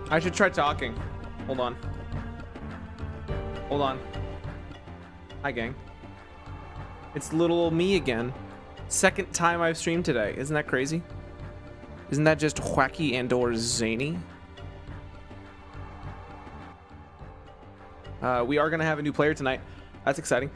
I should try talking. Hold on. Hold on. Hi, gang. It's little old me again. Second time I've streamed today. Isn't that crazy? Isn't that just wacky and or zany? We are going to have a new player tonight. That's exciting.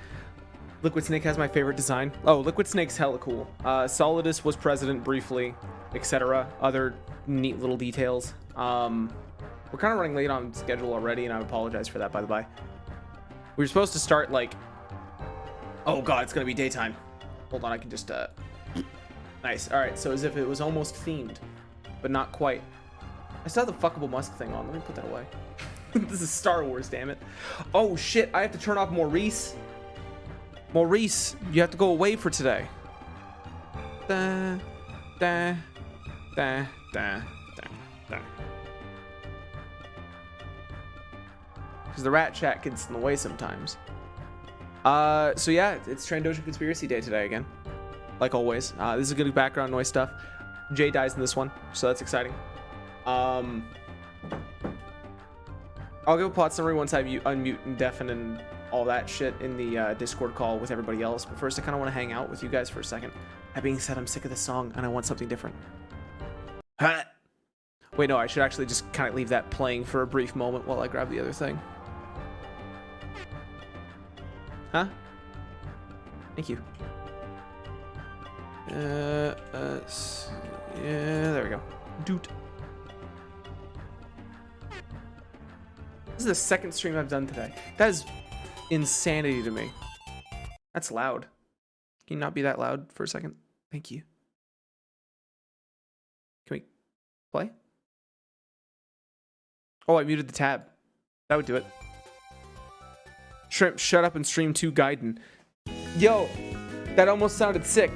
Liquid Snake has my favorite design. Oh, Liquid Snake's hella cool. Solidus was president briefly, etc. Other neat little details. We're kind of running late on schedule already, and I apologize for that, by the by. We were supposed to start, like... Oh, God, it's going to be daytime. Hold on, I can just... Nice. All right, so as if it was almost themed, but not quite. I still have the fuckable Musk thing on. Let me put that away. This is Star Wars, damn it. Oh, shit, I have to turn off Maurice. Maurice, you have to go away for today. Da, da, da, da, da, da. Because the rat chat gets in the way sometimes. So yeah, it's Trandoshan Conspiracy Day today again. Like always. This is good background noise stuff. Jay dies in this one, so that's exciting. I'll give a plot summary once I unmute and deafen and all that shit in the Discord call with everybody else. But first, I kind of want to hang out with you guys for a second. That being said, I'm sick of this song and I want something different. Wait, no, I should actually just kind of leave that playing for a brief moment while I grab the other thing. Huh? Thank you. Yeah, there we go. Doot. This is the second stream I've done today. That is insanity to me. That's loud. Can you not be that loud for a second? Thank you. Can we play? Oh, I muted the tab. That would do it. Shrimp, shut up and stream 2 Gaiden. Yo, that almost sounded sick.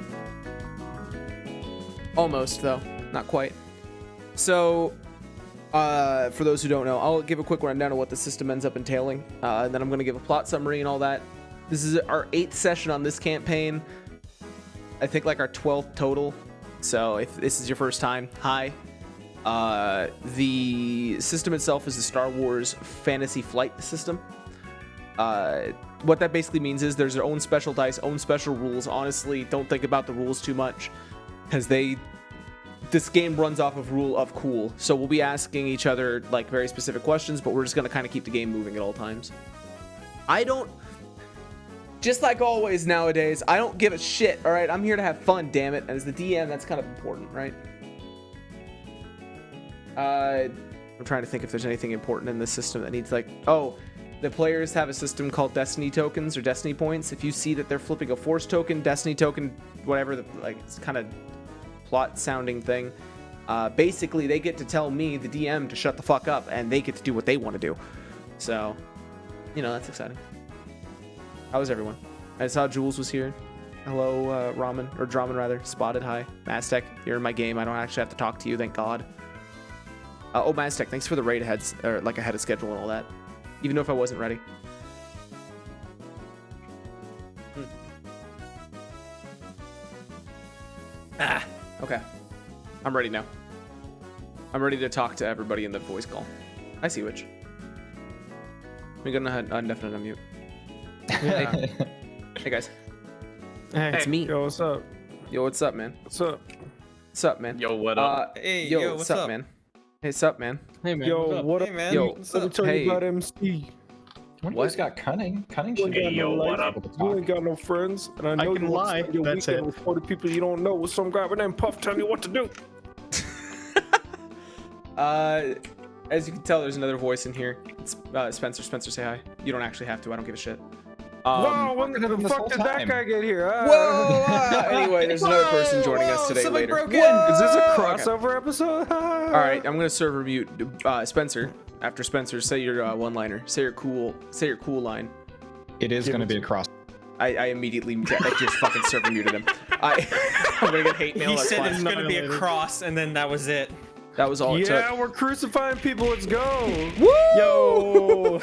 Almost, though. Not quite. So, for those who don't know, I'll give a quick rundown of what the system ends up entailing. And then I'm going to give a plot summary and all that. This is our 8th session on this campaign. I think like our 12th total. So if this is your first time, hi. The system itself is the Star Wars Fantasy Flight system. What that basically means is there's their own special dice, own special rules. Honestly, don't think about the rules too much, because this game runs off of rule of cool. So we'll be asking each other like very specific questions, but we're just gonna kind of keep the game moving at all times. Just like always nowadays, I don't give a shit. All right, I'm here to have fun, damn it. And as the DM, that's kind of important, right? I'm trying to think if there's anything important in this system that needs like, oh. The players have a system called Destiny tokens or Destiny points. If you see that they're flipping a Force token, Destiny token, whatever, like it's kind of plot sounding thing, basically they get to tell me, the DM, to shut the fuck up, and they get to do what they want to do. So, you know, that's exciting. How was everyone? I saw Jules was here. Hello, Ramen, or Draman rather. Spotted, hi. Maztec, you're in my game. I don't actually have to talk to you, thank God. Oh, Maztec, thanks for the raid ahead of schedule and all that. Even though if I wasn't ready. Okay. I'm ready now. I'm ready to talk to everybody in the voice call. I see which. We're gonna indefinite unmute. Hey guys. Hey, it's me. Yo, what's up? Yo, what's up, man? What's up? What's up, man? Yo, what up? Hey, yo, what's up, man? Hey, what's up, man? Hey, man. Yo, what up? Hey, man. Yo, what's Let me up? tell Hey. you about MC. What? Got cunning? Cunning You should ain't got be no what life. up? You ain't got no friends, and I know can you want lie, to spend your that's weekend it. with 40 people you don't know with some guy named Puff telling you what to do. As you can tell, there's another voice in here. It's Spencer. Spencer, say hi. You don't actually have to. I don't give a shit. Wow, when working at him the this fuck whole did that time. guy get here? Whoa! Anyway, there's another person joining us today somebody later. broke in. Is this a Whoa! crossover episode? All right, I'm gonna server mute Spencer. After Spencer, say your one-liner. Say your cool line. It is going to be a cross. I immediately just fucking server muted him. I'm gonna get hate mail. He That's said fine. it's gonna be a cross, and then that was it. That was all it took. Yeah, we're crucifying people. Let's go. Woo! Yo.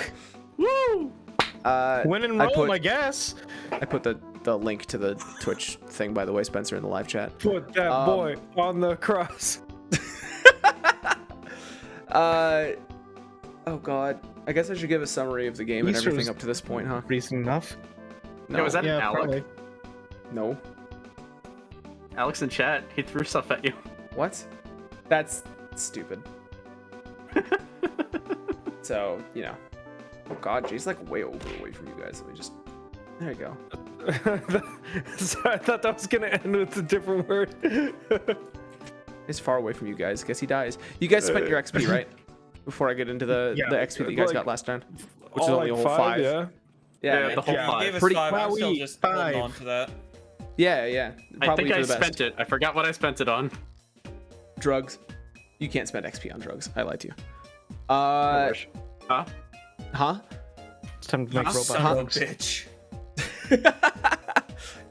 Woo. When in Rome, I guess. I put the link to the Twitch thing, by the way, Spencer, in the live chat. Put that boy on the cross. Oh god. I guess I should give a summary of the game and Easter everything was up to this point, huh? Recent enough. No. Yeah, was that an Alec? Probably. No. Alex in chat, he threw stuff at you. What? That's stupid. So, you know. Oh god, Jay's like way away from you guys. Let me just... There you go. Sorry, I thought that was gonna end with a different word. He's far away from you guys. Guess he dies. You guys spent your XP, right? Before I get into the XP that you guys got last time. Which is only a whole 5. Yeah. Yeah, the whole You 5. gave us Pretty- 5. I'm still Wowie, just 5. holding on to that. Yeah. I Probably think for I the best. spent it. I forgot what I spent it on. Drugs. You can't spend XP on drugs. I lied to you. I wish. Huh? Huh? It's time to make robot Son of a dogs. bitch.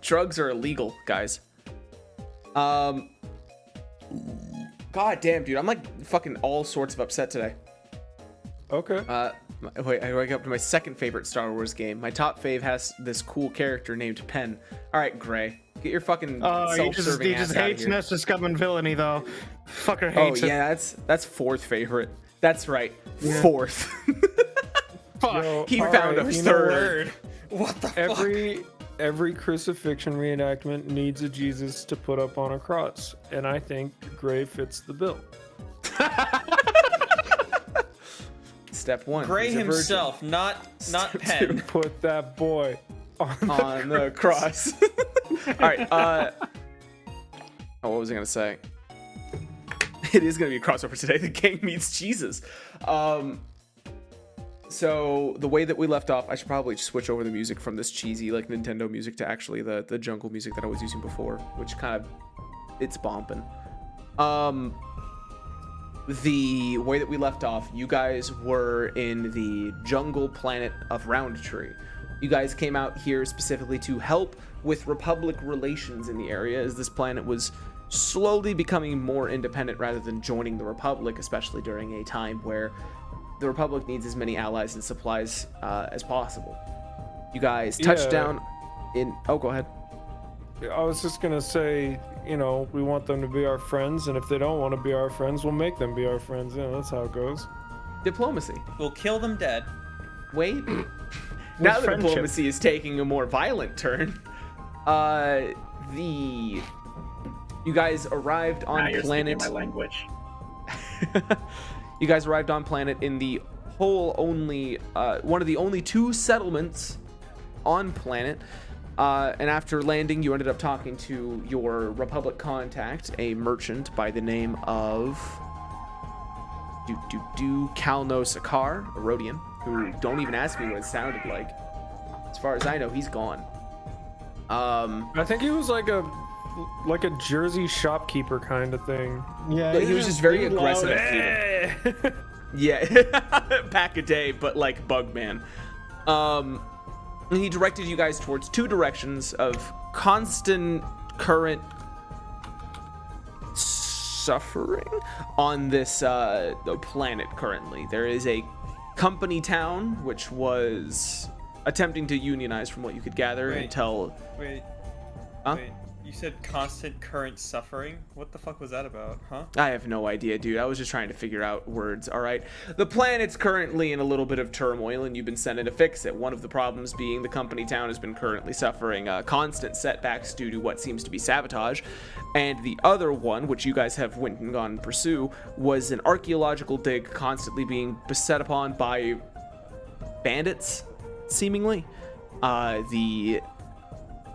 Drugs are illegal, guys. God damn, dude. I'm like fucking all sorts of upset today. Okay. Wait, I wake up to my second favorite Star Wars game. My top fave has this cool character named Penn. All right, Gray, get your fucking self-serving he ass just out of hates here. Nestor Scum and Villainy, though. Fucker Oh hates it. yeah, that's fourth favorite. That's right, fourth. Fuck. Yo, He all found right, a you know third. What the fuck? Every crucifixion reenactment needs a Jesus to put up on a cross, and I think Gray fits the bill. Step 1. Gray he's a virgin. himself, not Step Penn. Put that boy on the cross. All right. Oh, what was I gonna say? It is gonna be a crossover today. The gang meets Jesus. So the way that we left off, I should probably switch over the music from this cheesy like Nintendo music to actually the jungle music that I was using before, which kind of it's bumping. The way that we left off, you guys were in the jungle planet of Roundtree. You guys came out here specifically to help with Republic relations in the area, as this planet was slowly becoming more independent rather than joining the Republic, especially during a time where the Republic needs as many allies and supplies as possible. You guys touched down in... Oh, go ahead. I was just gonna say, you know, we want them to be our friends, and if they don't want to be our friends, we'll make them be our friends. You know, that's how it goes. Diplomacy. We'll kill them dead. Wait. Now that friendship. diplomacy is taking a more violent turn, you guys arrived on You're planet. speaking my language. You guys arrived on planet in the one of the only 2 settlements on planet. And after landing, you ended up talking to your Republic contact, a merchant by the name of Kalno Sakar, a Rhodian, who don't even ask me what it sounded like. As far as I know, he's gone. I think he was like a Jersey shopkeeper kind of thing. Yeah, He was just very aggressive. Yeah, pack a day, but like Bugman. And he directed you guys towards 2 directions of constant current suffering on this planet currently. There is a company town which was attempting to unionize, from what you could gather, Wait. until... Wait. Huh? Wait. You said constant current suffering? What the fuck was that about, huh? I have no idea, dude. I was just trying to figure out words, all right? The planet's currently in a little bit of turmoil, and you've been sent in to fix it. One of the problems being the company town has been currently suffering constant setbacks due to what seems to be sabotage. And the other one, which you guys have went and gone and pursue, was an archaeological dig constantly being beset upon by bandits, seemingly.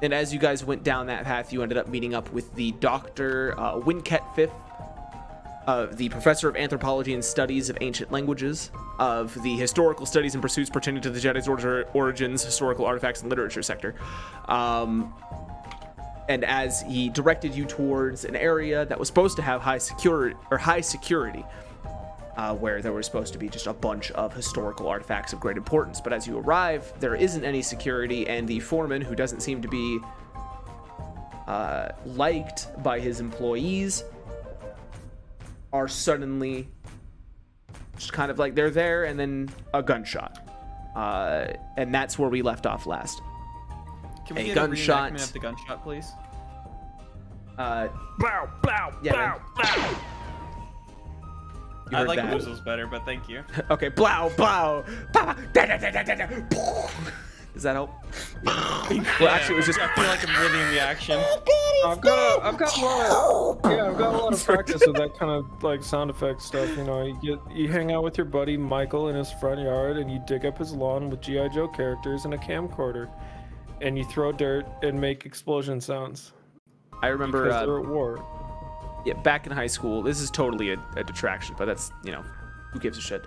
And as you guys went down that path, you ended up meeting up with the Dr. Winket Fifth, the Professor of Anthropology and Studies of Ancient Languages, of the Historical Studies and Pursuits Pertaining to the Jedi's Origins, Historical Artifacts, and Literature sector. And as he directed you towards an area that was supposed to have high security, where there was supposed to be just a bunch of historical artifacts of great importance. But as you arrive, there isn't any security, and the foreman, who doesn't seem to be liked by his employees, are suddenly just kind of like they're there, and then a gunshot. And that's where we left off last. Can we A get gunshot. a reenactment of the gunshot, please? Bow, Bow, bow, Yeah, bow, bow. You I heard like that. Boozles better, but thank you. Okay, blow, blow, da, da, da, da, da, da, da. Does that help? Well, actually, it was just. I feel like I'm living in the action. I've got a lot of practice with that kind of like sound effect stuff. You know, you hang out with your buddy Michael in his front yard, and you dig up his lawn with GI Joe characters and a camcorder, and you throw dirt and make explosion sounds. I remember. Because they're at war. Yeah, back in high school. This is totally a detraction, but that's, you know, who gives a shit.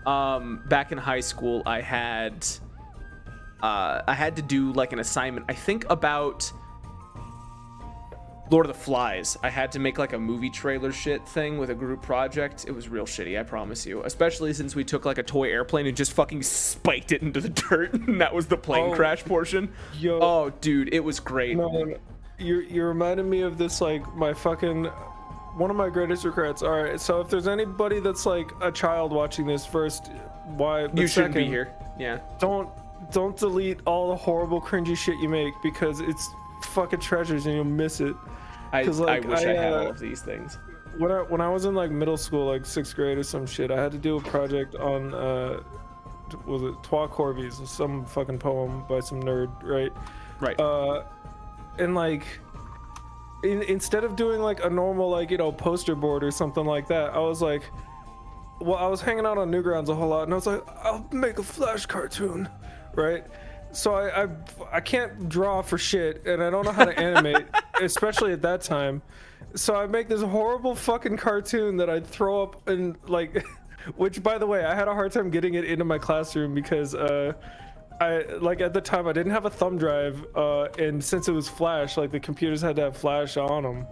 Back in high school, I had to do like an assignment. I think about Lord of the Flies. I had to make like a movie trailer shit thing with a group project. It was real shitty, I promise you. Especially since we took like a toy airplane and just fucking spiked it into the dirt, and that was the plane crash portion. Yo, oh, dude, it was great. No, you reminded me of this, like my fucking one of my greatest regrets. All right, so if there's anybody that's like a child watching this, first, why? You shouldn't be here. Yeah. Don't delete all the horrible cringy shit you make, because it's fucking treasures and you'll miss it. I wish I had all of these things. When I was in like middle school, like 6th grade or some shit, I had to do a project on was it Trois Corbees, some fucking poem by some nerd, right? Right. And like instead of doing like a normal, like, you know, poster board or something like that, I was like, well, I was hanging out on Newgrounds a whole lot, and I was like, I'll make a Flash cartoon, right? So I can't draw for shit, and I don't know how to animate, especially at that time. So I make this horrible fucking cartoon that I'd throw up and like, which by the way, I had a hard time getting it into my classroom because I like at the time I didn't have a thumb drive, and since it was Flash, like the computers had to have Flash on them,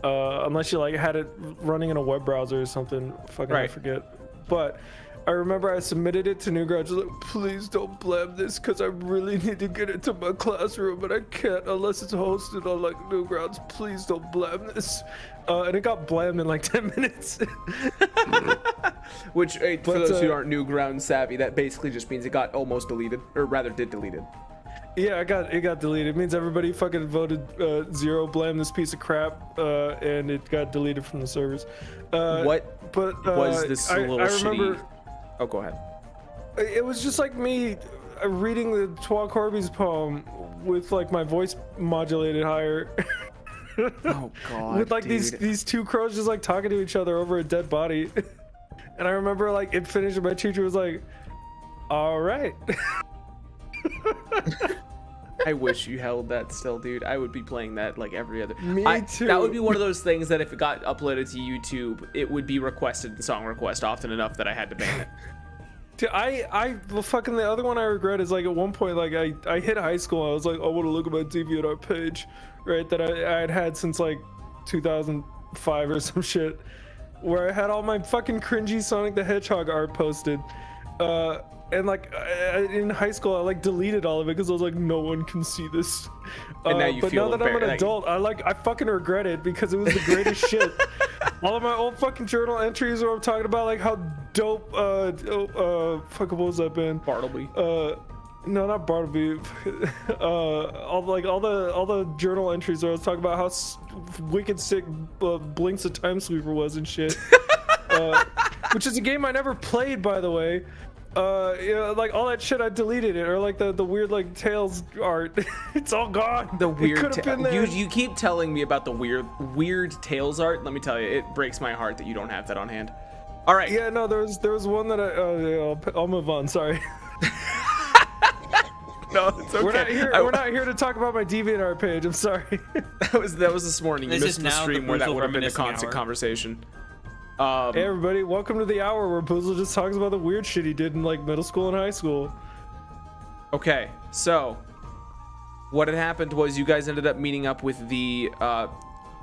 unless you like had it running in a web browser or something. Fucking right. I forget, but I remember I submitted it to Newgrounds. Like, please don't blab this, because I really need to get it to my classroom, but I can't unless it's hosted on like Newgrounds. Please don't blab this. And it got blamed in like 10 minutes. Which, for those who aren't Newgrounds savvy, that basically just means it got almost deleted, or rather did delete it. Yeah, it got deleted. It means everybody fucking voted 0, blame this piece of crap, and it got deleted from the servers. What was this little shitty... Oh, go ahead. It was just like me reading the Trois Corbees poem with like my voice modulated higher. Oh god. With like these two crows just like talking to each other over a dead body. And I remember like it finished and my teacher was like, all right. I wish you held that still, dude. I would be playing that like every other. Me too. That would be one of those things that if it got uploaded to YouTube, it would be requested in song request often enough that I had to ban it. Dude, well, fucking the other one I regret is like at one point, like I hit high school. I was like, I want to look at my DeviantArt page, right? That I had since like 2005 or some shit, where I had all my fucking cringy Sonic the Hedgehog art posted. And like in high school, I like deleted all of it because I was like, no one can see this. And now you but now that I'm an adult, I fucking regret it because it was the greatest shit. All of my old fucking journal entries where I'm talking about like how dope. Fuck, what was that band? Bartleby. No, not Bartleby. All the journal entries where I was talking about how wicked sick Blinks a Time Sweeper was and shit. Which is a game I never played, by the way. You know, like all that shit, I deleted it, or like the weird like Tails art. It's all gone. The weird you keep telling me about the weird Tails art. Let me tell you, it breaks my heart that you don't have that on hand. All right. Yeah, no, there was one that I'll move on. Sorry. No, it's okay. We're not here to talk about my DeviantArt page. I'm sorry. that was this morning. You missed the stream where that would have been a constant conversation. Hey everybody, welcome to the hour where Boozle just talks about the weird shit he did in like middle school and high school. Okay, so what had happened was you guys ended up meeting up with the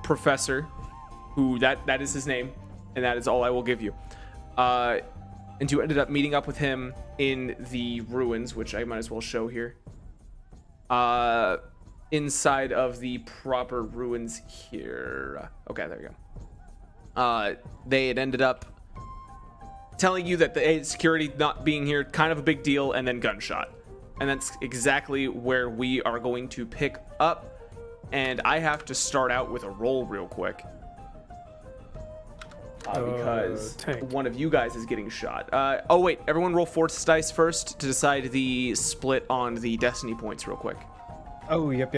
professor, who that is his name, and that is all I will give you. And you ended up meeting up with him in the ruins, which I might as well show here. Inside of the proper ruins here. Okay, there you go. They had ended up telling you that the security not being here, kind of a big deal, and then gunshot. And that's exactly where we are going to pick up. And I have to start out with a roll real quick. because tank. one of you guys is getting shot. Oh wait, everyone roll force dice first to decide the split on the destiny points real quick. Oh, yep.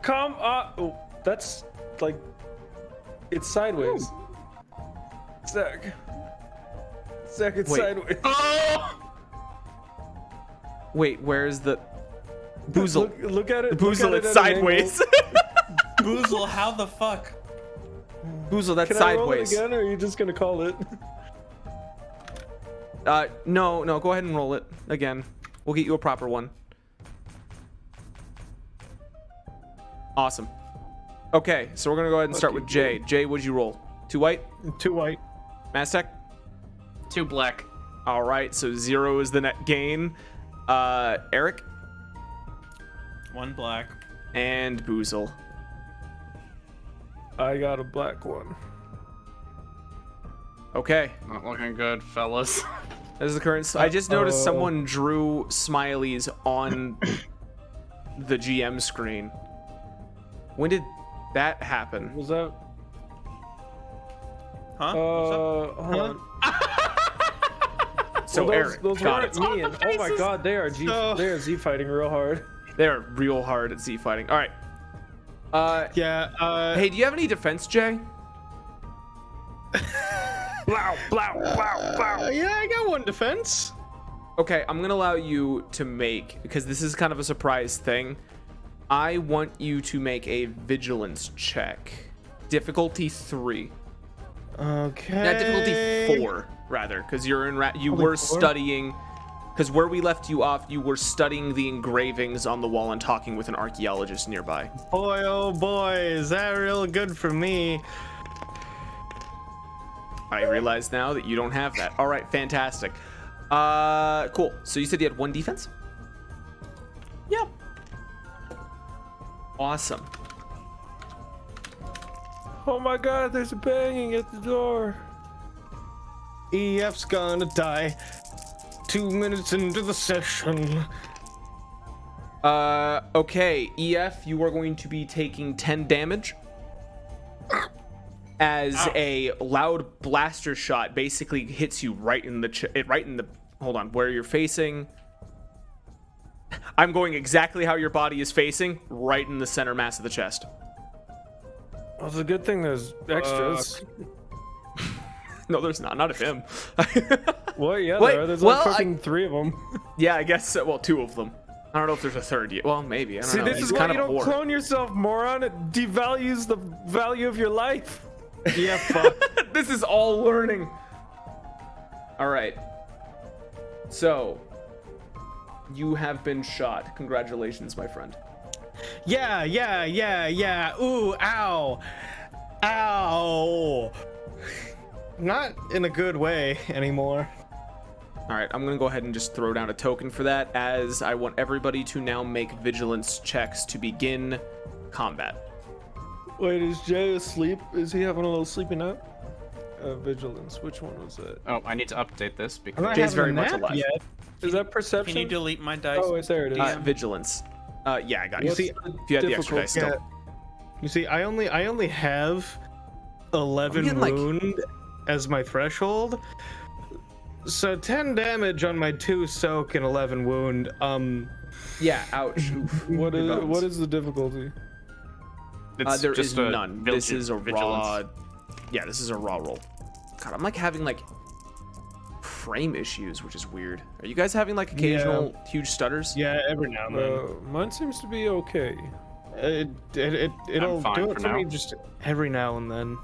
Come on. Oh, that's like it's sideways. Zach, it's Wait. sideways. Wait, where's the Boozle? Look at it. The Boozle, look at it's it at an sideways. Boozle, how the fuck? Boozle, that's Can I roll it sideways. again, or are you just gonna call it? No, go ahead and roll it again. We'll get you a proper one. Awesome. Okay, so we're gonna go ahead and start with Jay. Jay, what'd you roll? 2 white? 2 white. Maztec? 2 black. All right, so 0 is the net gain. Eric? 1 black. And Boozle. I got a black one. Okay, Not looking good, fellas. this is the current. I just noticed someone drew smileys on the GM screen. When did that happen? Was that? Huh? What's up? Hold on. So Well, Eric, those got weren't it. me. And, oh my god, they are Z fighting real hard. They're real hard at Z fighting. All right. Yeah. Hey, do you have any defense, Jay? Yeah, I got 1 defense. Okay, I'm gonna allow you to make, because this is kind of a surprise thing. I want you to make a vigilance check. Difficulty 3. Okay. Not difficulty 4, rather, because you're in. You were 4? studying. Because where we left you off, you were studying the engravings on the wall and talking with an archaeologist nearby. Boy, oh boy, is that real good for me? I realize now that you don't have that. All right, fantastic. Cool. So you said you had 1 defense? Yep. Awesome. Oh my god, there's a banging at the door. EF's gonna die. 2 minutes into the session. Okay, EF, you are going to be taking 10 damage as a loud blaster shot basically hits you right in the hold on, where you're facing. I'm going exactly how your body is facing, right in the center mass of the chest. Well, it's a good thing there's extras. No, there's not of him. What? Yeah, Wait, there are. There's well, like fucking 3 of them. Yeah, I guess so. Well, 2 of them. I don't know if there's a third yet. Well, maybe. I don't See, know. this He's is why kind you of don't bored. clone yourself, moron. It devalues the value of your life. Yeah, fuck. This is all learning. All right. So, you have been shot. Congratulations, my friend. Yeah. Ooh, ow. Ow. Not in a good way anymore. All right, I'm going to go ahead and just throw down a token for that, as I want everybody to now make vigilance checks to begin combat. Wait, is Jay asleep? Is he having a little sleepy nap? Vigilance. Which one was that? Oh, I need to update this because Jay's very much alive. Yet. Is that perception? Can you delete my dice? Oh, wait, there it is. Vigilance. Yeah, I got you. You see, If you had the extra dice still. You see, I only have 11 getting, like- wound as my threshold. So 10 damage on my 2 soak and 11 wound. Yeah, ouch. Oof. What Your is the difficulty? it's there just is a none. This is a raw. vigilance. Yeah, this is a raw roll. God, I'm like having like frame issues, which is weird. Are you guys having like occasional huge stutters? Yeah, every now and then. Mine seems to be okay. It'll fine do for it for me now. just every now and then.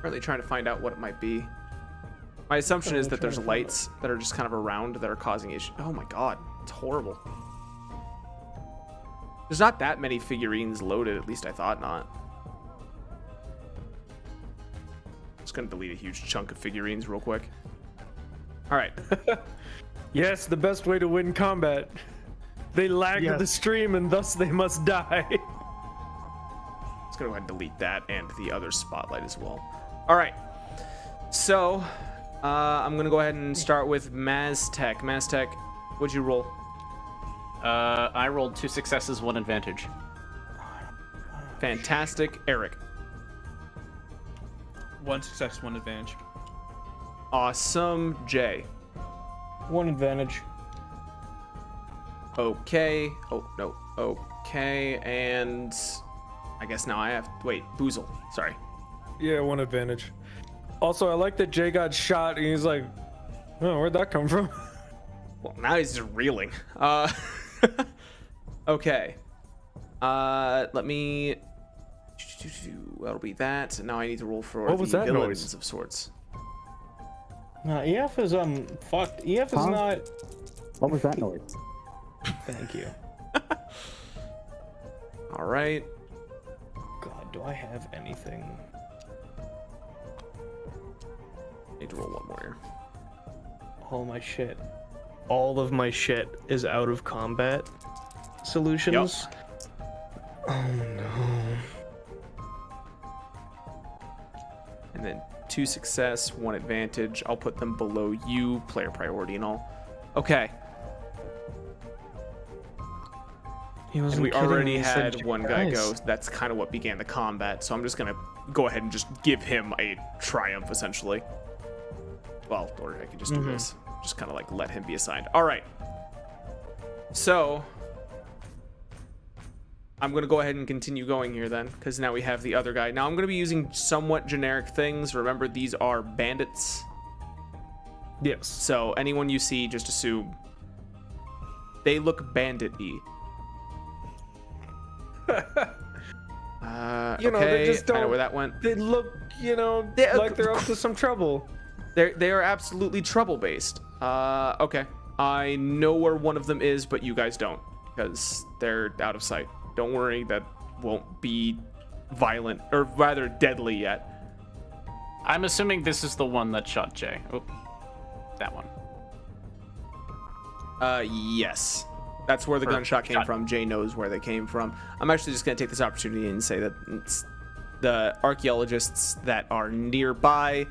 Really trying to find out what it might be. My assumption is that there's lights that are just kind of around that are causing issues. Oh my god, it's horrible. There's not that many figurines loaded, at least I thought not. Just gonna delete a huge chunk of figurines real quick. All right. Yes, the best way to win combat. They lag the stream and thus they must die. Let's go ahead and delete that and the other spotlight as well. All right. So, I'm gonna go ahead and start with Maztec. Maztec, What'd you roll? I rolled 2 successes, 1 advantage. Fantastic. Eric. 1 success, 1 advantage. Awesome. Jay. 1 advantage. Okay. Oh, no. Okay. And I guess now I have... Wait, Boozle. Sorry. Yeah, 1 advantage. Also, I like that Jay got shot and he's like, oh, where'd that come from? Well, now he's just reeling. Okay. Let me... That'll be that. Now I need to roll for What was the that villains noise? of sorts. EF is fucked. EF is not. What was that noise? Thank you. All right. God, do I have anything? Need to roll one more here. All my shit. All of my shit is out of combat solutions. Oh no. And then 2 success, 1 advantage. I'll put them below you, player priority and all. Okay. And we already had one guy go. That's kind of what began the combat. So I'm just going to go ahead and just give him a triumph, essentially. Well, or I could just do this. Just kind of like let him be assigned. All right. So I'm going to go ahead and continue going here then, because now we have the other guy. Now I'm going to be using somewhat generic things. Remember, these are bandits. Yes. So anyone you see, just assume they look bandit-y. You know, okay, they just I know don't- where that went. They look, you know, Yeah, like they're up to some trouble. They are absolutely trouble-based. Okay. I know where one of them is, but you guys don't, because they're out of sight. Don't worry, that won't be violent, or rather deadly yet. I'm assuming this is the one that shot Jay. Oh, that one. Yes. That's where the gunshot came from. Jay knows where they came from. I'm actually just going to take this opportunity and say that it's the archaeologists that are nearby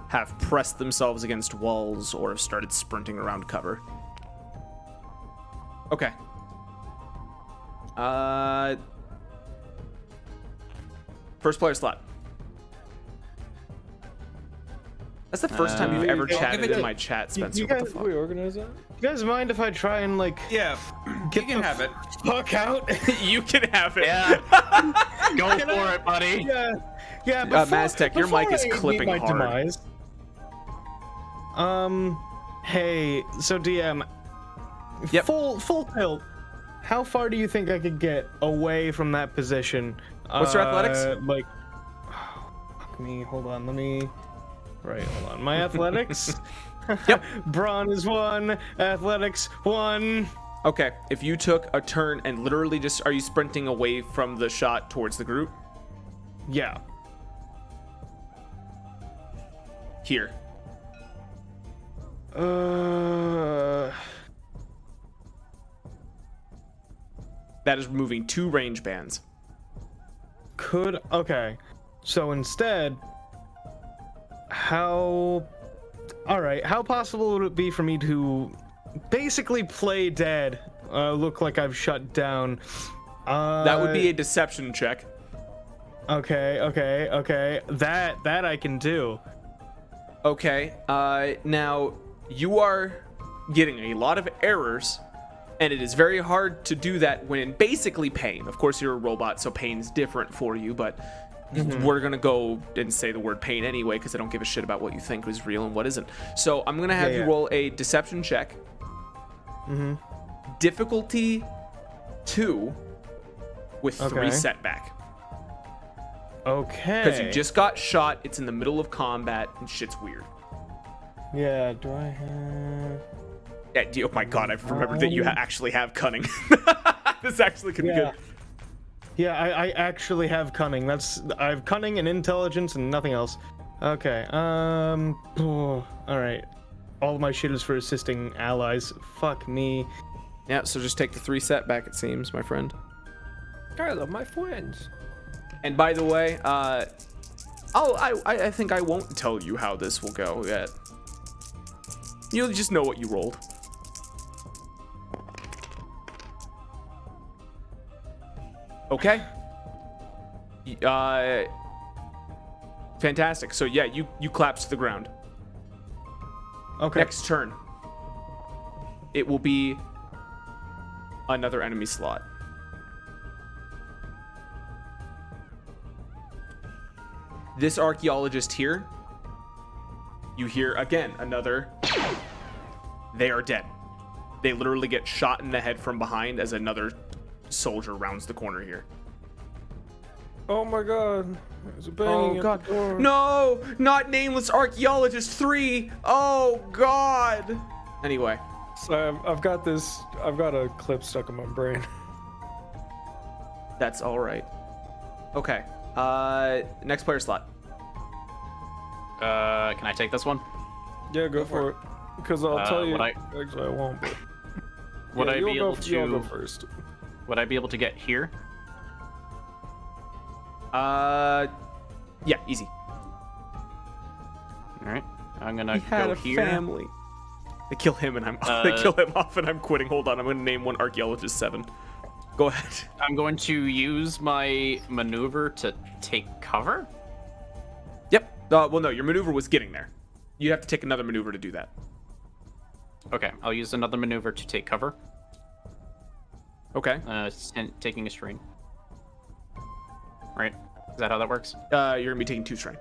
have pressed themselves against walls or have started sprinting around cover. Okay. First player slot. That's the first time you've ever chatted in my chat, Spencer. You What guys, the fuck? We organize that? you guys mind if I try and like Yeah, you can have it. fuck out? You can have it. Yeah. Go for it, buddy. Yeah. Yeah. Maztec, your mic is clipping my hard. Demise. Hey, so DM. Yep. Full tilt. How far do you think I could get away from that position? What's your athletics? Like, fuck me. Hold on. Let me. Right. Hold on. My athletics. Yep. Brawn is 1. Athletics 1. Okay, if you took a turn and literally just, are you sprinting away from the shot towards the group? Yeah. Here. That is removing 2 range bands. Okay. So instead, how possible would it be for me to basically play dead, look like I've shut down? That would be a deception check. Okay. That I can do. Okay, now you are getting a lot of errors, and it is very hard to do that when in basically pain. Of course, you're a robot, so pain's different for you, but we're gonna go and say the word pain anyway, because I don't give a shit about what you think is real and what isn't. So I'm gonna have you roll a deception check. Difficulty 2 with 3 setback. Okay. Because you just got shot, it's in the middle of combat, and shit's weird. Yeah. Do I have? Yeah, oh my god, I've remembered that you actually have cunning. This actually could be good. Yeah, I actually have cunning. I have cunning and intelligence and nothing else. Okay. All right. All of my shit is for assisting allies. Fuck me. Yeah, so just take the 3 setback, it seems, my friend. I love my friends. And by the way, I think I won't tell you how this will go yet. You'll just know what you rolled. Okay. Fantastic. So yeah, you collapse to the ground. Okay. Next turn, it will be another enemy slot. This archaeologist here, you hear again another. They are dead. They literally get shot in the head from behind as another soldier rounds the corner here. Oh my god. There's a banging Oh at god. the door. No, not nameless archaeologist 3. Oh god. Anyway, So I've got this. I've got a clip stuck in my brain. that's all right. Okay. Next player slot. Can I take this one? Yeah, go for it. Because I'll tell you. would I- Actually, I won't. But Would yeah, I be you'll able go, you'll go to? first. Would I be able to get here? Yeah, easy. All right. I'm gonna He had go a here. family. They kill him and they kill him off and I'm quitting. Hold on, I'm gonna name one archaeologist 7. Go ahead. I'm going to use my maneuver to take cover. Yep. Well, no, your maneuver was getting there. You have to take another maneuver to do that. Okay, I'll use another maneuver to take cover. Okay. Taking a strain. Right? Is that how that works? You're gonna be taking 2 strain.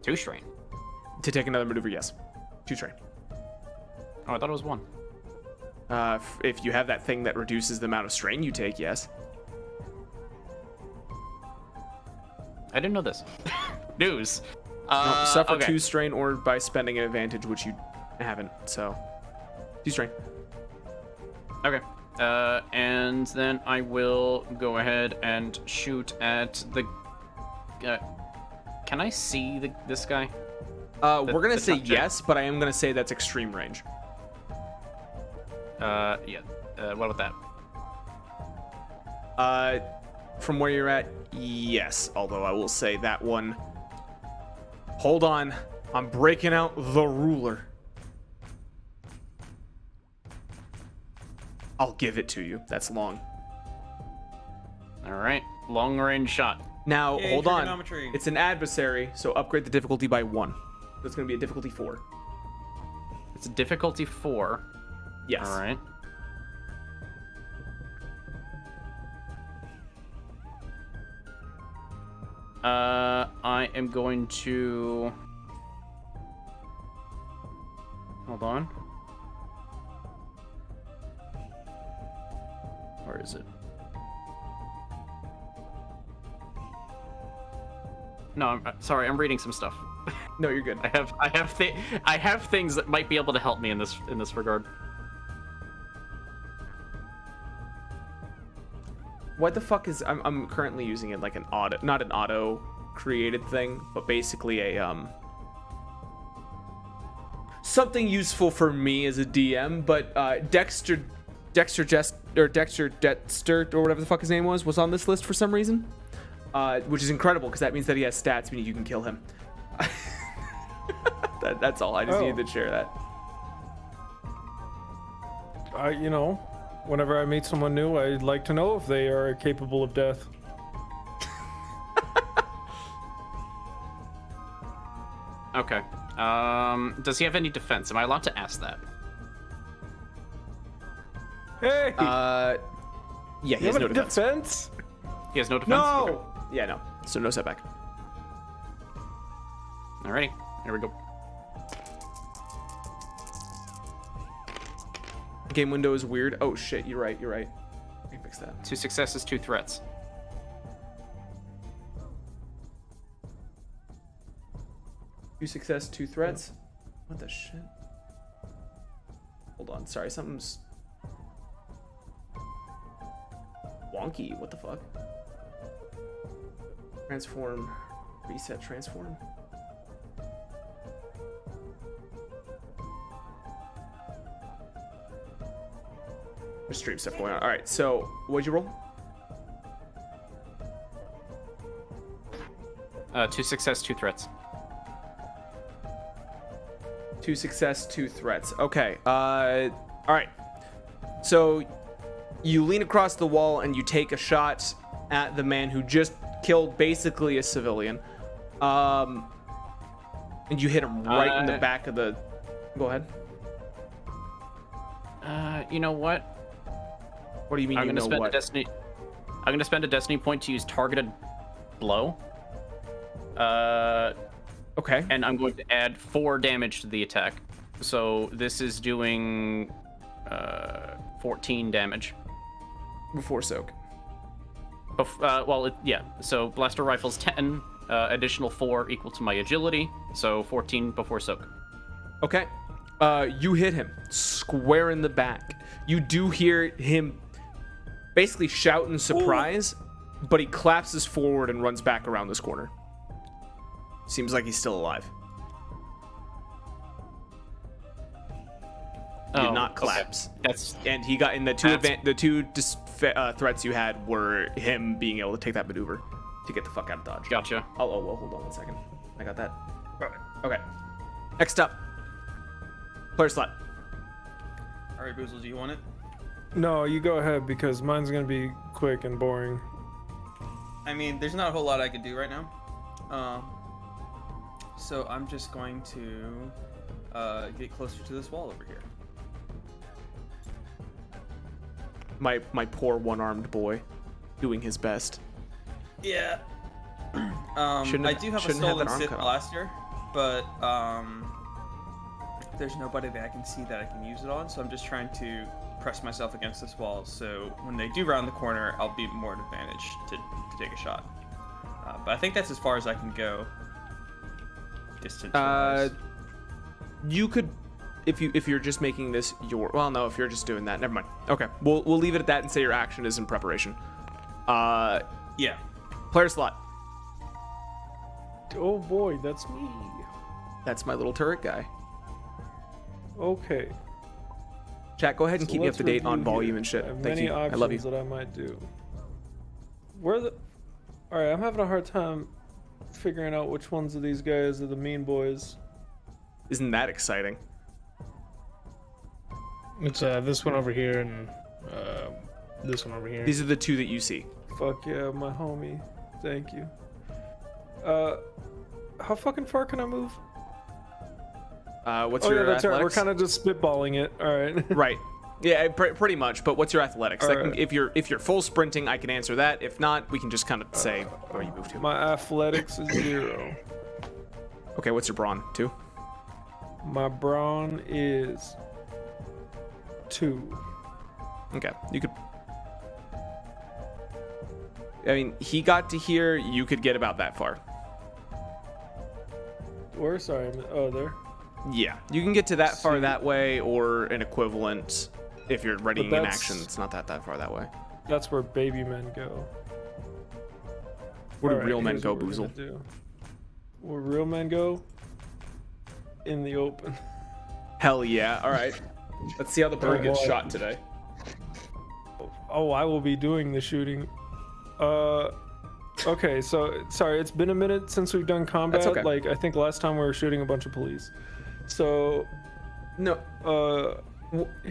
2 strain. To take another maneuver, yes. 2 strain. Oh, I thought it was 1. If you have that thing that reduces the amount of strain you take, yes. I didn't know this. News. No, suffer okay. 2 strain or by spending an advantage, which you haven't. So 2 strain. Okay. And then I will go ahead and shoot at the. Can I see this guy? We're gonna the say top jet. yes, but I am gonna say that's extreme range. Yeah. What about that? From where you're at, yes. Although I will say that one. Hold on, I'm breaking out the ruler. I'll give it to you. That's long. All right. Long range shot. Now, Yay, hold on. trigonometry. It's an adversary, so upgrade the difficulty by 1. So it's going to be a difficulty 4. It's a difficulty 4. Yes. All right. I am going to. Hold on. Where is it? No, I'm sorry. I'm reading some stuff. No, you're good. I have things that might be able to help me in this regard. What the fuck is... I'm currently using it like an auto... Not an auto-created thing, but basically a, something useful for me as a DM, but Dexter Detster, or whatever the fuck his name was on this list for some reason. Which is incredible, because that means that he has stats, meaning you can kill him. That's all. I just needed to share that. Whenever I meet someone new, I'd like to know if they are capable of death. Okay. Does he have any defense? Am I allowed to ask that? Hey! Yeah, he you has have no a defense. defense? He has no defense? No! Okay. Yeah, no. So no setback. Alrighty. Here we go. Game window is weird. Oh shit, you're right. I can fix that. 2 successes, 2 threats. Two success, 2 threats. What the shit? Hold on, sorry, something's wonky. What the fuck? Transform, reset, transform. There's stream stuff going on. All right, so what'd you roll? 2 success, 2 threats. 2 success, 2 threats. Okay. All right. So You lean across the wall and you take a shot at the man who just killed basically a civilian. And you hit him right in the back of the... Go ahead. You know what? What do you mean I'm you gonna know spend what? a destiny. I'm gonna spend a destiny point to use targeted blow. Okay. And I'm going to add 4 damage to the attack. So this is doing 14 damage. Before soak. Yeah. So blaster rifle's 10, additional 4 equal to my agility. So 14 before soak. Okay. You hit him square in the back. You do hear him basically shout in surprise, but he collapses forward and runs back around this corner. Seems like he's still alive. Did not collapse. Okay. That's And he got in the two threats you had were him being able to take that maneuver to get the fuck out of dodge. gotcha. Oh, well, hold on 1 second. I got that. Okay. Next up, player slot. All right, Boozle, do you want it? No, you go ahead because mine's gonna be quick and boring. I mean, there's not a whole lot I can do right now. So I'm just going to get closer to this wall over here. My poor one-armed boy, doing his best. Yeah. I do have a shouldn't have stolen that arm Sith cut off. blaster, but there's nobody that I can see that I can use it on, so I'm just trying to press myself against this wall, so when they do round the corner, I'll be more at advantage to take a shot. But I think that's as far as I can go. Distance. You could, if you're just making this your, well, no, if you're just doing that, never mind. Okay, we'll leave it at that and say your action is in preparation. Yeah. Player slot. Oh boy, that's me. That's my little turret guy. Okay. Chat, go ahead and So keep me up let's to date on review volume here. and shit. I have Thank many you. I options love you. that I might do. All right, I'm having a hard time figuring out which ones of these guys are the mean boys. Isn't that exciting? It's this one over here and this one over here. These are the two that you see. Fuck yeah, my homie. Thank you. How fucking far can I move? What's Oh your yeah, that's right. We're athletics? kind of just spitballing it. All right. Right. Yeah, pretty much. But what's your athletics? All That can, right. if you're full sprinting, I can answer that. If not, we can just kind of say where you move to. My athletics is 0. Okay, what's your brawn? 2. My brawn is 2. Okay, you could. I mean, he got to here. You could get about that far. Where? Sorry. Oh, there. Yeah, you can get to that far See. that way, or an equivalent if you're readying an that's- action. It's not that far that way. That's where baby men go. Where do All right, real men here's go, what we're gonna Boozle? do. Where real men go? In the open. Hell yeah! All right, let's see how the bird Oh, gets boy. shot today. Oh, I will be doing the shooting. Okay, so sorry, it's been a minute since we've done combat. okay. Like I think last time we were shooting a bunch of police. So, No,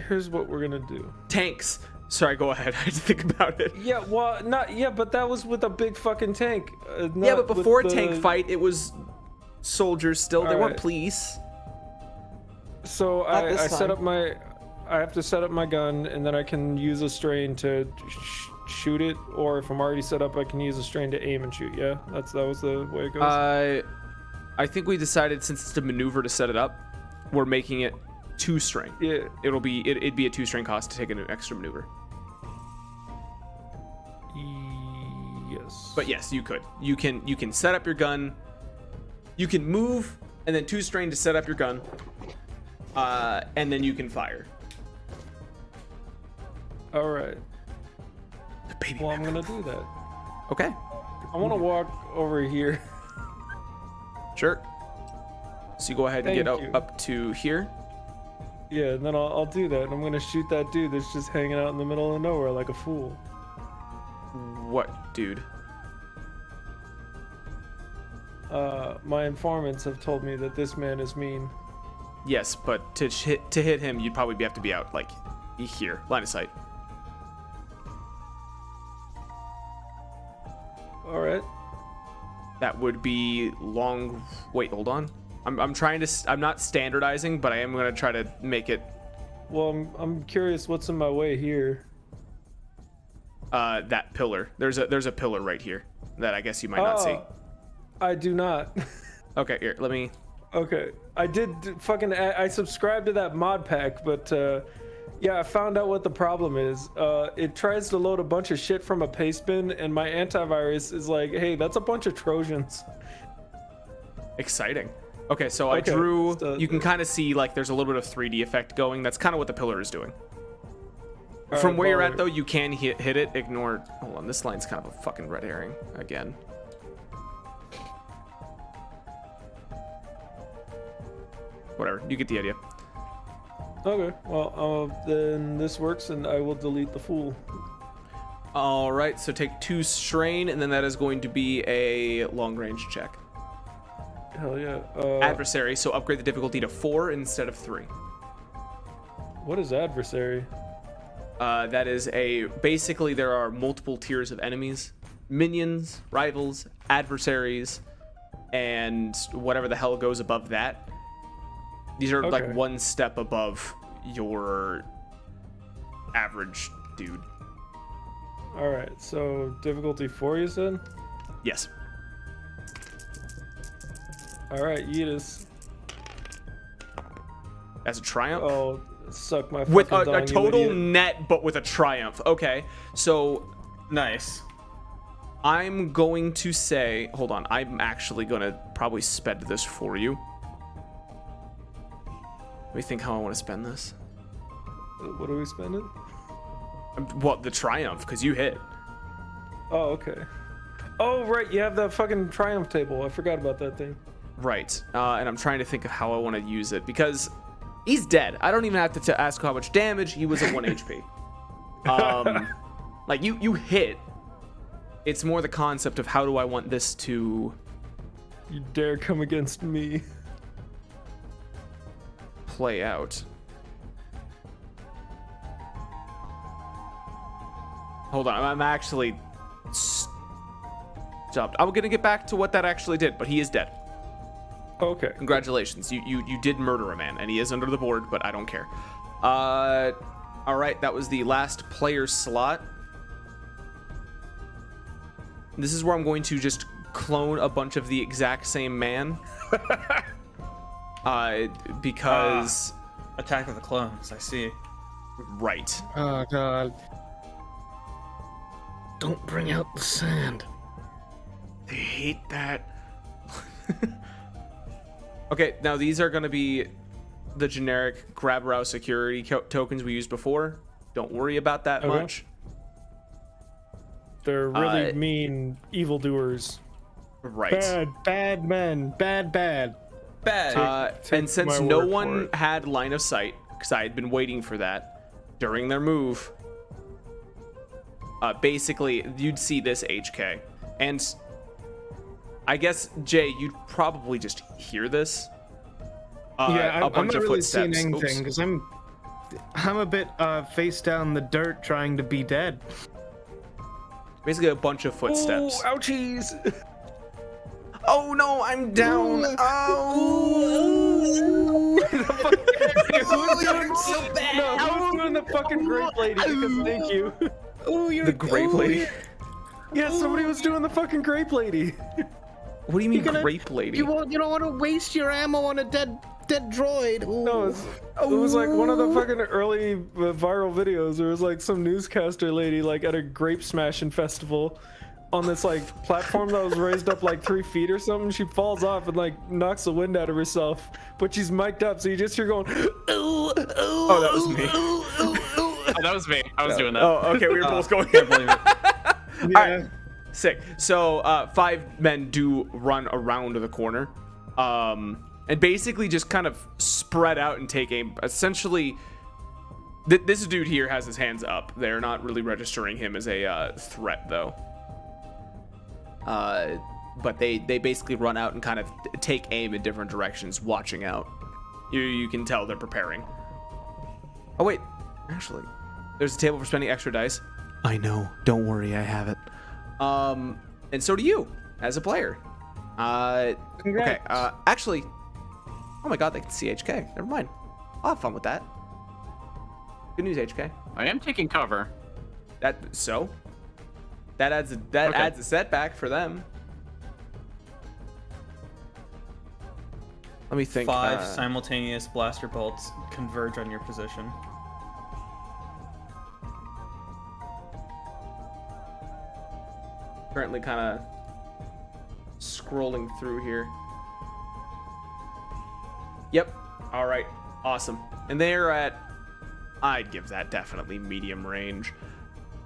here's what we're gonna do. tanks. Sorry, go ahead. I had to think about it. Yeah, well, not yeah, but that was with a big fucking tank. Yeah, not but with before a the- tank fight, it was soldiers still. They weren't Alright. police. So Not I this set time. up my. I have to set up my gun, and then I can use a strain to shoot it. Or if I'm already set up, I can use a strain to aim and shoot. Yeah, that was the way it goes. I think we decided since it's a maneuver to set it up, we're making it 2 strain. Yeah. It'd be a 2 strain cost to take an extra maneuver. Yes. But yes, you could. You can set up your gun. You can move and then 2 strain to set up your gun. And then you can fire. All right. The baby Well, I'm man. gonna do that. Okay. I want to walk over here. Sure. So you go ahead and Thank get you. up to here. Yeah, and then I'll do that. And I'm gonna shoot that dude that's just hanging out in the middle of nowhere like a fool. What, dude? My informants have told me that this man is mean. Yes, but to hit him, you'd probably have to be out like here, line of sight. All right. That would be long. Wait, hold on. I'm trying to. I'm not standardizing, but I am gonna try to make it. Well, I'm curious what's in my way here. That pillar. There's a pillar right here that I guess you might not see. I do not. Okay, here. Let me. Okay, I did fucking. I subscribed to that mod pack, but yeah, I found out what the problem is. It tries to load a bunch of shit from a paste bin, and my antivirus is like, "Hey, that's a bunch of Trojans." Exciting. Okay, so I drew. You can kind of see like there's a little bit of 3D effect going. That's kind of what the pillar is doing. From where you're at though, you can hit it. Ignore. Hold on, this line's kind of a fucking red herring again. Whatever, you get the idea. Okay, well, then this works, and I will delete the fool. All right, so take 2 strain, and then that is going to be a long-range check. Hell yeah. Adversary, so upgrade the difficulty to 4 instead of 3. What is adversary? That is basically there are multiple tiers of enemies, minions, rivals, adversaries, and whatever the hell goes above that. These are like one step above your average dude. All right, so difficulty 4, you said? Yes. All right, Yeetus. As a triumph? Oh, suck my fucking with dong, a you total idiot. net, but with a triumph. Okay, so Nice. I'm going to say, hold on, I'm actually going to probably spend this for you. Let me think how I want to spend this. What are we spending? Well, the triumph, because you hit. Oh, okay. Oh, right, you have that fucking triumph table. I forgot about that thing. Right, and I'm trying to think of how I want to use it, because he's dead. I don't even have to ask how much damage. He was at 1 HP. Like, you hit. It's more the concept of how do I want this to... You dare come against me. play out. Hold on, I'm actually stopped. I'm gonna get back to what that actually did, but he is dead. Okay. Congratulations, you did murder a man, and he is under the board, but I don't care. All right, that was the last player slot. This is where I'm going to just clone a bunch of the exact same man. Because Attack of the Clones, I see. right. Oh god. Don't bring out the sand. They hate that. Okay, now these are going to be the generic grab row security tokens we used before. Don't worry about that much. They're really mean evildoers. Right. Bad men. Bad. Bad. And since my no word for one it. had line of sight, because I had been waiting for that during their move, basically you'd see this HK. And I guess, Jay, you'd probably just hear this. Yeah, a bunch I'm of not really seeing footsteps. anything because I'm a bit face down the dirt trying to be dead. Basically a bunch of footsteps. Oh, ouchies! Oh no, I'm down. Who's doing the fucking grape lady? Because thank you. The grape lady. Yeah, somebody was doing the fucking grape lady. What do you mean, grape lady? You don't want to waste your ammo on a dead droid. Ooh. No, it was like one of the fucking early viral videos. There was like some newscaster lady like at a grape smashing festival on this like platform that was raised up like 3 feet or something. She falls off and like knocks the wind out of herself, but she's mic'd up, so you just hear going. Oh, that was me. Oh, that was me. I was doing that. Oh, okay, we were both going. Can't believe it. Yeah. All right, sick. So 5 men do run around the corner, and basically just kind of spread out and take aim. Essentially, this dude here has his hands up. They're not really registering him as a threat, though. But they basically run out and kind of take aim in different directions, watching out. You can tell they're preparing. Oh wait, actually, there's a table for spending extra dice. I know. Don't worry, I have it. and so do you as a player. Okay. Actually, oh my God, they can see HK. Never mind. I'll have fun with that. Good news, HK. I am taking cover. That adds a setback for them. Let me think. 5 simultaneous blaster bolts converge on your position. Currently kind of scrolling through here. Yep. All right. Awesome. And they're at, I'd give that definitely medium range.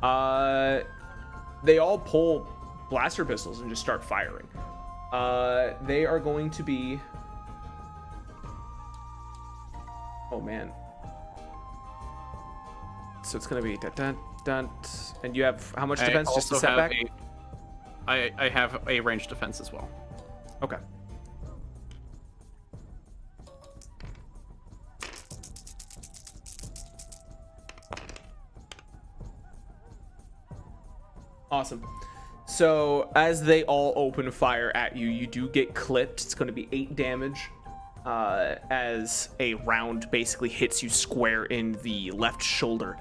They all pull blaster pistols and just start firing. They are going to be, oh man. So it's going to be dun, dun, dun, and you have how much defense? Just a setback? I have a range defense as well. Okay. Awesome. So as they all open fire at you, you do get clipped. It's going to be 8 damage as a round basically hits you square in the left shoulder.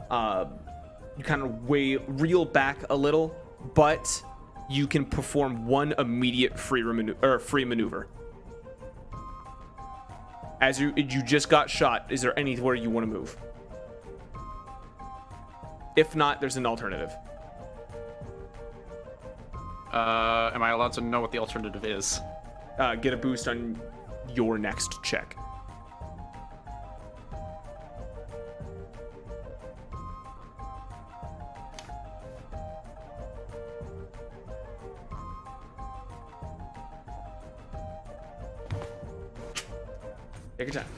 You kind of reel back a little, but you can perform 1 immediate free maneuver. As you just got shot, is there anywhere you want to move? If not, there's an alternative. Am I allowed to know what the alternative is? Get a boost on your next check. Take your time.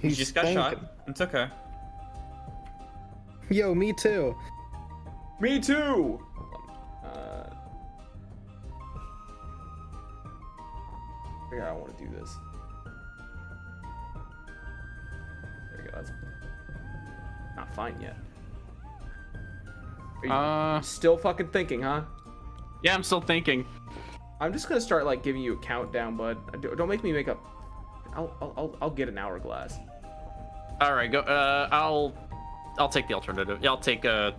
You just got shot. It's okay. Yo, me too. Me too. Figure out how I want to do this. There you go. That's not fine yet. Are you still fucking thinking, huh? Yeah, I'm still thinking. I'm just gonna start like giving you a countdown, bud. Don't make me make up. I'll get an hourglass. All right, go. I'll take the alternative. Yeah, I'll take the.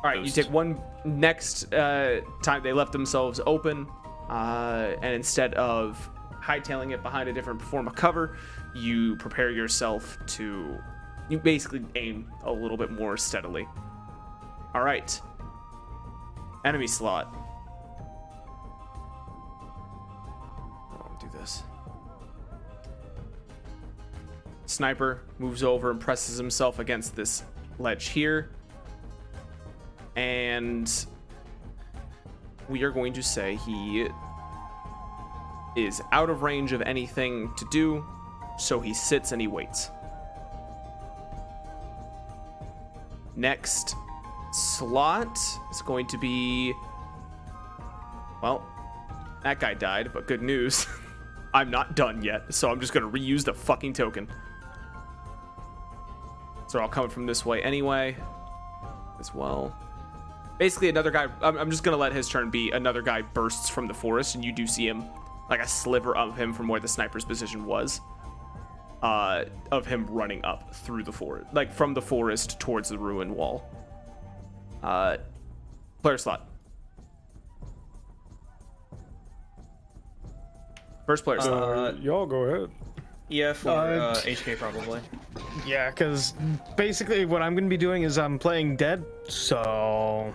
All right, boost. you take one next time they left themselves open, and instead of hightailing it behind a different form of cover, you prepare yourself to. You basically aim a little bit more steadily. All right. Enemy slot. I'll do this. Sniper moves over and presses himself against this ledge here. And we are going to say he is out of range of anything to do, so he sits and he waits. Next slot is going to be, well, that guy died, but good news. I'm not done yet, so I'm just going to reuse the fucking token. So they're all coming from this way anyway, as well. Basically, another guy, I'm just going to let his turn be another guy bursts from the forest, and you do see him, like a sliver of him from where the sniper's position was, of him running up through the forest, like from the forest towards the ruin wall. Player slot. First player slot. Y'all go ahead. Yeah, for HK probably. Yeah, because basically what I'm going to be doing is I'm playing dead, so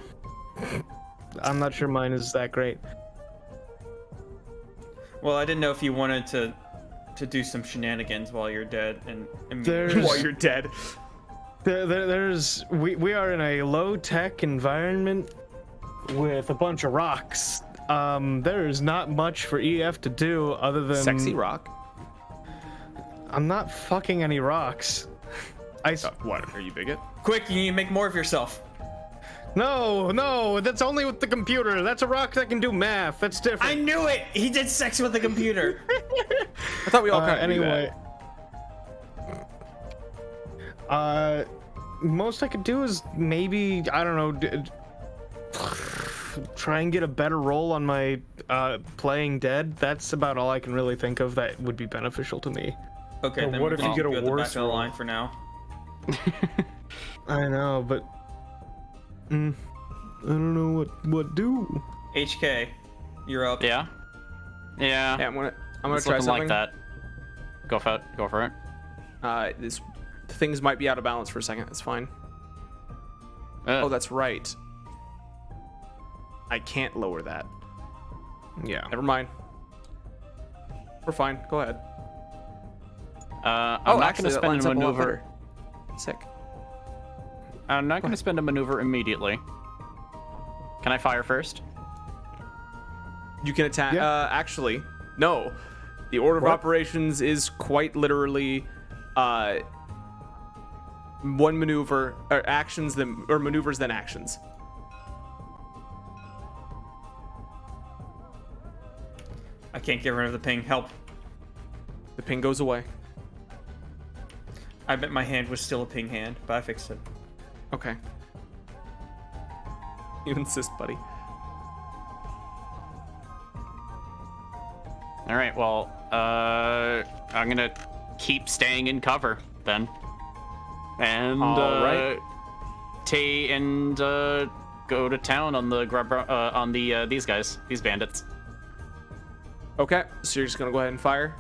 I'm not sure mine is that great. Well, I didn't know if you wanted to do some shenanigans while you're dead and While you're dead. We are in a low-tech environment with a bunch of rocks. There's not much for EF to do other than Sexy rock. I'm not fucking any rocks. What? Are you bigot? Quick, you need to make more of yourself. No, that's only with the computer. That's a rock that can do math. That's different. I knew it. He did sex with the computer. I thought we all kind of anyway. Most I could do is maybe, I don't know, try and get a better roll on my playing dead. That's about all I can really think of that would be beneficial to me. Okay, Yeah, then what we're if you gonna get a go at the back worse of the roll? line for now. I know, but I don't know what do. HK, you're up. Yeah. Yeah. Yeah, I'm gonna It's try looking something. like that. Go for it. Go for it. This things might be out of balance for a second. It's fine. Oh, that's right. I can't lower that. Yeah. Never mind. We're fine. Go ahead. I'm not actually, going to that spend lines a up a lot maneuver. better. Sick. I'm not going to spend a maneuver immediately. Can I fire first? You can attack. Yeah. Actually, no. The order of operations is quite literally one maneuver or actions then or maneuvers then actions. I can't get rid of the ping. Help. The ping goes away. I bet my hand was still a ping hand, but I fixed it. Okay. You insist, buddy. All right. Well, I'm going to keep staying in cover then. And All right. go to town on the these guys, these bandits. Okay, so you're just gonna go ahead and fire.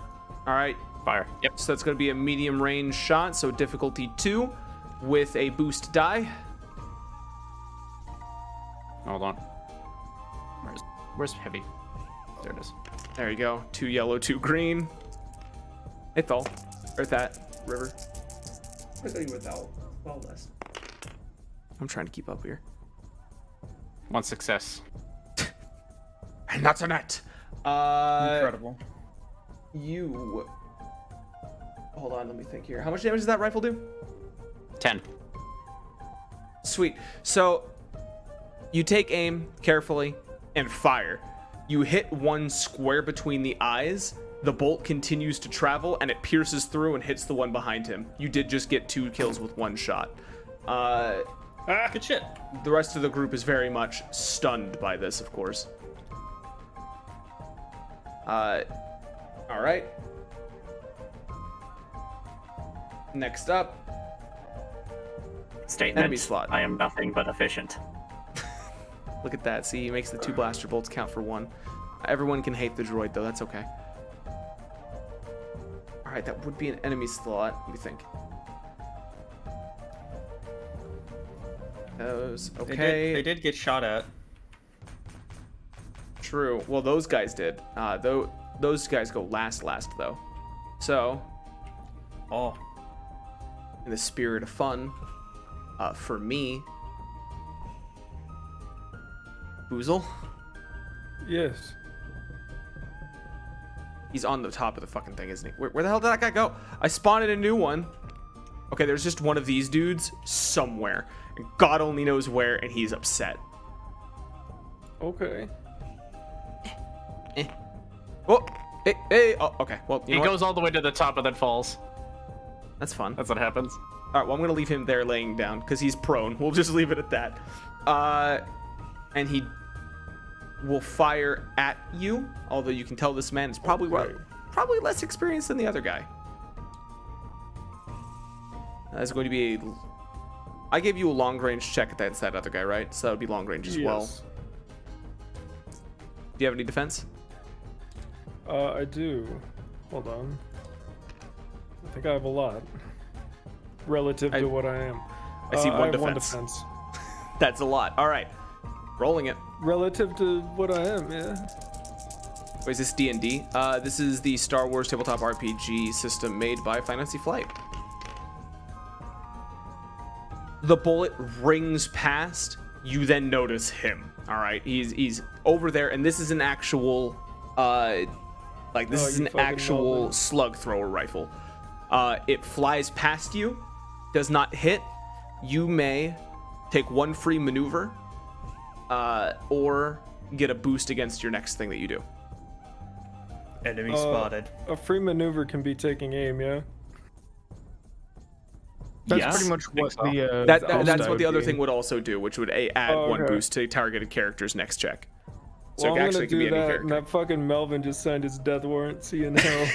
All right. Fire. Yep. So that's gonna be a medium range shot. So difficulty 2 with a boost die. Hold on. Where's heavy? There it is. There you go. 2 yellow, 2 green. It fell. Or that river. I thought you were well less. I'm trying to keep up here. 1 success. And that's a net. Incredible. You. Hold on, let me think here. How much damage does that rifle do? 10. Sweet. So you take aim carefully and fire. You hit one square between the eyes. The bolt continues to travel and it pierces through and hits the one behind him. You did just get 2 kills with 1 shot. Good shit. The rest of the group is very much stunned by this, of course. All right. Next up, Statement. enemy slot. I am nothing but efficient. Look at that. See, he makes the 2 blaster bolts count for 1. Everyone can hate the droid, though. That's okay. All right, that would be an enemy slot. Let me think. Those okay. They did get shot at. True. Well, those guys did. Though those guys go last though. So, Oh. in the spirit of fun, for me, Boozle, Yes. he's on the top of the fucking thing, isn't he? Where the hell did that guy go? I spawned a new one. Okay, there's just one of these dudes somewhere, and God only knows where, and he's upset. Okay. Oh, hey, oh, okay. Well, you He know goes all the way to the top and then falls. what? That's fun. That's what happens. All right, well, I'm going to leave him there laying down because he's prone. We'll just leave it at that. And he will fire at you, although you can tell this man is probably probably less experienced than the other guy. That's going to be I gave you a long range check at that other guy, right? So that would be long range as well. Yes. Do you have any defense? I do. Hold on. I think I have a lot. Relative to what I am. I see I one have defense. That's a lot. All right. Rolling it. Relative to what I am, yeah. Wait, is this D&D? This is the Star Wars tabletop RPG system made by Fantasy Flight. The bullet rings past. You then notice him. All right, he's over there, and this is an actual, this is an actual slug thrower rifle. It flies past you, does not hit. You may take 1 free maneuver, or get a boost against your next thing that you do. Enemy spotted. A free maneuver can be taking aim, yeah? That's Yes. pretty much what the That's boost what would the other be. thing would also do, which would add 1 okay. boost to targeted character's next check. So Well, it I'm actually gonna can be do any that, character. and that fucking Melvin just signed his death warrant. See you in hell.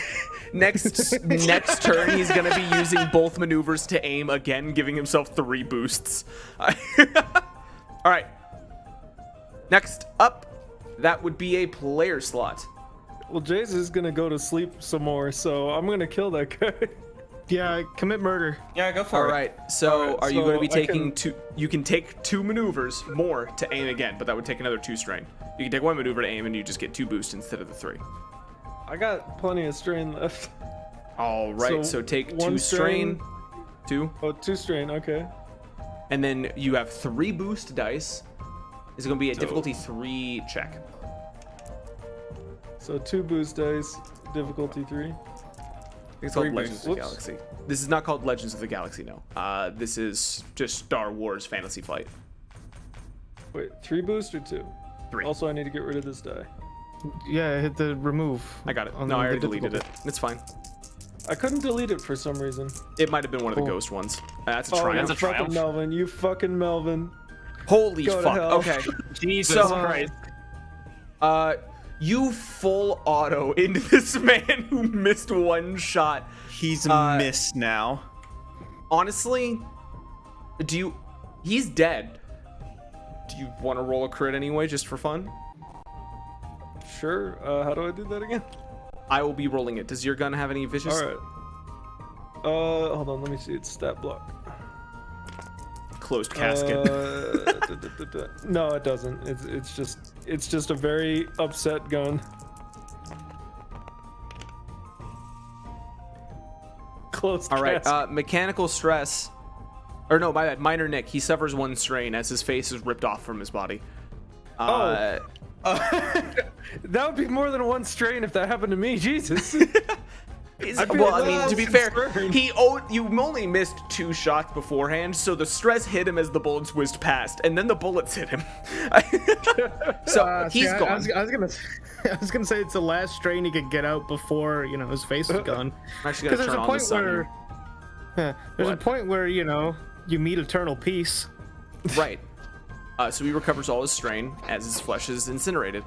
Next turn, he's gonna be using both maneuvers to aim again, giving himself 3 boosts. All right. Next up, that would be a player slot. Well, Jace is gonna go to sleep some more, so I'm gonna kill that guy. Yeah, commit murder. Yeah, go for All it. right. So, Alright, are you so going to be I taking can- 2? You can take 2 maneuvers more to aim again, but that would take another 2 strain. You can take 1 maneuver to aim, and you just get 2 boosts instead of the 3. I got plenty of strain left. All right. So take 2 strain, 2, Oh, 2 strain. Okay. and then you have 3 boost dice. It's going to be a difficulty 3 check. So 2 boost dice, difficulty 3. It's called 3 Legends boost. of the Whoops. Galaxy. This is not called Legends of the Galaxy, no. This is just Star Wars Fantasy Flight. Wait, 3 boost or 2? 3. Also, I need to get rid of this die. Yeah, hit the remove. I got it. on No, I the already deleted it. difficulty. It's fine. I couldn't delete it for some reason. It might have been one of the Cool. ghost ones. That's a Oh, triumph. you That's a fucking triumph. Melvin. You fucking Melvin. Holy Go to fuck. hell. Okay. Jesus So- Christ. You full auto into this man who missed 1 shot. He's a miss now. Honestly, he's dead. Do you want to roll a crit anyway, just for fun? Sure. How do I do that again? I will be rolling it. Does your gun have any vicious? All right. Hold on. Let me see. It's stat block. Closed casket. No, it doesn't. It's just a very upset gun. Closed All right. casket. Mechanical stress. Or no, my bad. Minor Nick. He suffers 1 strain as his face is ripped off from his body. That would be more than 1 strain if that happened to me. Jesus. Well, I mean, to be fair, concerned. you only missed 2 shots beforehand, so the stress hit him as the bullets whizzed past, and then the bullets hit him. So he's gone. I was gonna say it's the last strain he could get out before his face was gone. I'm actually Because gonna there's turn a on the point sun. where there's a point where you meet eternal peace. Right. So he recovers all his strain as his flesh is incinerated.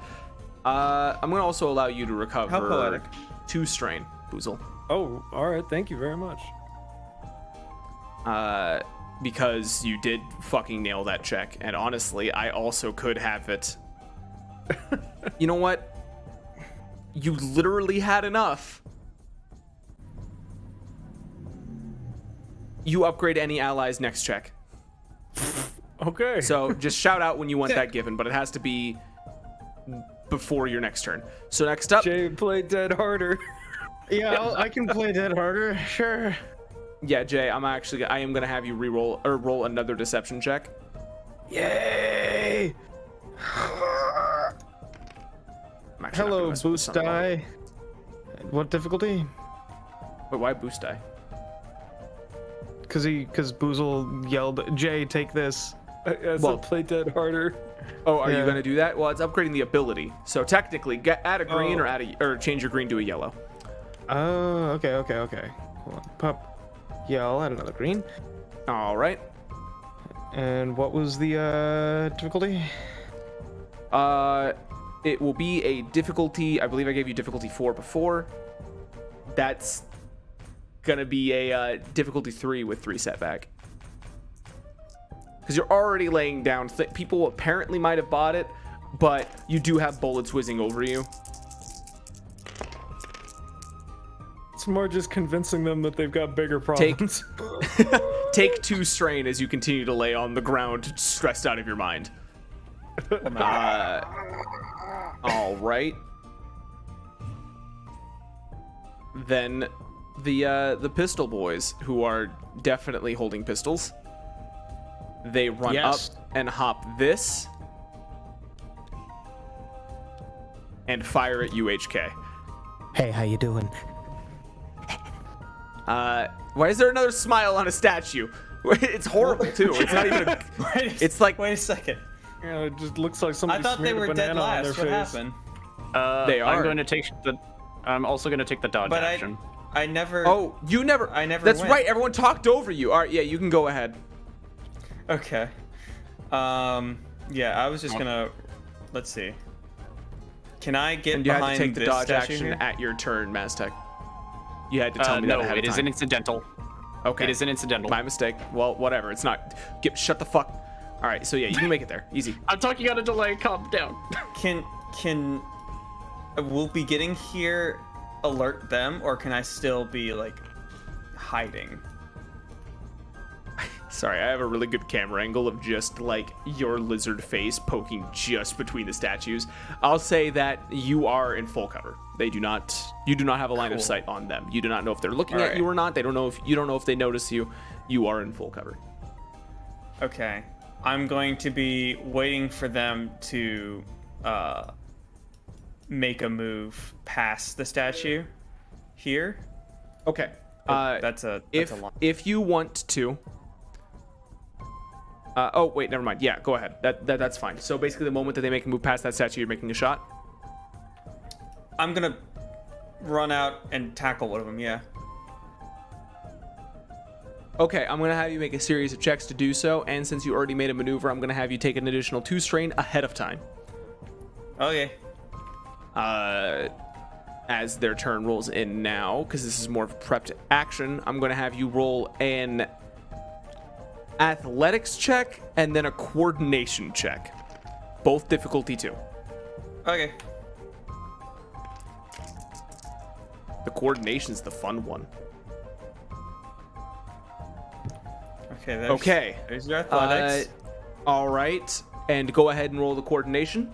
I'm gonna also allow you to recover How poetic. 2 strain, Boozle. Oh, all right. Thank you very much. Because you did fucking nail that check, and honestly, I also could have it. You know what? You literally had enough. You upgrade any ally's next check. Okay. So just shout out when you want that given, but it has to be before your next turn. So next up, Jay, play dead harder. Yeah, I can play that harder. Sure. yeah, Jay, I am gonna have you re-roll or roll another deception check. Yay! I'm actually not Hello, gonna mess with the boost sun above. die. What difficulty? Wait, why boost die? Because Boozle yelled, "Jay, take this." I said Well- play dead harder. Oh, are you Yeah. gonna do that? Well, it's upgrading the ability. So technically, add a green or change your green to a yellow. Oh, okay. Hold on. Pop. Yeah, I'll add another green. All right. And what was the difficulty? It will be a difficulty. I believe I gave you difficulty 4 before. That's gonna be a difficulty 3 with 3 setback. Because you're already laying down. People apparently might have bought it, but you do have bullets whizzing over you. It's more just convincing them that they've got bigger problems. Take 2 strain as you continue to lay on the ground, stressed out of your mind. All right. Then the pistol boys, who are definitely holding pistols, they run Yes. up and hop this and fire at UHK. Hey, how you doing? Why is there another smile on a statue? It's horrible too. It's not even. It's like Wait a second. Yeah, it just looks like I somebody thought they smeared a were dead banana on their last. What face. happened? They are. I'm also going to take the dodge But action. I never. Oh, you never. I never That's went. right. Everyone talked over you. All right. Yeah, you can go ahead. Okay. Yeah, I was just gonna. Let's see. Can I get And you had behind to take the this dodge statue action here? at your turn, Maztec. You had to tell me no, that ahead it of is time. an incidental. Okay. It is an incidental. My mistake. Well, whatever. It's not. Shut the fuck. All right. So yeah, you can make it there. Easy. I'm talking on a delay. Calm down. Can we'll be getting here alert them, or can I still be like hiding? Sorry, I have a really good camera angle of just like your lizard face poking just between the statues. I'll say that you are in full cover. You do not have a line of sight on them. You do not know if they're looking at you or not. You don't know if they notice you. You are in full cover. Okay. I'm going to be waiting for them to make a move past the statue here. Okay. That's a line. If you want to. Oh wait, never mind. Yeah, go ahead. That's fine. So basically, the moment that they make a move past that statue, you're making a shot. I'm gonna run out and tackle one of them. Yeah. Okay, I'm gonna have you make a series of checks to do so, and since you already made a maneuver, I'm gonna have you take an additional 2 strain ahead of time. Okay. As their turn rolls in now, because this is more of a prepped action, I'm gonna have you roll an athletics check and then a coordination check, both difficulty 2. Okay. The coordination's the fun one. Okay. Okay. There's your athletics. All right, and go ahead and roll the coordination.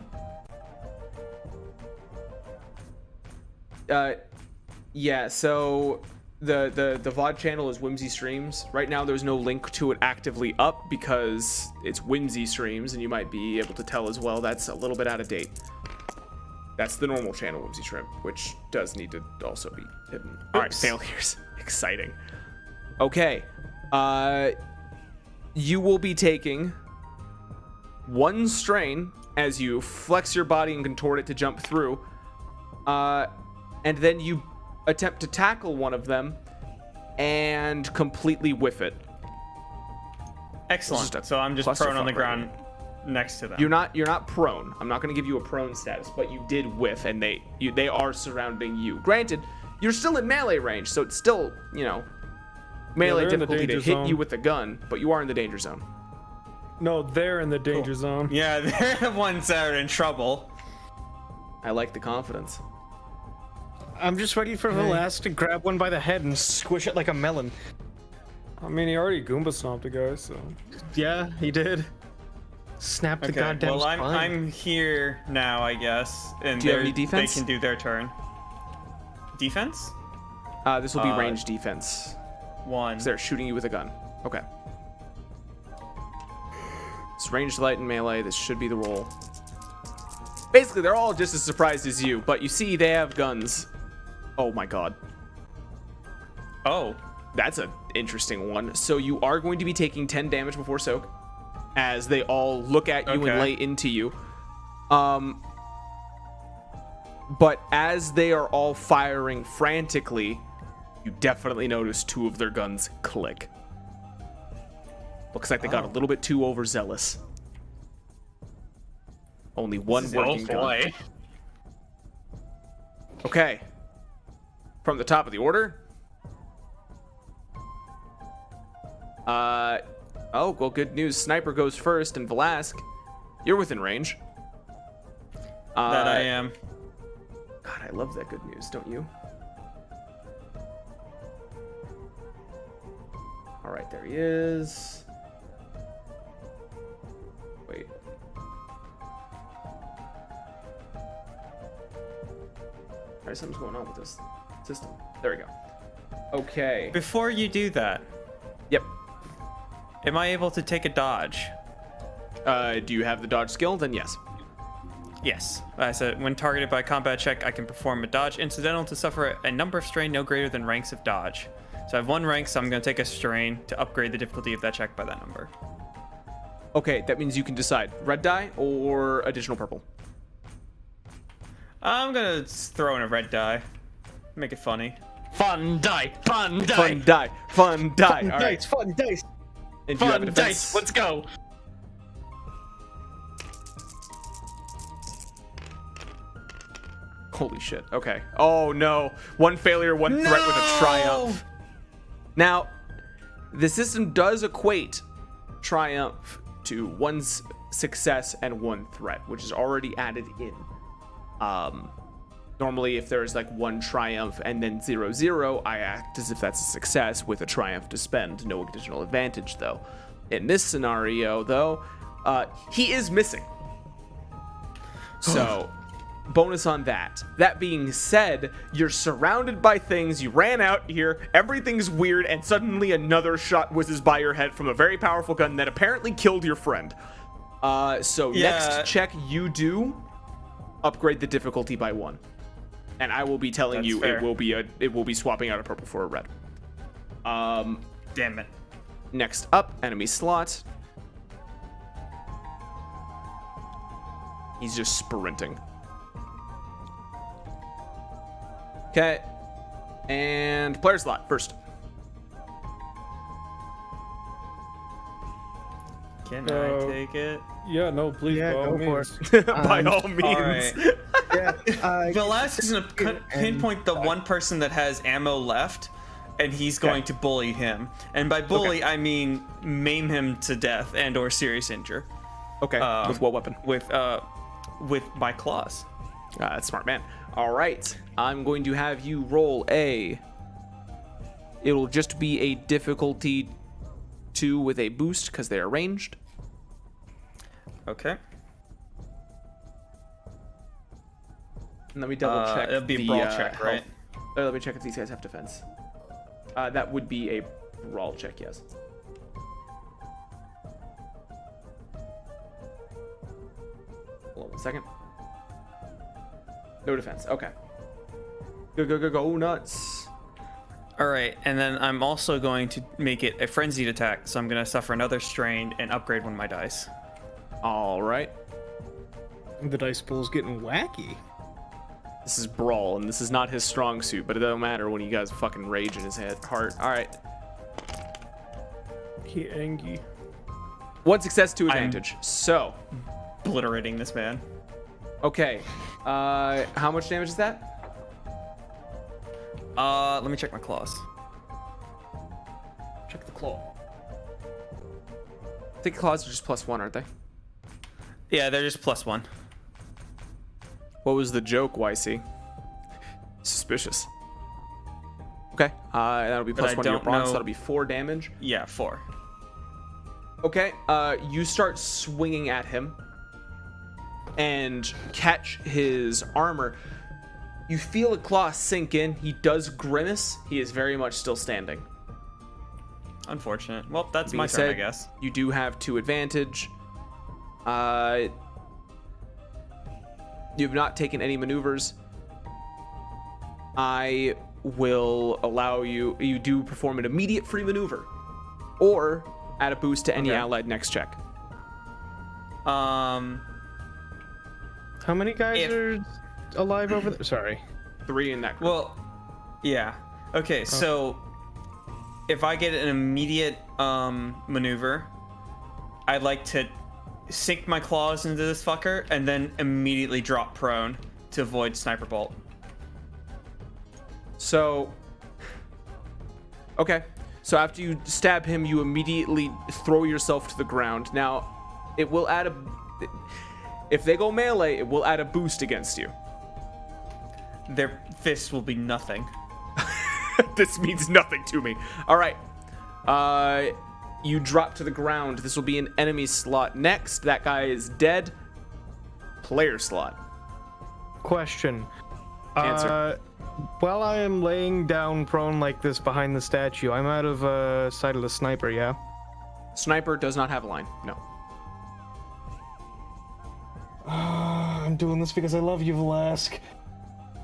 Yeah. So the VOD channel is Whimsy Streams. Right now, there's no link to it actively up because it's Whimsy Streams, and you might be able to tell as well that's a little bit out of date. That's the normal channel, Whimsy Shrimp, which does need to also be hidden. All right, failures. Exciting. Okay. You will be taking 1 strain as you flex your body and contort it to jump through. And then you attempt to tackle one of them and completely whiff it. Excellent. So I'm just prone on the ground next to them. You're not prone. I'm not going to give you a prone status, but you did whiff, and they are surrounding you. Granted, you're still in melee range, so it's still, melee difficulty to hit you with a gun, but you are in the danger zone. No, they're in the danger zone. Yeah, they're the ones that are in trouble. I like the confidence. I'm just ready for Velas to grab one by the head and squish it like a melon. I mean, he already Goomba stomped a guy, so. Yeah, he did. Snap the Okay, goddamn well, spine. I'm here now, I guess, and Do you have any defense? they can do their turn. Defense? This will be range defense. 1. Because they're shooting you with a gun. Okay. It's ranged, light, and melee. This should be the roll. Basically, they're all just as surprised as you, but you see they have guns. Oh my god. Oh. That's an interesting one. So you are going to be taking 10 damage before soak as they all look at you and lay into you. But as they are all firing frantically, you definitely notice 2 of their guns click. Looks like they got a little bit too overzealous. Only one working gun. Okay. From the top of the order. Oh, well, good news. Sniper goes first, and Velasque, you're within range. That I am. God, I love that good news, don't you? All right, there he is. Wait. All right, something's going on with this system. There we go. Okay. Before you do that, Yep. am I able to take a dodge? Do you have the dodge skill? Then yes. Yes. I said, when targeted by a combat check, I can perform a dodge incidental to suffer a number of strain no greater than ranks of dodge. So I have 1 rank, so I'm going to take a strain to upgrade the difficulty of that check by that number. Okay, that means you can decide red die or additional purple. I'm going to throw in a red die. Make it funny. Fun die. Fun die. Fun die. Fun die. Fun All dice, right. fun dice. And do you have a Fun defense? dice. Let's go. Holy shit. Okay. Oh no. One failure, one threat with a triumph. Now, the system does equate triumph to one's success and one threat, which is already added in. Normally, if there's like one triumph and then 0-0, I act as if that's a success with a triumph to spend. No additional advantage, though. In this scenario, though, he is missing. So, bonus on that. That being said, you're surrounded by things. You ran out here. Everything's weird, and suddenly another shot whizzes by your head from a very powerful gun that apparently killed your friend. So next check you do, upgrade the difficulty by 1. And I will be telling you fair. it will be swapping out a purple for a red. Damn it. Next up, enemy slot. He's just sprinting. Okay. And player slot first. Can I take it? Yeah, no, please. Yeah, by all go for means. it. By all means. All right. Yeah. Velasquez is going to pinpoint the one person that has ammo left, and he's going to bully him. And by bully, I mean maim him to death and or serious injure. Okay. With what weapon? With my claws. That's smart, man. All right. I'm going to have you roll a... It'll just be a difficulty 2 with a boost because they are ranged. Okay. And let me double check. It'll be a the, brawl check, right? Let me check if these guys have defense. That would be a brawl check, yes. Hold on 1 second. No defense. Okay. Go nuts. All right, and then I'm also going to make it a frenzied attack, so I'm going to suffer another strain and upgrade one of my dice. All right. The dice pool's getting wacky. This is brawl, and this is not his strong suit, but it doesn't matter when you guys fucking rage in his heart. All right. He angry. 1 success, 2 advantage. So, Obliterating this man. okay. How much damage is that? Let me check my claws. Check the claw. I think claws are just +1, aren't they? Yeah, they're just +1. What was the joke, YC? Suspicious. Okay, that'll be +1 to your don't brawn, so know- that'll be 4 damage. Yeah, 4. Okay, you start swinging at him and catch his armor. You feel a claw sink in. He does grimace. He is very much still standing. Unfortunate. Well, that's Being my turn, said, I guess. You do have 2 advantage. You've not taken any maneuvers. I will allow you. You do perform an immediate free maneuver, or add a boost to any allied next check. How many guys are alive over there? Sorry. 3 in that group. Well, yeah. Okay, so if I get an immediate maneuver, I'd like to sink my claws into this fucker and then immediately drop prone to avoid sniper bolt. So, okay. So after you stab him, you immediately throw yourself to the ground. Now, it will add a... If they go melee, it will add a boost against you. Their fists will be nothing. This means nothing to me. All right. You drop to the ground. This will be an enemy slot next. That guy is dead. Player slot. Question. Answer. While I am laying down prone like this behind the statue, I'm out of sight of the sniper, yeah? Sniper does not have a line. No. I'm doing this because I love you, Velasque.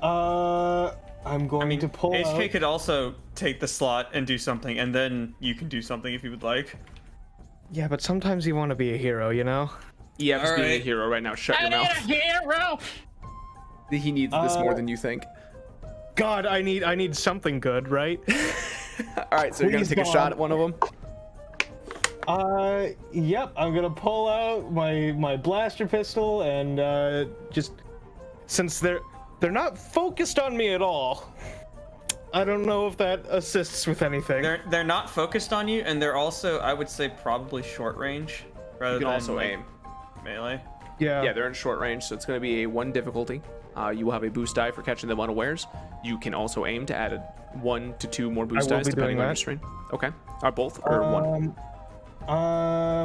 I'm going to pull HK out... could also take the slot and do something, and then you can do something if you would like. Yeah, but sometimes you want to be a hero, you know? EF's All being a right. hero right now. Shut your mouth. hero. He needs this more than you think. God, I need something good, right? All right, so you're gonna Please, take a God. shot at one of them. Yep, I'm gonna pull out my blaster pistol and just since They're not focused on me at all. I don't know if that assists with anything. They're not focused on you, and they're also, I would say, probably short range rather You can than also like, aim. melee. Yeah, they're in short range, so it's going to be a 1 difficulty. You will have a boost die for catching them unawares. You can also aim to add 1 to 2 more boost dice depending on your strain. Okay. Are both or 1?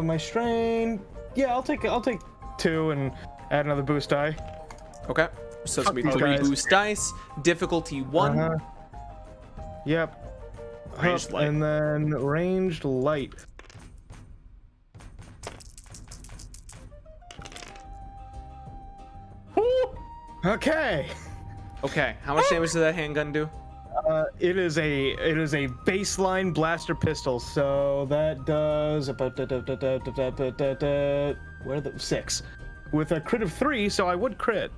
My strain. Yeah, I'll take 2 and add another boost die. Okay. So it's going to be these 3 guys. boost dice. Difficulty 1. Yep. Ranged light. And then ranged light. Okay. Okay. How much damage does that handgun do? It is a baseline blaster pistol, so that does about where the 6 with a crit of 3, so I would crit.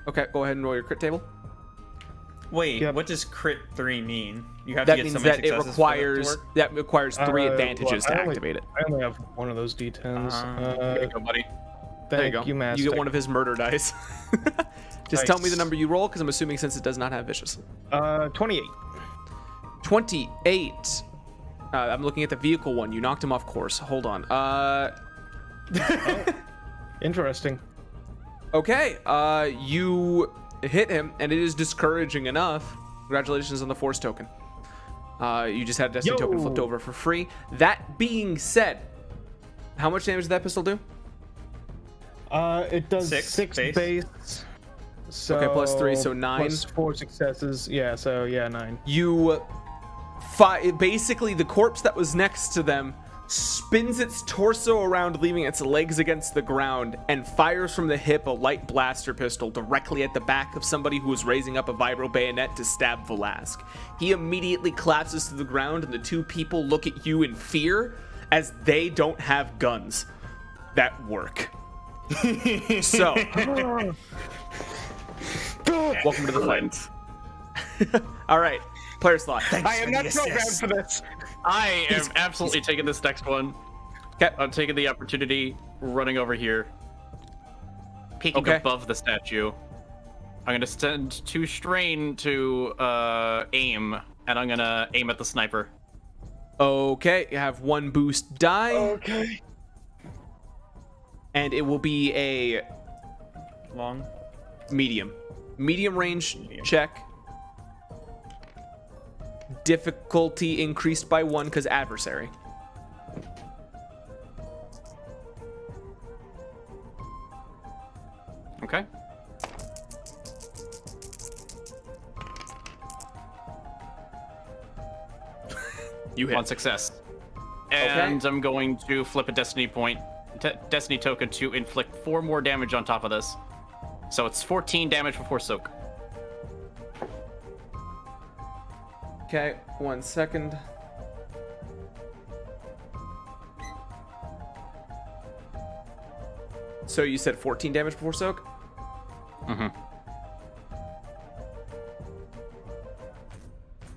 Okay, go ahead and roll your crit table. Wait, Yep. what does crit 3 mean? You have That to get means so many that it successes for that to requires work? 3 advantages to activate it. I only have one of those D10s. There you go, buddy. There you go. you, Master. You get one of his murder dice. Just tell me the number you roll, because I'm assuming since it does not have vicious. 28. 28. I'm looking at the vehicle one. You knocked him off course. Hold on. Interesting. Okay. You hit him, and it is discouraging enough. Congratulations on the force token. You just had a destiny token flipped over for free. That being said, how much damage did that pistol do? It does 6 base. So Okay, plus 3, so 9. Plus 4 successes. Yeah, so yeah, 9. You basically the corpse that was next to them spins its torso around, leaving its legs against the ground, and fires from the hip a light blaster pistol directly at the back of somebody who was raising up a vibro bayonet to stab Velasque. He immediately collapses to the ground, and the 2 people look at you in fear as they don't have guns that work. So welcome to the fight. All right, player slot. I am not programmed for this. I am absolutely taking this next one. Okay. I'm taking the opportunity, running over here, peeking above the statue. I'm gonna send 2 strain to aim, and I'm gonna aim at the sniper. Okay, you have 1 boost die. Okay. And it will be a Long. medium range check. Difficulty increased by 1 because adversary. Okay. You hit. 1 success. And I'm going to flip a destiny point, destiny token to inflict 4 more damage on top of this. So it's 14 damage before soak. Okay, 1 second. So you said 14 damage before soak? Mm-hmm.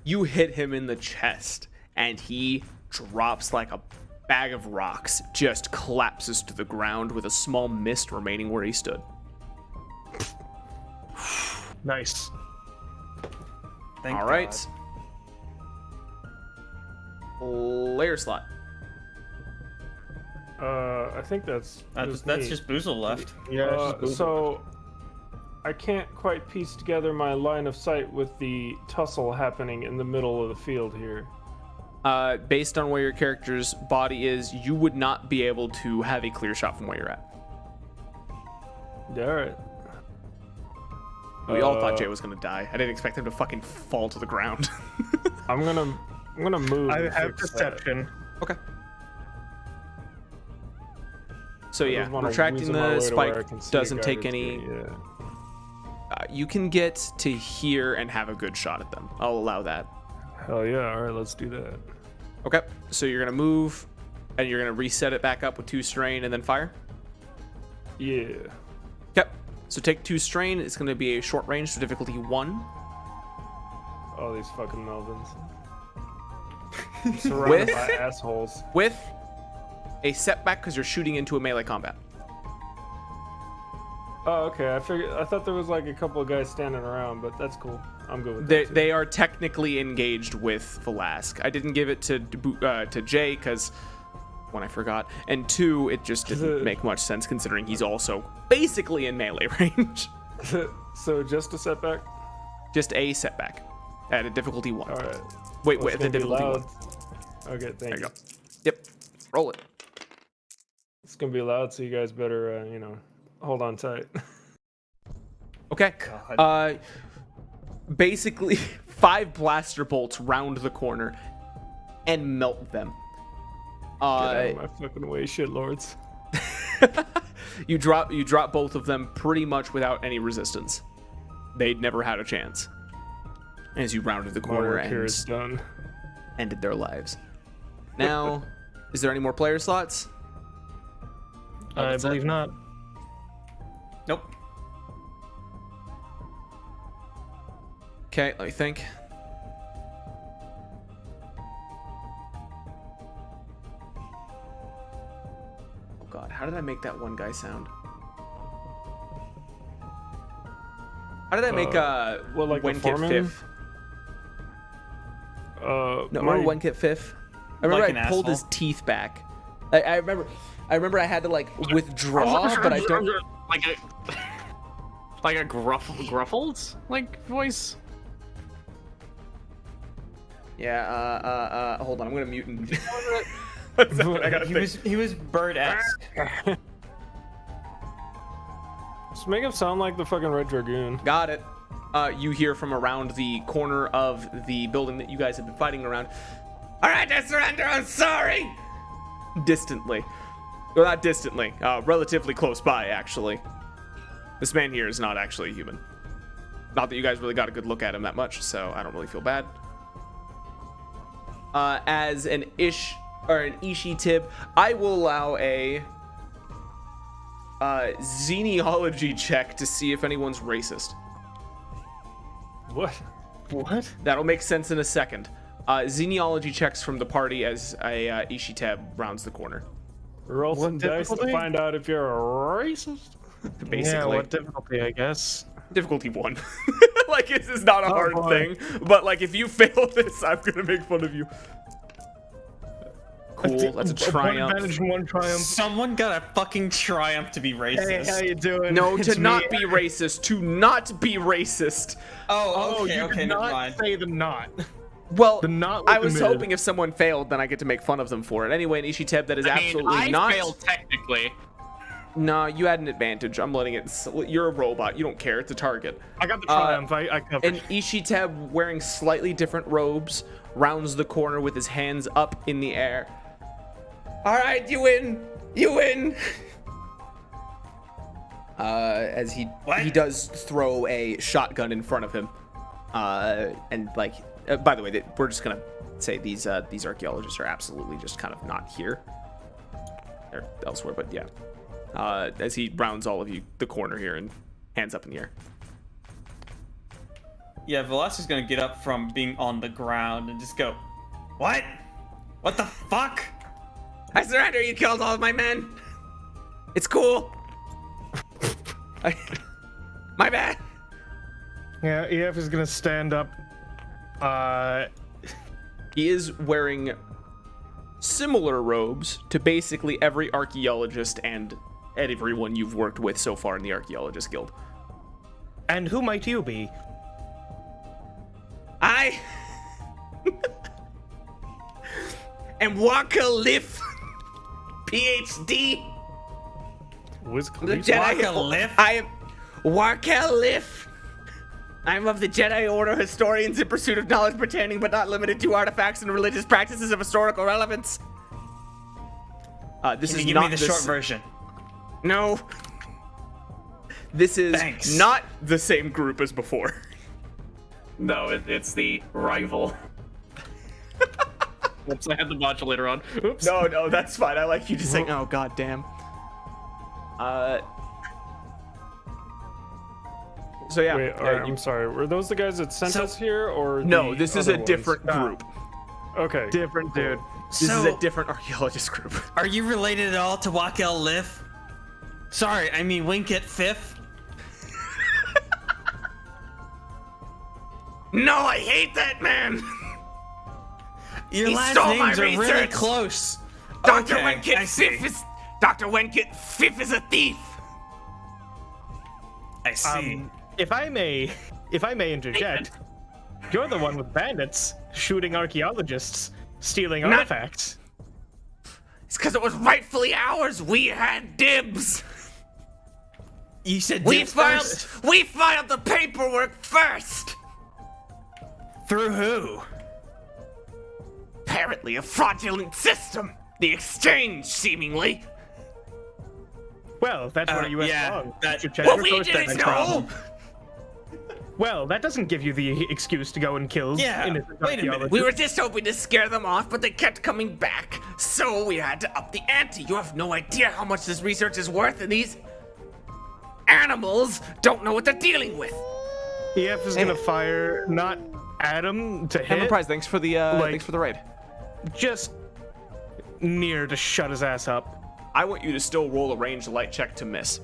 You hit him in the chest, and he drops like a bag of rocks, just collapses to the ground with a small mist remaining where he stood. Nice. Thank All God. right. Layer slot. I think that's That's me. just Boozle left. Yeah. it's just So I can't quite piece together my line of sight with the tussle happening in the middle of the field here. Based on where your character's body is, you would not be able to have a clear shot from where you're at. All right. We all thought Jay was gonna die. I didn't expect him to fucking fall to the ground. I'm gonna move. I and have fix that. deception. Okay. So I yeah, just wanna retracting weasel my the way to where I spike can see a doesn't take guided any. tree, yeah. You can get to here and have a good shot at them. I'll allow that. Hell yeah! All right, let's do that. Okay. So you're gonna move, and you're gonna reset it back up with 2 strain and then fire. Yeah. Okay. So take 2 strain. It's gonna be a short range, so difficulty 1. All these fucking Melvins. I'm surrounded With- by assholes. With a setback because you're shooting into a melee combat. Oh, okay. I thought there was like a couple of guys standing around, but that's cool. I'm good with that. too. They are technically engaged with Velasque. I didn't give it to Jay because one, I forgot, and two, it just didn't make much sense considering he's also basically in melee range. So just a setback. Just a setback at a difficulty 1. All right. Wait, Well, it's the gonna be difficulty 1. loud. Okay, thank There you. you go. Yep. Roll it. It's gonna be loud, so you guys better, hold on tight. Okay. Basically, 5 blaster bolts round the corner and melt them. Get out of my fucking way, shitlords. You drop both of them pretty much without any resistance. They'd never had a chance. As you rounded the My corner work here and is done. ended their lives. Now, is there any more player slots? I believe not. Nope. Okay, let me think. Oh god, how did I make that one guy sound? How did I make well, like the Wenkit foreman? Fifth? No, remember Wenkit Fifth? I remember Like an I pulled his asshole? teeth back. I remember I had to like withdraw, but I don't. Like a gruffled like voice. Yeah. Hold on, I'm gonna mute and. One second, I gotta think. He was bird-esque. Just make him sound like the fucking Red Dragoon. Got it. You hear from around the corner of the building that you guys have been fighting around. All right, I surrender. I'm sorry. Distantly, well, not distantly. Relatively close by, actually. This man here is not actually a human. Not that you guys really got a good look at him that much, so I don't really feel bad. As an Ishi tib, I will allow a xenealogy check to see if anyone's racist. What? What? That'll make sense in a second. Xenealogy checks from the party as a Ishiteb rounds the corner. Roll some dice to difficulty? find out if you're a racist. Basically, Yeah, what difficulty, I guess. difficulty 1. Like, this is not a hard boy. thing, but like if you fail this, I'm gonna make fun of you. Cool, that's a One triumph. advantage and one triumph. Someone got a fucking triumph to be racist. Hey, how you doing? No, It's to not me. be racist. To not be racist. Oh, okay, you okay, did never not mind. say the not. Well, The not with I the was mid. hoping if someone failed, then I get to make fun of them for it. Anyway, an Ishiteb that is absolutely I not. failed technically. Nah, you had an advantage. I'm letting it. You're a robot. You don't care. It's a target. I got the triumph. I covered. An Ishiteb wearing slightly different robes rounds the corner with his hands up in the air. All right, you win. You win. As he does throw a shotgun in front of him, and like, by the way, we're just gonna say these archaeologists are absolutely just kind of not here. They're elsewhere, but yeah. As he rounds all of you the corner here and hands up in the air. Yeah, Velasquez is gonna get up from being on the ground and just go, "What? What the fuck?" I surrender. You killed all of my men. It's cool. My bad. Yeah, EF is gonna stand up. He is wearing similar robes to basically every archaeologist and everyone you've worked with so far in the Archaeologist Guild. And who might you be? I am Waka Lif, PhD. Wiz The Khalifa? Jedi. Waka Lif? I am Waka Lif. I'm of the Jedi Order, historians in pursuit of knowledge pertaining but not limited to artifacts and religious practices of historical relevance. This Can is you give not me the short version? No. This is Thanks. not the same group as before. No, it's the rival. Oops, I had the modulator on. Oops. No, that's fine. I like you just saying, oh, god damn. So yeah. Wait, yeah, I'm sorry. Were those the guys that sent us here, or no, the this is other a ones? different group. Okay. Different dude. This is a different archaeologist group. Are you related at all to Wakel Lif? Sorry, I mean Winkit Fifth. No, I hate that man. Your He last stole my names are really research. close. Dr. Okay, Wenkit I see. Fifth is Dr. Wenkit Fifth is a thief. I see. If I may interject, you're the one with bandits shooting archaeologists, stealing artifacts. It's because it was rightfully ours. We had dibs. You said We dibs filed first? the paperwork first. Through who? Apparently a fraudulent system. The exchange, seemingly. Well, that's where you went yeah, wrong. that- You check Well, your we source didn't text. know. Well, that doesn't give you the excuse to go and kill Yeah, innocent wait a minute. archaeologists. We were just hoping to scare them off, but they kept coming back. So we had to up the ante. You have no idea how much this research is worth, and these animals don't know what they're dealing with. EF is gonna fire not Adam to Hammer hit, Prize, thanks for the raid. just near to shut his ass up. I want you to still roll a ranged light check to miss.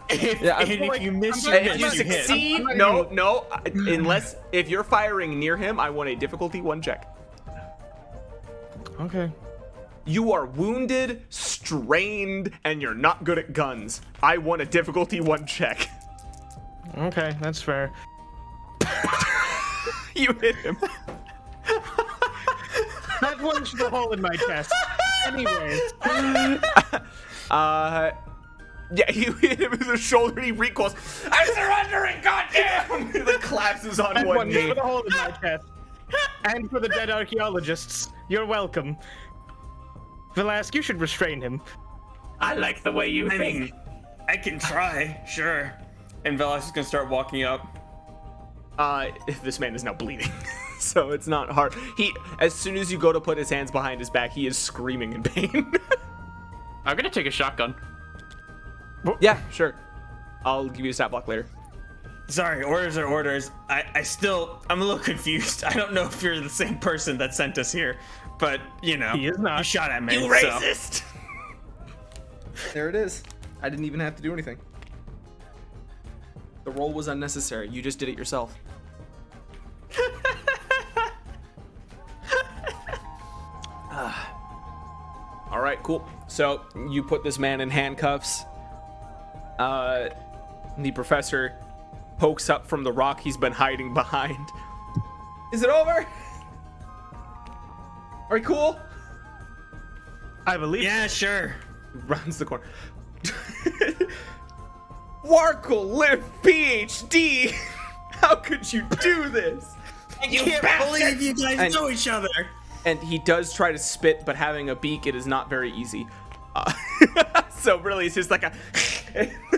If you miss, If you you hit. succeed, unless if you're firing near him, I want a difficulty 1 check. Okay. You are wounded, strained, and you're not good at guns. I want a difficulty 1 check. Okay, that's fair. You hit him. That one's the hole in my chest. Anyways. Yeah, you hit him in the shoulder and he recoils. I'm surrendering, goddamn! He like collapses on That one one's knee. for the hole in my chest. And for the dead archaeologists. You're welcome. Velasque, you should restrain him. I like the way you I think. mean, I can try, sure. And Velas is gonna start walking up. This man is now bleeding. So it's not hard. As soon as you go to put his hands behind his back, he is screaming in pain. I'm gonna take a shotgun. Yeah, sure. I'll give you a stat block later. Sorry, orders are orders. I'm a little confused. I don't know if you're the same person that sent us here, but you know, He is not. you shot at me. You so- racist. There it is. I didn't even have to do anything. The roll was unnecessary. You just did it yourself. All right, cool. So you put this man in handcuffs. The professor pokes up from the rock he's been hiding behind. Is it over? Are you cool? I believe. Yeah, sure. Runs the corner. Warkle, live PhD. How could you do this? I can't believe you guys And- know each other. And he does try to spit, but having a beak, it is not very easy. So really, it's just like a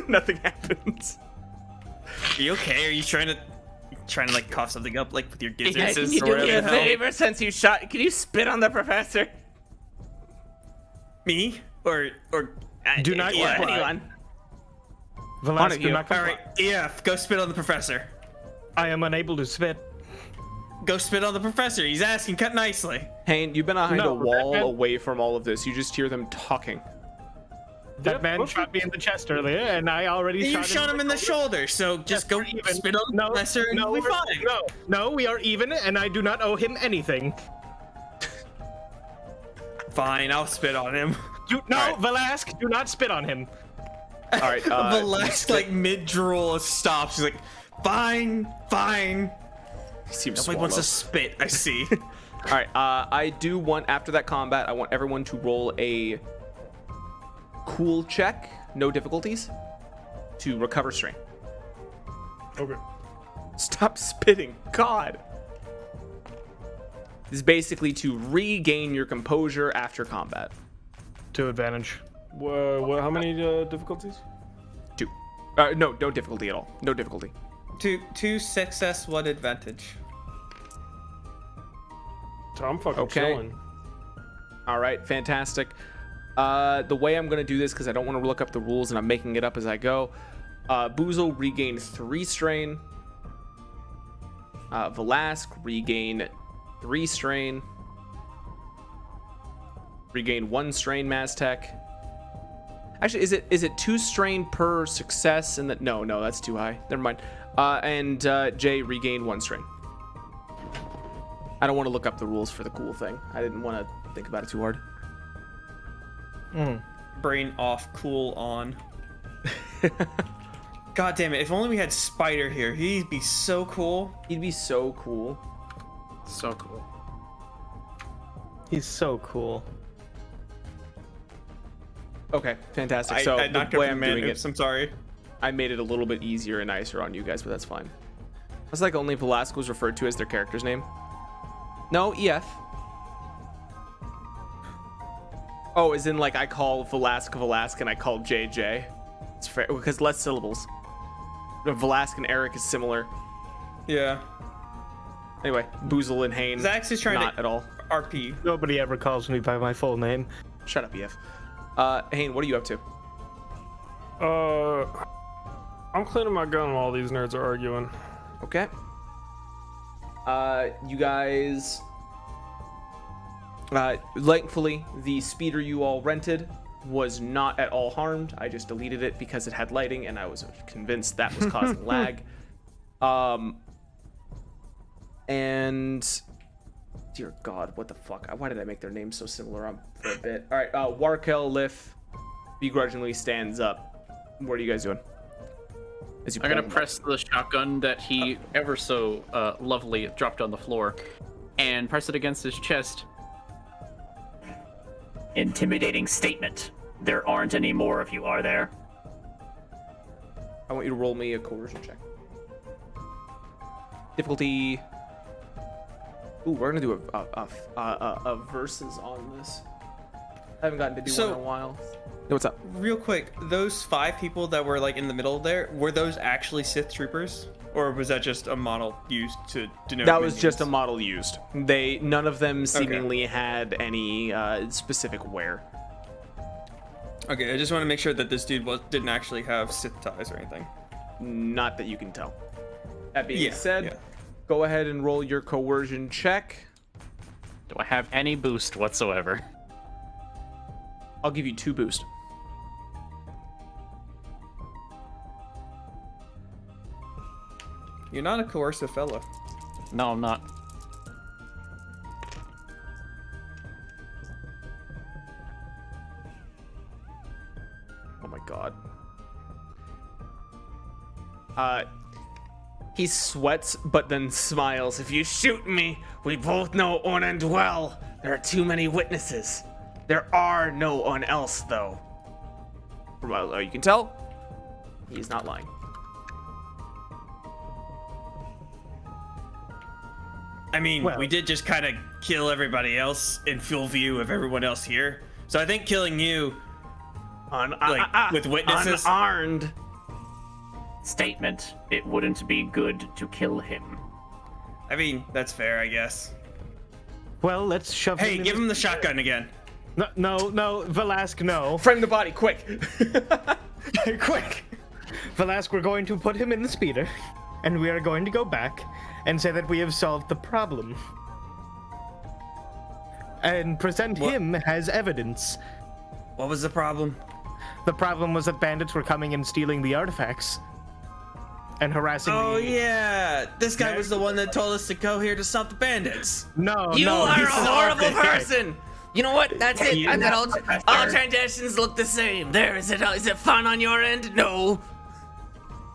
nothing happens. Are you okay? Are you trying to like cough something up like with your gizzards? Yeah, can or you do me whatever a the hell? favor since you shot? Can you spit on the professor? Me or Do not yeah, comply. Anyone? Velasque, do you. not All comply. right, EF, go spit on the professor. I am unable to spit. Go spit on the professor. He's asking, cut nicely. Hayne, you've been behind No, a wall that- away from all of this. You just hear them talking. That man shot me in the chest earlier, and I already You shot him in the shoulder, so just go Even. spit on the No, professor and no, we'll be we're- fine. no, we are even, and I do not owe him anything. Fine, I'll spit on him. No, Velasque, do not spit on him. All right. Velasque, like mid-drool, stops. He's like, fine. He seems Nobody wants to swallow. spit, I see. All right. I do want, after that combat, I want everyone to roll a cool check, no difficulties, to recover strain. Okay. Stop spitting. God. This is basically to regain your composure after combat. 2 advantage. How many difficulties? 2. No difficulty at all. No difficulty. Two success, 1 advantage. So I'm fucking Okay. chilling. All right, fantastic. The way I'm going to do this, because I don't want to look up the rules and I'm making it up as I go. Boozle regain 3 strain. Velasque regain 3 strain. Regain 1 strain, Maztec. Actually, is it 2 strain per success? And that no, that's too high. Never mind. And Jay regained 1 strain. I don't want to look up the rules for the cool thing. I didn't want to think about it too hard. Brain off, cool on. God damn it! If only we had Spider here. He'd be so cool. He'd be so cool. So cool. He's so cool. Okay, fantastic. So the way I'm doing it, I'm sorry. I made it a little bit easier and nicer on you guys, but that's fine. It's like only Velasco was referred to as their character's name. No, EF. Oh, as in like I call Velasco and I call JJ. It's fair because less syllables. Velasco and Eric is similar. Yeah. Anyway, Boozle and Hane. Zach's is trying not to at all. RP. Nobody ever calls me by my full name. Shut up, EF. Hane, what are you up to? I'm cleaning my gun while these nerds are arguing. Okay. You guys. Thankfully, the speeder you all rented was not at all harmed. I just deleted it because it had lighting, and I was convinced that was causing lag. And dear God, what the fuck? Why did I make their names so similar for a bit? All right, Warkel Liff begrudgingly stands up. What are you guys doing? I'm gonna press the shotgun that he ever so lovely dropped on the floor, and press it against his chest. Intimidating statement. There aren't any more of you, are there? I want you to roll me a coercion check. Difficulty. Ooh, we're gonna do a versus on this. I haven't gotten to do one in a while. Hey, what's up? Real quick, those 5 people that were like in the middle there, were those actually Sith troopers, or was that just a model used to denote? That was just a model used. None of them seemingly had any specific wear. Okay, I just want to make sure that this dude didn't actually have Sith ties or anything. Not that you can tell. That being said, go ahead and roll your coercion check. Do I have any boost whatsoever? I'll give you 2 boost. You're not a coercive fellow. No, I'm not. Oh my God. He sweats, but then smiles. If you shoot me, we both know on and well. There are too many witnesses. There are no one else, though. From what you can tell, he's not lying. I mean, we did just kind of kill everybody else in full view of everyone else here. So I think killing you, with witnesses, unarmed. Statement. It wouldn't be good to kill him. I mean, that's fair, I guess. Well, let's shove him. Hey, give him the shotgun again. No, Velasque, no. Frame the body, quick. Quick. Velasque, we're going to put him in the speeder, and we are going to go back and say that we have solved the problem. And present him as evidence. What was the problem? The problem was that bandits were coming and stealing the artifacts. And harassing yeah. This guy was the one that told us to go here to stop the bandits. No, You no, are a horrible person. You know what? That's it. I bet all Trandoshans look the same. There, is it fun on your end? No.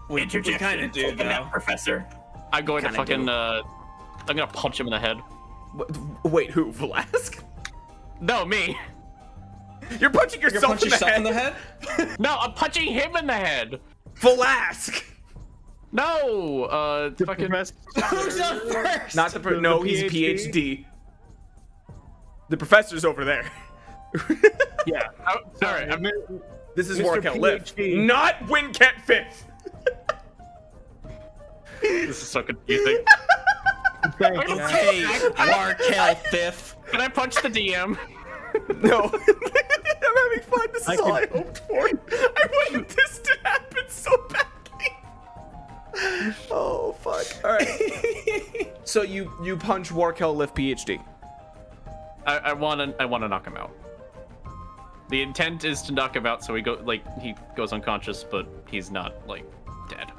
We kind of do, though. Professor. I'm going to fucking, I'm gonna punch him in the head. Wait, who? Velasque? No, me. You're punching yourself in the head? No, I'm punching him in the head. Velasque. No, fucking. Who's up first? Not the no, he's PhD. The professor's over there. Yeah. Oh, sorry. This is Mr. Warkel Lift, PhD. not Winkett Fifth. This is so confusing. Hey, Warkel Fifth. Can I punch the DM? No. I'm having fun. This is all I hoped for. I wanted this to happen so badly. Oh, fuck. All right. So you punch Warkel Lift, PhD. I want to knock him out. The intent is to knock him out, so he goes unconscious, but he's not like dead.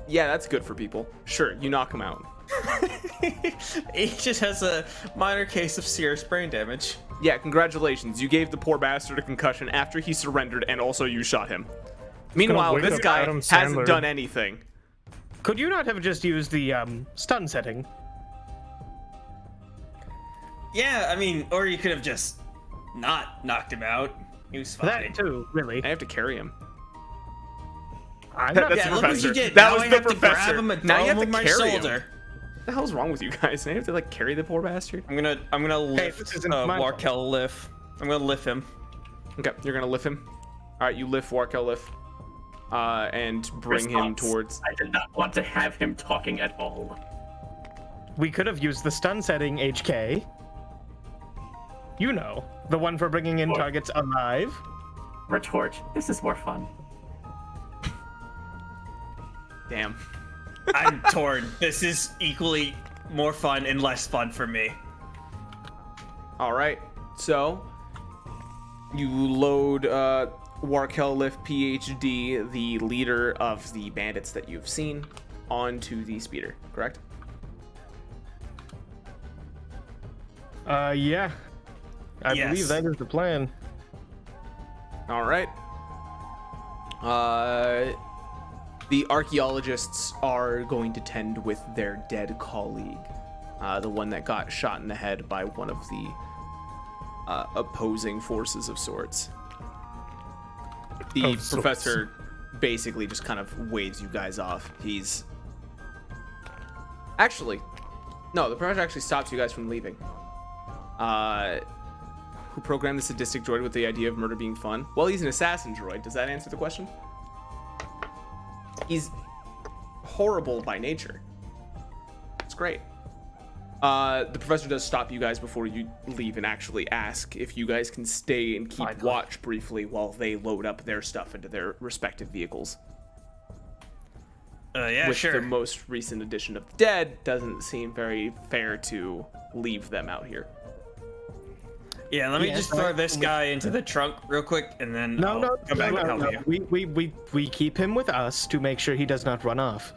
Yeah, that's good for people. Sure, you knock him out. He just has a minor case of serious brain damage. Yeah, congratulations. You gave the poor bastard a concussion after he surrendered, and also you shot him. Meanwhile, wake this up guy Adam hasn't Sandler. done anything. Could you not have just used the stun setting? Yeah, I mean, or you could have just not knocked him out. He was fine. That too, really. I have to carry him. I'm not. That's Yeah, the look what professor. you did. That Now was I the have to professor. grab him and Now throw you him have with to my carry him. shoulder. What the hell's wrong with you guys? Now you have to like carry the poor bastard. I'm gonna lift this isn't my fault. Warkel lift. I'm gonna lift him. Okay, you're gonna lift him. All right, you lift Warkel lift, and bring him Response. towards. I did not want to have him talking at all. We could have used the stun setting, HK. You know, the one for bringing in What? targets alive. Retort. This is more fun. Damn. I'm torn. This is equally more fun and less fun for me. All right, so you load Warkel Lift PhD, the leader of the bandits that you've seen, onto the speeder, correct? Yeah. I Yes. believe that is the plan. All right. The archaeologists are going to tend with their dead colleague, the one that got shot in the head by one of the opposing forces of sorts. The professor basically just kind of waves you guys off. He's actually, no, the professor actually stops you guys from leaving. Who programmed the sadistic droid with the idea of murder being fun? Well, he's an assassin droid. Does that answer the question? He's horrible by nature. It's great. The professor does stop you guys before you leave and actually ask if you guys can stay and keep watch briefly while they load up their stuff into their respective vehicles. Yeah, With sure. the most recent edition of the dead, doesn't seem very fair to leave them out here. Yeah, let me just throw this guy into the trunk real quick, and then I'll come back and help you. We keep him with us to make sure he does not run off.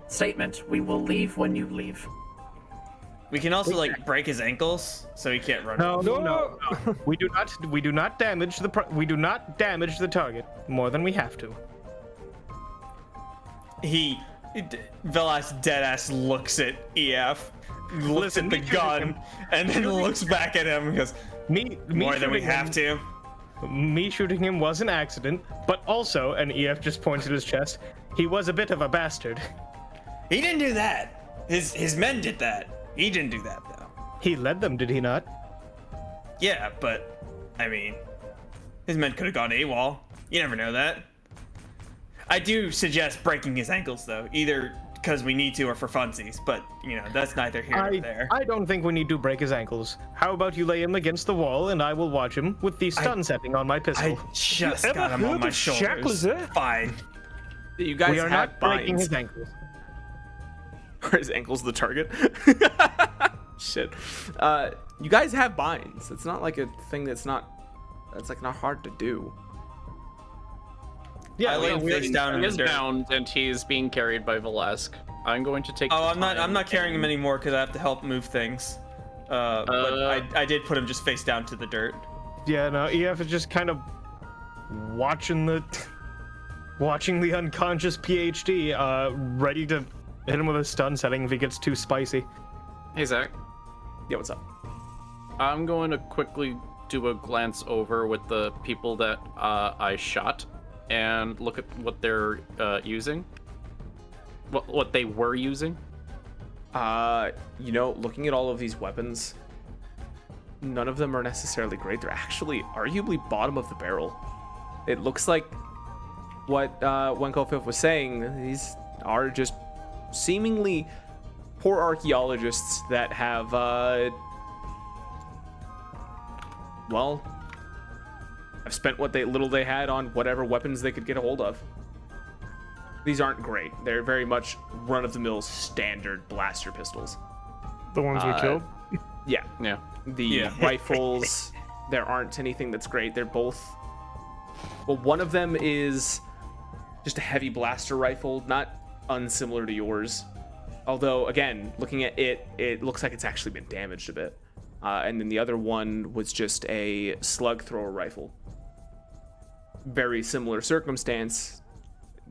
Statement. We will leave when you leave. We can also like break his ankles so he can't run. No. We do not damage the target more than we have to. Velas deadass looks at EF, looks at the gun, and then looks back at him and goes, more than we have to. Me shooting him was an accident, but also, and EF just points at his chest, he was a bit of a bastard. He didn't do that. His men did that. He didn't do that though. He led them, did he not? Yeah, but I mean, his men could have gone AWOL. You never know that. I do suggest breaking his ankles though, either because we need to or for funsies, but you know, that's neither here nor there. I don't think we need to break his ankles. How about you lay him against the wall and I will watch him with the stun setting on my pistol. I just got him on my shoulders. Fine. You guys We are have not breaking binds. his ankles. Are his ankles the target? Shit. You guys have binds. It's not like a thing that's like not hard to do. Yeah, I lay him face down in He the is dirt. bound and he is being carried by Velasque. I'm going to take. Oh, the I'm time not carrying him and- anymore because I have to help move things. But I did put him just face down to the dirt. Yeah, no, EF is just kind of watching the unconscious PhD, ready to hit him with a stun setting if he gets too spicy. Hey Zach, Yeah, what's up? I'm going to quickly do a glance over with the people that I shot and look at what they're using. What they were using. You know, looking at all of these weapons, none of them are necessarily great. They're actually arguably bottom of the barrel. It looks like what Wenko Fifth was saying. These are just seemingly poor archaeologists that have, well, have spent what little they had on whatever weapons they could get a hold of. These aren't great. They're very much run-of-the-mill standard blaster pistols. The ones we killed. Yeah. Yeah. The rifles, there aren't anything that's great. They're both. Well, one of them is just a heavy blaster rifle, not unsimilar to yours. Although, again, looking at it, it looks like it's actually been damaged a bit. And then the other one was just a slug thrower rifle. Very similar circumstance.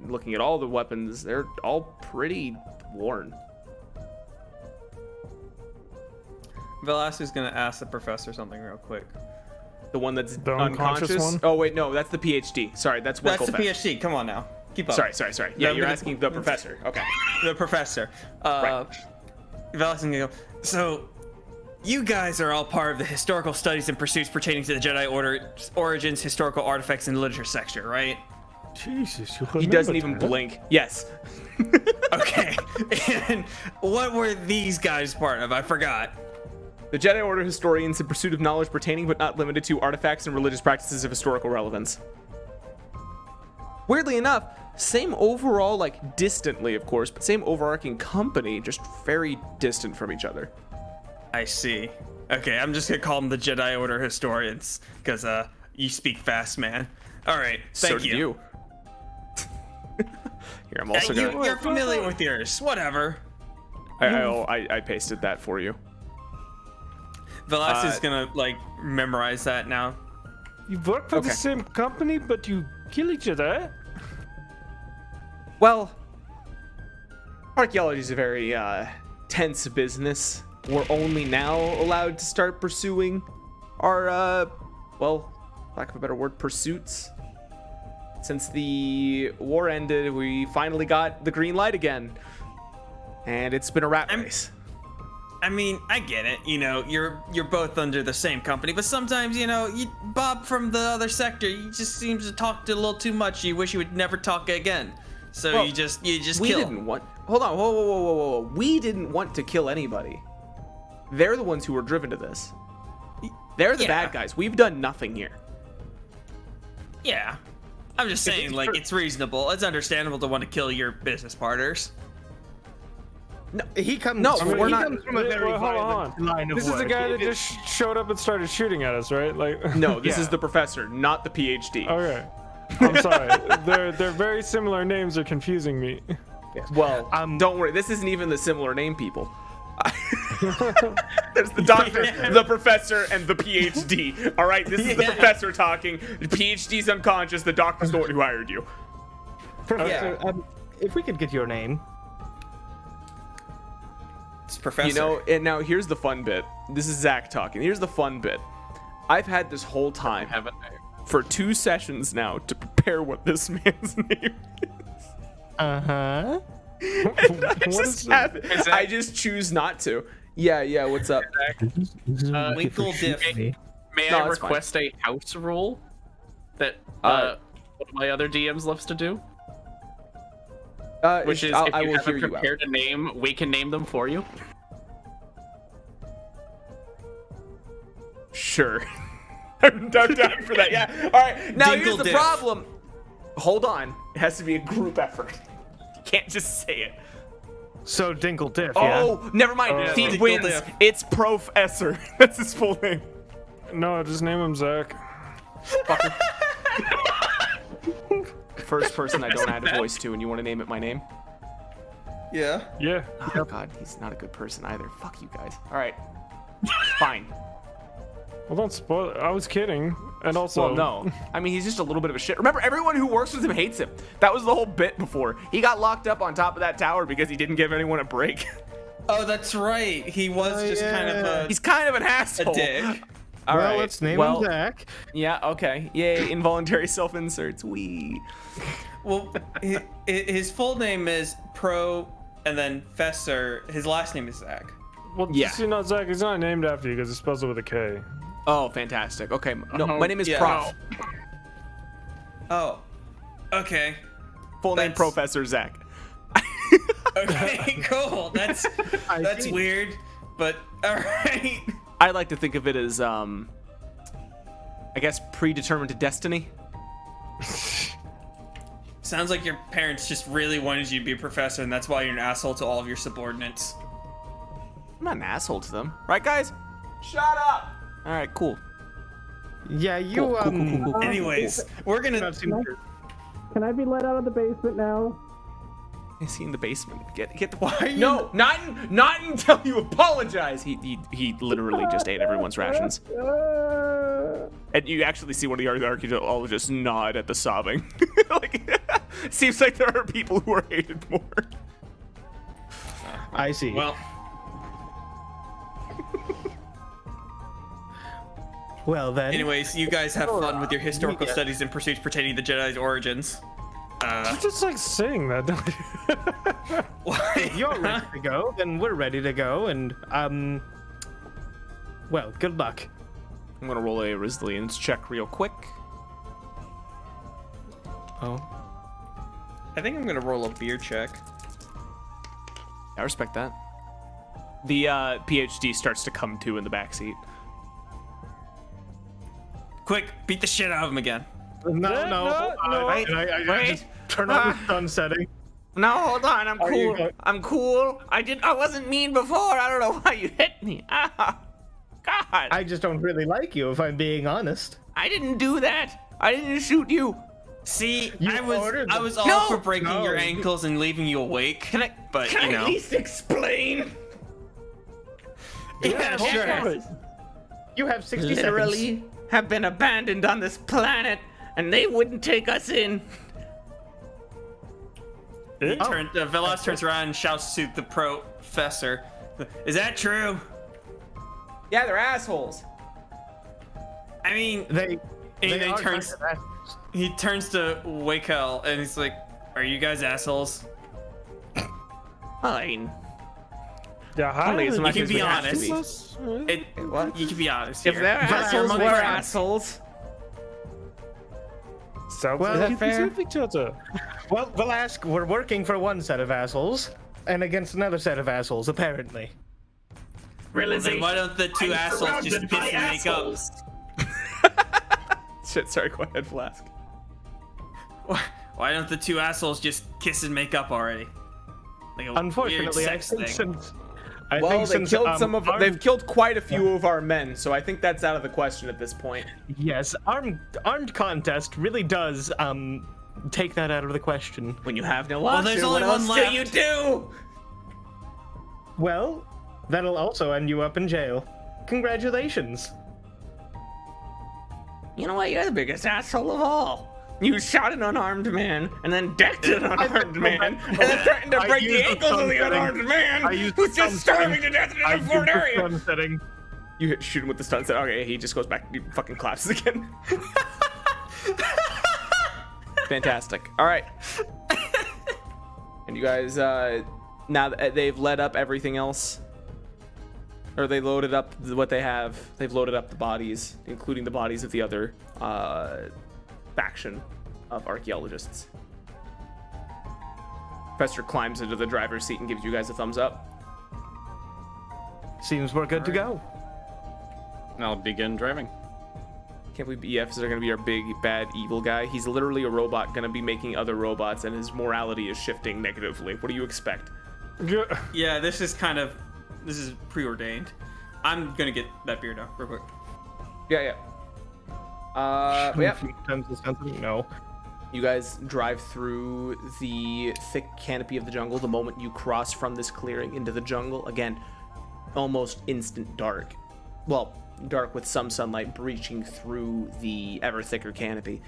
Looking at all the weapons, they're all pretty worn. Velasquez is gonna ask the professor something real quick. The one that's The unconscious one? Oh wait, no, that's the PhD. Sorry, that's That's the Winklefest. PhD. Come on now, keep up. Sorry. Yeah, you're asking the professor. Okay. The professor. Right. Velasquez is gonna go. So, you guys are all part of the historical studies and pursuits pertaining to the Jedi Order's origins, historical artifacts, and literature section, right? Jesus, you He doesn't even blink. Yes. Okay. And what were these guys part of? I forgot. The Jedi Order historians in pursuit of knowledge pertaining but not limited to artifacts and religious practices of historical relevance. Weirdly enough, same overall, like distantly, of course, but same overarching company, just very distant from each other. I see. Okay, I'm just gonna call them the Jedi Order historians, because you speak fast, man. All right, thank So do you. Here, I'm also gonna. You're familiar with yours. Whatever. I pasted that for you. Velasquez is gonna like memorize that now. You work for Okay. the same company, but you kill each other? Well, archaeology is a very tense business. We're only now allowed to start pursuing our, well, lack of a better word, pursuits. Since the war ended, we finally got the green light again. And it's been a rat race. I mean, I get it. You know, you're both under the same company, but sometimes, you know, Bob from the other sector, he just seems to talk a little too much. You wish he would never talk again. So Well, you just we kill didn't him. want. Hold on, whoa. We didn't want to kill anybody. They're the ones who were driven to this. They're the Yeah. bad guys. We've done nothing here. Yeah. I'm just saying, like, it's reasonable. It's understandable to want to kill your business partners. He comes. No, I mean, we're he not- comes from a very Well, hold violent on. line of This is the work. guy that just showed up and started shooting at us, right? Like, No, this Yeah. is the professor, not the PhD. okay. I'm sorry. They're very similar names are confusing me. Well, don't worry. This isn't even the similar name people. There's the doctor, the professor, and the PhD. All right, this is the professor talking. The PhD's unconscious. The doctor's the one who hired you. Professor, if we could get your name. It's professor. You know, and now here's the fun bit. This is Zach talking. Here's the fun bit. I've had this whole time for 2 sessions now to prepare what this man's name is. Uh-huh. I just choose not to. Yeah, what's up? Winkle Diff. May No, I it's fine. request a house rule that one of my other DMs loves to do? Which is, I if you will haven't hear you out. prepared a name, we can name them for you. Sure. I'm down for that. Yeah. All right. Now here's Dinkle the diff. problem. Hold on. It has to be a group effort. You can't just say it. So Dinkle Diff, yeah. Oh, never mind. He Dinkle wins. diff. It's Professor. That's his full name. No, just name him Zach. First person I don't add a voice to, and you want to name it my name? Yeah. Yeah. Oh God, he's not a good person either. Fuck you guys. All right. Fine. Well, don't spoil it. I was kidding. And also, Well, no. I mean, he's just a little bit of a shit. Remember, everyone who works with him hates him. That was the whole bit before. He got locked up on top of that tower because he didn't give anyone a break. Oh, that's right. He was just kind of a He's kind of an asshole. dick. All well, right. let's name well, him Zach. Yeah, okay. Yay, involuntary self-inserts. Wee. Well, his full name is Pro, and then Fesser. His last name is Zach. well, Yeah. just, Zach, he's not named after you because he spells it with a K. Oh, fantastic. Okay. No, my name is Yeah. Prof. Oh, okay. Full name That's- Professor Zach. Okay, cool. That's weird, but all right. I like to think of it as, I guess, predetermined to destiny. Sounds like your parents just really wanted you to be a professor, and that's why you're an asshole to all of your subordinates. I'm not an asshole to them. Right, guys? Shut up. All right, cool. Yeah, you Cool. Anyways, we're gonna. Can I be let out of the basement now? Is he in the basement? Get the. Why are you? No, not until you apologize. He literally just ate everyone's rations. And you actually see one of the archaeologists nod at the sobbing. Like, seems like there are people who are hated more. I see. Well, Well then. anyways, you guys have fun with your historical studies and pursuits pertaining to the Jedi's origins. You just like saying that, don't you? If you're ready to go, then we're ready to go, and well, good luck. I'm gonna roll a resilience check real quick. Oh. I think I'm gonna roll a beer check. I respect that. The PhD starts to come to in the backseat. Quick, beat the shit out of him again. No. Wait, I just turn on the sun setting. No, hold on. I'm Are you cool. go- I'm cool. I wasn't mean before. I don't know why you hit me. Ah, God. I just don't really like you, if I'm being honest. I didn't do that. I didn't shoot you. See, You I ordered was them. all No! for breaking No. your ankles and leaving you awake. Can I? But can you I know, at least explain? yeah, sure. You have 60 Literally seconds. have been abandoned on this planet, and they wouldn't take us in. Velas turns around and shouts to the professor, "Is that true?" Yeah, they're assholes. I mean, They he are turns. kind of assholes. He turns to Wakel and he's like, "Are you guys assholes?" I mean, Yeah, how Only as did much You as can we be have to honest. be. It. You can be honest If here. they're Velas, you're assholes, among we're friends. assholes. Sounds Well, like is you that fair? deserve each other. Well, Velasque, we're working for one set of assholes, and against another set of assholes, apparently. Then why don't the two assholes just kiss and make up? Shit, sorry, go ahead, Flask. Why don't the two assholes just kiss and make up already? Like a Unfortunately, weird I sex think thing. since I Well, think they since, killed some of. armed- They've killed quite a few of our men, so I think that's out of the question at this point. Yes, armed contest really does take that out of the question. When you have no Well, option, there's only what else one do left. you do? Well, that'll also end you up in jail. Congratulations. You know what? You're the biggest asshole of all. You shot an unarmed man, and then decked an unarmed man, and then threatened to I break the used the ankles of sun the setting. unarmed man I used who's the just sun starving to setting. death in I a used foreign the area. sun setting. You shoot him with the stun set. Okay, he just goes back. He fucking collapses again. Fantastic. All right. And you guys, now that they've led up everything else, or they loaded up what they have. They've loaded up the bodies, including the bodies of the other faction of archaeologists. Professor climbs into the driver's seat and gives you guys a thumbs up. Seems we're good to go. I'll begin driving. Can't believe EFs are gonna be our big bad evil guy. He's literally a robot gonna be making other robots, and his morality is shifting negatively. What do you expect? Yeah, this is preordained. I'm gonna get that beer now, real quick. Yeah. But yeah. Times the sun setting? No. You guys drive through the thick canopy of the jungle. The moment you cross from this clearing into the jungle, again, almost instant dark. Well, dark with some sunlight breaching through the ever thicker canopy.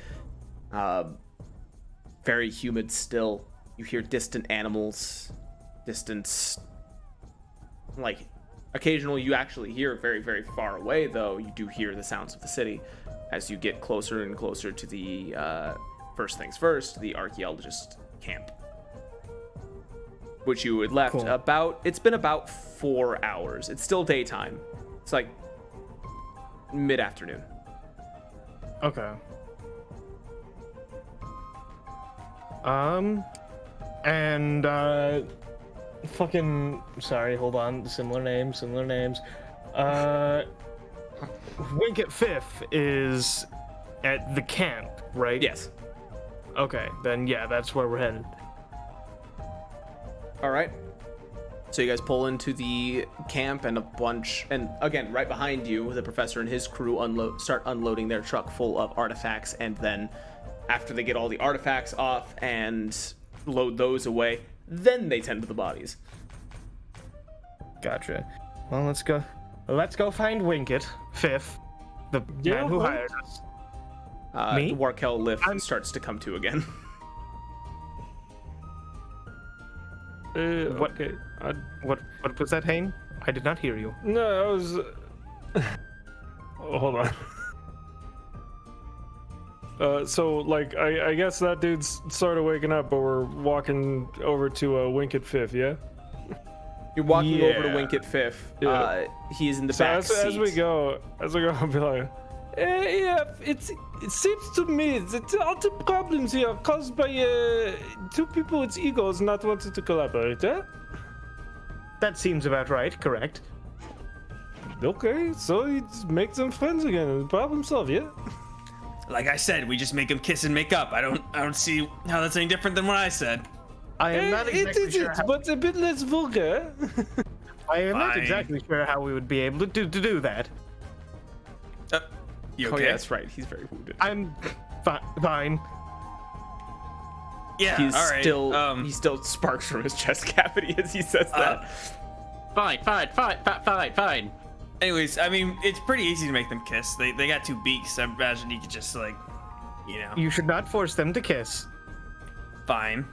Very humid still. You hear distant animals, like occasionally you actually hear very, very far away, though you do hear the sounds of the city as you get closer and closer to the first things first, the archaeologist camp, which you had left it's been about 4 hours. It's still daytime. It's like mid-afternoon. Okay. And fucking sorry, hold on. Similar names. Winkett Fifth is at the camp, right? Yes. Okay, then yeah, that's where we're headed. All right. So you guys pull into the camp, and and again, right behind you, the professor and his crew start unloading their truck full of artifacts, and then after they get all the artifacts off and load those away, then they tend to the bodies. Gotcha. Well, let's go. Let's go find Winkett, Fifth, the man who hired us. Me? The Warkel lift starts to come to again. What? Okay. What was that, Hayne? I did not hear you. No, I was. Oh, hold on. So, like, I guess that dude's sort of waking up, but we're walking over to Winkett Fifth, yeah? You're walking over to Winkett Fifth. Yeah. He's in the back seat. As we go, I'll be like, yeah, it seems to me that all the problems here are caused by two people with egos not wanting to collaborate, eh? That seems about right, correct? Okay, so you just make them friends again and problem solve, yeah? Like I said, we just make them kiss and make up. I don't see how that's any different than what I said. I am not exactly it is sure. but a bit less vulgar. I am not Fine. exactly sure how we would be able to do that. You Oh okay? yeah, that's right. He's very wounded. I'm fine. Yeah, He's all right. still he still sparks from his chest cavity as he says that. Fine. Anyways, I mean, it's pretty easy to make them kiss. They got two beaks. I imagine you could just like, you know. You should not force them to kiss. Fine.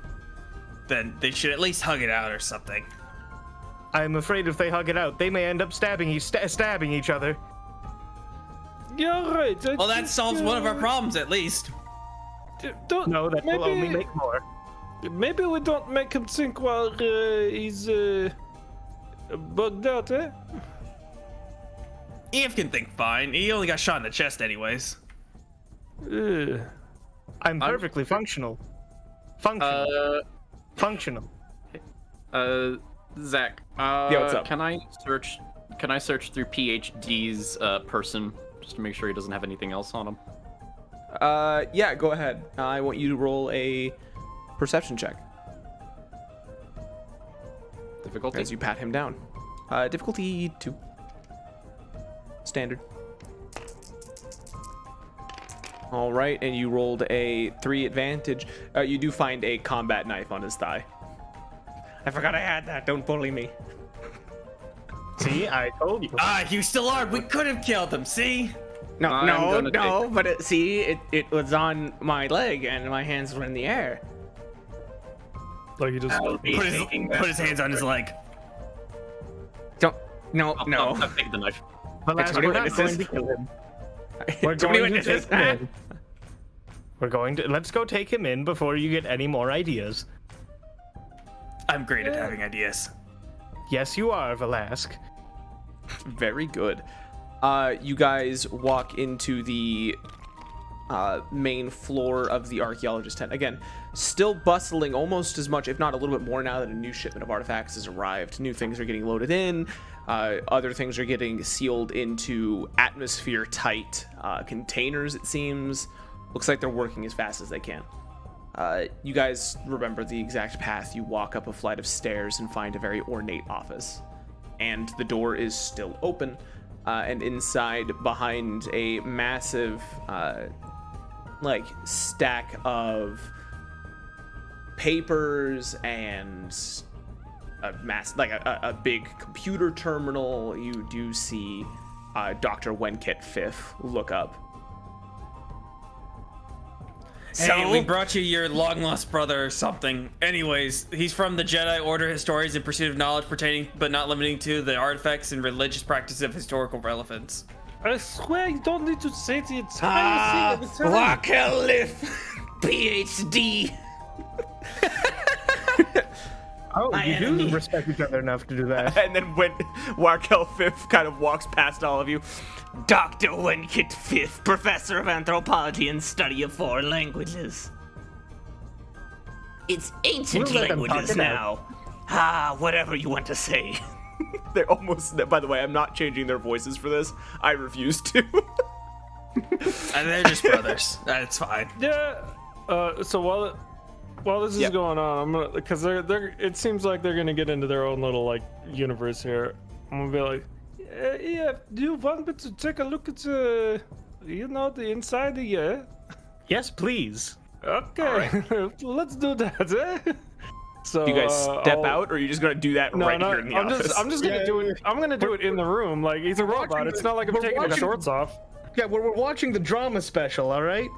Then they should at least hug it out or something. I'm afraid if they hug it out, they may end up stabbing each other. You're right. Well, that solves one of our problems at least. No, that will only make more. Maybe we don't make him think while he's bugged out, eh? Eve can think fine. He only got shot in the chest anyways. I'm perfectly functional. Functional. Zach. Yeah, what's up? Can I search through PhD's person just to make sure he doesn't have anything else on him? Yeah, go ahead. I want you to roll a perception check Difficulty? as you pat him down. Difficulty 2. Standard. All right, and you rolled a 3 advantage. You do find a combat knife on his thigh. I forgot I had that. Don't bully me. See, I told you. You still are. We could have killed him. See? No, but it was on my leg and my hands were in the air. Like you just Put his hands on his leg. No. I'm taking the knife. Alas, Too many we're not witnesses. going to kill him. We're Too many going to witnesses. take him in. We're going to. Let's go take him in before you get any more ideas. I'm great at having ideas. Yes, you are, Valask. Very good. You guys walk into the main floor of the archaeologist tent. Again, still bustling almost as much, if not a little bit more now that a new shipment of artifacts has arrived. New things are getting loaded in. Other things are getting sealed into atmosphere-tight containers, it seems. Looks like they're working as fast as they can. You guys remember the exact path. You walk up a flight of stairs and find a very ornate office. And the door is still open. And inside, behind a massive, stack of papers and a big computer terminal, you do see Dr. Winkett Fifth look up. Hey, we brought you your long-lost brother or something. Anyways, he's from the Jedi Order Historians in pursuit of knowledge pertaining, but not limiting to, the artifacts and religious practice of historical relevance. I swear you don't need to say the entire thing every time. Warkel PhD. Oh, you do respect each other enough to do that. And then when Warkel Fifth kind of walks past all of you, Dr. Winkett Fifth, Professor of Anthropology and Study of Foreign Languages. It's ancient We'll let them talk languages it now. Whatever you want to say. They're almost, by the way, I'm not changing their voices for this. I refuse to. And they're just brothers. That's fine. Yeah. So while this is Yep. going on, I'm gonna, because they're it seems like they're gonna get into their own little like universe here. I'm gonna be like, yeah, do you want me to take a look at the inside of you? Yes, please. Okay, let's do that. So Do you guys step I'll- out, or are you just gonna do that No, right no, here in the I'm office? just gonna do it. I'm gonna do it in the room. Like he's a robot. It's not like I'm we're taking the watching- shorts off. Yeah, we're watching the drama special, all right?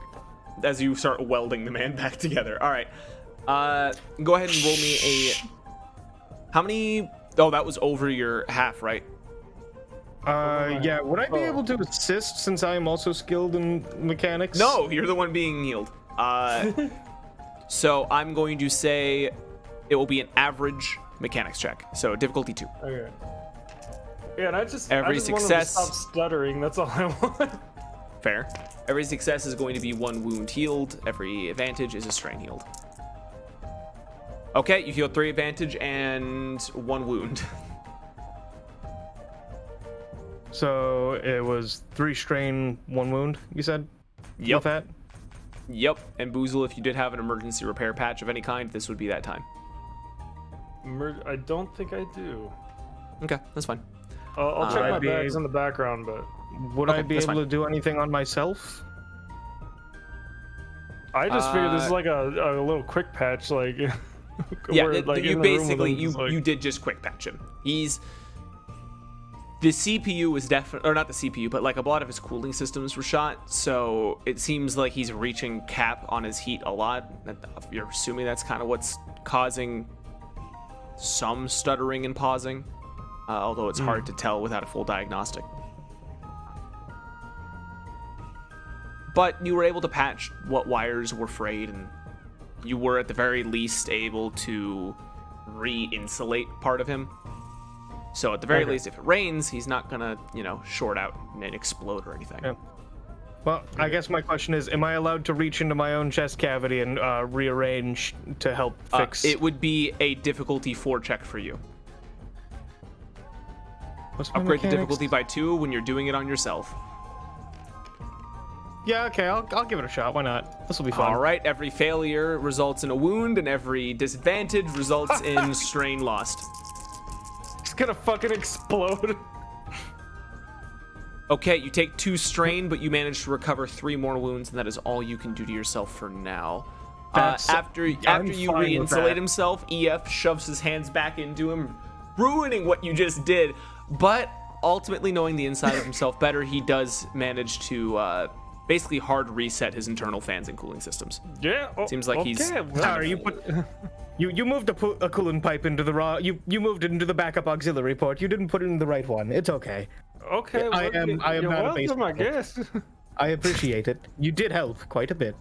As you start welding the man back together. All right. Go ahead and roll me a. How many? Oh, that was over your half, right? Yeah. Would I be able to assist since I am also skilled in mechanics? No, you're the one being healed. So I'm going to say it will be an average mechanics check. So difficulty 2. Okay. Yeah, and I just Every I just want him success- to stop stuttering. That's all I want. Fair. Every success is going to be 1 wound healed. Every advantage is a strain healed. Okay, you healed 3 advantage and 1 wound. So it was 3 strain, 1 wound. You said. Yep. With that. Yep. And Boozle, if you did have an emergency repair patch of any kind, this would be that time. I don't think I do. Okay, that's fine. I'll check I'd my be bags able- in the background, but Would I Okay, be that's able fine. to do anything on myself? I just figured this is like a little quick patch, like. Yeah, where, like, you in the room with basically him, just, like- you did just quick patch him. The CPU is definitely, or not the CPU, but like a lot of his cooling systems were shot, so it seems like he's reaching cap on his heat a lot. You're assuming that's kind of what's causing some stuttering and pausing, although it's hard to tell without a full diagnostic. But you were able to patch what wires were frayed, and you were at the very least able to re-insulate part of him. So at the very least, if it rains, he's not gonna, short out and explode or anything. Yeah. Well, I guess my question is, am I allowed to reach into my own chest cavity and rearrange to help fix? It would be a difficulty 4 check for you. What's my Upgrade the mechanics? difficulty by 2 when you're doing it on yourself. Yeah, okay, I'll give it a shot. Why not? This will be fun. All right, every failure results in a wound, and every disadvantage results in strain lost. It's gonna fucking explode. Okay, you take 2 strain, but you manage to recover 3 more wounds, and that is all you can do to yourself for now. After you fine with re-insulate that. himself, EF shoves his hands back into him, ruining what you just did. But ultimately, knowing the inside of himself better, he does manage to basically hard reset his internal fans and cooling systems. Yeah. Seems like he's okay, well, Sorry, you put you moved a coolant pipe into the raw. You moved it into the backup auxiliary port. You didn't put it in the right one. It's okay. Okay. I well, am you're not a welcome, baseball I guess. I appreciate it. You did help quite a bit.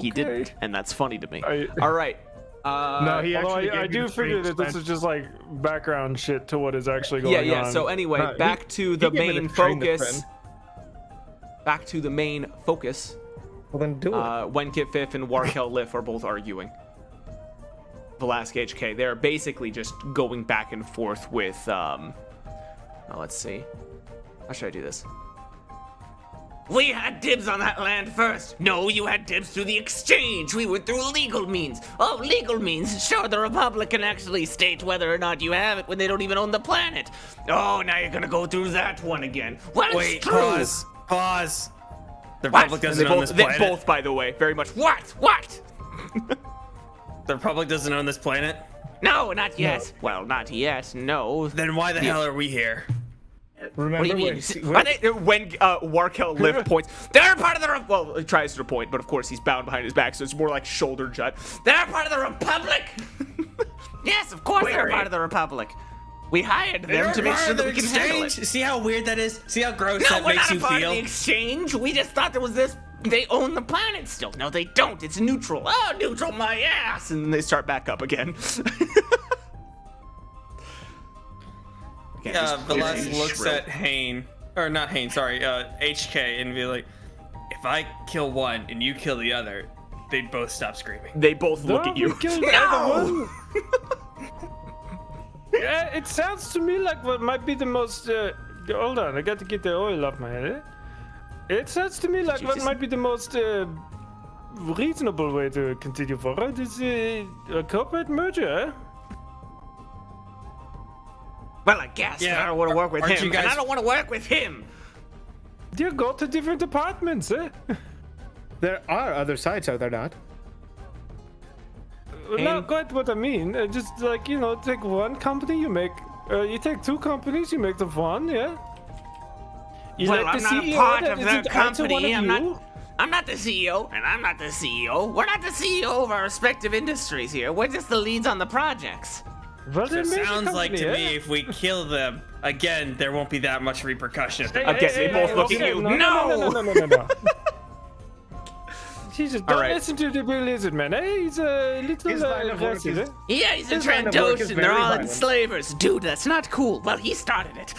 He didn't, and that's funny to me. I- All right. No, he Although actually. I gave do you figure that this is just like background shit to what is actually going Yeah. on. So anyway, back to the he gave it a main train to focus. friend. Back to the main focus. Well, then do it. Wenkit Fifth and Warkel Liff are both arguing. Velasque HK, they're basically just going back and forth with, let's see. How should I do this? We had dibs on that land first. No, you had dibs through the exchange. We went through legal means. Oh, legal means? Sure, the Republic can actually state whether or not you have it when they don't even own the planet. Oh, now you're gonna go through that one again. Well, Wait, it's true. pause. The What? Republic doesn't own this They planet. both, by the way, very much. What? The Republic doesn't own this planet? No, not yet. Well, not yet, no. Then why the hell are we here? Remember What do you mean? When Warkel Liff points, they're part of the well, he tries to point, but of course he's bound behind his back, so it's more like shoulder jut. They're part of the Republic? Yes, of course they're part of the Republic. We hired them to make sure that we can handle it. See how weird that is? See how gross No, that we're makes not you a part feel? of the exchange. We just thought there was this. They own the planet still. No, they don't. It's neutral. Oh, neutral my ass. And they start back up again. Velasque looks at Hane, or not Hane, sorry, HK, and be like, if I kill one and you kill the other, they'd both stop screaming. They both look No, at you. we killed either one. Yeah, it sounds to me like what might be the most. Hold on, I got to get the oil off my head. It sounds to me like what might be the most reasonable way to continue forward is a corporate merger. Well, I guess I don't want to work with Aren't him, you guys- and I don't want to work with him. You go to different departments, eh? There are other sites, are there not? Not quite what I mean. Just like, you know, take one company, you make. You take two companies, you make them one, yeah? You Well, like I'm the not a CEO part that of isn't the tied to one company. of you? I'm not the CEO, and I'm not the CEO. We're not the CEO of our respective industries here. We're just the leads on the projects. Well, So then it make a sounds like to company, me, eh? if we kill them, again, there won't be that much repercussion. Again, they both look at you. No. Jesus, don't right. listen to the Big Lizard Man, eh? He's a little His line of work aggressive, is- eh? Yeah, he's a His line of work is Trandoshan. They're very all violent. enslavers. Dude, that's not cool. Well, he started it.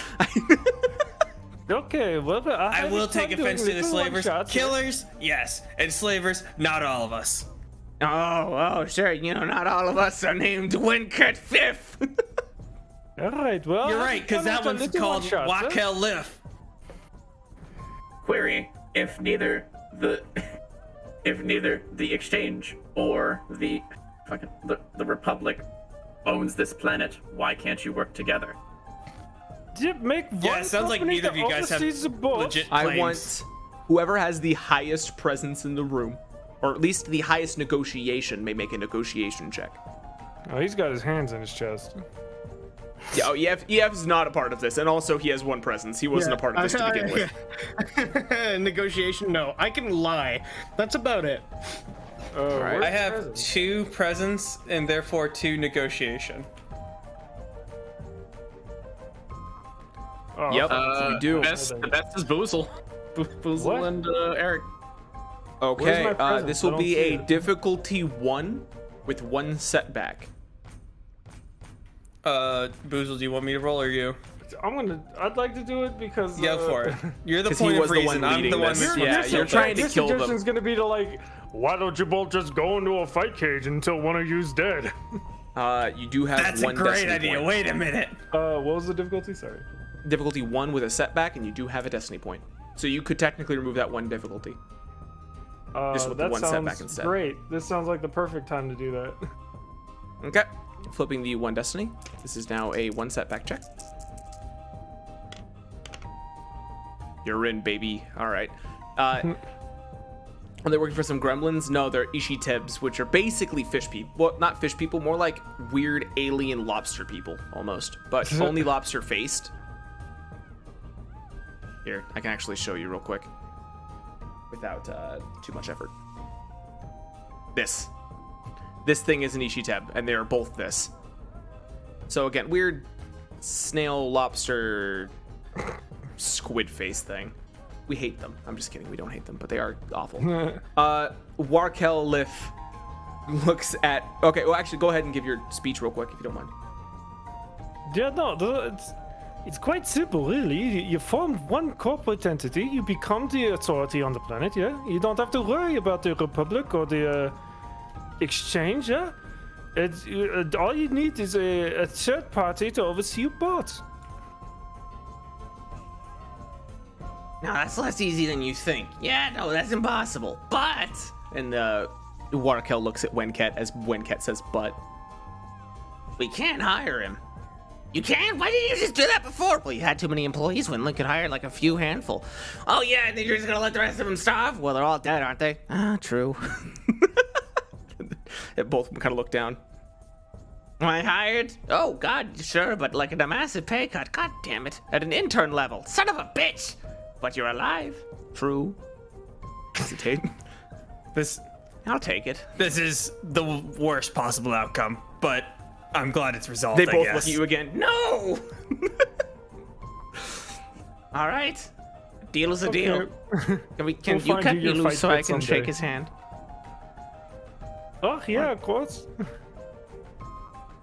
Okay, well, I will take offense to the enslavers. Killers. Killers, yes. Enslavers, not all of us. Oh, sure. You know, not all of us are named Wincut Fifth. All right, well. You're right, because that one's called Wakel Liff. Query: if neither the exchange or the Republic owns this planet, why can't you work together? Make one Yeah, it sounds like company neither of that you guys have oversees the boat. legit claims. I want whoever has the highest presence in the room, or at least the highest negotiation, may make a negotiation check. Oh, he's got his hands in his chest. Yeah, oh, EF's not a part of this, and also he has one presence. He wasn't a part of this to begin with. Negotiation, no. I can lie. That's about it. Right. I have 2 presence and therefore 2 negotiation. Oh, Yep, we do. The best is Boozle. Boozle What? and Eric. Okay, Where's my presence? this I will don't be see a it. difficulty 1 with 1 setback. Boozle, do you want me to roll or you? I'd like to do it because. Go for it. You're the 'Cause point he was of the reason. one I'm the leading one this. that's Yeah, you're trying to kill them. Suggestion's gonna be to like, why don't you both just go into a fight cage until one of you's dead? You do have That's a 1 great destiny idea. point. Wait a minute. What was the difficulty? Sorry. Difficulty 1 with a setback, and you do have a destiny point. So you could technically remove that 1 difficulty. Just with the that 1 setback sounds instead. great. This sounds like the perfect time to do that. Okay. Flipping the 1 destiny. This is now a 1 setback check. You're in, baby. All right. Are they working for some gremlins? No, they're Ishitebs, which are basically fish people. Well, not fish people, more like weird alien lobster people, almost. But only lobster faced. Here, I can actually show you real quick. Without too much effort. This thing is an Ishiteb, and they are both this. So again, weird snail, lobster, squid face thing. We hate them. I'm just kidding. We don't hate them, but they are awful. Wakel Liff looks at. Okay, well, actually, go ahead and give your speech real quick if you don't mind. Yeah, no, it's quite simple, really. You form one corporate entity, you become the authority on the planet, yeah? You don't have to worry about the Republic or the exchange, yeah? All you need is a third party to oversee your boat. No, that's less easy than you think. Yeah, no, that's impossible. But And Warkel looks at Wenket as Wenket says, "But we can't hire him. You can? Why didn't you just do that before? Well, you had too many employees when Link could hire like a few handful. Oh yeah, and then you're just gonna let the rest of them starve? Well, they're all dead, aren't they? Ah, true. both of them kind of look down. Am I hired? Oh God, sure, but like at a massive pay cut. God damn it, at an intern level. Son of a bitch. But you're alive. True. Hesitate. I'll take it. This is the worst possible outcome, but I'm glad it's resolved. They both I look guess. at you again. No. All right. Deal is a deal. Can We'll you find cut you me your loose fight so I pit can someday. shake his hand? Oh, yeah, of course.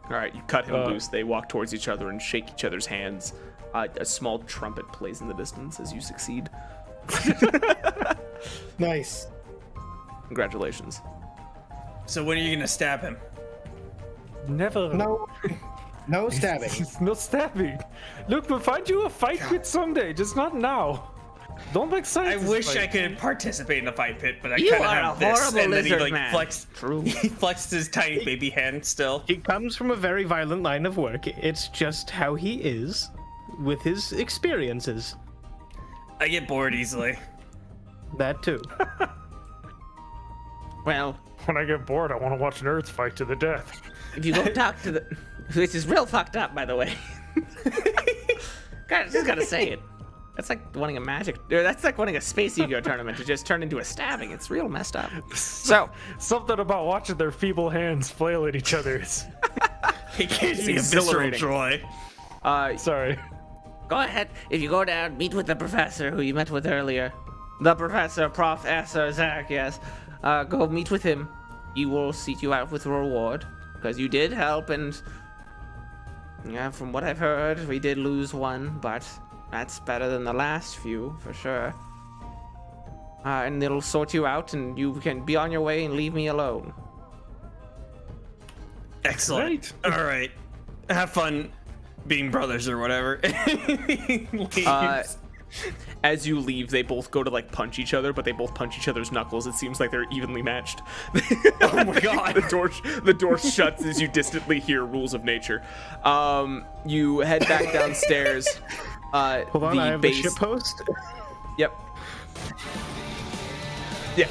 All right, you cut him loose. They walk towards each other and shake each other's hands. A small trumpet plays in the distance as you succeed. Nice. Congratulations. So when are you gonna stab him? Never. No. No stabbing. No stabbing. Look, we'll find you a fight with someday, just not now. Don't make I science. wish I could participate in a fight pit, but I You kind of are have a this. horrible And then he lizard like man. flexed. He flexed his tiny baby hand still. He comes from a very violent line of work. It's just how he is with his experiences. I get bored easily. That too. Well, When I get bored, I want to watch nerds fight to the death. if you go talk to the, which is real fucked up, by the way. God, I just gotta say it. That's like winning a magic. Or that's like winning a Space Ego tournament to just turn into a stabbing. It's real messed up. So, Something about watching their feeble hands flail at each other is. It gives me a visceral joy. Sorry. go ahead. If you go down, meet with the professor who you met with earlier. The professor, Professor Zach, yes. Go meet with him. He will seek you out with a reward. Because you did help, and yeah, from what I've heard, we did lose one, but that's better than the last few, for sure. And it'll sort you out, and you can be on your way and leave me alone. Excellent. All right. Have fun being brothers or whatever. Leaves. As you leave, they both go to like punch each other, but they both punch each other's knuckles. It seems like they're evenly matched. Oh my god. The door shuts as you distantly hear rules of nature. You head back downstairs. Hold on, I have the ship post. Yep. Yeah.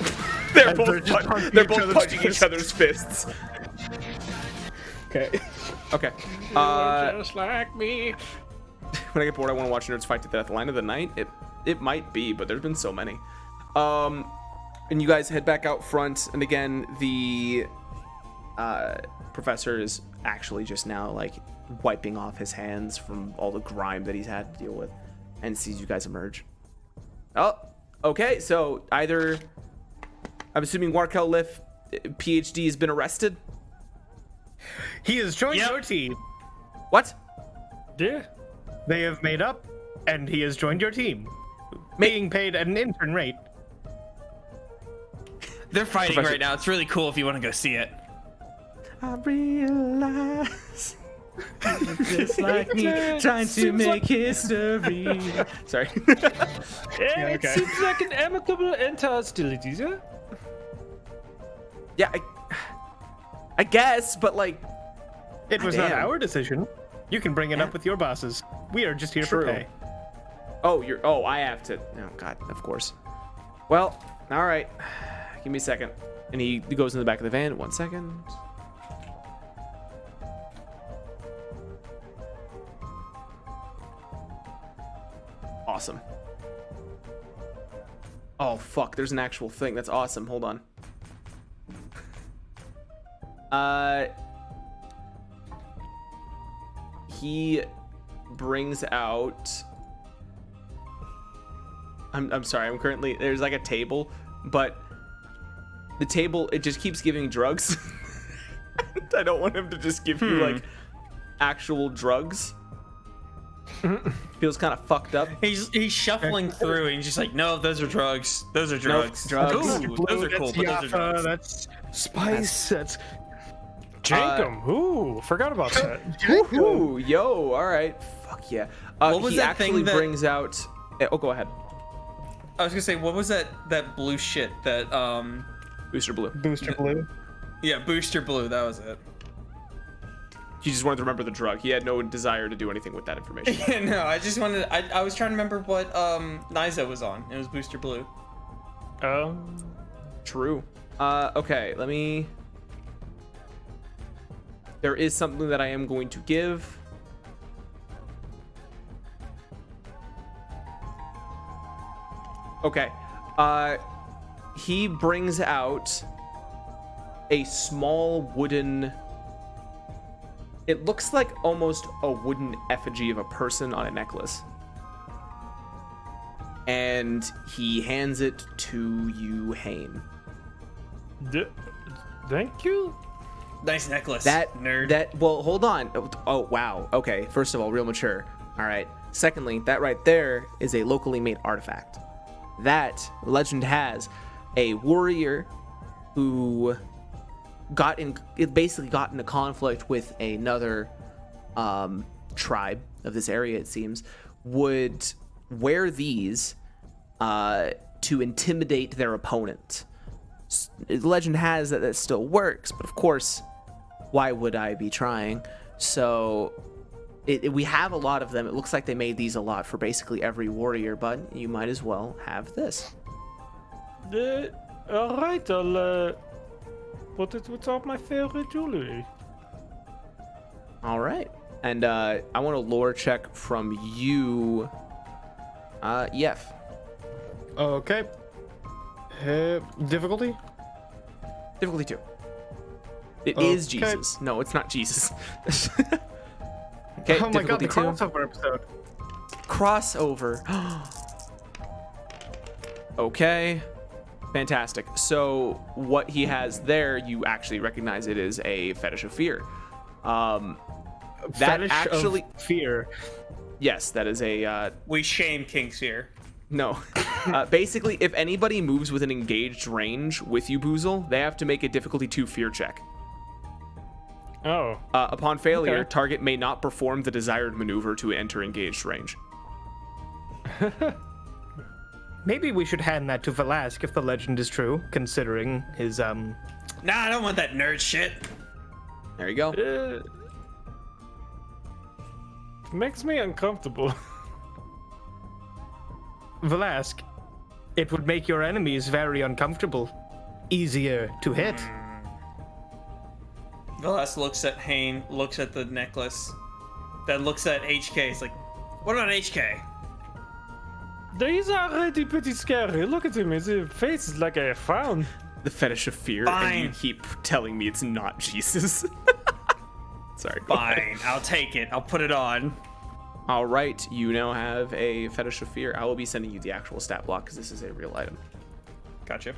They're And both they're just punching each other's fists. Okay. Okay. Just like me. When I get bored, I want to watch nerds fight to death. Line of the night? It might be, but there's been so many. And you guys head back out front, and again, the professor is actually just now like wiping off his hands from all the grime that he's had to deal with, and sees you guys emerge. Oh, okay. So either I'm assuming Warkel Liff, PhD, has been arrested. He has joined your team. What? Yeah. They have made up, and he has joined your team, being paid at an intern rate. They're fighting Professor- right now. It's really cool if you want to go see it. I realize. Just like me, trying to make history. Sorry. Yeah, it okay. seems like an amicable end to hostilities, yeah? Yeah, I guess, but like, It was not Damn. our decision. You can bring it up with your bosses. We are just here True. for pay. oh, I have to. Oh God, of course. Well, all right. Give me a second. And he goes in the back of the van. 1 second. Awesome. Oh fuck, there's an actual thing. That's awesome. Hold on. He brings out. I'm sorry. I'm currently there's like a table, but the table it just keeps giving drugs. I don't want him to just give you like actual drugs. Feels kind of fucked up. He's shuffling through and he's just like, no, those are drugs. Those are drugs. drugs. Ooh, those are cool, but those are drugs. That's spice. That's Jankum. Ooh, forgot about that. Ooh, yo, all right. Fuck yeah. What was he that actually thing that- brings out. Oh, go ahead. I was gonna say, what was that blue shit that Booster Blue. Booster Blue. yeah, Booster Blue, that was it. He just wanted to remember the drug. He had no desire to do anything with that information. No, I just wanted I was trying to remember what Niza was on. It was Booster Blue. True. Okay, let me. There is something that I am going to give. Okay. He brings out a small wooden. It looks like almost a wooden effigy of a person on a necklace. And he hands it to you, Hane. Thank you. Nice necklace. That well, hold on. Oh wow. Okay. First of all, real mature. All right. Secondly, that right there is a locally made artifact. That legend has a warrior who basically got into conflict with another tribe of this area. It seems would wear these to intimidate their opponent. The legend has that still works, but of course, why would I be trying? So we have a lot of them. It looks like they made these a lot for basically every warrior, but you might as well have this. All right, I'll put it without my favorite jewelry. All right. And I want a lore check from you, Yef. Okay. Difficulty? Difficulty 2. It is Jesus. No, it's not Jesus. Okay, oh my god, the difficulty 2. crossover episode. Crossover. Okay. Fantastic. So what he has there, you actually recognize it is a fetish of fear. That Fetish actually of fear. Yes, that is a We shame kinks here. no. Basically, if anybody moves within engaged range with you, Boozle, they have to make a difficulty 2 fear check. Oh. Upon failure, Okay. target may not perform the desired maneuver to enter engaged range. Maybe we should hand that to Velasque if the legend is true, considering his Nah, I don't want that nerd shit. There you go. Makes me uncomfortable. Velasque, it would make your enemies very uncomfortable. Easier to hit. Velas looks at Hane, looks at the necklace, then looks at HK. He's like, what about HK? He's already pretty scary. Look at him. His face is like a frown. The fetish of fear, and you keep telling me it's not Jesus. Sorry. Fine, I'll take it. I'll put it on. All right, you now have a fetish of fear. I will be sending you the actual stat block because this is a real item. Gotcha.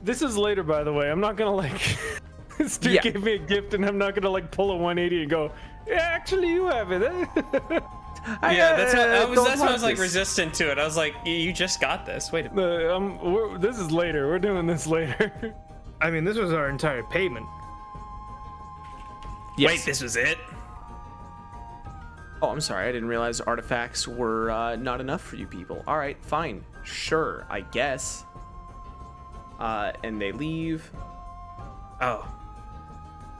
This is later, by the way. I'm not gonna like. This dude gave me a gift, and I'm not gonna like pull a 180 and go. Yeah, actually, you have it. Yeah, that's why I was like resistant to it. I was like, you just got this. Wait a minute. This is later. We're doing this later. I mean, this was our entire payment. Yes. Wait, this was it? Oh, I'm sorry. I didn't realize artifacts were not enough for you people. All right, fine. Sure, I guess. And they leave. Oh.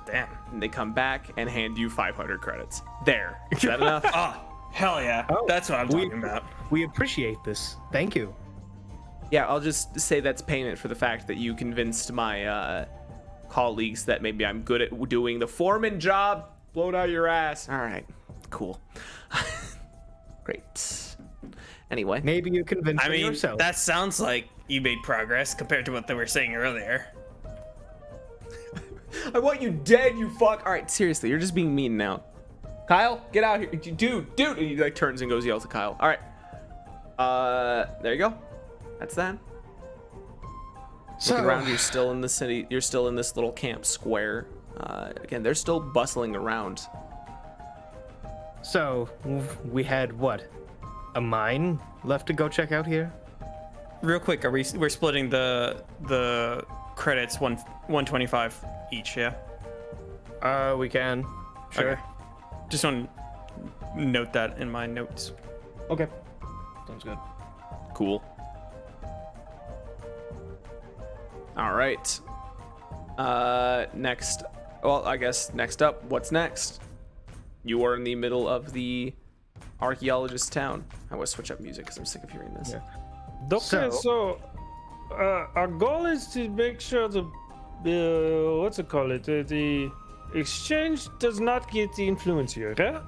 Damn. And they come back and hand you 500 credits. There. Is that enough? Oh, hell yeah. That's what I'm talking about. We appreciate this. Thank you. Yeah, I'll just say that's payment for the fact that you convinced my colleagues that maybe I'm good at doing the foreman job. Blow it out your ass. All right. Cool. Great. Anyway. Maybe you convinced I mean, yourself. that sounds like you made progress compared to what they were saying earlier. I want you dead, you fuck. All right, seriously, you're just being mean now. Kyle, get out here. Dude. And he like turns and goes yells at Kyle. All right. There you go. That's that. Looking around, you're still in the city. You're still in this little camp square. Again, they're still bustling around. So, we had what? A mine left to go check out here? Real quick, we're splitting the credits 125 each, yeah? We can. Sure. Okay. Just want to note that in my notes. Okay. Sounds good. Cool. All right. Next. Well, I guess next up. What's next? You are in the middle of the archaeologist town. I want to switch up music because I'm sick of hearing this. Yeah. Okay, so our goal is to make sure the what's it called? The exchange does not get the influence here, right?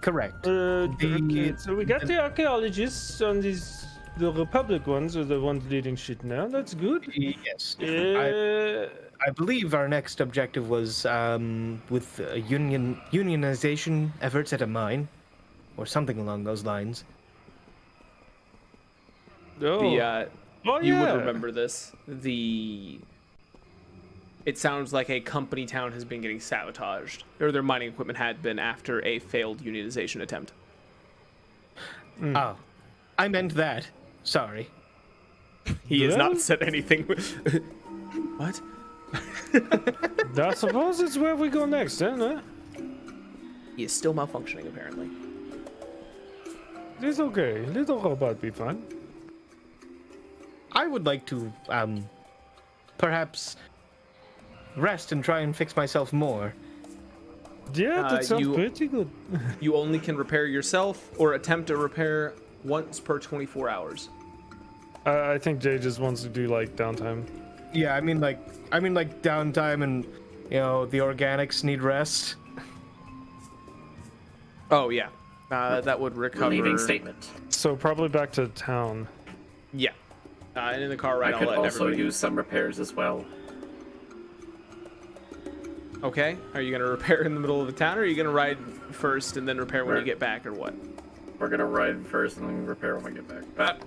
Correct. Okay, so we got the archaeologists on the Republic ones are the ones leading shit now. That's good. Yes. I believe our next objective was with unionization efforts at a mine, or something along those lines. Oh. You would remember this. It sounds like a company town has been getting sabotaged, or their mining equipment had been after a failed unionization attempt. Oh, I meant that. Sorry. He has not said anything. What? I suppose it's where we go next, then, huh? He is still malfunctioning, apparently. It's okay. Little robot be fun. I would like to, perhaps rest and try and fix myself more. Yeah, that sounds pretty good. You only can repair yourself or attempt to repair once per 24 hours. I think Jay just wants to do like downtime. Yeah, I mean like downtime, and you know the organics need rest. Oh yeah, that would recover. Leaving statement. So probably back to town. Yeah, and in the car ride, I could I'll let also everybody. use some repairs as well. Okay, are you gonna repair in the middle of the town, or are you gonna ride first and then repair when you get back, or what? We're gonna ride first and then repair when we get back.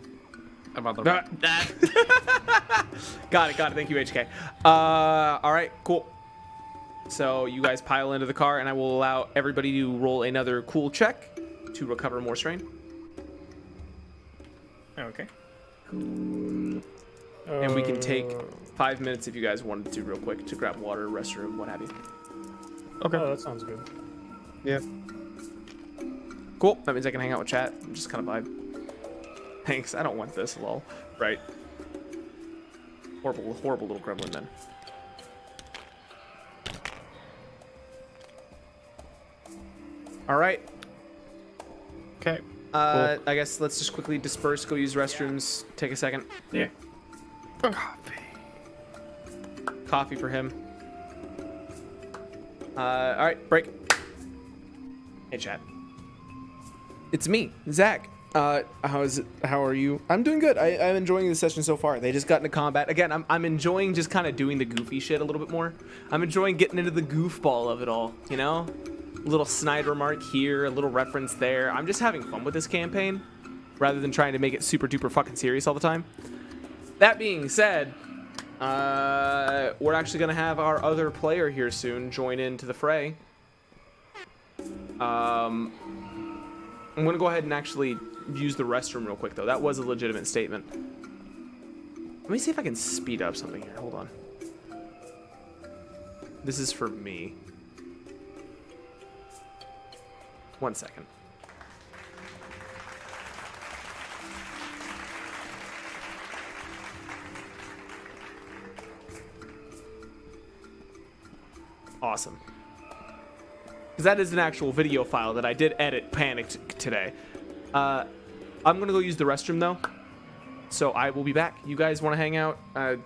I'm on the Got it. Thank you, HK. All right, cool. So you guys pile into the car, and I will allow everybody to roll another cool check to recover more strain. Okay. And we can take 5 minutes if you guys wanted to, real quick, to grab water, restroom, what have you. Okay. Oh, that sounds good. Yeah. Cool. That means I can hang out with chat and just kind of vibe. Thanks. I don't want this, lol. Right. Horrible little gremlin then. All right. Okay. I guess let's just quickly disperse, go use restrooms, take a second. Yeah. Coffee for him. All right, break. Hey, chat. It's me, Zach. How are you? I'm doing good. I'm enjoying the session so far. They just got into combat. Again, I'm enjoying just kind of doing the goofy shit a little bit more. I'm enjoying getting into the goofball of it all, you know? A little snide remark here, a little reference there. I'm just having fun with this campaign rather than trying to make it super duper fucking serious all the time. That being said, we're actually going to have our other player here soon join into the fray. I'm going to go ahead and actually use the restroom real quick, though. That was a legitimate statement. Let me see if I can speed up something here. Hold on. This is for me. 1 second. Awesome. Because that is an actual video file that I did edit panicked today. I'm going to go use the restroom, though. So I will be back. You guys want to hang out? If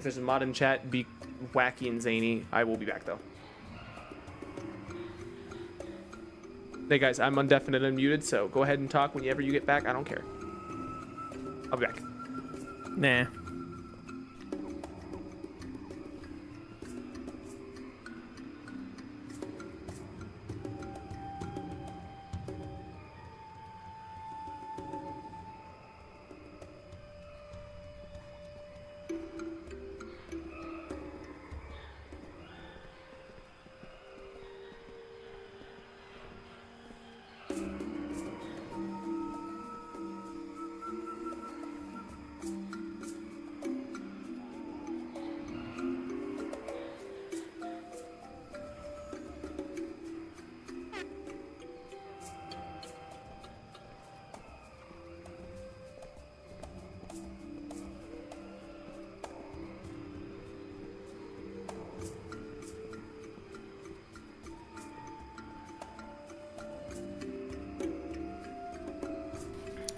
there's a mod in chat, be wacky and zany. I will be back, though. Hey, guys, I'm undefinite and unmuted, so go ahead and talk whenever you get back. I don't care. I'll be back. Nah.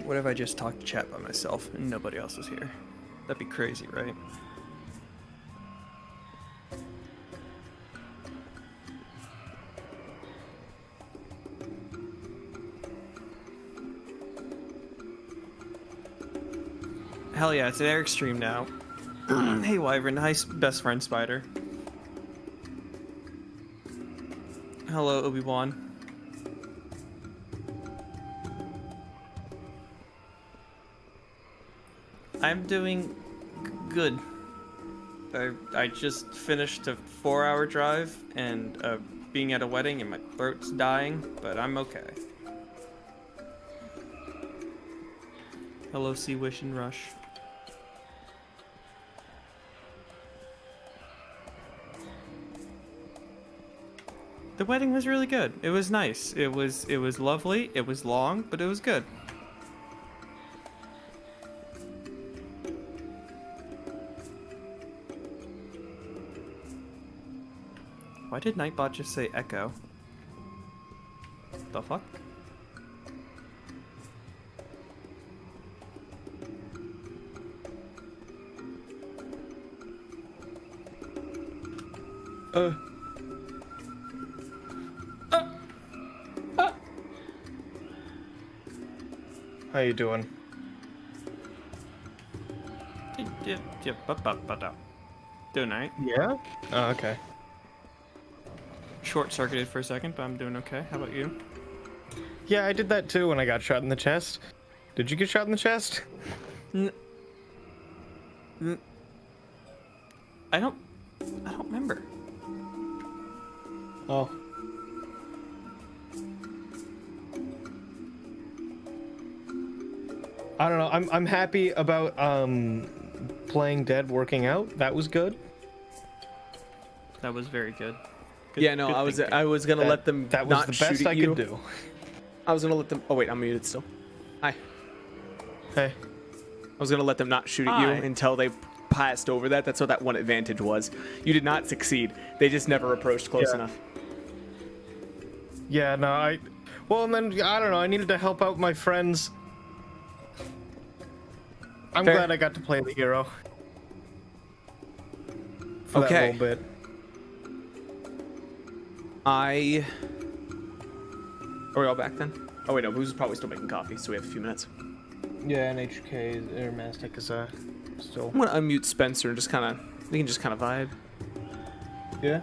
What if I just talked to chat by myself and nobody else was here? That'd be crazy, right? Hell yeah, it's an Eric stream now. Hey Wyvern, hi best friend Spider. Hello Obi-Wan. I'm doing good. I just finished a 4-hour drive and being at a wedding and my throat's dying, but I'm okay. Hello Sea Wish and Rush. The wedding was really good. It was nice. It was lovely. It was long, but it was good. Why did Nightbot just say echo? The fuck? How you doing? Doing alright. Yeah? Oh, okay. Short-circuited for a second, but I'm doing okay. How about you? Yeah, I did that too when I got shot in the chest. Did you get shot in the chest? I don't remember. Oh. I don't know. I'm happy about playing dead, working out. That was good. That was very good. Yeah, no, I was gonna let them That was not the shoot best at I you. could do. I was gonna let them. Oh wait, I'm muted still. Hi. Hey. I was gonna let them not shoot at you until they passed over that. That's what that one advantage was. You did not succeed. They just never approached close enough. Yeah, no, well, and then I don't know. I needed to help out my friends. I'm Fair. glad I got to play the hero. For that Okay. little bit. Are we all back then? Oh wait, no, Booze is probably still making coffee, so we have a few minutes. Yeah, and HK or Mastic is still. I'm gonna unmute Spencer and just kind of, we can just kind of vibe. Yeah.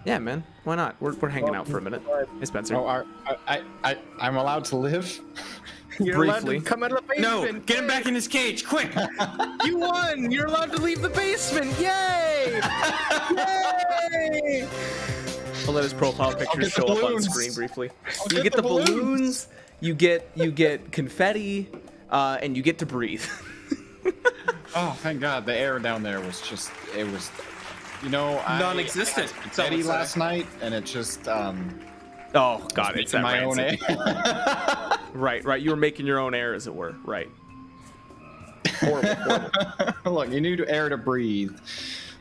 Yeah, man. Why not? We're hanging out for a minute. Hey, Spencer. Oh, I'm allowed to live? You're Briefly. allowed to come out of the basement. No, get him back in his cage, quick! You won! You're allowed to leave the basement! Yay! Yay! I'll let his profile pictures show up on screen briefly. You get the balloons. balloons. You get confetti, and you get to breathe. Oh, thank God. The air down there was just, it was, Non-existent. I had spaghetti last night, and it just, Oh God, it's that my own rancid. air. Right. You were making your own air, as it were. Right. Horrible. Look, you need air to breathe,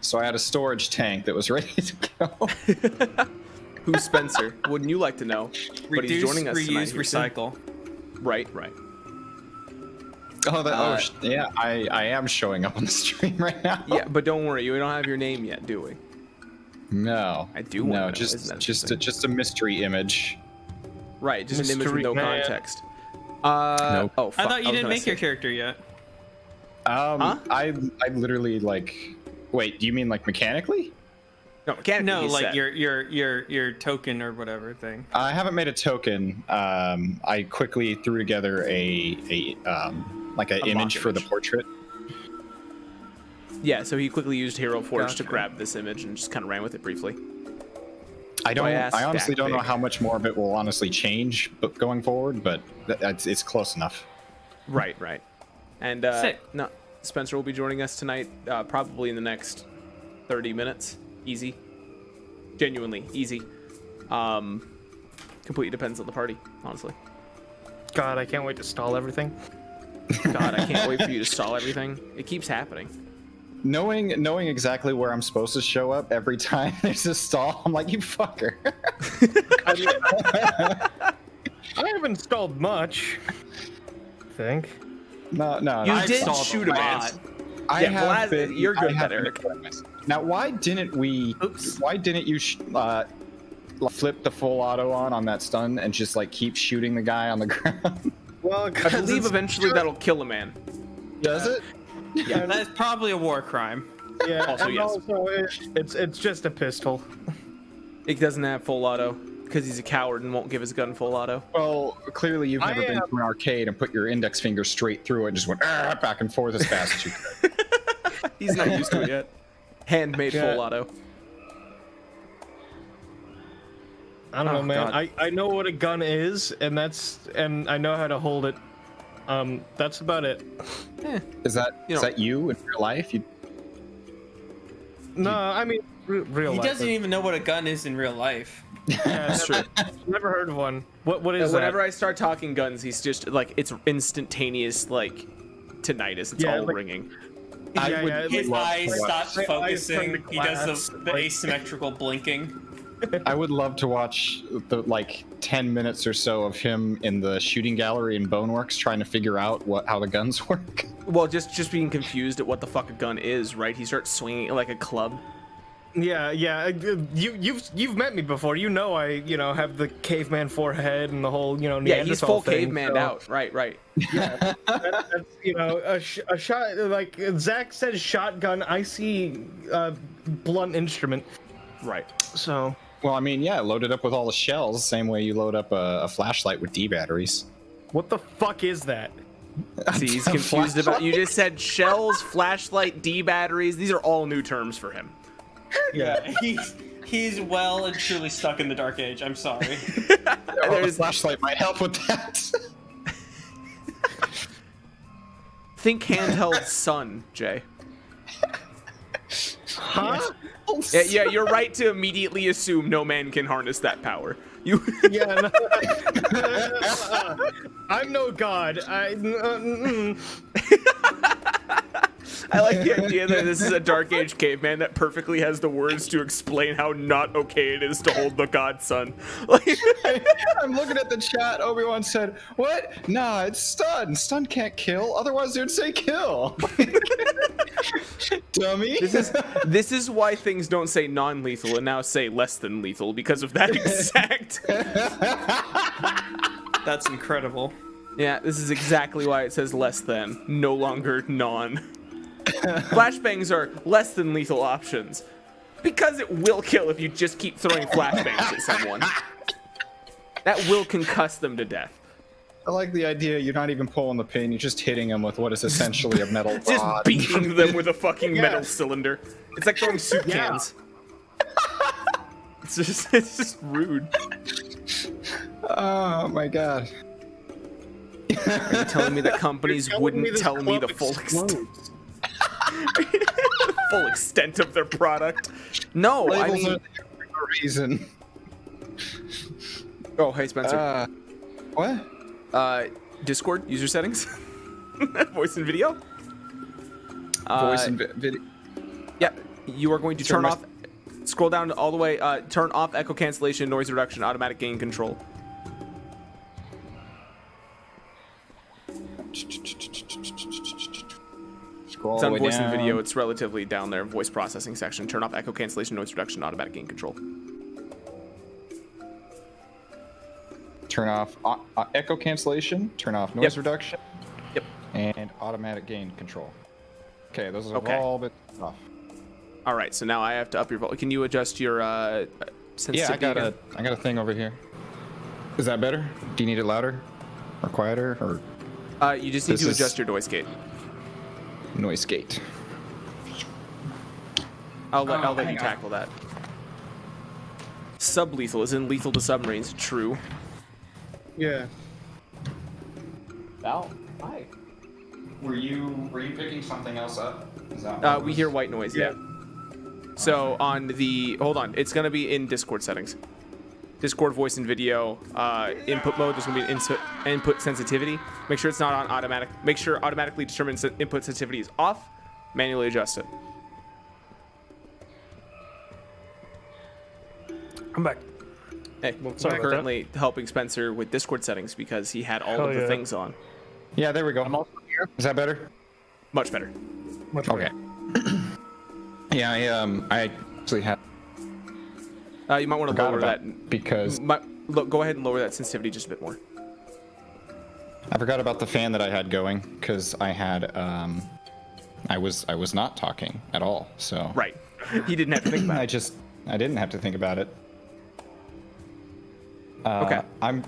so I had a storage tank that was ready to go. Who's Spencer? Wouldn't you like to know? But he's Reduce, joining us tonight. reuse, recycle. Right. Oh, yeah, I am showing up on the stream right now. Yeah, but don't worry, we don't have your name yet, do we? No. I do. No, just a mystery image. Right, just an image with no context. Nope. Oh, fuck. I thought you didn't make your character yet. Huh? I literally Wait, do you mean like mechanically? No, mechanically. No, like your token or whatever thing. I haven't made a token. I quickly threw together an image for the portrait. Yeah, so he quickly used Hero Forge to grab this image and just kind of ran with it briefly. I honestly don't know how much more of it will honestly change going forward, but it's close enough. Right. And no, Spencer will be joining us tonight, probably in the next 30 minutes. Easy. Genuinely easy. Completely depends on the party, honestly. God, I can't wait to stall everything. God, I can't wait for you to stall everything. It keeps happening. Knowing exactly where I'm supposed to show up every time there's a stall, I'm like, you fucker. I haven't stalled much. I think. No. You did shoot a man. You're good at that, Eric. Now, why didn't you flip the full auto on that stun and just keep shooting the guy on the ground? Well, I believe eventually that'll kill a man. Does it? Yeah, that's probably a war crime. Yeah, Also, yes. also it's just a pistol. It doesn't have full auto because he's a coward and won't give his gun full auto. Well, clearly you've never been to an arcade and put your index finger straight through it and just went back and forth as fast as you could. He's not used to it yet. Handmade full auto. I don't know, man. God. I know what a gun is, and I know how to hold it. That's about it. Is that you in real life? No, I mean, Real He life. doesn't even know what a gun is in real life. Yeah, that's true. Never heard of one. What is that? Whenever I start talking guns, he's just like, it's instantaneous, like, tinnitus. It's all ringing. His eyes stop focusing. He does the asymmetrical blinking. I would love to watch the 10 minutes or so of him in the shooting gallery in Boneworks trying to figure out how the guns work. Well, just being confused at what the fuck a gun is, right? He starts swinging it like a club. Yeah. You've met me before. You know I have the caveman forehead and the whole Neanderthal yeah, he's full thing, caveman so. out. Right. Yeah, that's a shot. Like Zach says, shotgun. I see blunt instrument. Right. So. Well, I mean, yeah, load it up with all the shells, same way you load up a flashlight with D batteries. What the fuck is that? See, he's confused about. You just said shells, flashlight, D batteries. These are all new terms for him. Yeah. He's well and truly stuck in the dark age. I'm sorry. A flashlight might help with that. Think handheld sun, Jay. Huh? Yeah, you're right to immediately assume no man can harness that power. Yeah. I'm no god. I like the idea that this is a Dark Age caveman that perfectly has the words to explain how not okay it is to hold the god son. I'm looking at the chat. Obi-Wan said, "What? Nah, it's stun. Stun can't kill. Otherwise, they'd say kill." Dummy. This is why things don't say non-lethal and now say less than lethal, because of that exact. That's incredible. Yeah, this is exactly why it says less than, no longer non. Flashbangs are less than lethal options because it will kill if you just keep throwing flashbangs at someone. That will concuss them to death. I like the idea you're not even pulling the pin, you're just hitting them with what is essentially a metal rod. Just beating them with a fucking metal cylinder. It's like throwing soup cans. It's just rude. Oh my god. Are you telling me that companies wouldn't tell me the full extent? The full extent of their product? No, Labels I mean... are there for no reason. Oh, hey, Spencer. What? Discord, user settings. Voice and video. Voice and video. Yeah, you are going to turn off... Scroll down all the way. Turn off echo cancellation, noise reduction, automatic gain control. Scroll it's on way voice down. and video. It's relatively down there. Voice processing section. Turn off echo cancellation, noise reduction, automatic gain control. Turn off echo cancellation. Turn off noise reduction. Yep. And automatic gain control. Okay, those are all bit off. All right, so now I have to up your volume. Can you adjust your sensitivity? Yeah, I got a thing over here. Is that better? Do you need it louder or quieter or? You just need to adjust your noise gate. Noise gate. I'll let you tackle that. Sublethal is in lethal to submarines. True. Yeah. Val, hi. Were you picking something else up? Is that we hear white noise. Yeah. So on the hold on, it's gonna be in Discord settings. Discord voice and video input mode. There's gonna be an input sensitivity. Make sure it's not on automatic. Make sure automatically determine input sensitivity is off. Manually adjust it. I'm back. Hey, sorry. Currently helping Spencer with Discord settings because he had all of the things on. Yeah, there we go. I'm also here. Is that better? Much better. Much better. Okay. Yeah, I actually have. You might want to lower that because. Look, go ahead and lower that sensitivity just a bit more. I forgot about the fan that I had going because I had I was not talking at all. So. Right. He didn't have to think about it. I didn't have to think about it. Okay.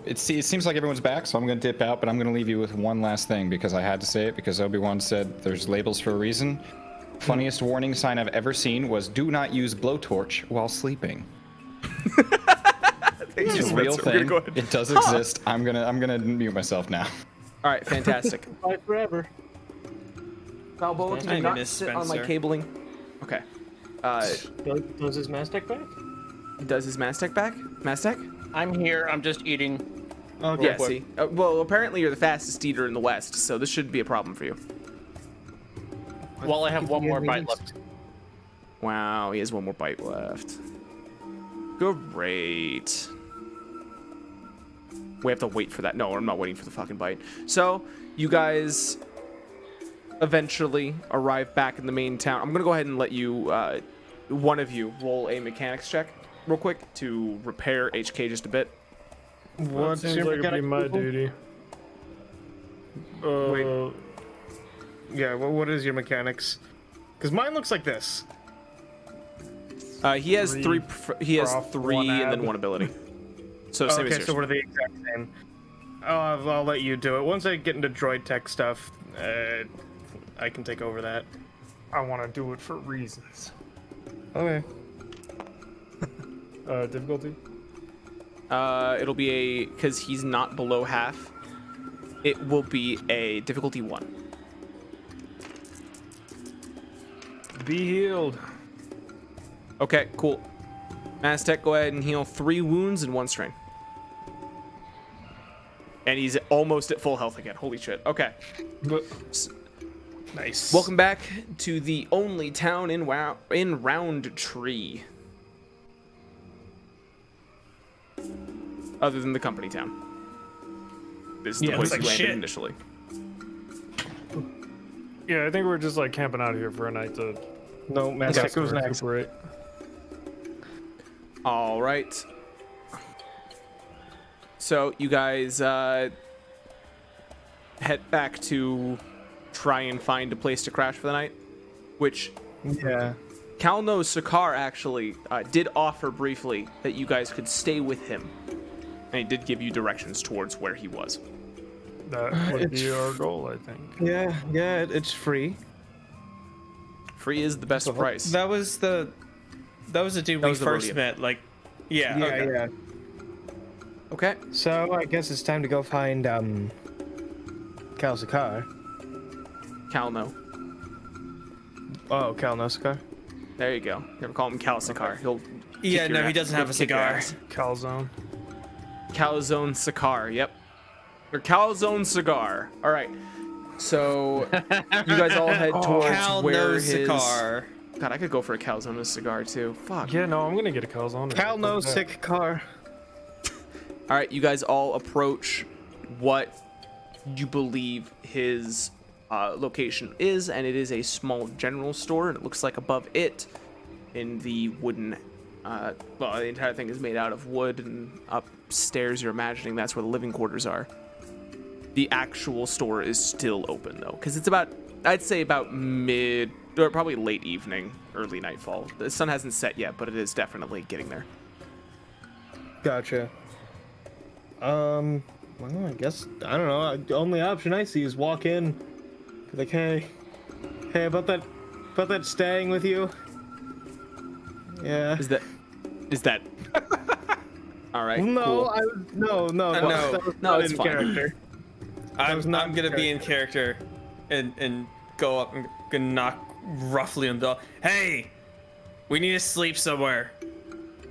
It seems like everyone's back, so I'm going to dip out, but I'm going to leave you with one last thing because I had to say it because Obi-Wan said there's labels for a reason. Funniest warning sign I've ever seen was do not use blowtorch while sleeping. It's a real thing. It does exist. I'm gonna mute myself now. All right, fantastic. Bye forever. Balboa, can you not sit on my cabling? Okay. Does his Maztec back? Does his Maztec back? Maztec? I'm here. I'm just eating. Okay. Yeah, see. Well, apparently you're the fastest eater in the West, so this shouldn't be a problem for you. Well, I have one more bite left. Wow, he has one more bite left. Great. We have to wait for that. No, I'm not waiting for the fucking bite. So, you guys eventually arrive back in the main town. I'm going to go ahead and let you, one of you, roll a mechanics check real quick to repair HK just a bit. What seems like it'd be my duty. Wait. Yeah, well, what is your mechanics? Because mine looks like this. He has three. He has three and then one ability. So same as yours. So we're the exact same. I'll let you do it. Once I get into droid tech stuff, I can take over that. I want to do it for reasons. Okay. Difficulty? It'll be because he's not below half. It will be a difficulty 1. Be healed. Okay, cool. Maztec, go ahead and heal 3 wounds and 1 strain. And he's almost at full health again. Holy shit. Okay. Nice. Welcome back to the only town in Roundtree. Other than the company town. This is the place you landed initially. Yeah, I think we're just like camping out here for a night to. No, Maztec goes next. Right. All right. So you guys head back to try and find a place to crash for the night, which Kalno Sakar actually did offer briefly that you guys could stay with him, and he did give you directions towards where he was. That would be our goal, I think. Yeah, it's free. Free is the best price. That was the dude we first met. Like, Yeah. Okay. So I guess it's time to go find Kal Sakar. Kalno. Oh, Kalno Sakar. There you go. Never call him Kal Sakar. He'll. Yeah, no, he doesn't have a cigar. Calzone. Calzone Cigar. Yep. Or Calzone Cigar. All right. So you guys all head towards where his. Cigar. God, I could go for a Calzone cigar too. Fuck. Yeah, no, I'm gonna get a Calzone. Kalno sick car. All right, you guys all approach what you believe his location is, and it is a small general store, and it looks like above it in the wooden well, the entire thing is made out of wood, and upstairs you're imagining that's where the living quarters are. The actual store is still open though, because it's about, I'd say about mid or probably late evening, early nightfall. The sun hasn't set yet, but it is definitely getting there. Gotcha. Well, I guess, I don't know, the only option I see is walk in. Like, hey, about that staying with you. Yeah. Is that all right? No, cool. No, it's in fine. character. I'm gonna be in character, and go up and gonna knock roughly on the door. Hey, we need to sleep somewhere.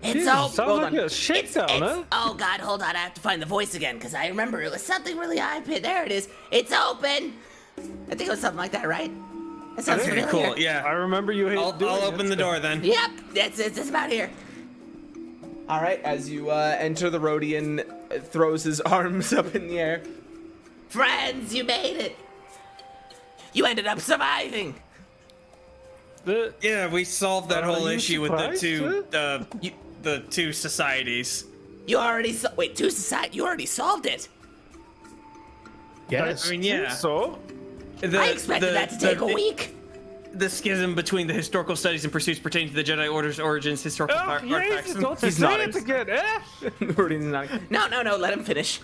It's all. Sounds like a shakedown, huh? Oh God, hold on! I have to find the voice again because I remember it was something really high pitched. There it is. It's open. I think it was something like that, right? That sounds Pretty familiar. cool. Yeah. I remember you hated I'll open the door then. Yep, it's about here. All right, as you enter, the Rhodian throws his arms up in the air. Friends, you made it. You ended up surviving. Yeah, we solved that whole you issue with the surprised, the two societies. You already wait, two society. You already solved it. Yes. I mean, yeah. So? I expected that to take a week. The schism between the historical studies and pursuits pertaining to the Jedi Order's origins, historical artifacts. Don't He's say nodding. it again, eh? Rhodian's nodding. No, let him finish.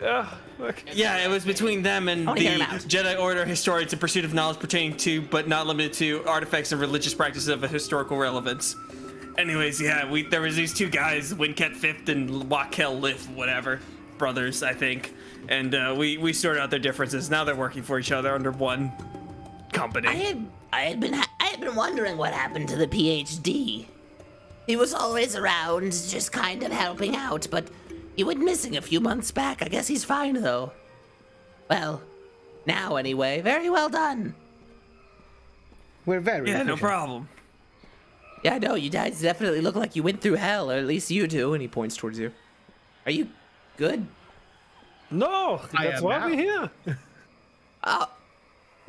Okay. Yeah, it was between them and wanna the hear him out. Jedi Order historians in pursuit of knowledge pertaining to, but not limited to, artifacts and religious practices of a historical relevance. Anyways, yeah, there was these two guys, Winket Fifth and Wakel Lif, whatever, brothers, I think, and we sorted out their differences. Now they're working for each other under one company. I had I've been wondering what happened to the PhD. He was always around, just kind of helping out, but he went missing a few months back. I guess he's fine, though. Well, now anyway. Very well done. We're very Yeah, no efficient. problem. Yeah, I know. You guys definitely look like you went through hell, or at least you do. And he points towards you. Are you good? No, that's why we're here.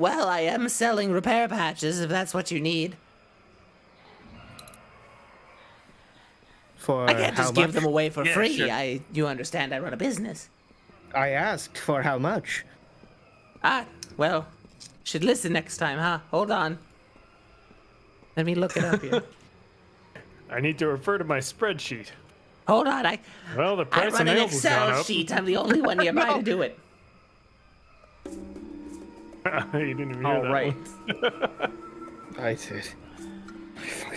Well, I am selling repair patches if that's what you need. For I can't how just give much? them away for Yeah, free. sure. You understand I run a business. I asked for how much. Well, should listen next time, huh? Hold on. Let me look it up here. I need to refer to my spreadsheet. Hold on, Well, the I price of run an nails has gone Excel up. sheet. I'm the only one nearby to do it. You didn't even hear All that right. one. I did.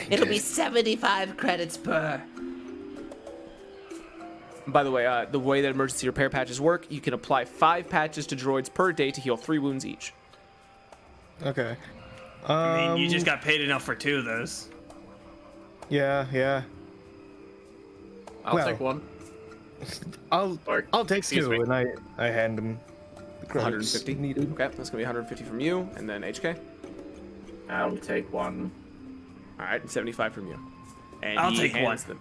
It'll be 75 credits per. By the way that emergency repair patches work, you can apply 5 patches to droids per day to heal 3 wounds each. Okay. I mean, you just got paid enough for 2 of those. Yeah. I'll Well, take one. I'll take excuse 2, me. and I hand him the credits 150 needed. Okay, that's gonna be 150 from you, and then HK. I'll take one. All right, 75 from you. And I'll he take hands one.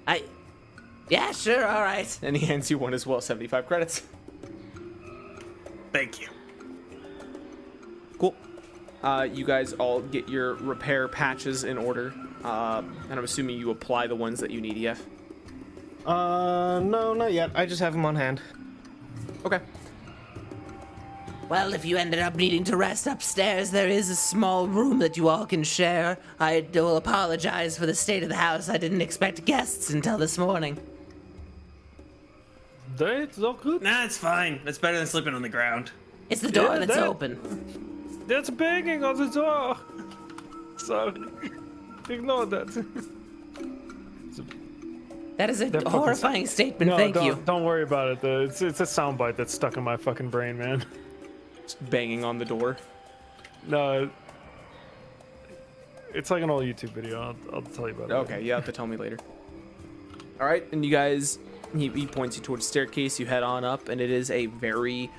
them. Yeah, sure, all right. And he hands you one as well, 75 credits. Thank you. Cool. You guys all get your repair patches in order. And I'm assuming you apply the ones that you need, EF. No, not yet. I just have them on hand. Okay. Well, if you ended up needing to rest upstairs, there is a small room that you all can share. I will apologize for the state of the house. I didn't expect guests until this morning. That's all good. Nah, it's fine. It's better than sleeping on the ground. It's the door Yeah, that's that- open. That's banging on the door. So, ignore that. That is a That fucking horrifying statement, No, thank don't, you. don't worry about it. It's a soundbite that's stuck in my fucking brain, man. Just banging on the door. No, it's like an old YouTube video. I'll tell you about it. Okay, you have to tell me later. All right, and you guys, he points you towards the staircase. You head on up, and it is a very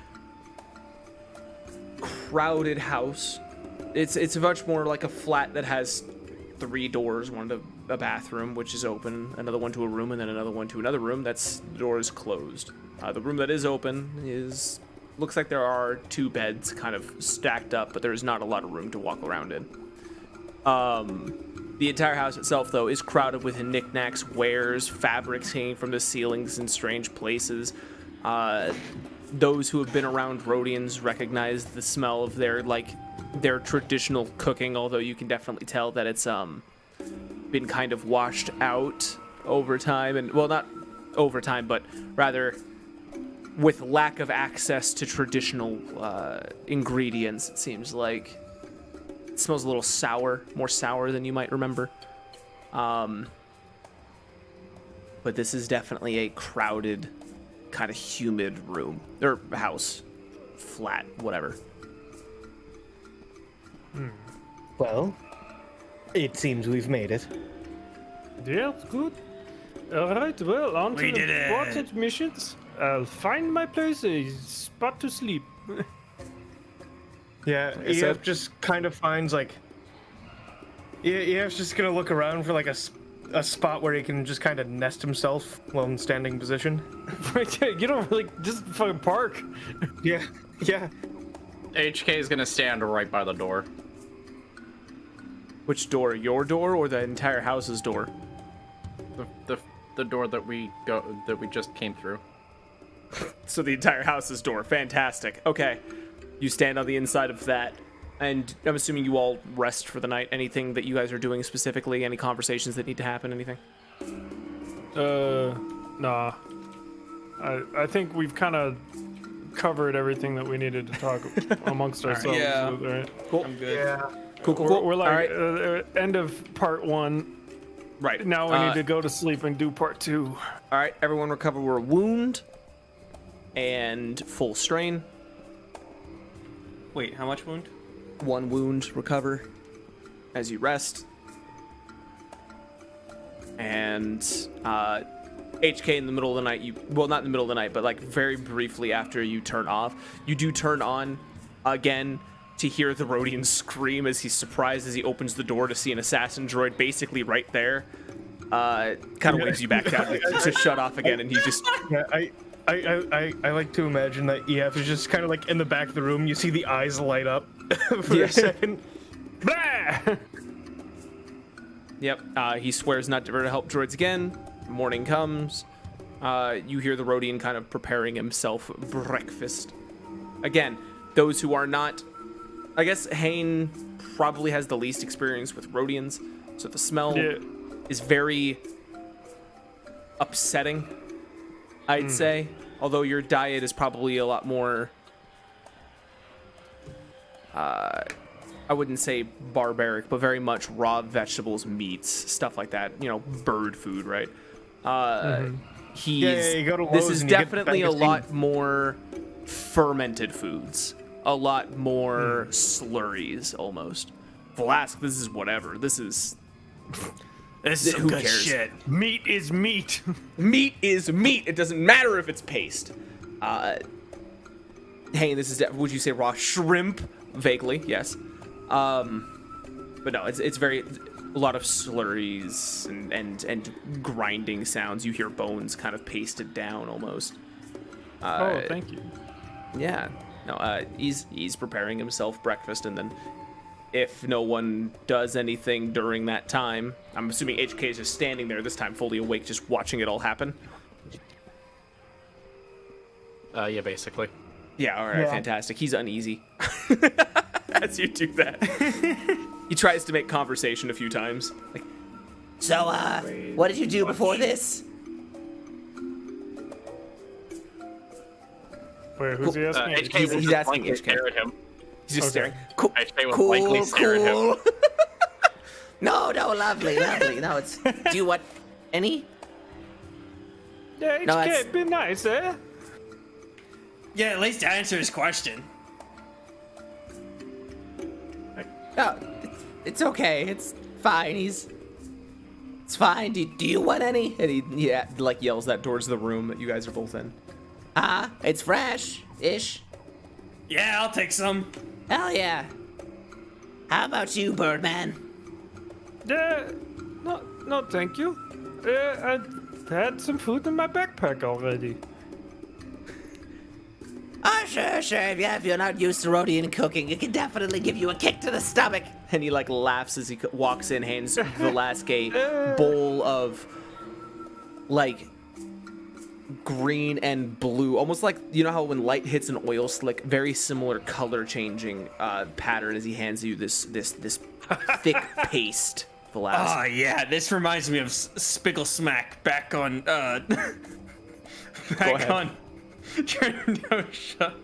crowded house. It's much more like a flat that has 3 doors, one to a bathroom, which is open, another one to a room, and then another one to another room. The door is closed. The room that is open looks like there are 2 beds kind of stacked up, but there's not a lot of room to walk around in. The entire house itself, though, is crowded with knickknacks, wares, fabrics hanging from the ceilings in strange places. Those who have been around Rhodians recognize the smell of their traditional cooking, although you can definitely tell that it's been kind of washed out over time, and well, not over time, but rather with lack of access to traditional ingredients. It seems like it smells a little sour, more sour than you might remember. But this is definitely a crowded, kind of humid room or house, flat, whatever. Well, it seems we've made it. Yeah, good. All right, well, on to We the did it. important missions. I'll find my place, a spot to sleep. Yeah, I said- EF just kind of finds like. EF's just gonna look around for like a spot where he can just kind of nest himself while in standing position. Right, yeah, you don't really just fucking park. Yeah. HK is gonna stand right by the door. Which door? Your door or the entire house's door? The door that we just came through. So the entire house's door. Fantastic. Okay. You stand on the inside of that. And I'm assuming you all rest for the night. Anything that you guys are doing specifically? Any conversations that need to happen? Anything? Nah. I think we've kind of covered everything that we needed to talk amongst ourselves. Yeah. Right? Cool. I'm good. Yeah. Cool. We're like all right. end of part 1. Right. Now we need to go to sleep and do part 2. All right. Everyone recover a wound and full strain. Wait, how much wound? 1 wound recover as you rest. And HK in the middle of the night, well, not in the middle of the night, but like very briefly after you turn off, you do turn on again to hear the Rhodian scream as he's surprised as he opens the door to see an assassin droid basically right there. Kind of waves you back down to shut off again, and he just... Yeah, I like to imagine that EF is just kind of like in the back of the room. You see the eyes light up for a second. Blah! Yep, he swears not to ever help droids again. Morning comes. You hear the Rhodian kind of preparing himself breakfast. Again, those who are not... I guess Hain probably has the least experience with Rhodians, so the smell is very upsetting, I'd say. Although your diet is probably a lot more... I wouldn't say barbaric, but very much raw vegetables, meats, stuff like that. You know, bird food, right? You go to Lowe's this is and you get definitely a bag of lot more fermented foods. A lot more slurries, almost. Flask, this is whatever. This is some who good cares? shit. Meat is meat. Meat is meat. It doesn't matter if it's paste. Hey, this is would you say raw shrimp? Vaguely, yes. But no, it's very a lot of slurries and grinding sounds. You hear bones kind of pasted down almost. Oh, thank you. Yeah. No, he's preparing himself breakfast, and then if no one does anything during that time, I'm assuming HK is just standing there this time, fully awake, just watching it all happen. Yeah, basically. Yeah, all right, fantastic. He's uneasy as you do that. He tries to make conversation a few times. Like, So, what did you do before this? Wait, who's he asking? HK will he's just asking blankly HK. stare at him. he's just Okay. staring. Cool. HK will blankly stare at him. No, lovely. No, it's... Do you want any? Yeah, No, HK, it's- be nice, eh? Yeah, at least answer his question. No, it's okay. It's fine. It's fine. Do you want any? And he like yells that towards the room that you guys are both in. It's fresh-ish. Yeah, I'll take some. Hell yeah. How about you, Birdman? Yeah, no, thank you. I had some food in my backpack already. Oh, sure. Yeah, if you're not used to Rhodian cooking, it can definitely give you a kick to the stomach. And he like laughs as he walks in, hands Velasque a bowl of like green and blue, almost like, you know how when light hits an oil slick, very similar color changing pattern as he hands you this thick paste. Velasque. Oh yeah, this reminds me of Spickle Smack back on on Trandoshan.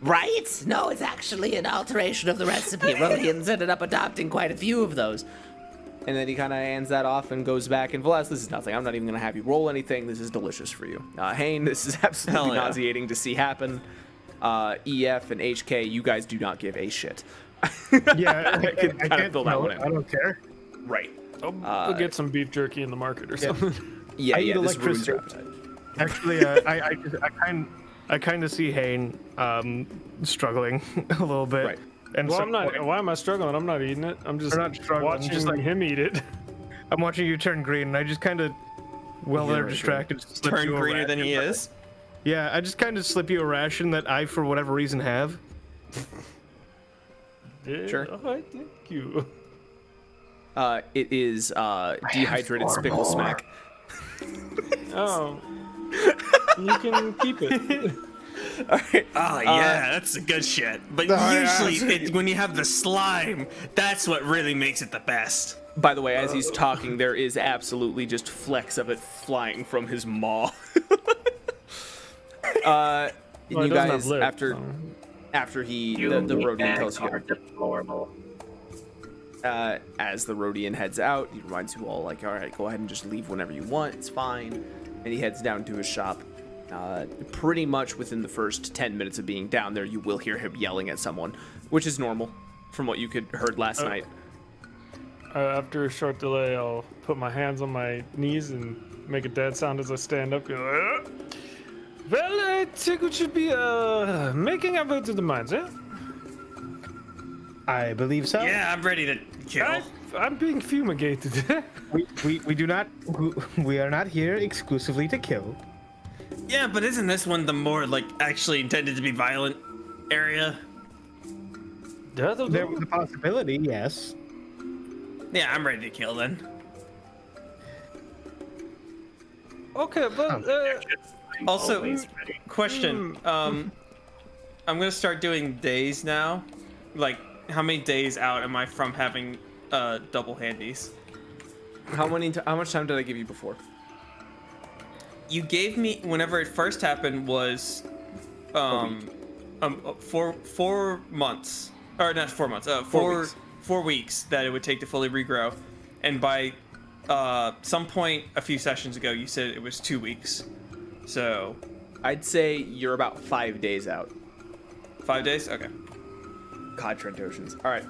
Right? No, it's actually an alteration of the recipe. Rhodians ended up adopting quite a few of those. And then he kind of hands that off and goes back. And Velasque, this is nothing. I'm not even going to have you roll anything. This is delicious for you. Hain, this is absolutely Hell yeah. nauseating to see happen. EF and HK, you guys do not give a shit. Yeah, I can kind of fill that one in. I don't care. Right. I'll get some beef jerky in the market or something. Yeah, I eat this ruins your electricity. appetite. Actually, I kind of see Hain struggling a little bit. Right. And Well, so I'm not. Why am I struggling? I'm not eating it. I'm just You're not struggling, watching just like- him eat it. I'm watching you turn green, and I just kind of, while they're distracted, slip Turn you a greener than ration. he is. Yeah, I just kind of slip you a ration that I, for whatever reason, have. Yeah, Sure. All right, thank you. It is dehydrated Spickle Smack. Oh, you can keep it. All right. Oh yeah, that's the good shit. But usually, when you have the slime, that's what really makes it the best. By the way, as he's talking, there is absolutely just flecks of it flying from his maw. Well, it you doesn't guys, have lips, after so- after the Rhodian tells you, are deplorable. as the Rhodian heads out, he reminds you all, like, all right, go ahead and just leave whenever you want. It's fine. And he heads down to his shop. Pretty much within the first 10 minutes of being down there, you will hear him yelling at someone. which is normal from what you could heard last night. After a short delay, I'll put my hands on my knees and make a dead sound as I stand up. Go, well, I think we should be making our way to the mines, eh? I believe so. Yeah, I'm ready to kill. I'm being fumigated. we do not. We are not here exclusively to kill. Yeah, but isn't this one the more like actually intended to be violent area? There was a possibility, yes. Yeah, I'm ready to kill then. Okay, but Also, question. I'm gonna start doing days now. Like, how many days out am I from having double handies? How much time did I give you before? You gave me whenever it first happened was 4 months, or not 4 months. 4 weeks that it would take to fully regrow, and by some point a few sessions ago you said it was 2 weeks. So I'd say you're about 5 days out. 5 days? Okay. God, Trandoshans. All right.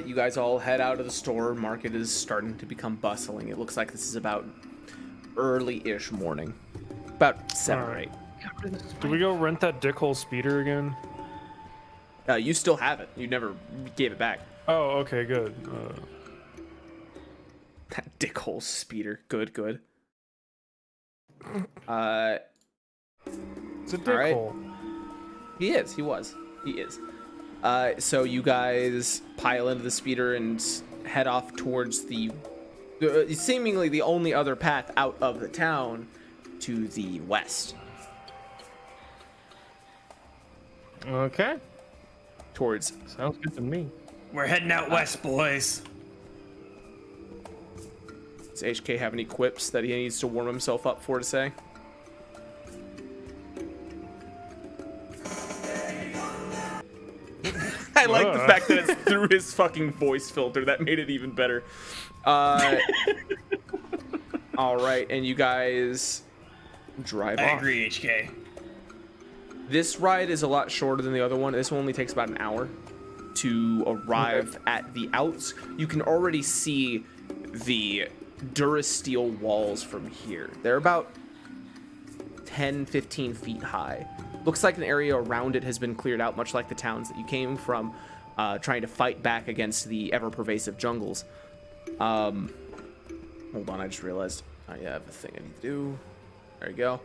You guys all head out of the store. Market is starting to become bustling. It looks like this is about early-ish morning. About 7 or 8. Do we go rent that dickhole speeder again? You still have it. You never gave it back. Oh, okay, good. That dickhole speeder. Good. It's a dickhole. Right. He is. So you guys pile into the speeder and head off towards the seemingly the only other path out of the town to the west. Okay. Towards. Sounds good to me. We're heading out west, boys. Does HK have any quips that he needs to warm himself up for to say? I like the fact that it's through his fucking voice filter. That made it even better. All right, and you guys drive off. I agree, HK. This ride is a lot shorter than the other one. This one only takes about an hour to arrive at the outs. You can already see the Durasteel walls from here. They're about 10-15 feet high. Looks like an area around it has been cleared out, much like the towns that you came from, trying to fight back against the ever-pervasive jungles. Hold on, I just realized I have a thing I need to do. There you go.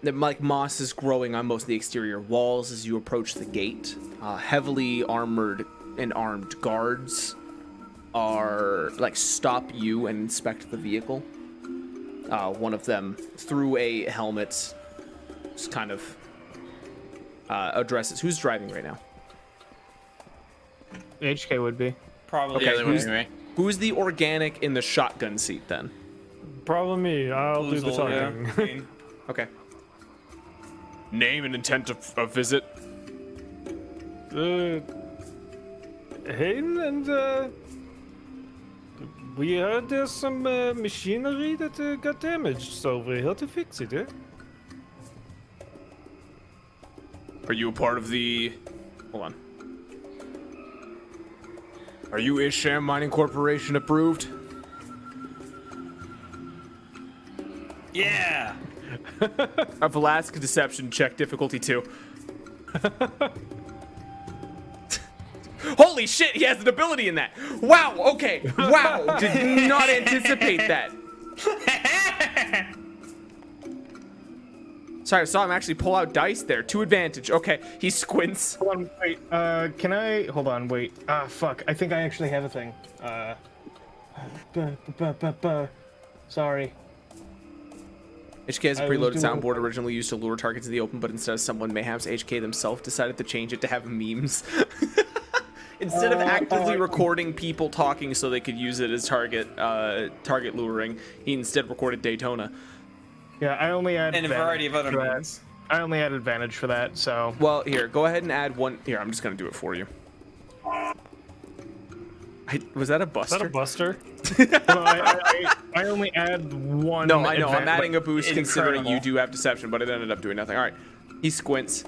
Like moss is growing on most of the exterior walls as you approach the gate. Heavily armored and armed guards are stop you and inspect the vehicle. One of them, through a helmet, just kind of addresses. Who's driving right now? HK would be. Probably. Okay, who's the organic in the shotgun seat then? Probably me. I'll do the talking. Yeah. Okay. Name and intent of visit. Hayden, and we heard there's some machinery that got damaged, so we're here to fix it, eh? Are you a part of the... Hold on. Are you Isham Mining Corporation approved? Yeah. A Velasquez deception check, difficulty 2. Holy shit, he has an ability in that. Wow, okay. Wow, did not anticipate that. Sorry, I saw him actually pull out dice there. 2 advantage. Okay, he squints. Hold on, wait. Can I... Hold on, wait. Ah, fuck. I think I actually have a thing. Sorry. HK has a preloaded soundboard originally used to lure targets to the open, but instead of someone mayhaps HK themselves decided to change it to have memes. Instead of actively recording people talking so they could use it as target luring, he instead recorded Daytona. Yeah, I only had and a variety of other means. I only had advantage for that, so. Well, here, go ahead and add one. Here, I'm just gonna do it for you. Was that a buster? Is that a buster? Well, I only add one. No, I know. I'm adding a boost considering you do have deception, but it ended up doing nothing. All right, he squints.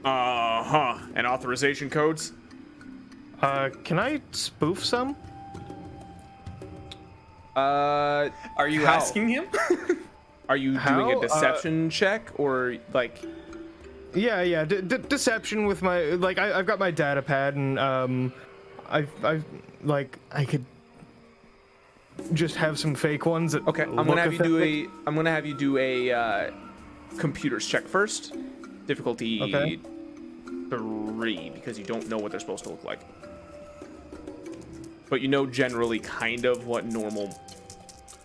And authorization codes? Can I spoof some? Are you how? asking him? Are you doing How? a deception check or like? Yeah. Deception with my I've got my data pad and I could just have some fake ones that Okay, I'm gonna have you do a computers check first. Difficulty 3 because you don't know what they're supposed to look like. But you know generally kind of what normal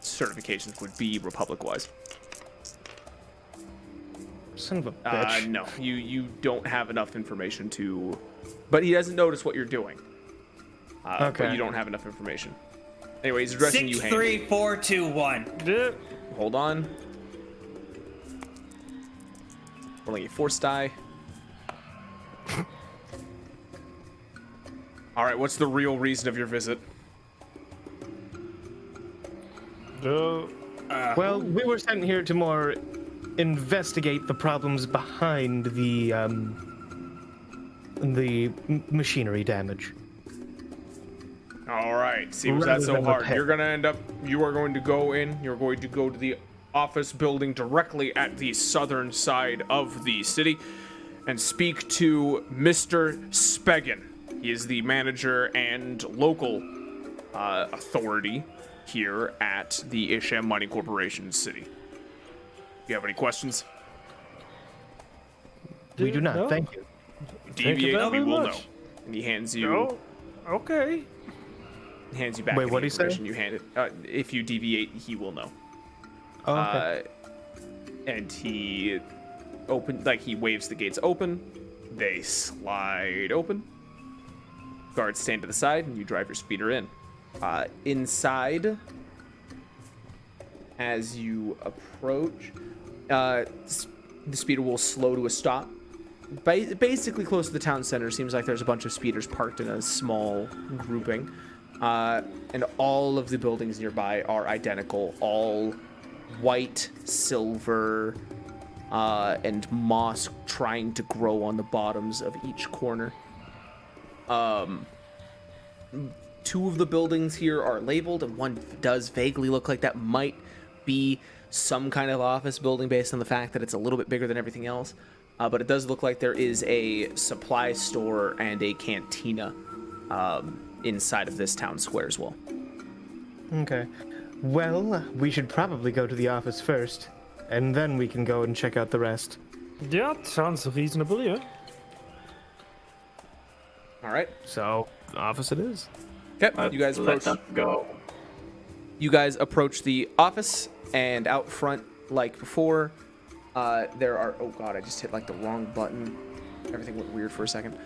certifications would be Republic-wise. Son of a bitch. No, you don't have enough information to... But he doesn't notice what you're doing. But you don't have enough information. Anyway, he's addressing you, Hank. 63421. Hold on. Rolling a force die. All right, what's the real reason of your visit? Well, we were sent here to more investigate the problems behind the machinery damage. All right, seems that's so hard. You are going to go in, you're going to go to the office building directly at the southern side of the city and speak to Mr. Spegan. He is the manager and local authority here at the Isham Mining Corporation City. Do you have any questions? We do not, thank you. Deviate, we will know. And he hands you... Oh, okay. He hands you back Wait, what did he say? you hand it. If you deviate, he will know. Oh, okay. And he he waves the gates open. They slide open. Guards stand to the side, and you drive your speeder in. Inside, as you approach, the speeder will slow to a stop. Basically close to the town center. Seems like there's a bunch of speeders parked in a small grouping. And all of the buildings nearby are identical. All white, silver, and moss trying to grow on the bottoms of each corner. Two of the buildings here are labeled, and one does vaguely look like that might be some kind of office building based on the fact that it's a little bit bigger than everything else. But it does look like there is a supply store and a cantina inside of this town square as well. Okay. Well, we should probably go to the office first, and then we can go and check out the rest. Yeah, sounds reasonable, yeah. All right. So, office it is. Okay, you guys approach. Let's go. You guys approach the office, and out front, like before, there are... Oh god, I just hit like the wrong button. Everything went weird for a second.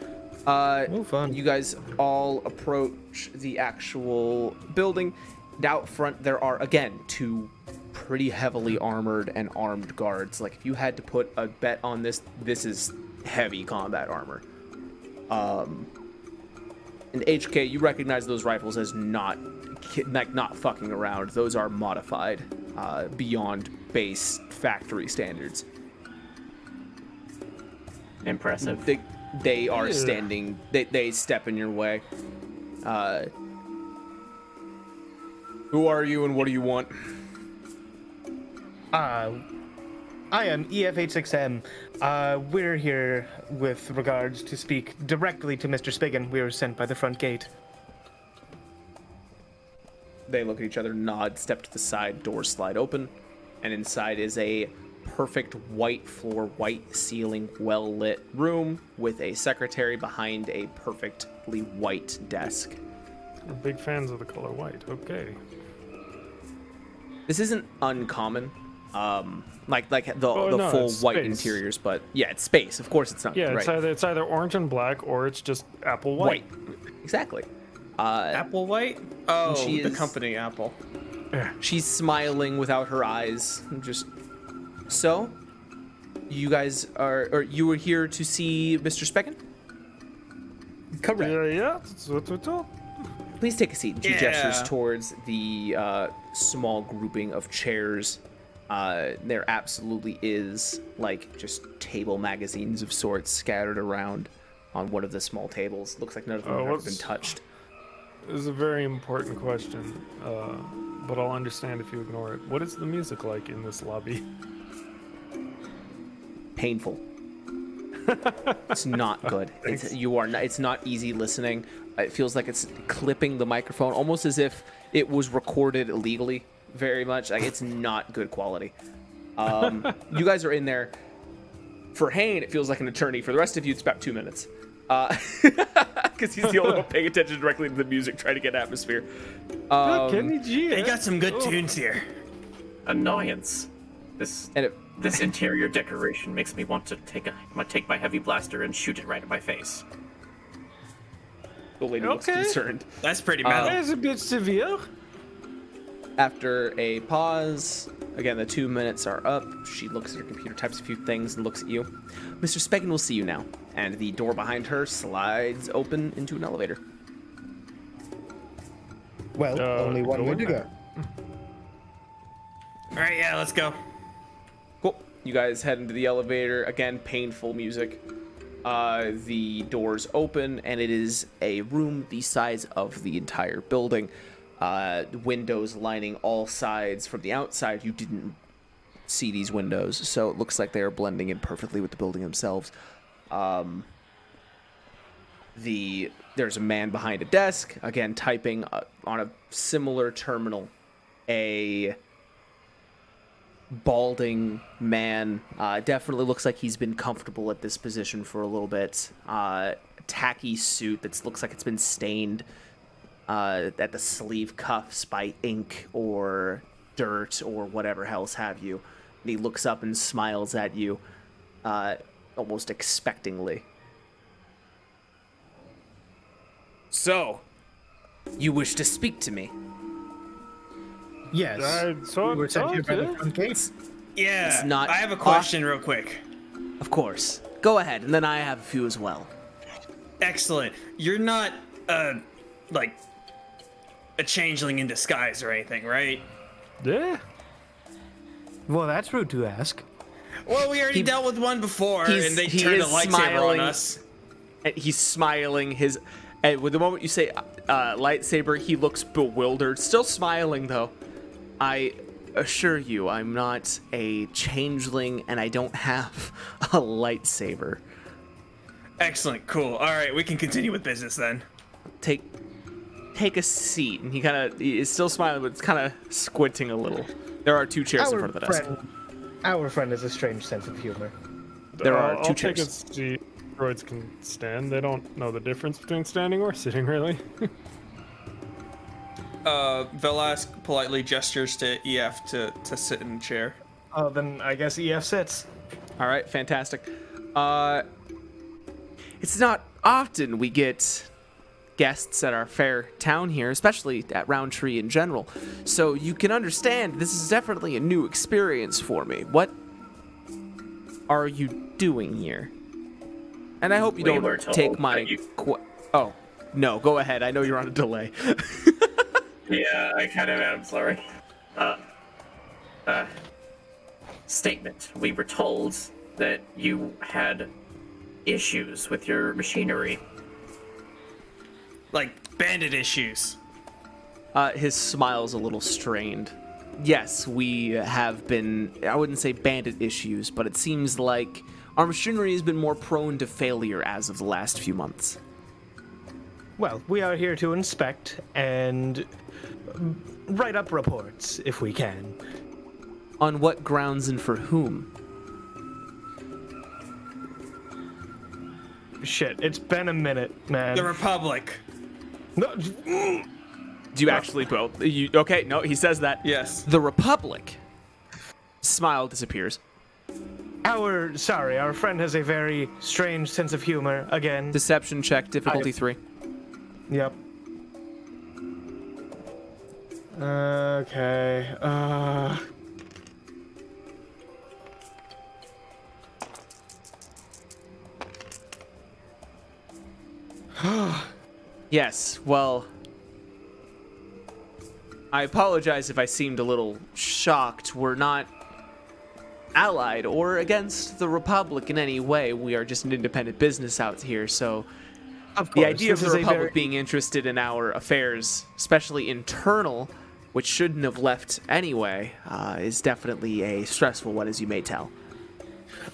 Fun. You guys all approach the actual building. And out front, there are, again, two pretty heavily armored and armed guards. Like, if you had to put a bet on this, this is heavy combat armor. And HK, you recognize those rifles as not fucking around. Those are modified beyond base factory standards. Impressive. They are standing. They step in your way. Who are you and what do you want? I am EF86M. We're here with regards to speak directly to Mr. Spigen. We were sent by the front gate. They look at each other, nod, step to the side, doors slide open, and inside is a perfect white floor, white ceiling, well-lit room with a secretary behind a perfectly white desk. We're big fans of the color white. Okay. This isn't uncommon. Like the full white interiors, but yeah, it's space. Of course, it's not. Yeah, right. it's either orange and black or it's just apple white. Exactly. Apple White? Oh, she the is- company Apple. She's smiling without her eyes. Just so, you guys or you were here to see Mr. Specken? Correct. Yeah, that's what we thought. Please take a seat. And she Yeah. gestures towards the small grouping of chairs There absolutely is like just table magazines of sorts scattered around on one of the small tables. Looks like none of them have ever been touched. This is a very important question, but I'll understand if you ignore it. What is the music like in this lobby? Painful. It's not good. It's not easy listening. It feels like it's clipping the microphone, almost as if it was recorded illegally. Very much like it's not good quality. You guys are in there. For Hayne, it feels like an eternity. For the rest of you, it's about 2 minutes. Because he's the only one paying attention directly to the music, trying to get atmosphere. Kenny G. They got some good tunes here. Annoyance. This interior decoration makes me want to take my heavy blaster and shoot it right in my face. The lady looks concerned. That's pretty metal. That's a bit severe. After a pause, again, the 2 minutes are up. She looks at her computer, types a few things, and looks at you. Mr. Speggin will see you now. And the door behind her slides open into an elevator. Well, only one way to go. All right, yeah, let's go. Cool. You guys head into the elevator. Again, painful music. The doors open, and it is a room the size of the entire building. Windows lining all sides. From the outside, you didn't see these windows, so it looks like they are blending in perfectly with the building themselves. There's a man behind a desk, again typing on a similar terminal. A balding man, definitely looks like he's been comfortable at this position for a little bit. Tacky suit that looks like it's been stained at the sleeve cuffs by ink or dirt or whatever else have you. And he looks up and smiles at you, almost expectingly. So, you wish to speak to me? Yes. We were sent here by the front gates. Yeah, It's not I have a question real quick. Of course. Go ahead, and then I have a few as well. Excellent. You're not, like, a changeling in disguise or anything, right? Yeah. Well, that's rude to ask. Well, we already dealt with one before, and they turned a lightsaber on us. And he's smiling. And with the moment you say lightsaber, he looks bewildered. Still smiling, though. I assure you, I'm not a changeling, and I don't have a lightsaber. Excellent. Cool. All right, we can continue with business then. Take a seat. And he is still smiling, but it's kind of squinting a little. There are 2 chairs in front of the desk. Our friend has a strange sense of humor. There are 2 chairs. Take a seat. Droids can stand. They don't know the difference between standing or sitting, really. Velask politely gestures to EF to sit in the chair. Oh, then I guess EF sits. All right, fantastic. It's not often we get guests at our fair town here, especially at Roundtree in general. So you can understand this is definitely a new experience for me. What are you doing here? And I hope you don't take my... Oh, no, go ahead. I know you're on a delay. Yeah, I kind of am, sorry. Statement. We were told that you had issues with your machinery. Like bandit issues. His smile's a little strained. Yes, we have been, I wouldn't say bandit issues, but it seems like our machinery has been more prone to failure as of the last few months. Well, we are here to inspect and write up reports, if we can. On what grounds and for whom? Shit, it's been a minute, man. The Republic. No. Do you actually both? Okay, no, he says that. Yes. The Republic. Smile disappears. Our friend has a very strange sense of humor, again. Deception check, difficulty 3. Yep. Okay, Yes, well, I apologize if I seemed a little shocked. We're not allied or against the Republic in any way. We are just an independent business out here, so the idea of the Republic being interested in our affairs, especially internal, which shouldn't have left anyway, is definitely a stressful one, as you may tell.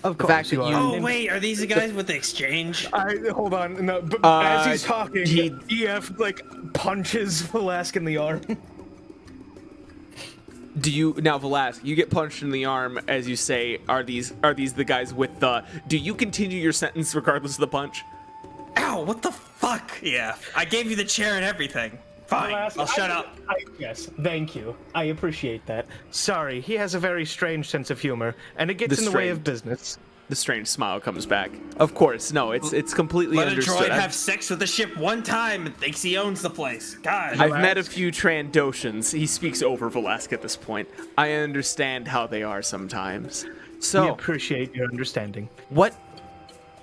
Of course you are. Oh wait, are these the guys with the exchange? Hold on. No, but as he's talking, EF like punches Velasque in the arm. Do you now, Velasque? You get punched in the arm as you say, "Are these the guys with the?" Do you continue your sentence regardless of the punch? Ow! What the fuck? Yeah, I gave you the chair and everything. Fine, I'll shut up. Yes, thank you. I appreciate that. Sorry, he has a very strange sense of humor, and it gets in the way of business. The strange smile comes back. Of course, no, it's completely understood. Let a droid have sex with the ship one time and thinks he owns the place. God. I've met a few Trandoshans. He speaks over Velasque at this point. I understand how they are sometimes. So we appreciate your understanding.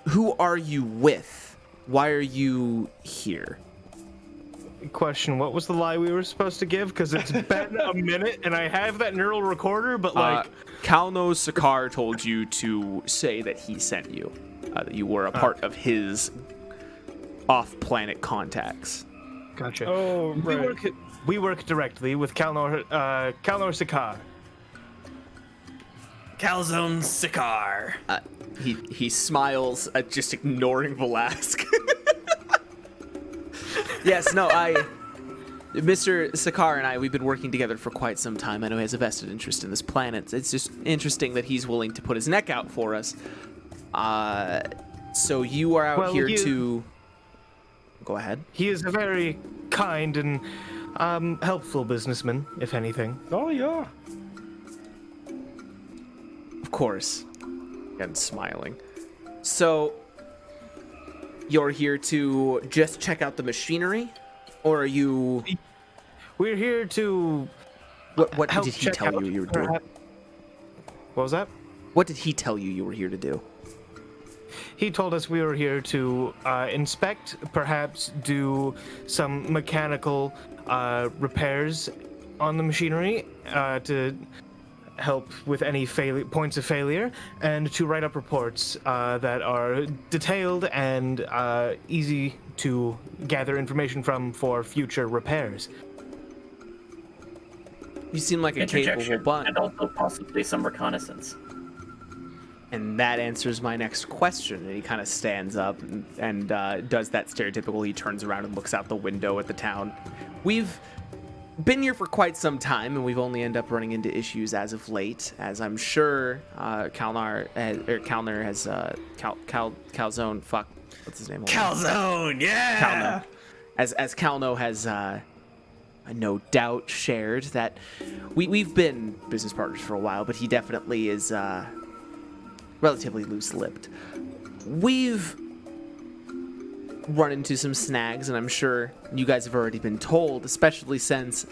Who are you with? Why are you here? Question, what was the lie we were supposed to give? Because it's been a minute and I have that neural recorder, but like... Kalnos Sakar told you to say that he sent you, that you were a part of his off-planet contacts. Gotcha. Oh, right. We work directly with Kalnor Sakar. Calzone Sakar. He smiles, just ignoring Velasque. Yes, no, Mr. Sakar and we've been working together for quite some time. I know he has a vested interest in this planet. It's just interesting that he's willing to put his neck out for us. So you are out here to... Go ahead. He is a very kind and helpful businessman, if anything. Oh, yeah. Of course. Again, smiling. So... You're here to just check out the machinery, or are you? We're here to. What did he tell you were doing? What was that? What did he tell you were here to do? He told us we were here to inspect, perhaps do some mechanical repairs on the machinery to help with any points of failure, and to write up reports that are detailed and easy to gather information from for future repairs. You seem like a capable bunch. And also possibly some reconnaissance. And that answers my next question. And he kind of stands up and does that stereotypical, he turns around and looks out the window at the town. We've been here for quite some time, and we've only ended up running into issues as of late, as I'm sure Calzone, fuck, what's his name? Calzone, yeah! Calno. As Calno has no doubt shared that we've been business partners for a while, but he definitely is relatively loose-lipped. We've run into some snags, and I'm sure you guys have already been told, especially since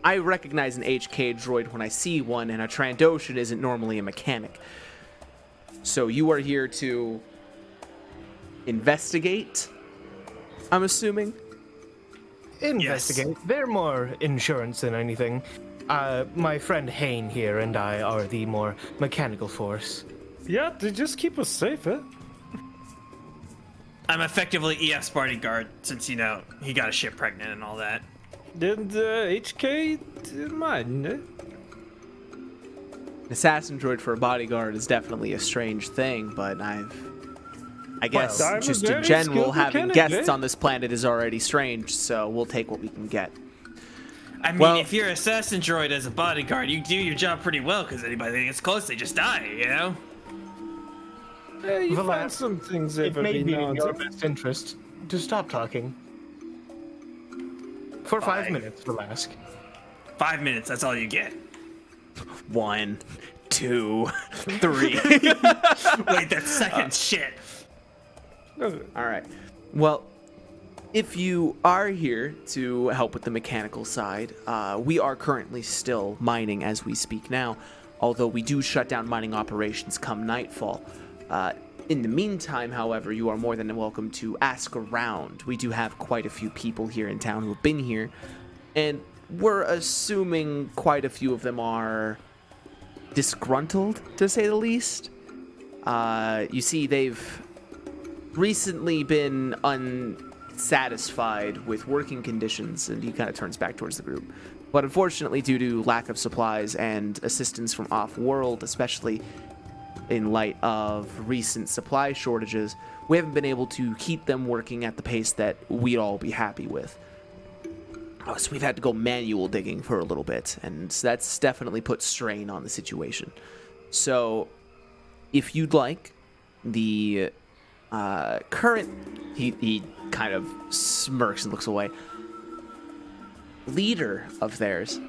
I recognize an HK droid when I see one, and a Trandoshan isn't normally a mechanic. So you are here to investigate, I'm assuming? Investigate. Yes. They're more insurance than anything. My friend Hane here and I are the more mechanical force. Yeah, to just keep us safe, eh? I'm effectively EF's bodyguard, since, you know, he got a ship pregnant and all that. Did HK mind, eh? An assassin droid for a bodyguard is definitely a strange thing, but I guess just in general, having guests on this planet is already strange, so we'll take what we can get. I mean, if you're assassin droid as a bodyguard, you do your job pretty well, because anybody that gets close, they just die, you know? Yeah, you found some things it may be in your best interest to stop talking. For 5 minutes, Velasque. 5 minutes, that's all you get. 1, 2, 3. Wait, that's second shit. All right. Well, if you are here to help with the mechanical side, we are currently still mining as we speak now, although we do shut down mining operations come nightfall. In the meantime, however, you are more than welcome to ask around. We do have quite a few people here in town who have been here, and we're assuming quite a few of them are disgruntled, to say the least. You see, they've recently been unsatisfied with working conditions, and he kind of turns back towards the group. But unfortunately, due to lack of supplies and assistance from off-world, especially in light of recent supply shortages, we haven't been able to keep them working at the pace that we'd all be happy with. So we've had to go manual digging for a little bit, and that's definitely put strain on the situation. So if you'd like, the current... He kind of smirks and looks away. Leader of theirs,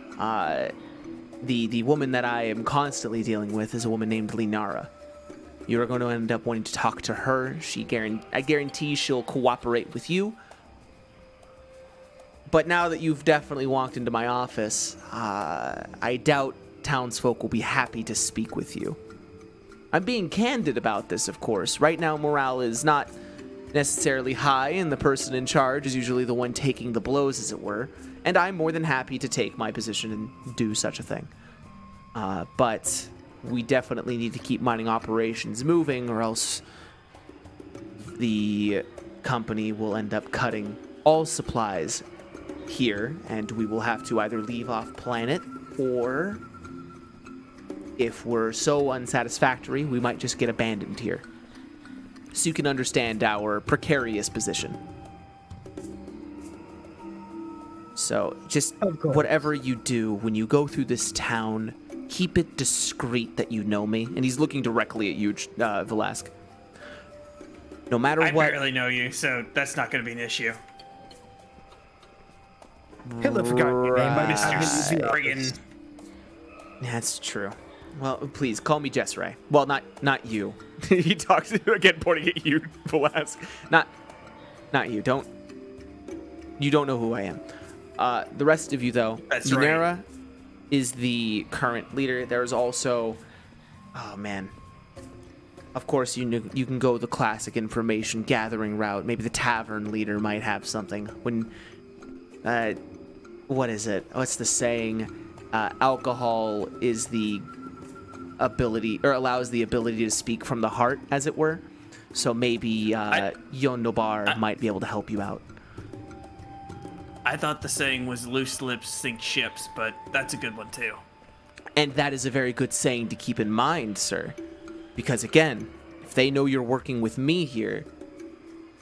the woman that I am constantly dealing with is a woman named Linara. You're going to end up wanting to talk to her. I guarantee she'll cooperate with you. But now that you've definitely walked into my office, I doubt townsfolk will be happy to speak with you. I'm being candid about this, of course. Right now, morale is not necessarily high, and the person in charge is usually the one taking the blows, as it were. And I'm more than happy to take my position and do such a thing. But we definitely need to keep mining operations moving, or else the company will end up cutting all supplies here, and we will have to either leave off planet, or if we're so unsatisfactory, we might just get abandoned here. So you can understand our precarious position. So just whatever you do when you go through this town, keep it discreet that you know me. And he's looking directly at you, Velasque. No matter what... I barely know you, so that's not going to be an issue. He'll have forgotten your name by the time Mr. you do Friggin... That's true. Well, please, call me Jessray. Well, not you. He talks to you again, pointing at you, Velasque. Not you. You don't know who I am. The rest of you, though, Lunera is the current leader. There's also, oh man, of course you can go the classic information gathering route. Maybe the tavern leader might have something. When, what is it? What's the saying? Alcohol is the ability, or allows the ability to speak from the heart, as it were. So maybe Yon Nobar might be able to help you out. I thought the saying was loose lips sink ships, but that's a good one too. And that is a very good saying to keep in mind, sir. Because again, if they know you're working with me here,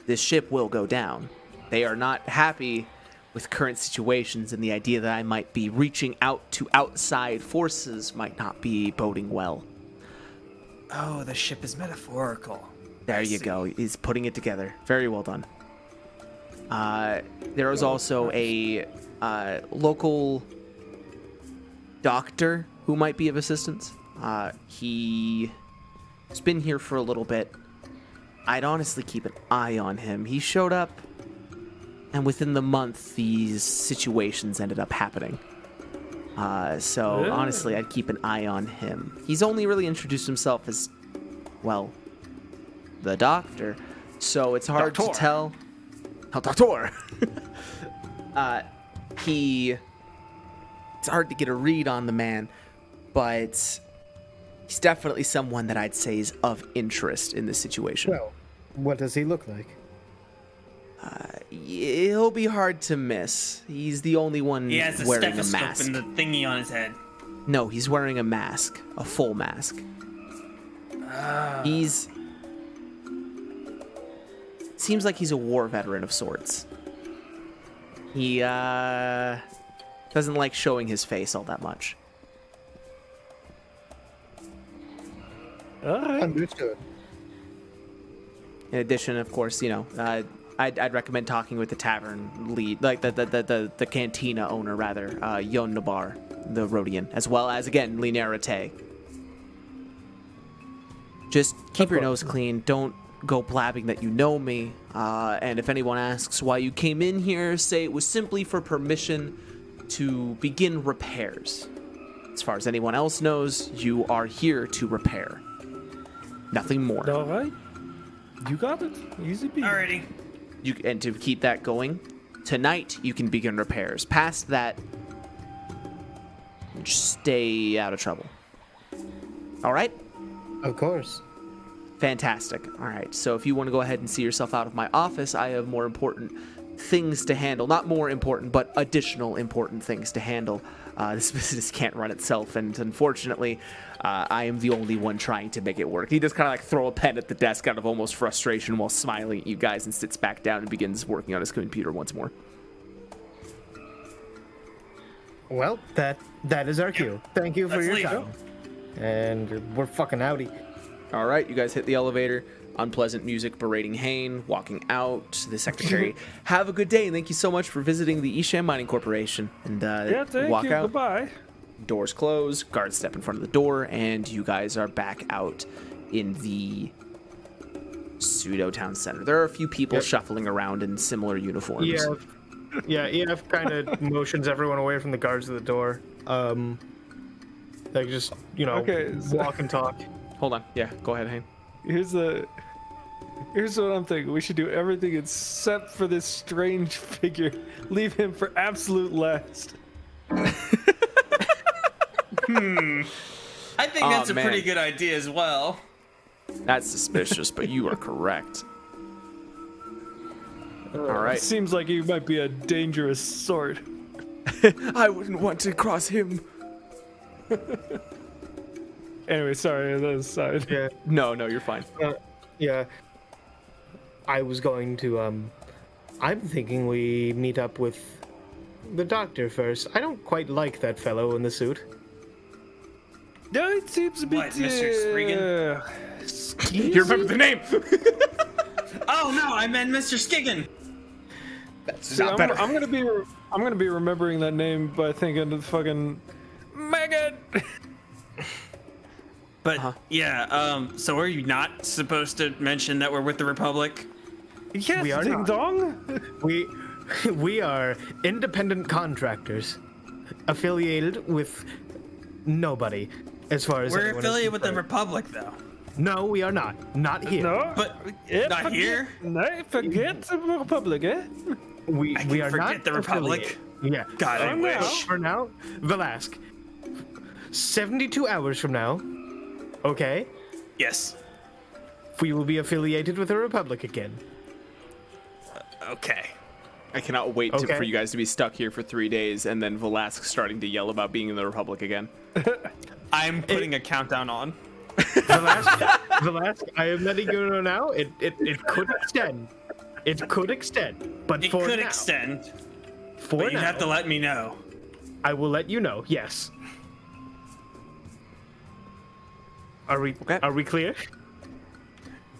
this ship will go down. They are not happy with current situations, and the idea that I might be reaching out to outside forces might not be boding well. Oh, the ship is metaphorical. There you go. He's putting it together. Very well done. There is also a local doctor who might be of assistance. He's been here for a little bit. I'd honestly keep an eye on him. He showed up, and within the month, these situations ended up happening. So honestly, I'd keep an eye on him. He's only really introduced himself as, well, the doctor. So it's hard to tell. Oh, doctor! It's hard to get a read on the man, but he's definitely someone that I'd say is of interest in this situation. Well, what does he look like? He'll be hard to miss. He's the only one He has a wearing a stethoscope mask. and the thingy on his head. No, he's wearing a mask, a full mask. He's... Seems like he's a war veteran of sorts. He, doesn't like showing his face all that much. Understood. In addition, of course, you know, I'd recommend talking with the tavern lead, like the cantina owner, rather, Yon Nabar, the Rhodian, as well as, again, Linera Tay. Just keep your nose clean. Don't go blabbing that you know me. And if anyone asks why you came in here, say it was simply for permission to begin repairs. As far as anyone else knows, you are here to repair. Nothing more. All right. You got it. Easy peasy. Alrighty. And to keep that going, tonight you can begin repairs. Past that, just stay out of trouble. All right? Of course. Fantastic. All right. So if you want to go ahead and see yourself out of my office, I have more important things to handle. Not more important, but additional important things to handle. This business can't run itself, and unfortunately, I am the only one trying to make it work. He just kind of like throw a pen at the desk out of almost frustration while smiling at you guys and sits back down and begins working on his computer once more. Well, that is our cue. Thank you for your time. And we're fucking outie. All right, you guys hit the elevator. Unpleasant music berating Hayne, walking out. The secretary, have a good day, and thank you so much for visiting the Isham Mining Corporation. And thank walk you. out. Goodbye. Doors close, guards step in front of the door, and you guys are back out in the pseudo town center. There are a few people shuffling around in similar uniforms. Yeah, EF kind of motions everyone away from the guards at the door. Like just, walk and talk. Hold on. Yeah, go ahead, Hayne. Here's what I'm thinking. We should do everything except for this strange figure. Leave him for absolute last. I think that's a pretty good idea as well. That's suspicious, but you are correct. All right. Seems like he might be a dangerous sort. I wouldn't want to cross him. Anyway, sorry, that aside. Yeah. No, you're fine. Yeah. I was going to, I'm thinking we meet up with the doctor first. I don't quite like that fellow in the suit. No, it seems a bit... What, Mr. Spriggan? You remember the name? Oh, no, I meant Mr. Skiggin. That's not better. I'm gonna be remembering that name by thinking of fucking Megan. But so are you not supposed to mention that we're with the Republic? Yes, we are ding not. dong. We are independent contractors, affiliated with nobody, as far as we're affiliated with the Republic, though. No, we are not. Not here. No, but not here. No, forget the Republic, eh? We are forget not the Republic. Yeah. God, I wish. For now, Velasque. 72 hours from now. Okay. Yes. We will be affiliated with the Republic again. Okay. I cannot wait for you guys to be stuck here for 3 days and then Velasque starting to yell about being in the Republic again. I'm putting a countdown on. Velasque, I am letting you know now. It could extend. It could extend. But it for could now, extend. For but you now, have to let me know. I will let you know. Yes. Are we clear?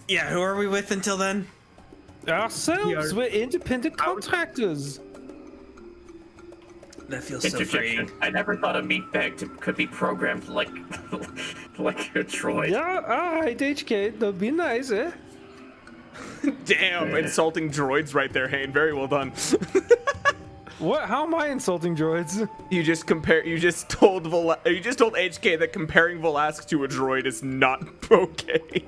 Yeah. Who are we with until then? Ourselves. We're independent contractors. That feels so freeing. I never thought a meatbag could be programmed like like a droid. Yeah, alright, HK, that'd be nice, eh? Damn, insulting droids right there, Hayne. Very well done. What? How am I insulting droids? You just told HK that comparing Velasque to a droid is not okay.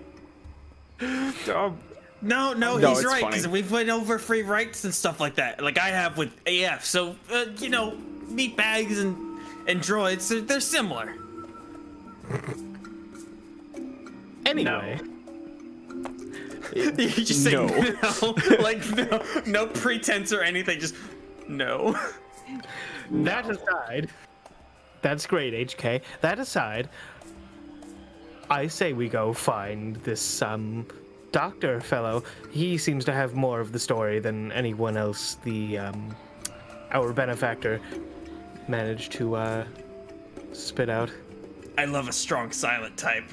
No, he's right, because we've went over free rights and stuff like that, like I have with AF. So, meatbags and droids, they're similar. Anyway. You just say no. Like, no pretense or anything, just no. That aside, that's great, HK. That aside, I say we go find this, doctor fellow. He seems to have more of the story than anyone else our benefactor managed to spit out. I love a strong silent type.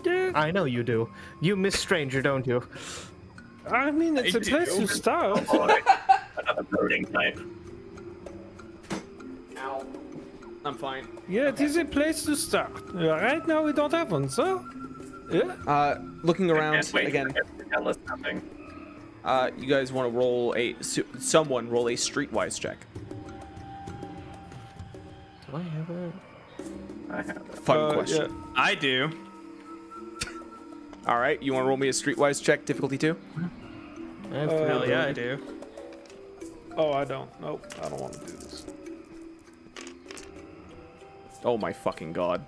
Yeah. I know you do. You miss Stranger, don't you? I mean, it's a place to start. Oh boy. Another brooding type. Ow. I'm fine. Yeah, it is a place to start. Right now we don't have one, so... Yeah. Looking around again. You guys want to roll someone roll a streetwise check. Do I have it? I have it. Fun question. Yeah. I do. All right, you want to roll me a streetwise check, difficulty 2? Hell yeah, I do. Oh, I don't. Nope, I don't want to do this. Oh my fucking god.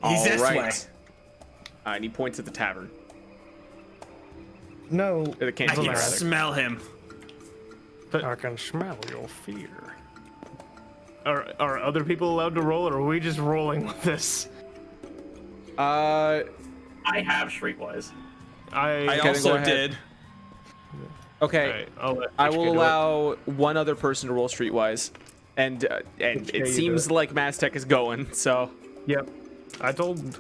He's this Alright. way. And he points at the tavern. No. Or the I canteen, can rather. smell him. I can smell your fear. Are other people allowed to roll, or are we just rolling with this? I have Streetwise. I go also ahead. did. Okay, Alright, I will allow one other person to roll streetwise, and it seems like Maztec is going. So, Yep. I told.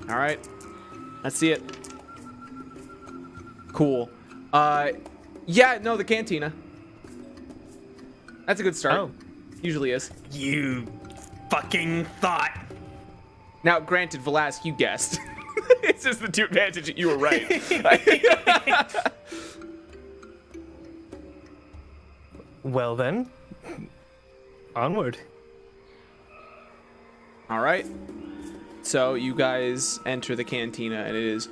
all right, let's see it. Cool. Yeah, no, the cantina. That's a good start. Oh. Usually is. You fucking thought. Now, granted, Velasque, you guessed. It's just the two advantage that you were right. Well then, onward. All right. So you guys enter the cantina, and it is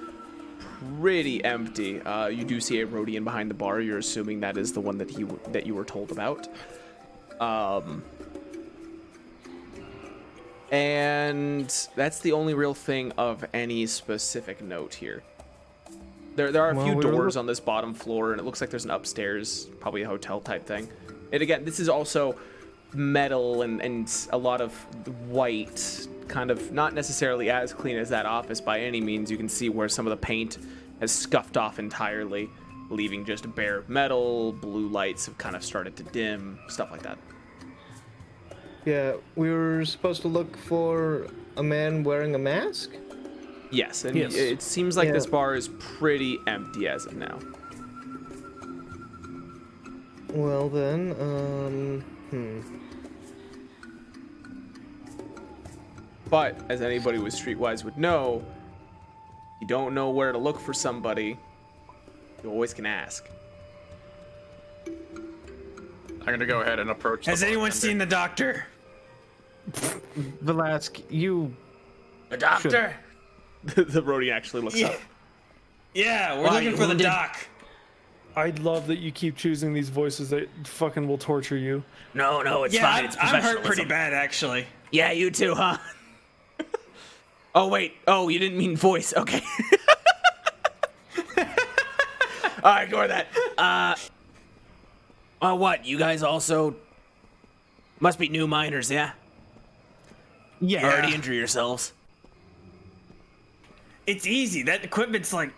pretty empty. You do see a Rhodian behind the bar. You're assuming that is the one that you were told about. And that's the only real thing of any specific note here. There are a few doors on this bottom floor, and it looks like there's an upstairs, probably a hotel type thing. And again, this is also metal and a lot of white, kind of not necessarily as clean as that office by any means. You can see where some of the paint has scuffed off entirely, leaving just bare metal. Blue lights have kind of started to dim, stuff like that. Yeah, we were supposed to look for a man wearing a mask? Yes, and Yes. it seems like this bar is pretty empty as of now. Well then, But, as anybody with Streetwise would know, you don't know where to look for somebody, you always can ask. I'm gonna go ahead and approach. Has anyone seen the doctor? Velasque, you. The doctor? The Rhodian actually looks up. Yeah, we're Why, looking you for the wounded? doc. I love that you keep choosing these voices that fucking will torture you. No, it's Yeah, fine. It's I'm hurt professionalism. pretty bad, actually. Yeah, you too, huh? Oh, wait. Oh, you didn't mean voice. Okay. Alright, ignore that. What? You guys also must be new miners, yeah? Yeah. Already injure yourselves. It's easy. That equipment's like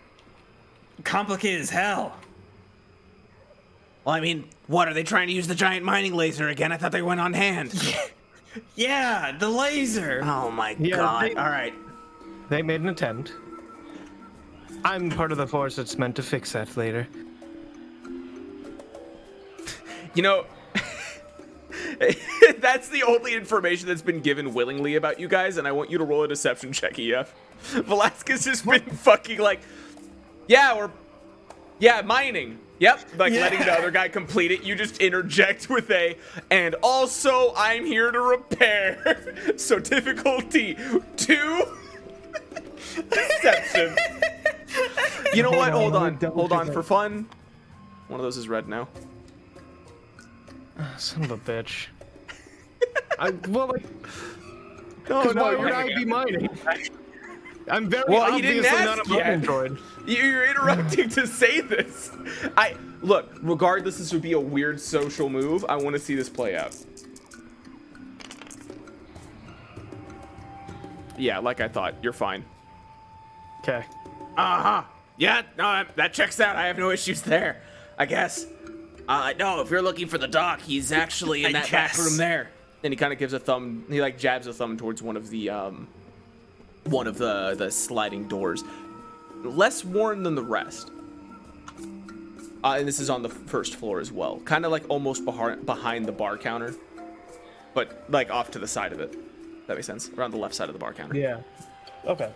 complicated as hell. Well, I mean, what, are they trying to use the giant mining laser again? I thought they went on hand. Yeah, the laser. Oh my Yeah, god. they- Alright. They made an attempt. I'm part of the force that's meant to fix that later. You know, that's the only information that's been given willingly about you guys, and I want you to roll a deception check, EF. Velasquez has been fucking like, yeah, mining. Yep, like letting the other guy complete it. You just interject with and also I'm here to repair. So difficulty 2. Deception. You know what? Hold on. For fun, one of those is red now. Son of a bitch. Well, like, No, why would I be mining? I'm very Well, he didn't obviously not ask a yet. android. You're interrupting to say this. Look, regardless, this would be a weird social move. I want to see this play out. Yeah, like I thought. You're fine. Okay. Uh-huh. Yeah, no, that checks out. I have no issues there, I guess. No, if you're looking for the doc, he's actually in that back room there. And he kind of gives a thumb. He like jabs a thumb towards one of the sliding doors, less worn than the rest. And this is on the first floor as well, kind of like almost behind the bar counter, but like off to the side of it. That makes sense. Around the left side of the bar counter. Yeah. Okay.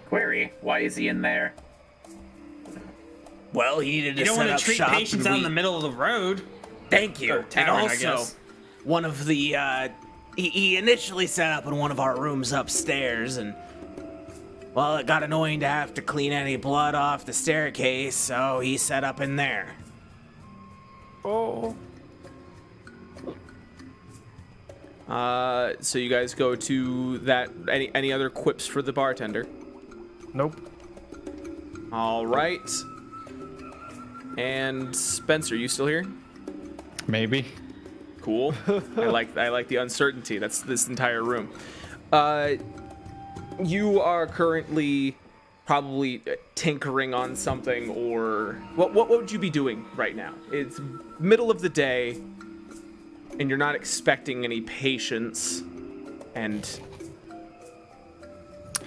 Query, why is he in there? Well, he needed to You don't set want up to treat shop. patients and out in the middle of the road. Thank you. Or tavern, and I also, guess. one of the, he initially set up in one of our rooms upstairs, and, well, it got annoying to have to clean any blood off the staircase, so he set up in there. Oh. So you guys go to that. Any other quips for the bartender? Nope. All right. And Spencer, you still here? Maybe. Cool. I like the uncertainty. That's this entire room. You are currently probably tinkering on something, or what would you be doing right now? It's middle of the day, and you're not expecting any patients, and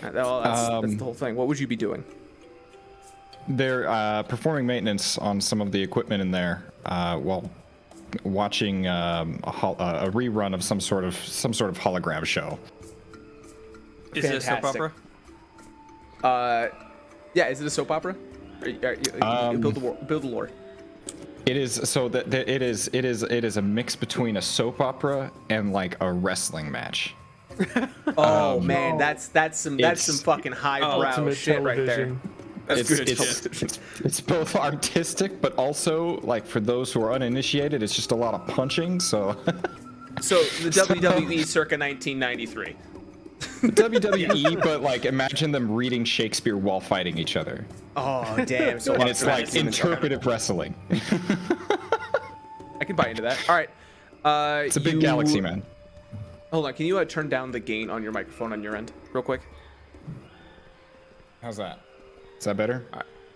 that's the whole thing. What would you be doing? They're performing maintenance on some of the equipment in there while watching a rerun of some sort of hologram show. Is it a soap opera? Yeah, is it a soap opera? Build the lore. It is so that it is a mix between a soap opera and like a wrestling match. Oh man, that's some fucking highbrow shit right there. It's both artistic, but also like for those who are uninitiated, it's just a lot of punching. So the WWE circa 1993. WWE, but like imagine them reading Shakespeare while fighting each other. Oh damn! So and it's like interpretive wrestling. I can buy into that. All right. It's a big galaxy, man. Hold on. Can you turn down the gain on your microphone on your end, real quick? How's that? Is that better?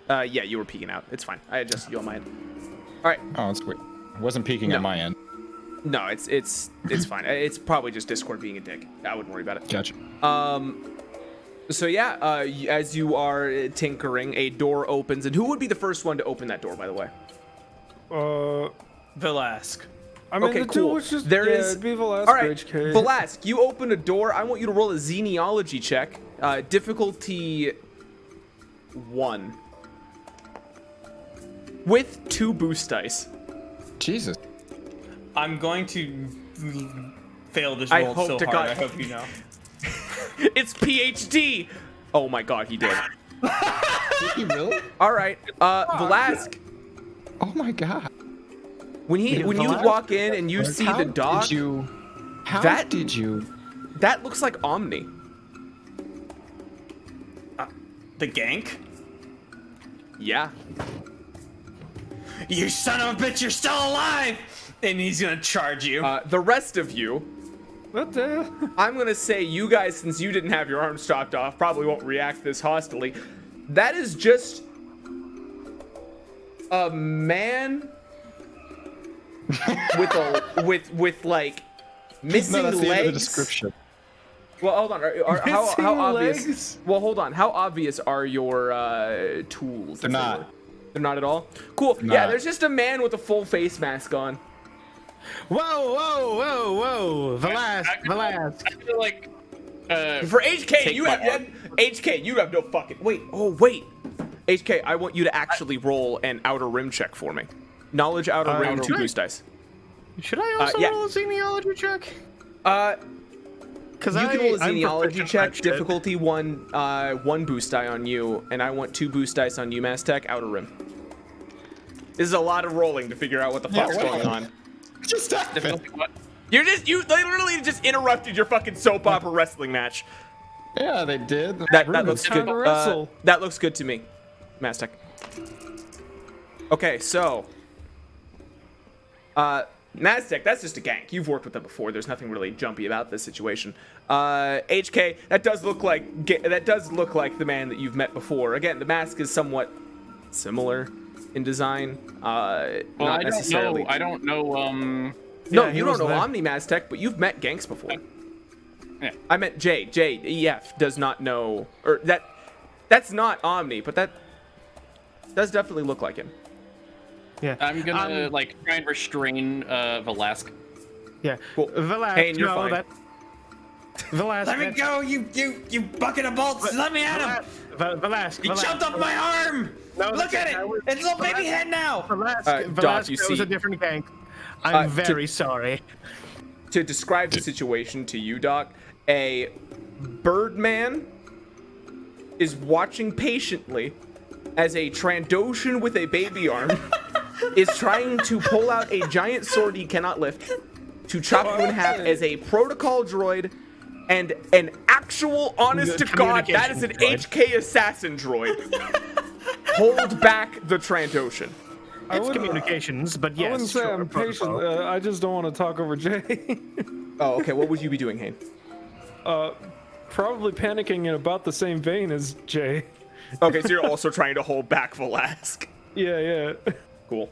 Yeah, you were peeking out. It's fine. I adjusted you on my end. All right. Oh, that's weird. It wasn't peeking on my end. No, it's fine. It's probably just Discord being a dick. I wouldn't worry about it. Gotcha. So yeah, as you are tinkering, a door opens, and who would be the first one to open that door, by the way? Velasque. I mean, okay, the cool. was just, it'd be Velasque. All right, HK. Velasque, you open a door. I want you to roll a xenology check. Difficulty 1. With 2 boost dice. Jesus. I'm going to fail this roll so hard. I hope you know. It's PhD. Oh my god, he did. Did he really? All right, Velasque. Oh my god. When you walk in and you see the dog, How did you? That looks like Omni. The gank? Yeah. You son of a bitch! You're still alive! And he's gonna charge you. The rest of you. What the hell? I'm gonna say you guys, since you didn't have your arms chopped off, probably won't react this hostily. That is just a man with like missing that's legs. the end of the description. Well, hold on. How obvious? legs? Well, hold on. How obvious are your tools? They're not. They're not at all. Cool. Not. Yeah, there's just a man with a full face mask on. Whoa! Velasque. I feel like For HK, you have no fucking. Wait. Oh wait. HK, I want you to actually roll an outer rim check for me. Knowledge outer rim, 2 boost dice. Should I also roll a xenology check? Because you can roll a xenology check, difficulty 1, 1 boost die on you, and I want 2 boost dice on you, Mass Tech, outer rim. This is a lot of rolling to figure out what the fuck's going on. Just difficulty what? You literally just interrupted your fucking soap opera wrestling match. Yeah, they did. That looks good. Wrestle. That looks good to me, Mass Tech. Okay, so Maztec, that's just a gank. You've worked with them before. There's nothing really jumpy about this situation. HK, that does look like the man that you've met before. Again, the mask is somewhat similar in design. Not necessarily. I don't know. No, you don't know Omni Maztec, but you've met ganks before. Yeah. I meant Jay. EF does not know, or that's not Omni, but that does definitely look like him. Yeah. I'm gonna try and restrain Velasque. Yeah. Cool. Velasque, Hey, and you're fine. Velasque. Let me go, you bucket of bolts! Let me at him! Velasque. He jumped off my arm! No, Look at it! It's a little baby head now! Velasque, Doc, you that was see- a different gank. I'm very sorry. To describe the situation to you, Doc, a Birdman is watching patiently as a Trandoshan with a baby arm is trying to pull out a giant sword he cannot lift to chop you in half as a protocol droid and an actual, honest to God, that is an HK assassin droid. Hold back the Trandoshan. It's communications, but yes. I wouldn't say sure, I'm patient. I just don't want to talk over Jay. Oh, okay. What would you be doing, Hayne? Probably panicking in about the same vein as Jay. Okay, so you're also trying to hold back Velasque. Yeah. Cool.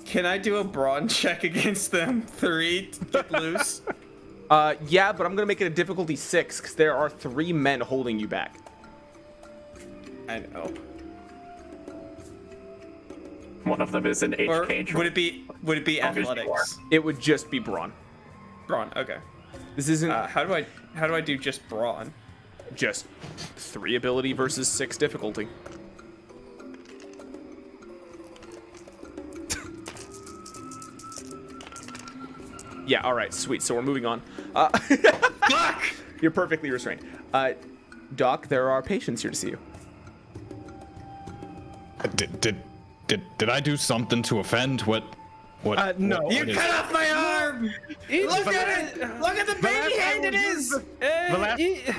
Can I do a brawn check against them? 3 to get loose? Yeah, but I'm gonna make it a difficulty 6 because there are 3 men holding you back. I know. One of them is an Or HK. would it be athletics? It would just be brawn. Brawn. Okay. This isn't How do I do just brawn? just 3 ability versus 6 difficulty. Yeah, all right, sweet. So we're moving on. Fuck! You're perfectly restrained. Doc, there are patients here to see you. Did I do something to offend? What? No. You cut off my arm! Look at it! Look at the baby hand it is!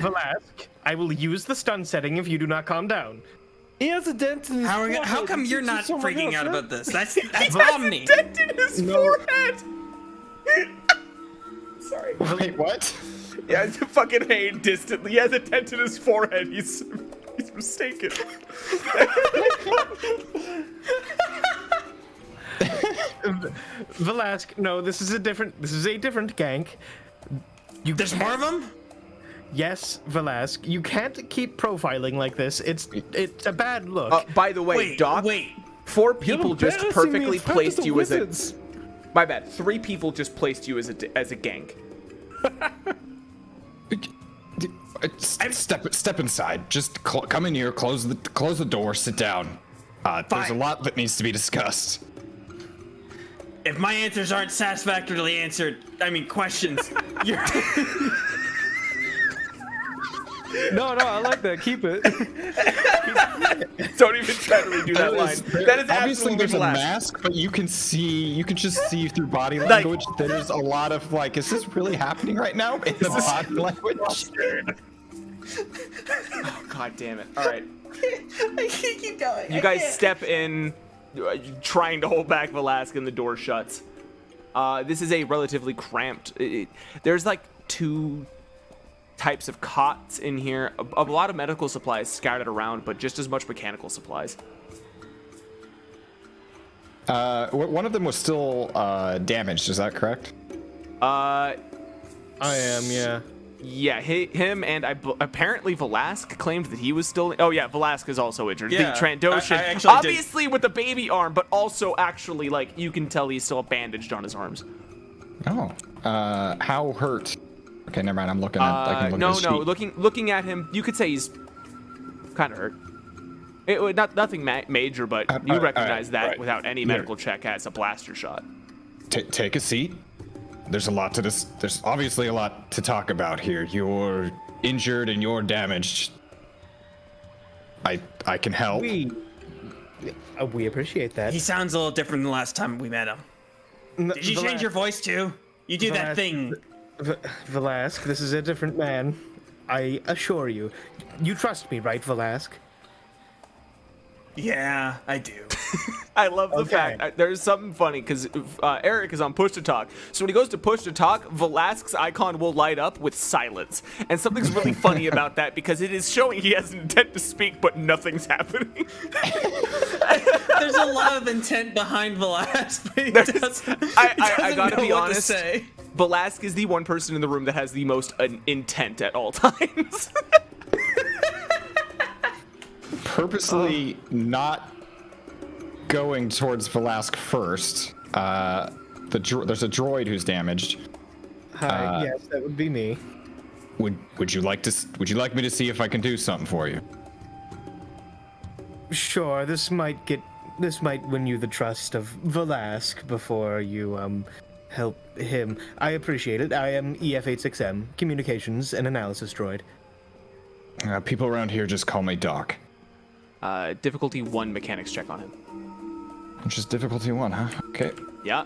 Velasque, I will use the stun setting if you do not calm down. He has a dent in his forehead. How come you're not Someone freaking else, out huh? about this? That's Omni. He has a dent in his forehead! Sorry. Wait, what? Yeah, it's fucking Hayne distantly. He has a dent in his forehead. He's mistaken. Velasque, no, this is a different gank. There's more of them? Yes, Velasque, you can't keep profiling like this. It's a bad look. By the way, Doc, 4 people just perfectly placed you as a... My bad. 3 people just placed you as a gank. Step inside. Just come in here. Close the door. Sit down. There's a lot that needs to be discussed. If my answers aren't satisfactorily answered, questions, you're... No, I like that. Keep it. Don't even try to redo that line. That is obviously there's a last. mask, but you can just see through body language. There's a lot of is this really happening right now? In the body language. Oh, God damn it! All right, I can't keep going. you guys step in, trying to hold back Velasque, and the door shuts. This is a relatively cramped. There's like 2 types of cots in here, a lot of medical supplies scattered around, but just as much mechanical supplies. One of them was still damaged. Is that correct? I am, yeah. Yeah, him and apparently Velasque claimed that he was still. Oh yeah, Velasque is also injured. Yeah, the Trandoshan, I actually obviously with the baby arm, but also actually you can tell he's still bandaged on his arms. Oh, how hurt? Okay, never mind. I'm looking at. I can look at his sheet. Looking at him, you could say he's kind of hurt. Nothing major, but you recognize that without any medical check as a blaster shot. Take a seat. There's a lot to this. There's obviously a lot to talk about here. You're injured and you're damaged. I can help. We appreciate that. He sounds a little different than the last time we met him. Did you change your voice too? You do that thing. Velasque, this is a different man. I assure you. You trust me, right, Velasque? Yeah, I do. I love the fact there's something funny because Eric is on push to talk. So when he goes to push to talk, Velasque's icon will light up with silence. And something's really funny about that because it is showing he has an intent to speak, but nothing's happening. There's a lot of intent behind Velasque. But I gotta be honest. Velasque is the one person in the room that has the most intent at all times. Purposely not going towards Velasque first. There's a droid who's damaged. Hi, yes, that would be me. Would you like me to see if I can do something for you? Sure, this might win you the trust of Velasque before you help him. I appreciate it. I am EF86M, Communications and Analysis Droid. People around here just call me Doc. Difficulty 1 mechanics check on him. Which is difficulty 1, huh? Okay. Yeah.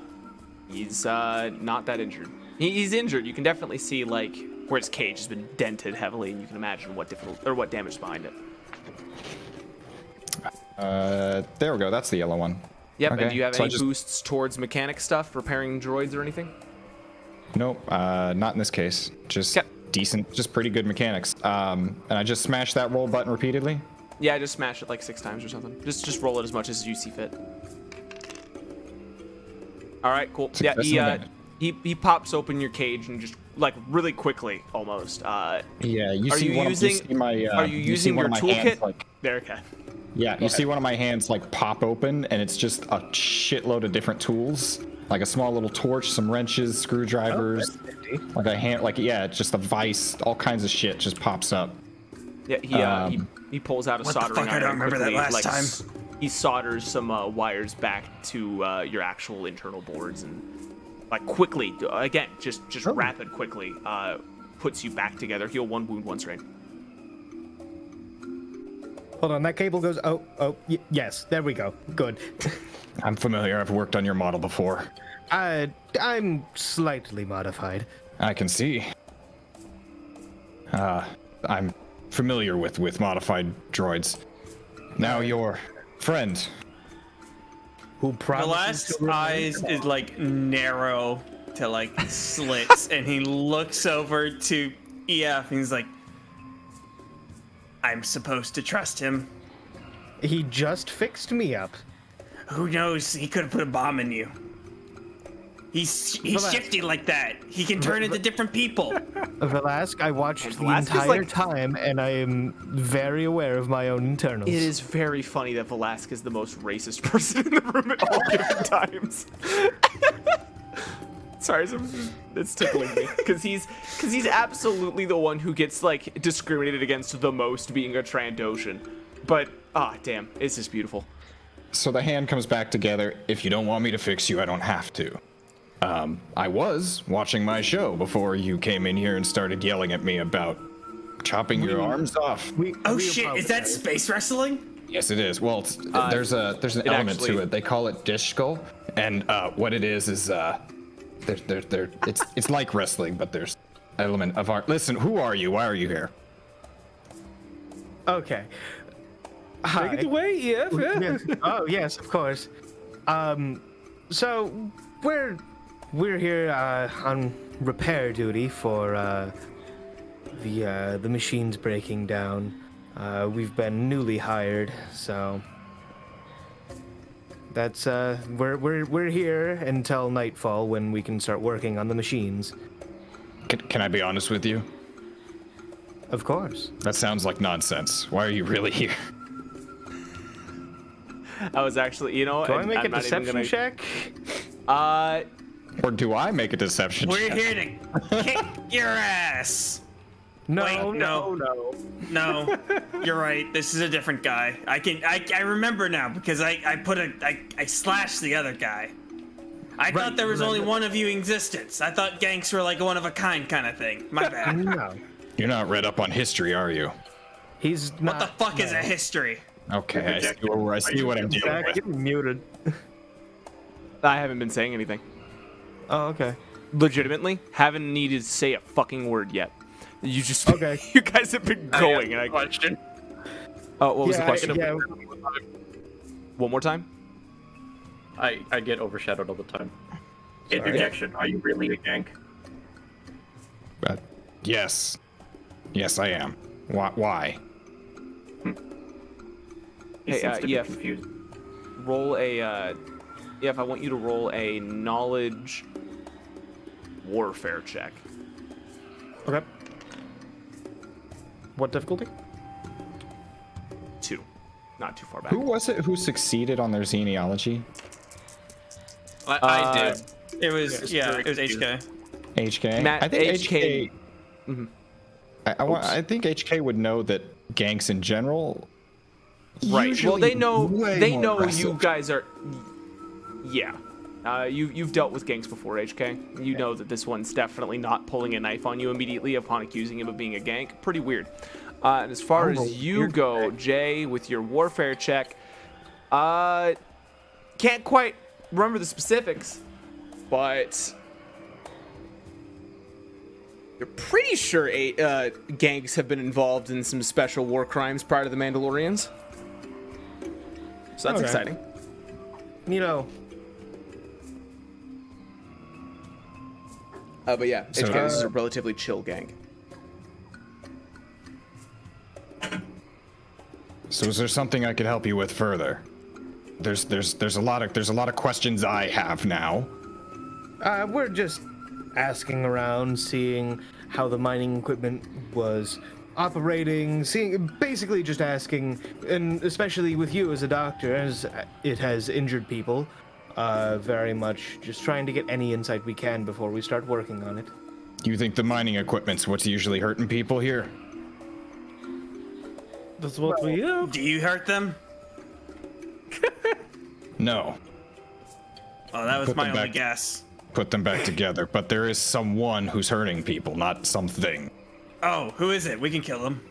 He's not that injured. He's injured. You can definitely see like where his cage has been dented heavily, and you can imagine what damage is behind it. There we go. That's the yellow one. Yep. Okay. And do you have So any boosts towards mechanic stuff, repairing droids or anything? Nope. Not in this case. Just decent, just pretty good mechanics. And I just smashed that roll button repeatedly. Yeah, just smash it like 6 times or something. Just roll it as much as you see fit. All right, cool. Yeah, he pops open your cage and just like really quickly almost. Yeah, you are see you one using? of, you see my, are you using your toolkit? Like, there, okay. Yeah, you see one of my hands like pop open, and it's just a shitload of different tools, like a small little torch, some wrenches, screwdrivers, like a hand, like it's just a vise, all kinds of shit just pops up. Yeah, he pulls out a soldering iron. I don't remember that last time. He solders some wires back to your actual internal boards, and like quickly, again, just rapid, quickly, puts you back together. Heal 1 wound, 1 strain. Hold on, that cable goes. Yes, there we go. Good. I'm familiar. I've worked on your model before. I'm slightly modified. I can see. I'm familiar with modified droids. Now your friend. Who The last eyes is like narrow to like slits, and he looks over to EF and he's like, I'm supposed to trust him. He just fixed me up. Who knows? He could have put a bomb in you. He's shifty like that. He can turn into different people. Velasque, I watched the Velasque is entire like- time, and I am very aware of my own internals. It is very funny that Velasque is the most racist person in the room at all given times. Sorry, it's tickling me because he's absolutely the one who gets like discriminated against the most, being a Trandoshan. But damn, it's just beautiful. So the hand comes back together. If you don't want me to fix you, I don't have to. I was watching my show before you came in here and started yelling at me about chopping your arms off. Oh shit! Is that space wrestling? Yes, it is. Well, there's an element to it. They call it dish skull, and what it is it's like wrestling, but there's an element of art. Listen, who are you? Why are you here? Okay. Hi. Take it away, yeah. Yes. Oh yes, of course. So we're here on repair duty for the machines breaking down. We've been newly hired, so that's we're here until nightfall when we can start working on the machines. Can I be honest with you? Of course. That sounds like nonsense. Why are you really here? I was actually, you know, Do I make I'm a not even deception check? Or do I make a deception We're check? here to kick your ass. No, Wait, no. You're right. This is a different guy. I remember now because I slashed the other guy. I thought there was only one of you in existence. I thought ganks were like a one of a kind kind of thing. My bad. No. You're not read up on history, are you? He's not. What the fuck is a history? Okay, I see what I'm dealing Zach, with. you're muted. I haven't been saying anything. Oh, okay. Legitimately, haven't needed to say a fucking word yet. You just Okay. You guys have been going. And Question. Oh, what was the question? Yeah. One more time. I get overshadowed all the time. Interjection. Are you really a gank? Yes. Yes, I am. Why? He Hey, seems to be EF. confused. Roll a. EF, I want you to roll a knowledge warfare check. Okay. What difficulty? 2. Not too far back. Who was it who succeeded on their genealogy? I did. It was it was HK. HK? Matt, I think HK. I think HK would know that ganks in general. Right. Well, usually they know. way They more know aggressive. you guys are. Yeah. You've dealt with ganks before, HK. You know that this one's definitely not pulling a knife on you immediately upon accusing him of being a gank. Pretty weird. And as far as you go, Jay, with your warfare check, can't quite remember the specifics, but you're pretty sure gangs have been involved in some special war crimes prior to the Mandalorians. So that's exciting. You know. But yeah, HK, this is a relatively chill gang. So is there something I could help you with further? There's a lot of questions I have now. We're just asking around, seeing how the mining equipment was operating, basically just asking, and especially with you as a doctor, as it has injured people, very much just trying to get any insight we can before we start working on it. You think the mining equipment's what's usually hurting people here? That's what we do. Do you hurt them? No. Oh, that was my only guess. Put them back together, but there is someone who's hurting people, not something. Oh, who is it? We can kill them.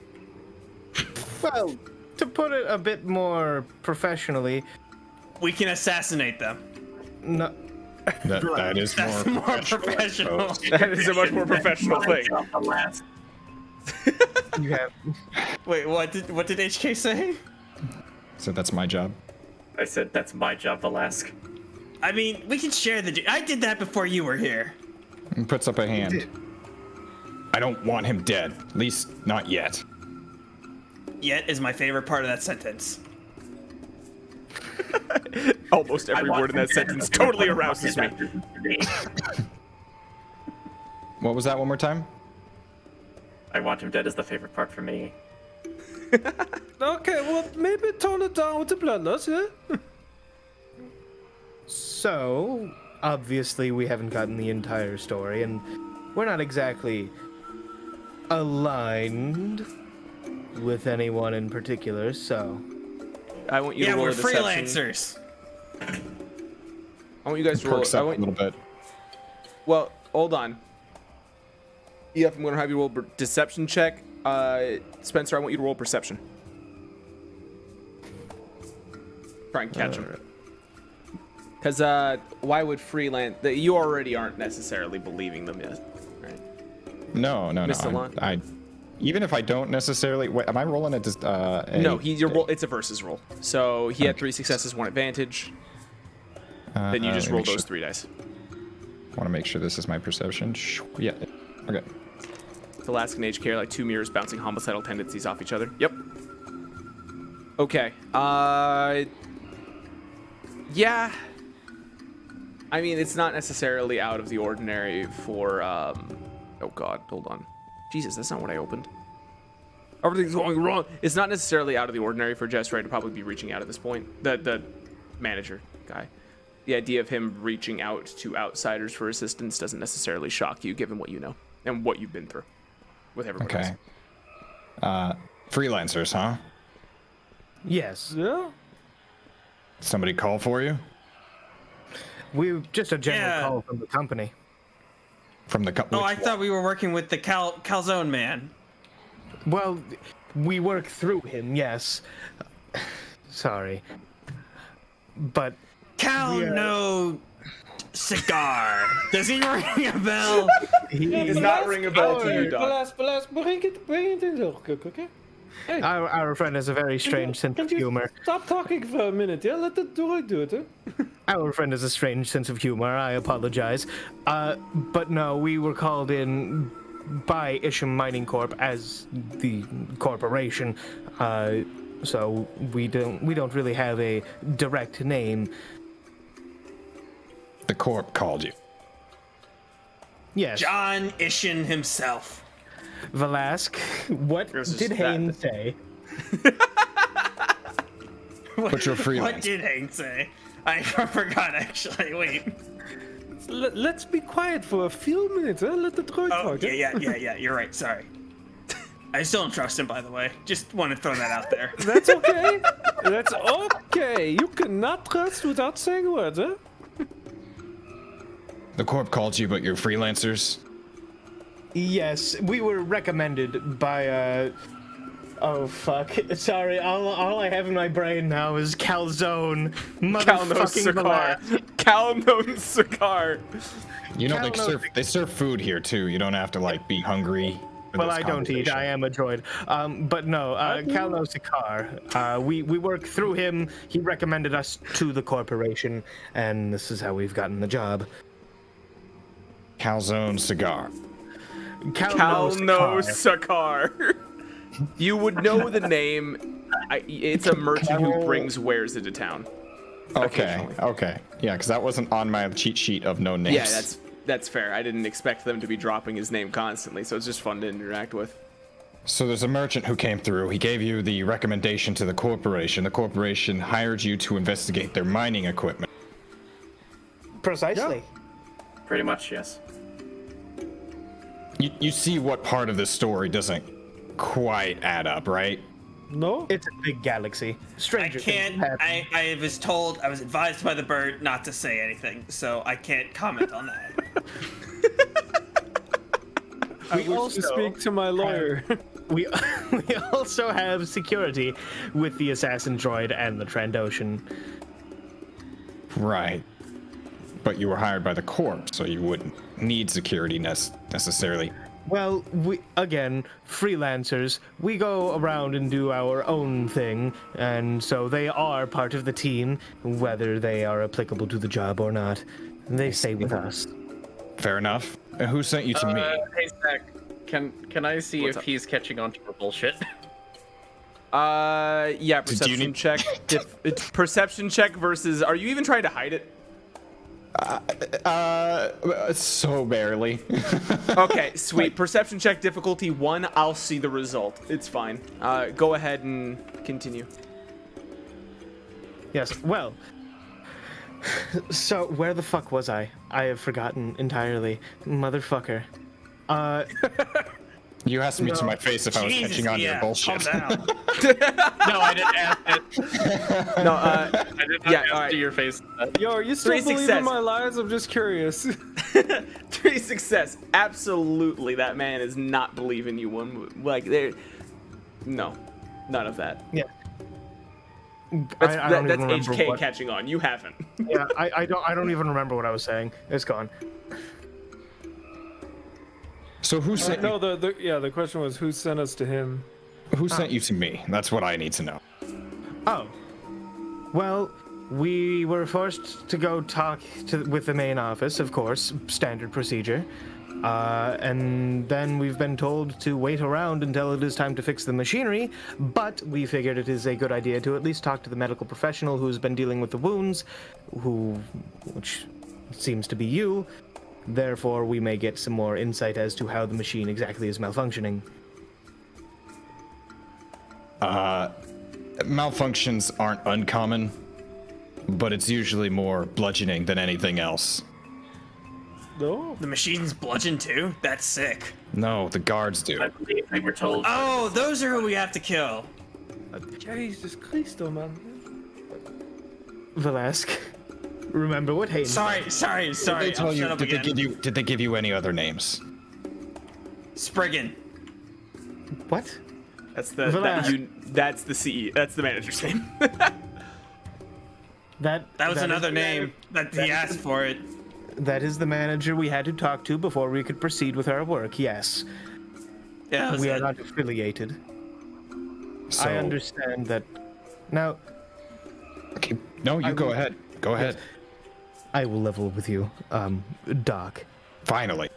Well, to put it a bit more professionally, we can assassinate them. No. That is That's more professional. That is a much more professional thing. You have. Wait, what did HK say? So that's my job. I said that's my job, Velasque. I mean, we can share the. I did that before you were here. He puts up a hand. I don't want him dead. At least not yet. Yet is my favorite part of that sentence. Almost every word in that sentence totally arouses me. What was that one more time? I want him dead is the favorite part for me. Okay, well, maybe tone it down with the bloodlust, yeah? So, obviously, we haven't gotten the entire story, and we're not exactly aligned with anyone in particular, so. I want you to roll we're a deception. freelancers. I want you guys to roll. Perks up a little bit. Well, hold on. EF, I'm going to have you roll a deception check. Spencer, I want you to roll perception. Try and catch him. Because why would freelance? You already aren't necessarily believing them yet, right? No. Mr. Lon? Even if I don't necessarily, wait, am I rolling a? No, it's a versus roll. So he had 3 successes, 1 advantage. Then you just roll those 3 dice. I want to make sure this is my perception. Yeah. Okay. Velasque and HK are like 2 mirrors bouncing homicidal tendencies off each other. Yep. Okay. Yeah. I mean, it's not necessarily out of the ordinary for. Oh God, hold on. Jesus, that's not what I opened. Everything's going wrong. It's not necessarily out of the ordinary for Jessray to probably be reaching out at this point. The manager guy. The idea of him reaching out to outsiders for assistance doesn't necessarily shock you, given what you know and what you've been through with everybody else. Freelancers, huh? Yes. Yeah? Somebody call for you? We just a general call from the company. From the company? Oh, I thought we were working with the Calzone man. Well, we work through him, yes. Sorry. But... No cigar. Does he ring a bell? He does not ring a bell to you, Doc. Bring it in, okay? Hey. Our friend has a very strange sense of humor. Stop talking for a minute, yeah? Let the droid do it, huh? Our friend has a strange sense of humor, I apologize. But no, we were called in by Isham Mining Corp as the corporation. So we don't really have a direct name. The corp called you. Yes. John Ishin himself. Velasque, what did Haynes say? Put your freelance. What did Haynes say? I forgot, actually. Wait. Let's be quiet for a few minutes, huh? Let the droid talk. Yeah. You're right. Sorry. I still don't trust him, by the way. Just want to throw that out there. That's okay. That's okay. You cannot trust without saying words, huh? The corp called you, but you're freelancers? Yes, we were recommended by Oh fuck! Sorry, all I have in my brain now is calzone, motherfucking Velasque. Calnone cigar. You know they serve food here too. You don't have to like be hungry. Well, I don't eat. I am a droid. But no, Calno Sikar. We work through him. He recommended us to the corporation, and this is how we've gotten the job. Calzone cigar. Calno cigar. You would know the name. It's a merchant who brings wares into town. Okay. Yeah, because that wasn't on my cheat sheet of no names. Yeah, that's fair. I didn't expect them to be dropping his name constantly, so it's just fun to interact with. So there's a merchant who came through. He gave you the recommendation to the corporation. The corporation hired you to investigate their mining equipment. Precisely. Yeah. Pretty much, yes. You see what part of this story doesn't quite add up, right? No? It's a big galaxy. Stranger I was advised by the bird not to say anything, so I can't comment on that. I wish to speak to my lawyer. We also have security with the assassin droid and the Trandoshan. Right. But you were hired by the Corp, so you wouldn't need security necessarily. Well, again, freelancers, we go around and do our own thing, and so they are part of the team, whether they are applicable to the job or not. They stay with us. Fair enough. And who sent you to me? Hey, Zach, can I see if he's catching on to our bullshit? Yeah, perception check. Perception check versus, are you even trying to hide it? So barely. Okay, sweet. Perception check difficulty 1. I'll see the result. It's fine. Go ahead and continue. Yes, well. So, where the fuck was I? I have forgotten entirely. Motherfucker. You asked me to my face if I was catching on to your bullshit. No, I didn't ask it. No, I did not ask to your face. Yo, are you still believing my lies? I'm just curious. 3 success. Absolutely, that man is not believing you one. Like, there. No, none of that. Yeah. That's don't even HK catching on. You haven't. Yeah, I don't even remember what I was saying. It's gone. So who sent you? No, the question was who sent us to him? Who sent you to me? That's what I need to know. Oh. Well, we were forced to go talk with the main office, of course, standard procedure. And then we've been told to wait around until it is time to fix the machinery, but we figured it is a good idea to at least talk to the medical professional who's been dealing with the wounds, which seems to be you. Therefore, we may get some more insight as to how the machine exactly is malfunctioning. Malfunctions aren't uncommon, but it's usually more bludgeoning than anything else. No? The machine's bludgeon too? That's sick. No, the guards do. I believe we were told. Oh, those are who we have to kill. Jesus Christo, man. Velasque. Remember what Hayden Sorry. Did they tell you? Did they give you any other names? Spriggan. What? That's the that's the CE. That's the manager's name. That was another name that he asked for it. That is the manager we had to talk to before we could proceed with our work. Yes. Yeah. We are not affiliated. So, I understand that. Now. Okay. No, you go ahead. Go ahead. I will level with you, Doc. Finally.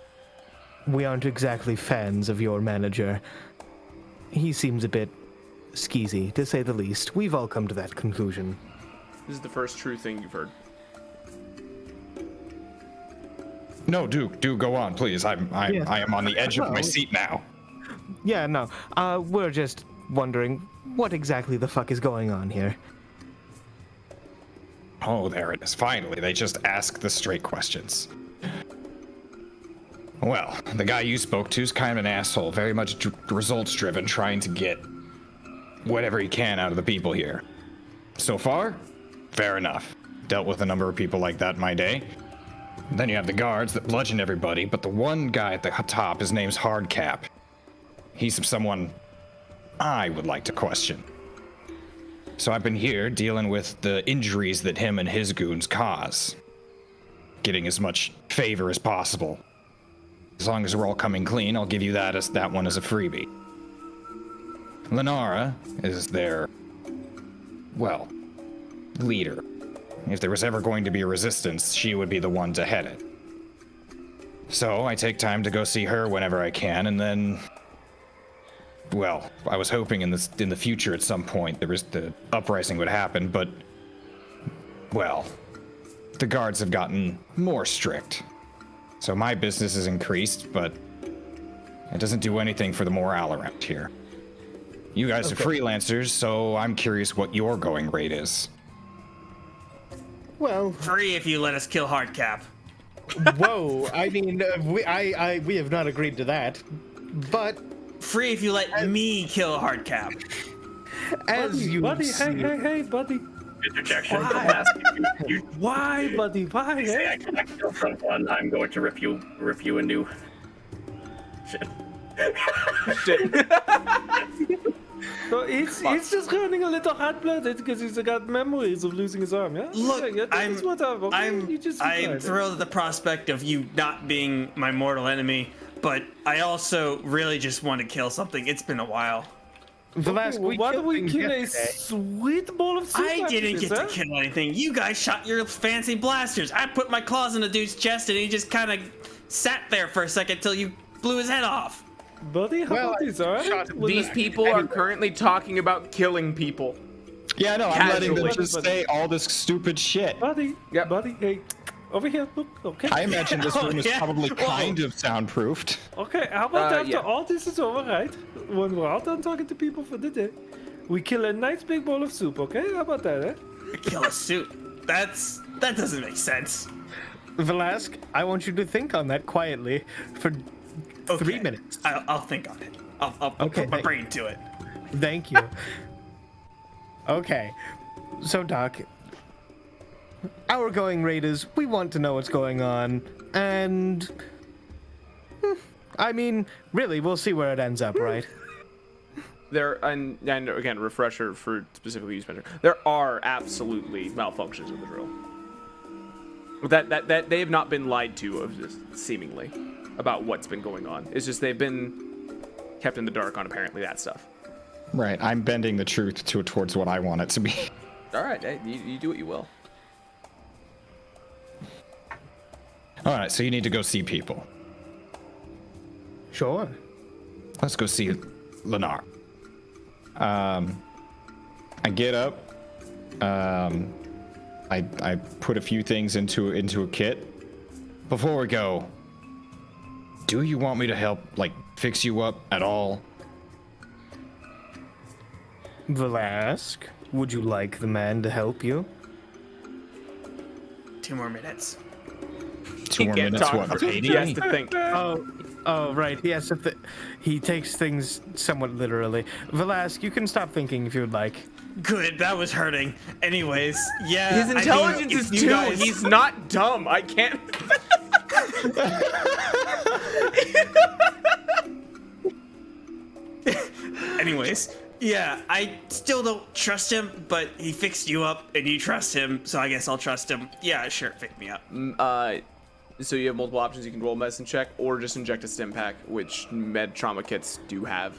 We aren't exactly fans of your manager. He seems a bit skeezy, to say the least. We've all come to that conclusion. This is the first true thing you've heard. No, do go on, please. I am on the edge of my seat now. Yeah, no. We're just wondering what exactly the fuck is going on here. Oh, there it is. Finally, they just ask the straight questions. Well, the guy you spoke to is kind of an asshole, very much results driven, trying to get whatever he can out of the people here. So far, fair enough. Dealt with a number of people like that in my day. Then you have the guards that bludgeon everybody, but the one guy at the top, his name's Hardcap. He's someone I would like to question. So I've been here dealing with the injuries that him and his goons cause. Getting as much favor as possible. As long as we're all coming clean, I'll give you that one as a freebie. Lenara is their, well, leader. If there was ever going to be a resistance, she would be the one to head it. So I take time to go see her whenever I can, and then, well, I was hoping in the future at some point the uprising would happen, but, well, the guards have gotten more strict. So my business has increased, but it doesn't do anything for the morale around here. You guys are freelancers, so I'm curious what your going rate is. Well, Free if you let us kill Hardcap. whoa! I mean, we have not agreed to that, but Free if you let me kill Hardcap. as you buddy, see, hey, buddy. Interjection. Why? You Why, buddy? Why? say I Hey? cannot kill someone, I'm going to rip you a new... Shit. So he's just running a little hot-blooded because he's got memories of losing his arm, yeah? Look, yeah, that's whatever, okay? You just I'm decide. thrilled at the prospect of you not being my mortal enemy, but I also really just want to kill something. It's been a while. the last Well, week, why don't we kill a yesterday. sweet bowl of soup? I after didn't this, get to huh? kill anything. You guys shot your fancy blasters. I put my claws in the dude's chest and he just kind of sat there for a second till you blew his head off. Buddy, how about this, alright? These people are currently talking about killing people. Yeah, no, I'm letting them Casually. just say all this stupid shit. Buddy, Yep. buddy, hey, over here, look, okay? I imagine this room is yeah. probably Whoa. kind of soundproofed. Okay, how about after yeah. all this is over, right? When we're all done talking to people for the day, we kill a nice big bowl of soup, okay? How about that, eh? Kill a suit. That doesn't make sense. Velasque, I want you to think on that quietly for 3 minutes. I'll think on it. I'll Okay, put my thank- brain to it. Thank you. Okay, so Doc, our going rate is we want to know what's going on, and I mean, really, we'll see where it ends up, right? There and again, refresher for specifically you, Spencer. There are absolutely malfunctions with the drill. That they have not been lied to of this, seemingly, about what's been going on. It's just they've been kept in the dark on apparently that stuff. Right, I'm bending the truth towards what I want it to be. All right, hey, you do what you will. All right, so you need to go see people. Sure. Let's go see Lenar. I get up. I put a few things into a kit. Before we go, do you want me to help, like, fix you up at all? Velasque, would you like the man to help you? 2 more minutes. 2 more can't minutes, talk what, for- for 80? He has to think. Oh, right. Yes, he takes things somewhat literally. Velasque, you can stop thinking if you would like. Good, that was hurting. Anyways, yeah. His I mean, intelligence if is you 2. guys- He's not dumb. I can't. Anyways, yeah, I still don't trust him, but he fixed you up and you trust him, so I guess I'll trust him. Yeah, sure, pick me up. So you have multiple options. You can roll a medicine check or just inject a stim pack, which med trauma kits do have.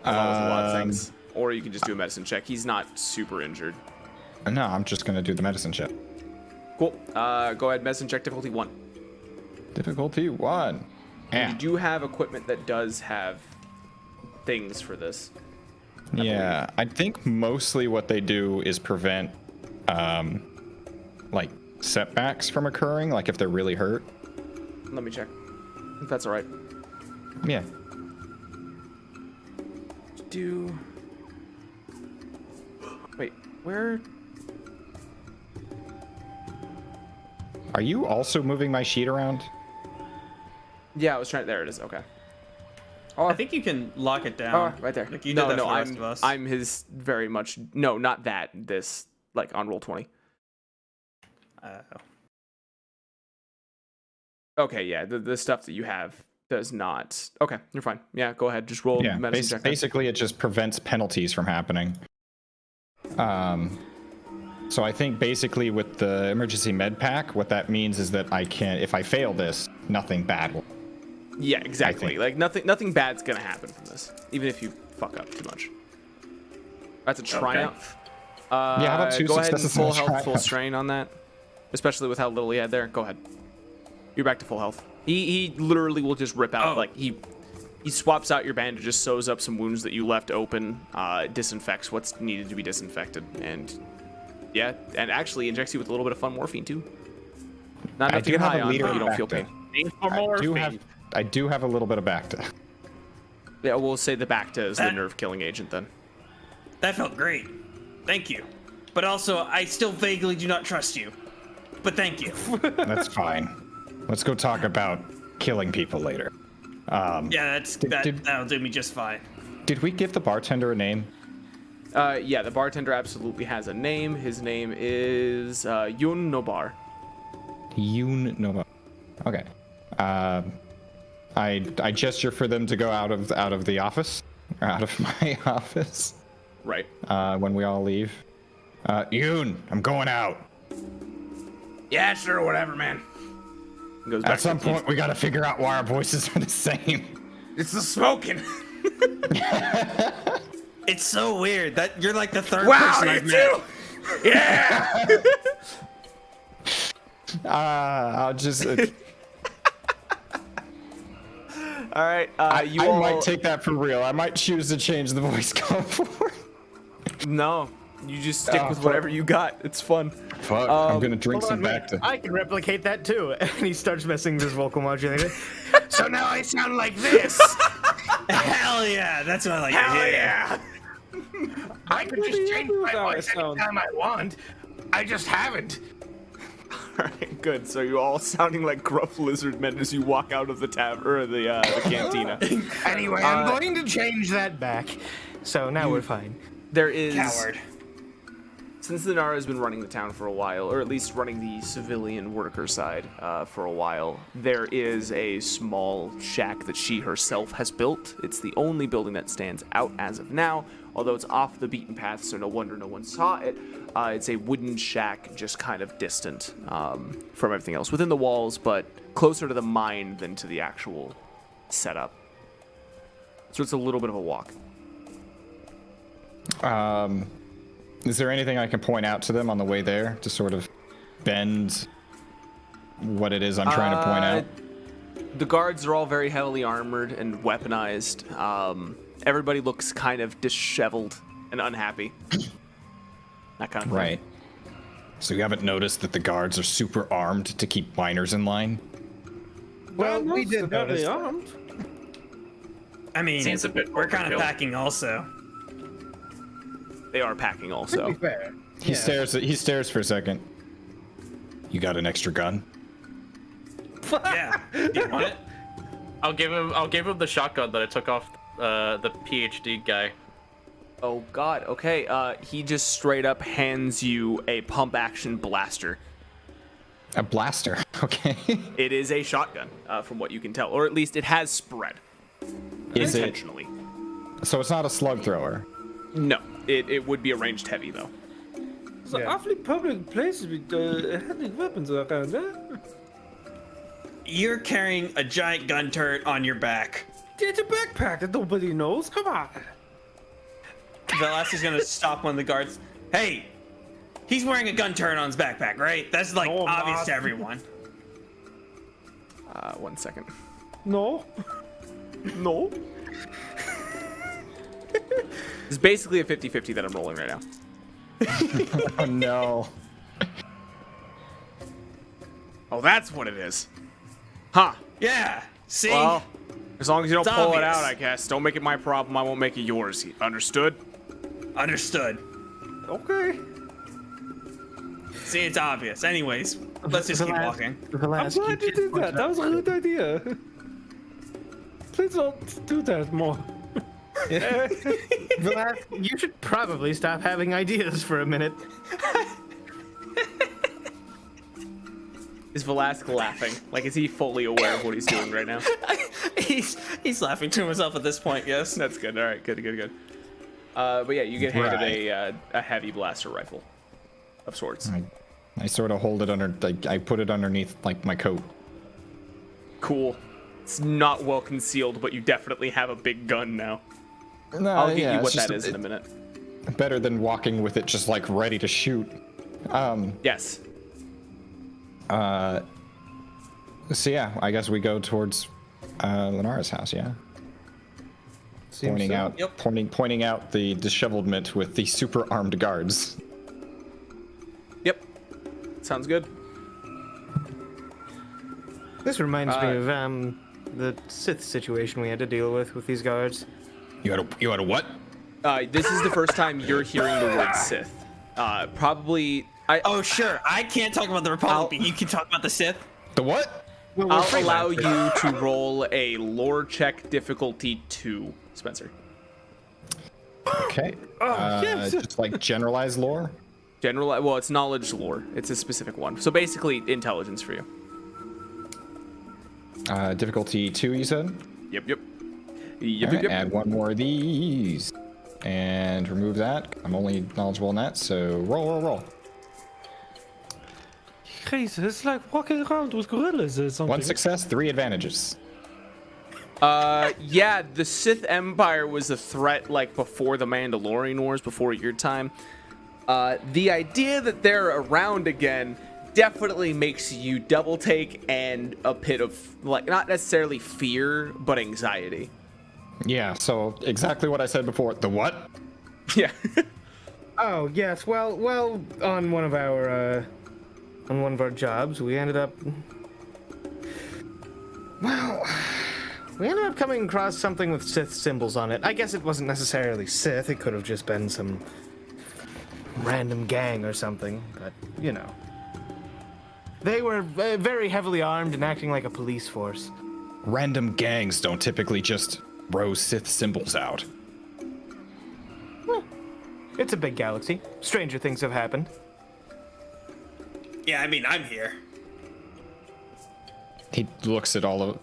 As well as a lot of things. Or you can just do a medicine check. He's not super injured. No, I'm just gonna do the medicine check. Cool. Go ahead, medicine check difficulty 1. Difficulty 1. Yeah. You do have equipment that does have things for this. Yeah, I think mostly what they do is prevent, like, setbacks from occurring, like if they're really hurt. Let me check. If that's all right. Yeah. Wait, where? Are you also moving my sheet around? Yeah, I was trying. There it is. Okay. I think you can lock it down. Oh, right there. Like you did that for the rest of us. I'm his very much. No, not that. This, like, on roll 20. Okay, yeah, the stuff that you have Does not. Okay, you're fine. Yeah, go ahead. Just roll medicine check. Basically, it just prevents penalties from happening. So I think basically with the emergency med pack, what that means is that I can, if I fail this, nothing bad will. Yeah, exactly. Like nothing bad's gonna happen from this, even if you fuck up too much. That's a triumph. Yeah, how about 2 go ahead and successes full and a health, full triumph? strain on that, especially with how little he had there. Go ahead. You're back to full health. He literally will just rip out like he swaps out your bandages, sews up some wounds that you left open, disinfects what's needed to be disinfected, and yeah, and actually injects you with a little bit of fun morphine too. Not enough to get high on, but you don't feel pain. I do have a little bit of Bacta. Yeah, we'll say the Bacta is the nerve-killing agent then. That felt great. Thank you. But also, I still vaguely do not trust you. But thank you. That's fine. Let's go talk about killing people later. Yeah, that'll do me just fine. Did we give the bartender a name? Yeah, the bartender absolutely has a name. His name is Yun Nobar. Yun Nobar. Okay. I gesture for them to go out of the office, or out of my office. Right. When we all leave. Yoon, I'm going out. Yeah, sure, whatever, man. Goes back At some point, we gotta figure out why our voices are the same. It's the smoking. It's so weird that you're like the third Wow, person you I've met. too? Yeah. I'll just. All right. I might take that for real. I might choose to change the voice going forward. No, you just stick with whatever you got. It's fun. Fuck, I'm gonna drink some Bacta. I can replicate that too. And he starts messing with his vocal modulator. So now I sound like this. Hell yeah, that's what I like. Hell yeah. I could just pretty change happy with my how I voice sound. anytime I want. I just haven't. All right, good. So you're all sounding like gruff lizard men as you walk out of the tavern or the cantina. Anyway, I'm going to change that back. So now we're fine. There is. Coward. Since the Nara has been running the town for a while, or at least running the civilian worker side for a while, there is a small shack that she herself has built. It's the only building that stands out as of now, although it's off the beaten path, so no wonder no one saw it. It's a wooden shack, just kind of distant from everything else within the walls, but closer to the mine than to the actual setup. So it's a little bit of a walk. Is there anything I can point out to them on the way there to sort of bend what it is I'm trying to point out? The guards are all very heavily armored and weaponized. Everybody looks kind of disheveled and unhappy. That kind of thing. Right. So you haven't noticed that the guards are super armed to keep miners in line? Well, we did notice. Armed. I mean, Seems a bit we're kind of overkill. packing also. They are packing also. Fair. He stares for a second. You got an extra gun? Yeah. You want it? I'll give him the shotgun that I took off the PhD guy. Oh god, okay. He just straight up hands you a pump action blaster. A blaster, okay. It is a shotgun, from what you can tell. Or at least it has spread. Is it? Intentionally. So it's not a slug thrower? No, it would be a ranged heavy though. It's an awfully public place with handling weapons around there. You're carrying a giant gun turret on your back. It's a backpack that nobody knows. Come on. Velas is gonna stop one of the guards. Hey, he's wearing a gun turret on his backpack, right? That's like No, I'm obvious not. to everyone. 1 second. No. No. It's basically a 50-50 that I'm rolling right now. Oh no. Oh, that's what it is. Huh. Yeah. See? Well, as long as you don't It's pull it obvious. out, I guess. Don't make it my problem. I won't make it yours. Understood? Understood. Okay. See, it's obvious. Anyways, let's just keep walking. I'm glad you did that. That was a good idea. Please don't do that more. Velas, you should probably stop having ideas for a minute. Is Velasquez laughing? Like, is he fully aware of what he's doing right now? He's laughing to himself at this point. Yes, that's good. All right, good. But yeah, you get handed a heavy blaster rifle of sorts. I sort of hold it under. I put it underneath like my coat. Cool. It's not well concealed, but you definitely have a big gun now. I'll get you what that is in a minute. Better than walking with it just like ready to shoot. Yes. So yeah, I guess we go towards Lenara's house. Yeah. Pointing out the disheveledment with the super armed guards. Yep. Sounds good. This reminds me of the Sith situation we had to deal with these guards. You had a what? This is the first time you're hearing the word Sith. Probably. Oh sure, I can't talk about the Republic, but you can talk about the Sith. The what? I'll allow you to roll a lore check difficulty 2, Spencer. Okay. Yes. Just like generalized lore? Well, it's knowledge lore. It's a specific one. So basically, intelligence for you. Difficulty 2, you said? Yep. Right, add one more of these. And remove that. I'm only knowledgeable in that, so roll. Jesus, it's like walking around with gorillas or something. 1 success, 3 advantages. Yeah, the Sith Empire was a threat like before the Mandalorian Wars, before your time. The idea that they're around again definitely makes you double take and a pit of, like, not necessarily fear, but anxiety. Yeah, so exactly what I said before. The what? Yeah. Oh, yes. Well, on one of our jobs, we ended up coming across something with Sith symbols on it. I guess it wasn't necessarily Sith. It could have just been some random gang or something, but, you know. They were very heavily armed and acting like a police force. Random gangs don't typically just row Sith symbols out. Well, it's a big galaxy. Stranger things have happened. Yeah, I mean, I'm here. He looks at all of...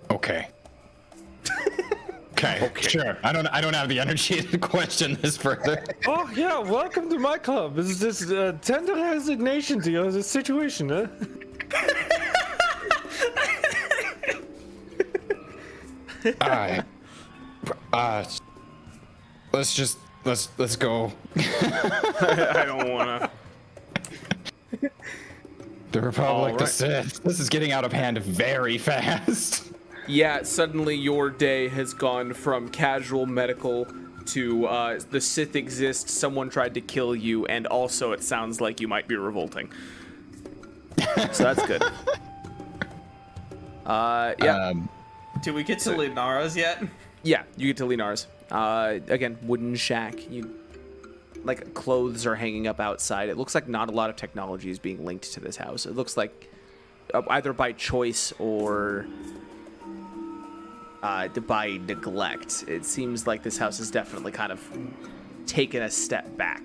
Okay. Okay, sure. I don't have the energy to question this further. Oh yeah, welcome to my club. Is this tender resignation to your situation, huh? Alright. Let's go. I don't wanna. The Republic, the Sith. This is getting out of hand very fast. Yeah, suddenly your day has gone from casual medical to the Sith exist, someone tried to kill you, and also it sounds like you might be revolting. So that's good. Yeah. Do we get to Lunara's yet? Yeah, you get to Linar's. Again, wooden shack. Like, clothes are hanging up outside. It looks like not a lot of technology is being linked to this house. It looks like either by choice or by neglect. It seems like this house has definitely kind of taken a step back.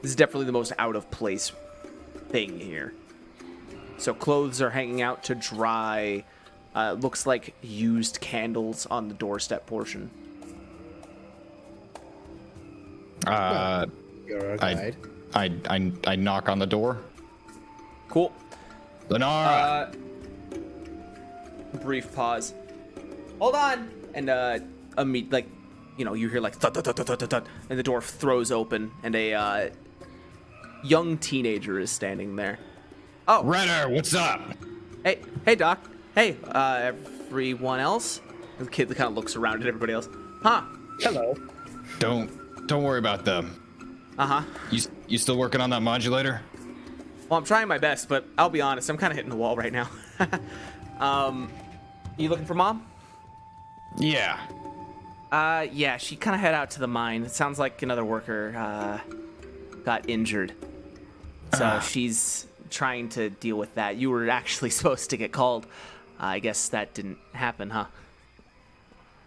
This is definitely the most out of place thing here. So clothes are hanging out to dry. Looks like used candles on the doorstep portion. You're our guide. I knock on the door. Cool. Lenara. Brief pause. Hold on. And you hear like thud, thud, thud, thud, thud, thud, and the door throws open, and a young teenager is standing there. Oh, Renner, what's up? Hey, Doc. Hey, everyone else. The kid kind of looks around at everybody else. Huh? Hello. Don't worry about them. Uh-huh. You still working on that modulator? Well, I'm trying my best, but I'll be honest, I'm kind of hitting the wall right now. You looking for Mom? Yeah. Yeah, she kind of head out to the mine. It sounds like another worker got injured. So she's trying to deal with that. You were actually supposed to get called. I guess that didn't happen, huh?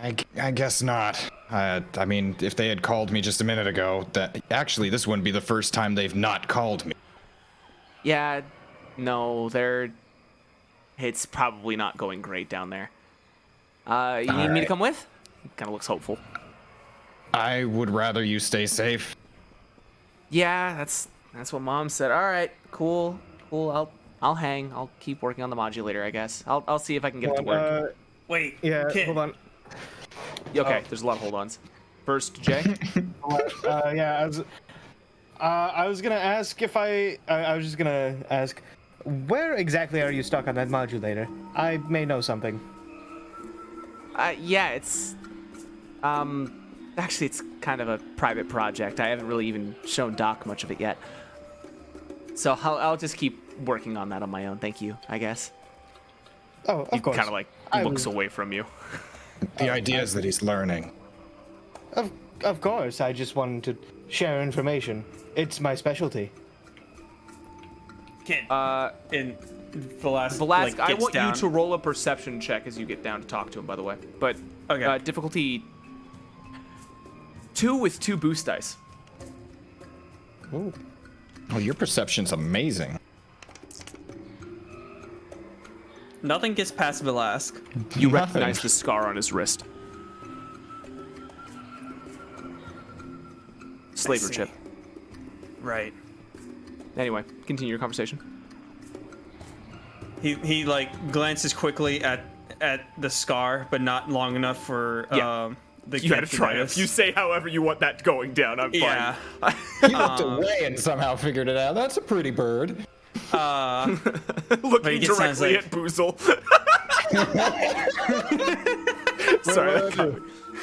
I guess not. I mean, if they had called me just a minute ago, this wouldn't be the first time they've not called me. Yeah, no, they're it's probably not going great down there. You need me to come with? Kind of looks hopeful. I would rather you stay safe. Yeah, that's what Mom said. All right, cool. I'll hang. I'll keep working on the modulator, I guess. I'll see if I can get it to work. Wait. Yeah, kid. hold on. Okay, there's a lot of hold-ons. First, Jay. Yeah, I was gonna ask if I was just gonna ask, where exactly are you stuck on that modulator? I may know something. Yeah, it's actually it's kind of a private project. I haven't really even shown Doc much of it yet. So I'll just keep working on that on my own. Thank you, I guess. Oh, of course. Kind of like looks away from you. The idea is that he's learning. Of course, I just wanted to share information. It's my specialty. Kid. In Velasquez, Velasquez, I gets want down. you to roll a perception check as you get down to talk to him, by the way. But Okay. difficulty 2 with 2 boost dice. Ooh. Oh, your perception's amazing. Nothing gets past Velasquez. You recognize the scar on his wrist. Slaver see. chip. Right. Anyway, continue your conversation. He like glances quickly at the scar, but not long enough for the You had to kid try it. notice. You say however you want that going down. I'm Yeah. fine. He looked away and somehow figured it out. That's a pretty bird. Looking gets sounds directly like- at Boozle. Sorry.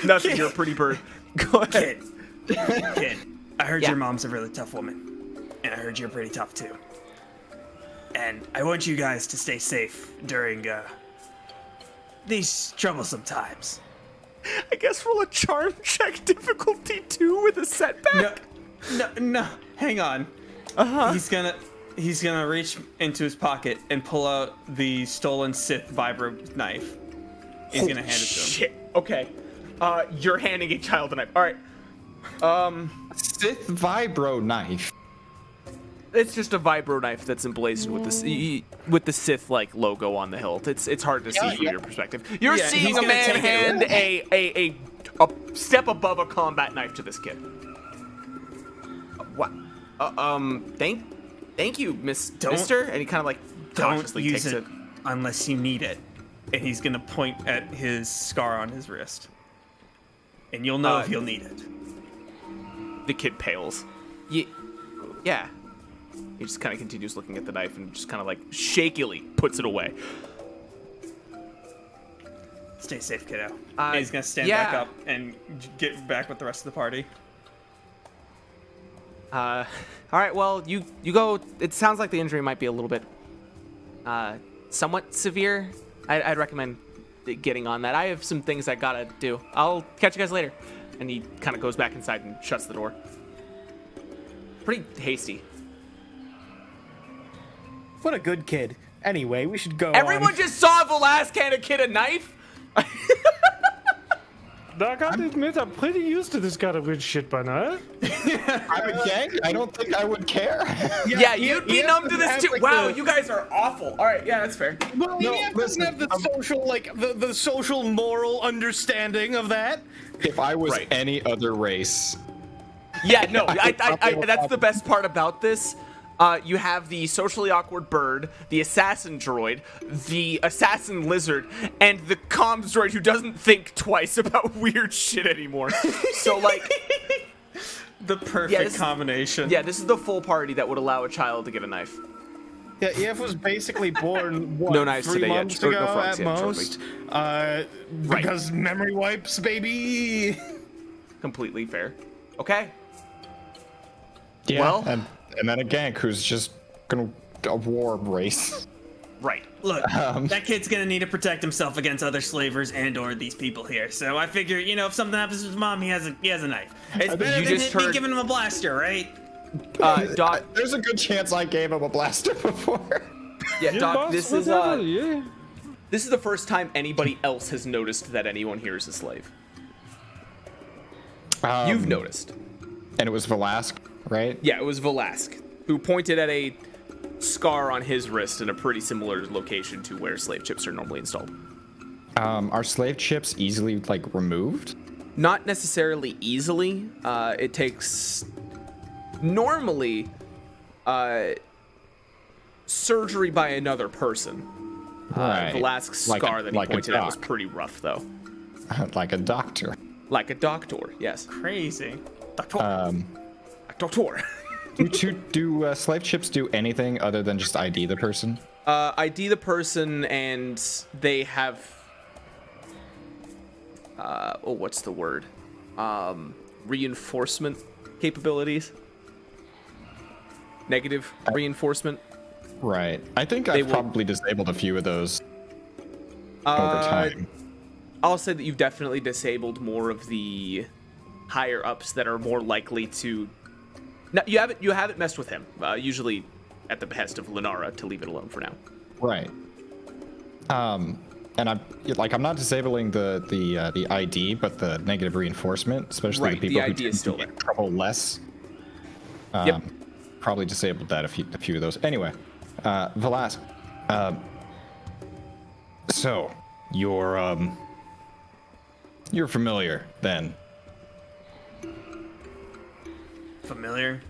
Nothing. You're a pretty bird. Go ahead. Kid, I heard Yeah. your mom's a really tough woman, and I heard you're pretty tough too. And I want you guys to stay safe during these troublesome times. I guess roll a charm check difficulty 2 with a setback. No, hang on. He's gonna reach into his pocket and pull out the stolen Sith vibro knife. He's gonna hand it to him. Shit. Okay. You're handing a child a knife. All right. Sith vibro knife. It's just a vibro knife that's emblazoned with the Sith like logo on the hilt. It's hard to see from your perspective. You're Yeah, seeing he's a gonna man take it. hand a step above a combat knife to this kid. What? Thank you, Mister. And he kind of like Don't cautiously use takes it unless you need it. And he's gonna point at his scar on his wrist. And you'll know if you'll need it. The kid pales. Yeah. He just kind of continues looking at the knife and just kind of like shakily puts it away. Stay safe, kiddo. And he's gonna stand back up and get back with the rest of the party. All right. Well, you go. It sounds like the injury might be a little bit, somewhat severe. I'd recommend getting on that. I have some things I gotta do. I'll catch you guys later. And he kind of goes back inside and shuts the door. Pretty hasty. What a good kid. Anyway, we should go. Everyone just saw Velasquez hand a kid a knife. Doc, I have to admit, I'm pretty used to this kind of weird shit by now. I'm a gang. I don't think I would care. Yeah, you'd be numb to this have, too. like, Wow, the- you guys are awful. All right, yeah, that's fair. Well, EF doesn't have the social, like, the social moral understanding of that. If I was any other race. Yeah, no, that's the best part about this. You have the socially awkward bird, the assassin droid, the assassin lizard, and the comms droid who doesn't think twice about weird shit anymore. So, like... The perfect combination. Yeah, this is the full party that would allow a child to get a knife. Yeah, EF was basically born, what, No knives 3 today yet, months or no ago frogs at yet, most? Because memory wipes, baby! Completely fair. Okay. Yeah, Well- and then a gank who's just gonna a war race. Right. Look, that kid's gonna need to protect himself against other slavers and/or these people here. So I figure, if something happens to his mom, he has a knife. It's better You than just me heard- giving him a blaster, right? Doc. There's a good chance I gave him a blaster before. Yeah, Doc, boss, this is whatever, yeah. this is the first time anybody else has noticed that anyone here is a slave. You've noticed. And it was Velasquez, right? Yeah, it was Velasquez, who pointed at a scar on his wrist in a pretty similar location to where slave chips are normally installed. Are slave chips easily like removed? Not necessarily easily. It takes normally surgery by another person. Right. The last scar that he pointed out was pretty rough, though. Like a doctor. Like a doctor, yes. Crazy. Doctor. Do slave chips do anything other than just ID the person? ID the person, and they have what's the word? Reinforcement capabilities. Negative reinforcement. Right. I think I've probably disabled a few of those over time. I'll say that you've definitely disabled more of the higher ups that are more likely to. No, you haven't messed with him. Usually, at the behest of Lenara to leave it alone for now. Right. And I'm not disabling the ID, but the negative reinforcement, especially the people who ID is still there. Trouble less. Yep. Probably disabled that a few of those. Anyway, Velas. So you're familiar then. Familiar?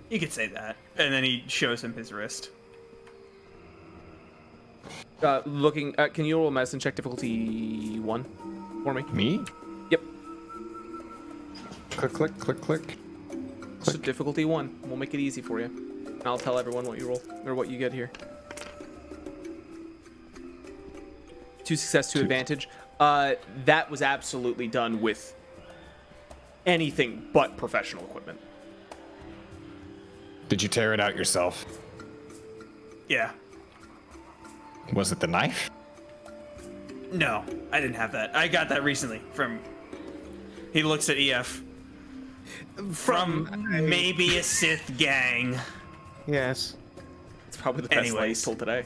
You could say that. And then he shows him his wrist. Can you roll a medicine check difficulty 1 for me? Me? Yep. Click. So difficulty 1. We'll make it easy for you. And I'll tell everyone what you roll, or what you get here. 2 success, 2 advantage. That was absolutely done with anything but professional equipment. Did you tear it out yourself? Yeah. Was it the knife? No, I didn't have that. I got that recently from... He looks at EF. From maybe a Sith gang. Yes. It's probably the best lie he's told today.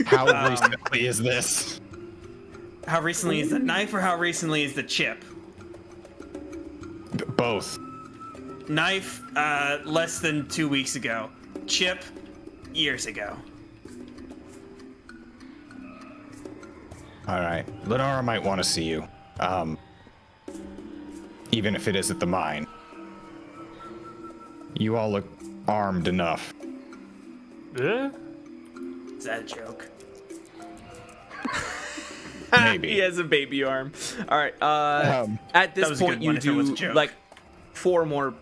How recently is this? How recently is the knife, or how recently is the chip? Both. Knife, less than 2 weeks ago. Chip, years ago. All right. Lenara might want to see you. Even if it is at the mine. You all look armed enough. Yeah? Is that a joke? Maybe. He has a baby arm. All right. At this point, you do like 4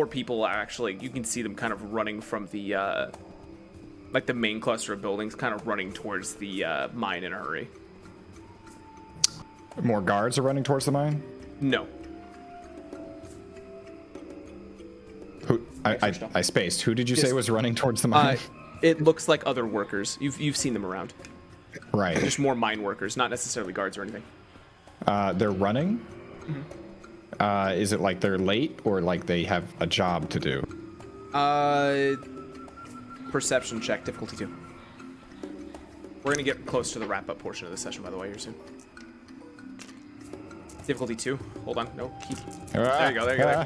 people are actually. You can see them kind of running from the like the main cluster of buildings, kind of running towards the mine in a hurry. More guards are running towards the mine? No. Who? I spaced. Who did you say was running towards the mine? It looks like other workers. You've seen them around. Right. Just more mine workers, not necessarily guards or anything. They're running? Mm-hmm. Is it like they're late or like they have a job to do? Perception check, difficulty 2. We're gonna get close to the wrap-up portion of the session, by the way, here soon. Difficulty 2. Hold on. No, keep. There you go. No. Yeah.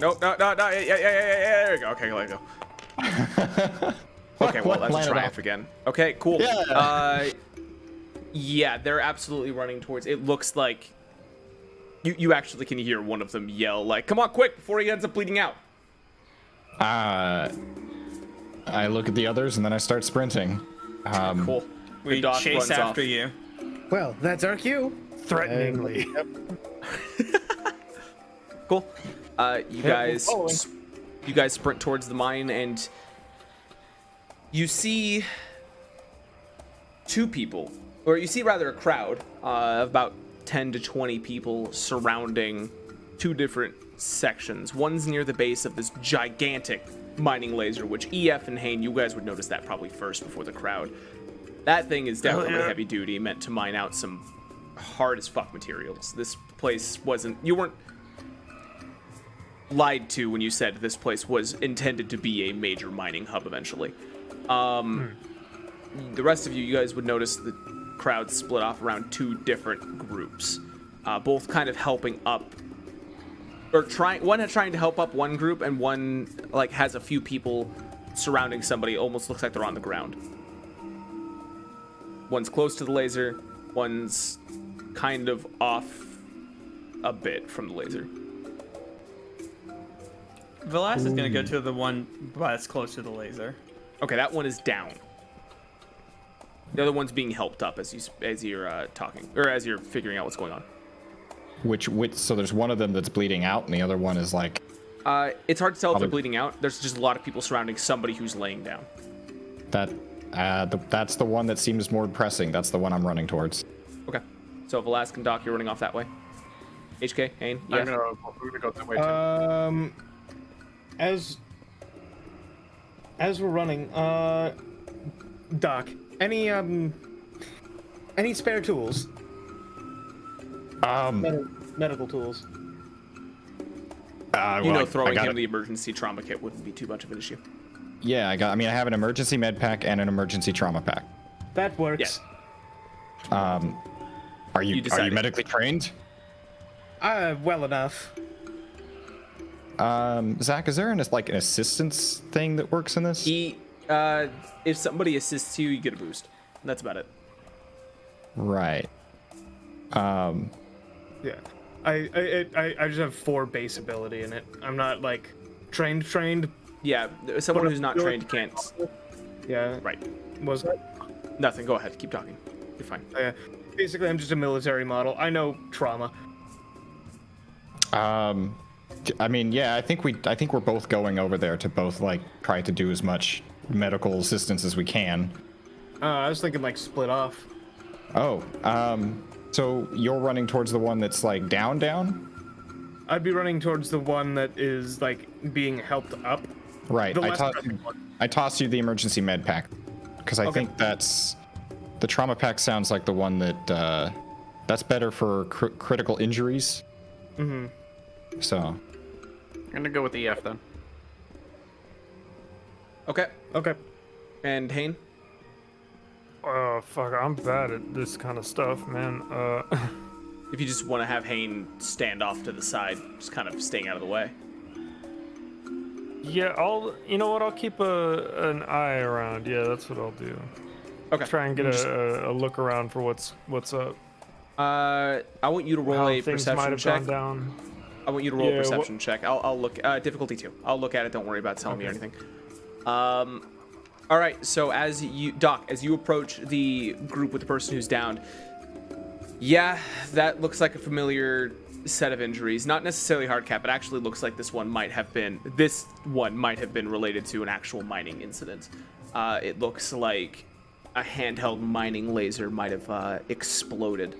There you go. Okay, let it go. Okay, well, that's a triumph again. Okay, cool. Yeah. Yeah, they're absolutely running towards. It looks like you actually can hear one of them yell like, "Come on, quick, before he ends up bleeding out." I look at the others and then I start sprinting. Cool. We chase after you. Well, that's our cue. Threateningly. Cool. You guys sprint towards the mine, and you see 2 people, or you see rather a crowd of about 10 to 20 people surrounding 2 different sections. One's near the base of this gigantic mining laser, which EF and Hane, you guys would notice that probably first before the crowd. That thing is definitely heavy duty, meant to mine out some hard as fuck materials. This place you weren't lied to when you said this place was intended to be a major mining hub eventually. The rest of you guys would notice the crowd split off around 2 different groups, both kind of helping up, or trying to help up one group, and one like has a few people surrounding somebody. Almost looks like they're on the ground. One's close to the laser. One's kind of off a bit from the laser. Velas is gonna go to the one that's close to the laser. Okay, that one is down. The other one's being helped up as you're talking, or as you're figuring out what's going on. Which so there's one of them that's bleeding out, and the other one is like. It's hard to tell if they're bleeding out. There's just a lot of people surrounding somebody who's laying down. That's the one that seems more pressing. That's the one I'm running towards. Okay. So Velasquez and Doc, you're running off that way. HK, Hayne, yeah. We're gonna go that way too. As we're running, Doc, any spare tools? Medical tools. Throwing him the emergency trauma kit wouldn't be too much of an issue. Yeah, I have an emergency med pack and an emergency trauma pack. That works. Are you medically trained? Well enough. Zach, is there an assistance thing that works in this? If somebody assists you, you get a boost. That's about it. Right. Yeah. I just have 4 base ability in it. I'm not like trained. Yeah, someone who's not trained can't. Yeah. Right. Was that? Nothing. Go ahead. Keep talking. You're fine. Basically, I'm just a military model. I know trauma. I mean, yeah, I think we're both going over there to both like try to do as much medical assistance as we can. I was thinking like split off. Oh, so you're running towards the one that's like down? I'd be running towards the one that is like being helped up. Right. I tossed you the emergency med pack because I think that's the trauma pack sounds like the one that that's better for critical injuries. Mm-hmm. So I'm gonna go with the EF then. Okay. Okay. And Hayne? Fuck, I'm bad at this kind of stuff, man. If you just want to have Hayne stand off to the side, just kind of staying out of the way. Yeah, I'll keep an eye around. Yeah, that's what I'll do. Okay. Try and get a look around for what's up. I want you to roll a perception check. I want you to roll a perception check. I'll look. Difficulty 2. I'll look at it. Don't worry about telling me anything. All right. So as you approach the group with the person who's downed, yeah, that looks like a familiar set of injuries. Not necessarily hard cap, but actually looks like this one might have been related to an actual mining incident. It looks like a handheld mining laser might have exploded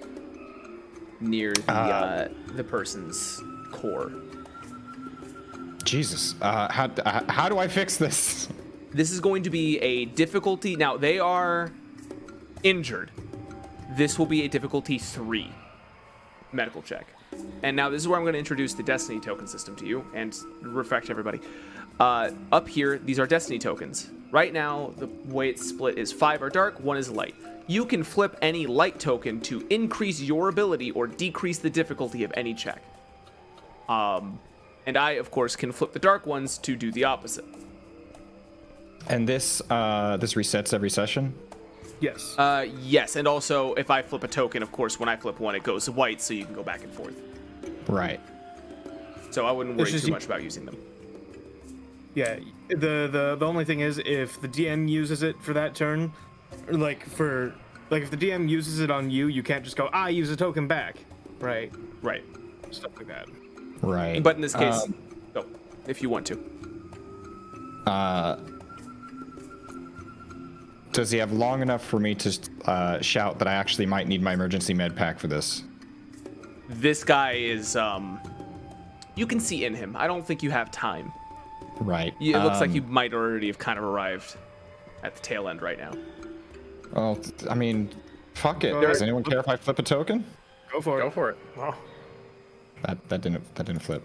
near the person's core. Jesus, how do I fix this? This is going to be a difficulty. Now they are injured. This will be a difficulty 3 medical check. And now this is where I'm going to introduce the Destiny token system to you and refresh everybody. Up here, these are Destiny tokens. Right now, the way it's split is 5 are dark, 1 is light. You can flip any light token to increase your ability or decrease the difficulty of any check. And I, of course, can flip the dark ones to do the opposite. And this resets every session? Yes. Yes, and also if I flip a token, of course, when I flip one, it goes white, so you can go back and forth. Right. So I wouldn't worry too much about using them. Yeah, the only thing is if the DM uses it for that turn, or if the DM uses it on you, you can't just go, use a token back. Right. Right. Stuff like that. Right. But in this case, go, if you want to. Does he have long enough for me to shout that I actually might need my emergency med pack for this? This guy is, you can see in him. I don't think you have time. Right. It looks like you might already have kind of arrived at the tail end right now. Well, I mean, fuck it. Does anyone care if I flip a token? Go for it. Go for it. Oh. That didn't flip.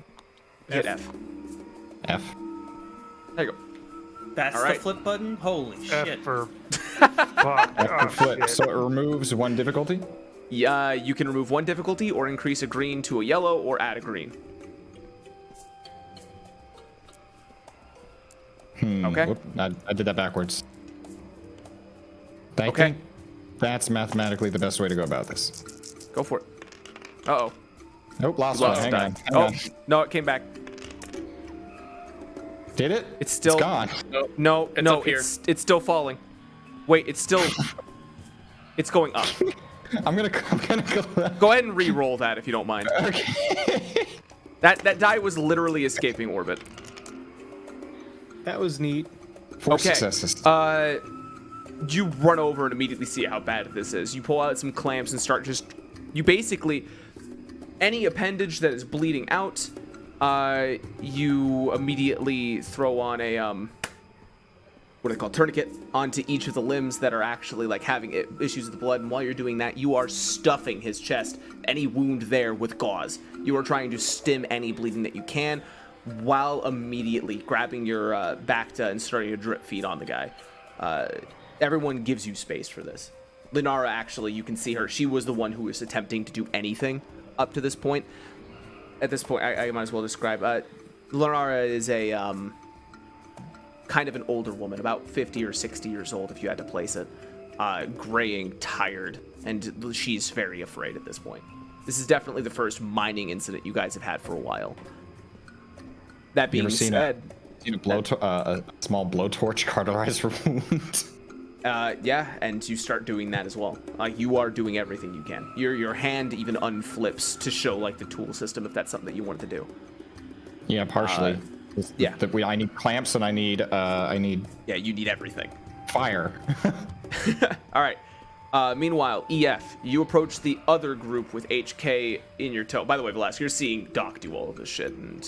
Hit F. F. There you go. That's the flip button? Holy shit. F for fuck. F for flip. Shit. So it removes 1 difficulty? Yeah, you can remove 1 difficulty or increase a green to a yellow or add a green. Okay. Whoop, I did that backwards. I Okay. think that's mathematically the best way to go about this. Go for it. Uh-oh. Nope, lost Lost one. Hang oh, on. no, it came back. Did it? It's still It's gone. No, It's no, up here. it's still falling. Wait, it's still it's going up. I'm gonna go. Go ahead and re-roll that if you don't mind. Okay. That die was literally escaping orbit. That was neat. 4 Okay. successes. You run over and immediately see how bad this is. You pull out some clamps and start you basically, any appendage that is bleeding out, you immediately throw on a, what do they call, tourniquet onto each of the limbs that are actually like having issues with the blood. And while you're doing that, you are stuffing his chest, any wound there, with gauze. You are trying to stem any bleeding that you can, while immediately grabbing your Bacta and starting to drip feed on the guy. Everyone gives you space for this. Linara, actually, you can see her. She was the one who was attempting to do anything up to this point. At this point, I might as well describe. Linara is a kind of an older woman, about 50 or 60 years old, if you had to place it. Graying, tired, and she's very afraid at this point. This is definitely the first mining incident you guys have had for a while. That being said, seen a small blowtorch cauterize her wound. Yeah, and you start doing that as well. You are doing everything you can. Your hand even unflips to show like the tool system if that's something that you wanted to do. Yeah, partially. Yeah. I need clamps and I need Yeah, you need everything. fire. All right. Meanwhile, EF, you approach the other group with HK in your tow. By the way, Velasquez, you're seeing Doc do all of this shit, and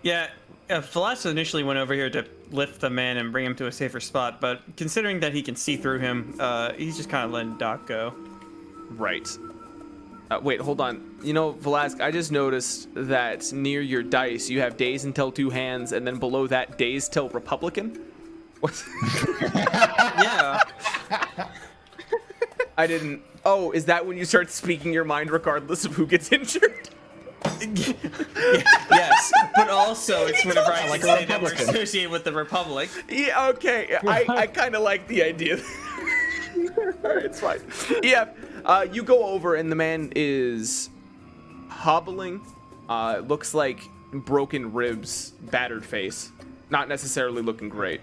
Yeah, Velasquez initially went over here to lift the man and bring him to a safer spot, but considering that he can see through him, he's just kind of letting Doc go. Right. Wait, hold on. You know, Velasquez, I just noticed that near your dice, you have days until 2 hands, and then below that, days till Republican. What? Yeah. I didn't. Oh, is that when you start speaking your mind regardless of who gets injured? Yes, but also it's whenever I like say a that we're Republican. associated with the Republic. Yeah, okay. I kind of like the idea. Alright, it's fine. Yeah, you go over and the man is hobbling. Looks like broken ribs, battered face. Not necessarily looking great.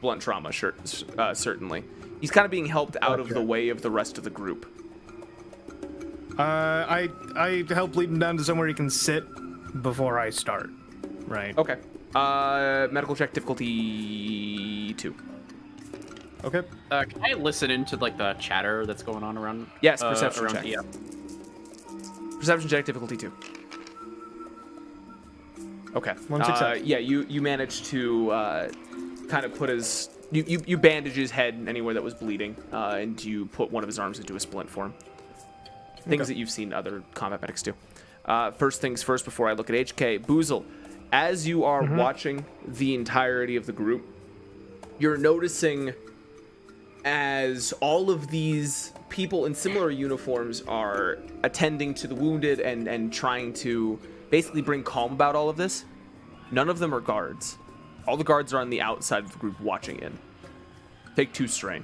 Blunt trauma, certainly. He's kind of being helped out of the way of the rest of the group. I help lead him down to somewhere he can sit before I start. Right. Okay. Medical check difficulty 2. Okay. Can I listen into like the chatter that's going on around? Yes, perception around check. EF? Perception check difficulty 2. Okay. One success. Yeah, you managed to kind of put his you bandage his head anywhere that was bleeding, and you put one of his arms into a splint for him. Things that you've seen other combat medics do. First things first, before I look at HK, Boozle, as you are watching the entirety of the group, you're noticing as all of these people in similar uniforms are attending to the wounded and trying to basically bring calm about all of this, none of them are guards. All the guards are on the outside of the group watching in. Take 2 strain.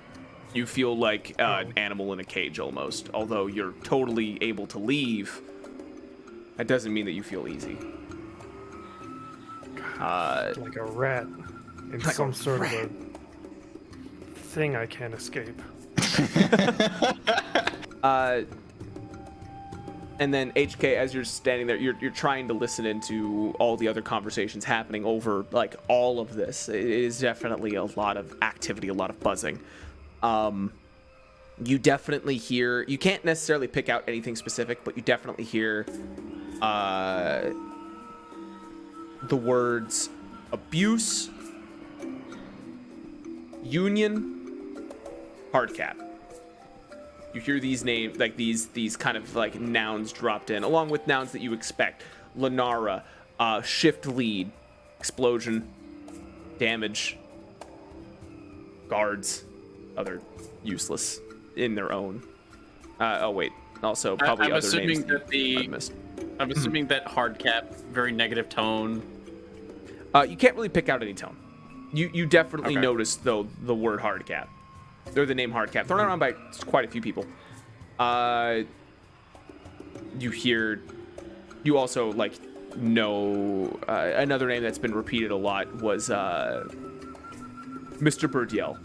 You feel like an animal in a cage almost. Although you're totally able to leave, that doesn't mean that you feel easy. Like a rat in Like some a sort rat. of a thing I can't escape. And then HK, as you're standing there, you're trying to listen into all the other conversations happening over like all of this. It is definitely a lot of activity, a lot of buzzing. You definitely hear, you can't necessarily pick out anything specific, but you definitely hear the words abuse, union, hard cap. You hear these names, like these kind of like nouns dropped in, along with nouns that you expect. Linara, shift lead, explosion, damage, guards, other useless in their own. Oh wait, also probably I'm other assuming names that I missed. I'm assuming that hard cap, very negative tone. You can't really pick out any tone. You definitely notice though the word hard cap, or the name hard cap, thrown around by quite a few people. You also like know another name that's been repeated a lot was Mr. Birdiel.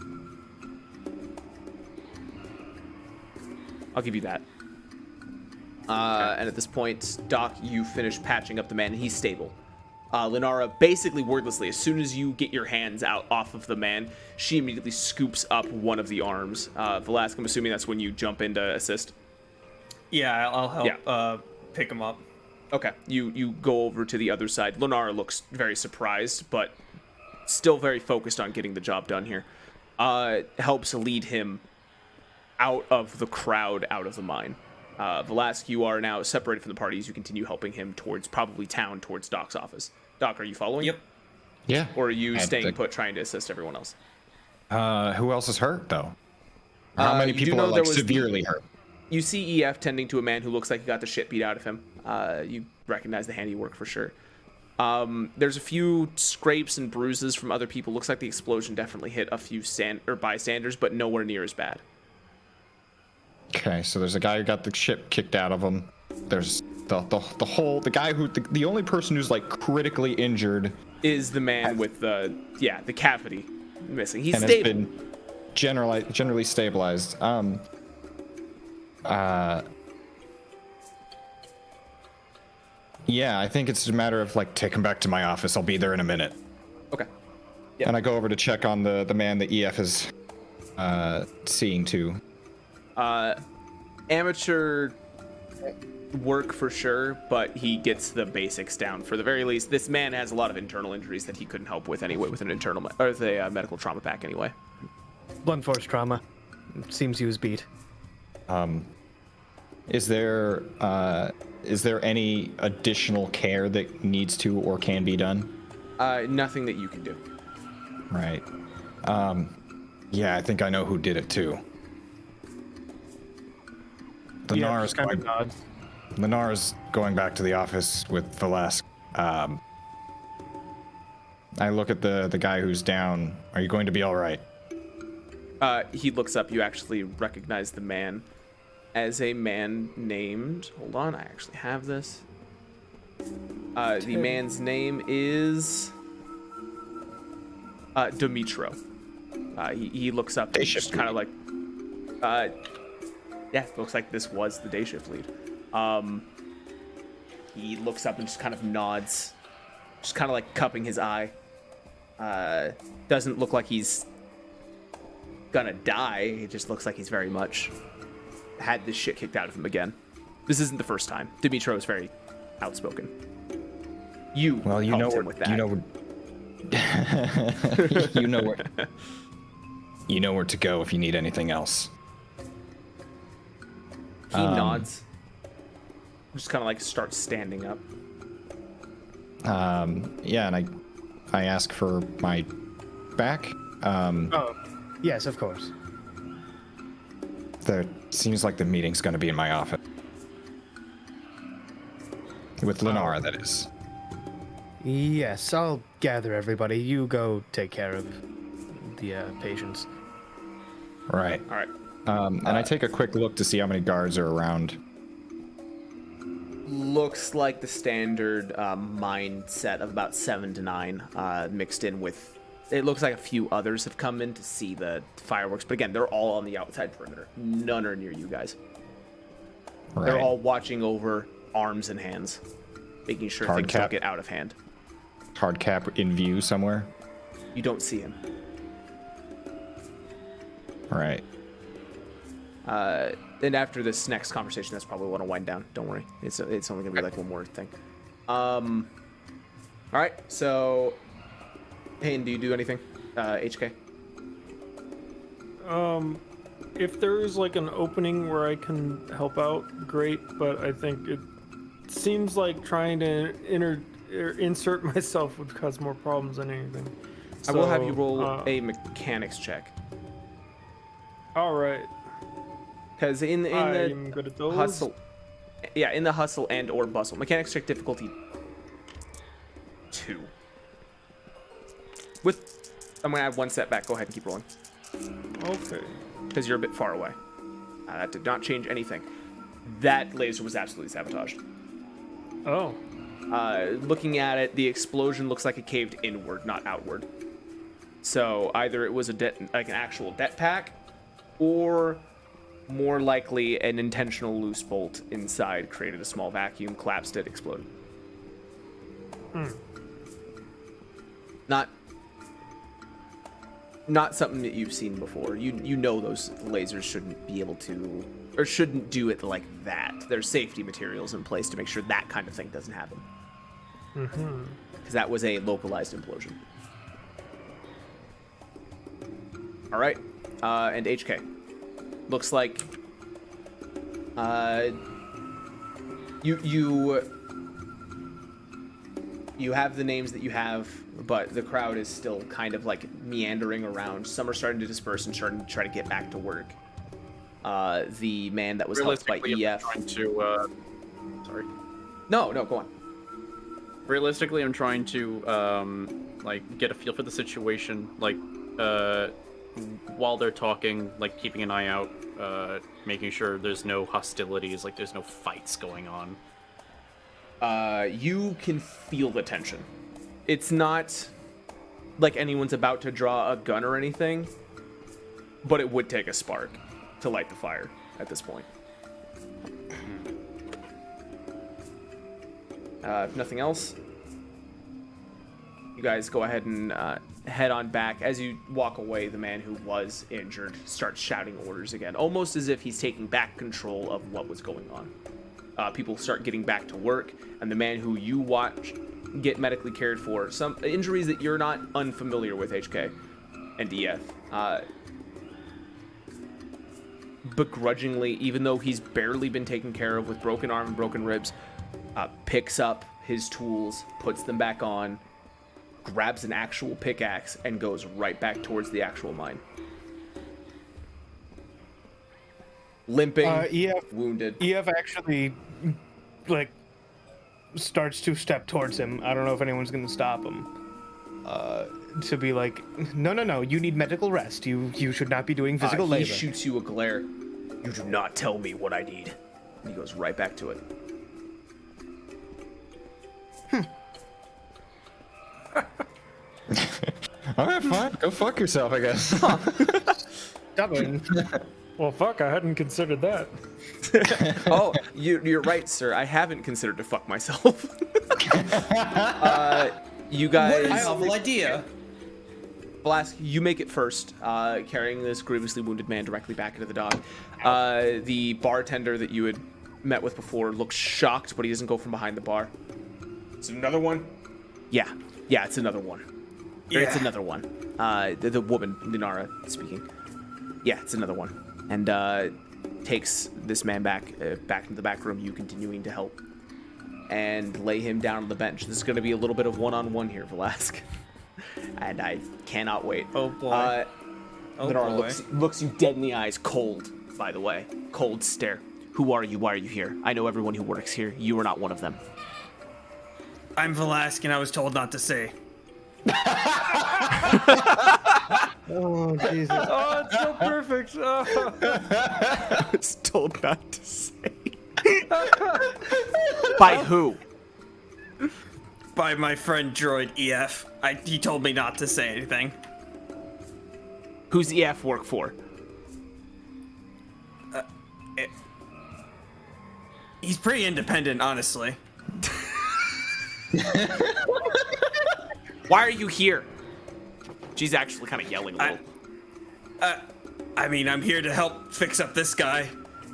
I'll give you that. And at this point, Doc, you finish patching up the man, and he's stable. Lenara, basically wordlessly, as soon as you get your hands out off of the man, she immediately scoops up one of the arms. Velasquez, I'm assuming that's when you jump in to assist. Yeah, I'll help pick him up. Okay, you go over to the other side. Lenara looks very surprised, but still very focused on getting the job done here. Helps lead him out of the crowd, out of the mine. Velasquez, you are now separated from the party as you continue helping him towards probably town, towards Doc's office. Doc, are you following? Yep. Yeah. Or are you staying put, trying to assist everyone else? Who else is hurt though? How many people are like severely hurt? You see EF tending to a man who looks like he got the shit beat out of him. You recognize the handiwork for sure. There's a few scrapes and bruises from other people. Looks like the explosion definitely hit a few bystanders, but nowhere near as bad. Okay, so there's a guy who got the shit kicked out of him. There's the guy who the only person who's like critically injured is the man with the cavity missing. He's and stable. Has been generally stabilized. Yeah, I think it's a matter of like take him back to my office. I'll be there in a minute. Okay. Yeah. And I go over to check on the man that EF is seeing to. Amateur work for sure, but he gets the basics down for the very least. This man has a lot of internal injuries that he couldn't help with anyway, with an internal medical trauma pack anyway. Blunt force trauma. It seems he was beat. Is there any additional care that needs to or can be done? Nothing that you can do. Right. Yeah, I think I know who did it too. Lenara's going back to the office with Velasquez. I look at the guy who's down. Are you going to be all right? He looks up. You actually recognize the man as a man named... Hold on, I actually have this. The man's name is... Dimitro. He looks up and just kind of like... yeah, looks like this was the day shift lead. He looks up and just kind of nods. Just kind of like cupping his eye. Doesn't look like he's gonna die. It just looks like he's very much had this shit kicked out of him again. This isn't the first time. Dimitro is very outspoken. You know where with that. You know where to go if you need anything else. He nods. Just kind of like starts standing up. Yeah, and I ask for my back. Oh, yes, of course. There seems like the meeting's going to be in my office. With Lenara, that is. Yes, I'll gather everybody. You go take care of the patients. Right. All right. And I take a quick look to see how many guards are around. Looks like the standard mindset of about 7 to 9, mixed in with... It looks like a few others have come in to see the fireworks, but again, they're all on the outside perimeter. None are near you guys. Right. They're all watching over arms and hands, making sure things don't get out of hand. Hard cap in view somewhere? You don't see him. All right. And after this next conversation, that's probably want to wind down. Don't worry. It's only gonna be like one more thing. All right. So, Payne, do you do anything? HK. If there is like an opening where I can help out, great. But I think it seems like trying to insert myself would cause more problems than anything. So, I will have you roll a mechanics check. All right. Because in the good at those. hustle, yeah, in the hustle and or bustle, mechanics check difficulty 2. I'm gonna add 1 setback. Go ahead and keep rolling. Okay. Because you're a bit far away. That did not change anything. That laser was absolutely sabotaged. Oh. Looking at it, the explosion looks like it caved inward, not outward. So either it was an actual det pack, or more likely an intentional loose bolt inside created a small vacuum, collapsed it, exploded. Not something that you've seen before. You know those lasers shouldn't be able to, or shouldn't do it like that. There's safety materials in place to make sure that kind of thing doesn't happen. Because that was a localized implosion. All right, and HK. Looks like you have the names that you have, but the crowd is still kind of like meandering around. Some are starting to disperse and starting to try to get back to work. The man that was helped by EF. I'm trying to, sorry. No, go on. Realistically, I'm trying to like get a feel for the situation, like while they're talking, like keeping an eye out, making sure there's no hostilities, like there's no fights going on. You can feel the tension. It's not like anyone's about to draw a gun or anything, but it would take a spark to light the fire at this point. If nothing else, you guys go ahead and head on back. As you walk away, the man who was injured starts shouting orders again, almost as if he's taking back control of what was going on. People start getting back to work, and the man who you watch get medically cared for, some injuries that you're not unfamiliar with, HK and EF, begrudgingly, even though he's barely been taken care of with broken arm and broken ribs, picks up his tools, puts them back on, grabs an actual pickaxe, and goes right back towards the actual mine. Limping, wounded. EF actually, like, starts to step towards him. I don't know if anyone's gonna stop him. To be like, no, you need medical rest. You should not be doing physical labor. He shoots you a glare. You do not tell me what I need. And he goes right back to it. Alright, fine. Go fuck yourself, I guess. Stubborn. Well, fuck, I hadn't considered that. Oh, you're right, sir. I haven't considered to fuck myself. You guys... What a novel idea. Blask, you make it first, carrying this grievously wounded man directly back into the dock. The bartender that you had met with before looks shocked, but he doesn't go from behind the bar. Is it another one? Yeah, it's another one. Yeah. It's another one. The woman, Linara, speaking. Yeah, it's another one. And takes this man back into the back room, you continuing to help, and lay him down on the bench. This is going to be a little bit of one-on-one here, Velasque. And I cannot wait. Oh boy. Linara looks you dead in the eyes, cold, by the way. Cold stare. Who are you? Why are you here? I know everyone who works here. You are not one of them. I'm Velasque, and I was told not to say. Oh, Jesus. Oh, it's so perfect. Oh. I was told not to say. By who? By my friend Droid EF. He told me not to say anything. Who's EF work for? He's pretty independent, honestly. Why are you here? She's actually kind of yelling a little. I mean, I'm here to help fix up this guy.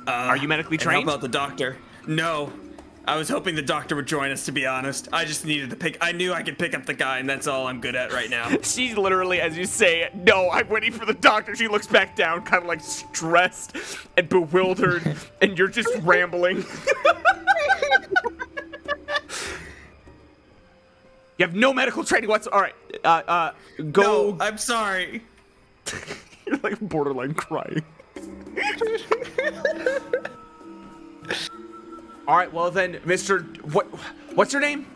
Are you medically trained? Help out the doctor. No. I was hoping the doctor would join us, to be honest. I just needed to I knew I could pick up the guy, and that's all I'm good at right now. She's literally, as you say, no, I'm waiting for the doctor. She looks back down, kind of like stressed and bewildered, and you're just rambling. You have no medical training whatsoever. All right, go. No, I'm sorry. You're like borderline crying. All right, well then, Mr. What's your name?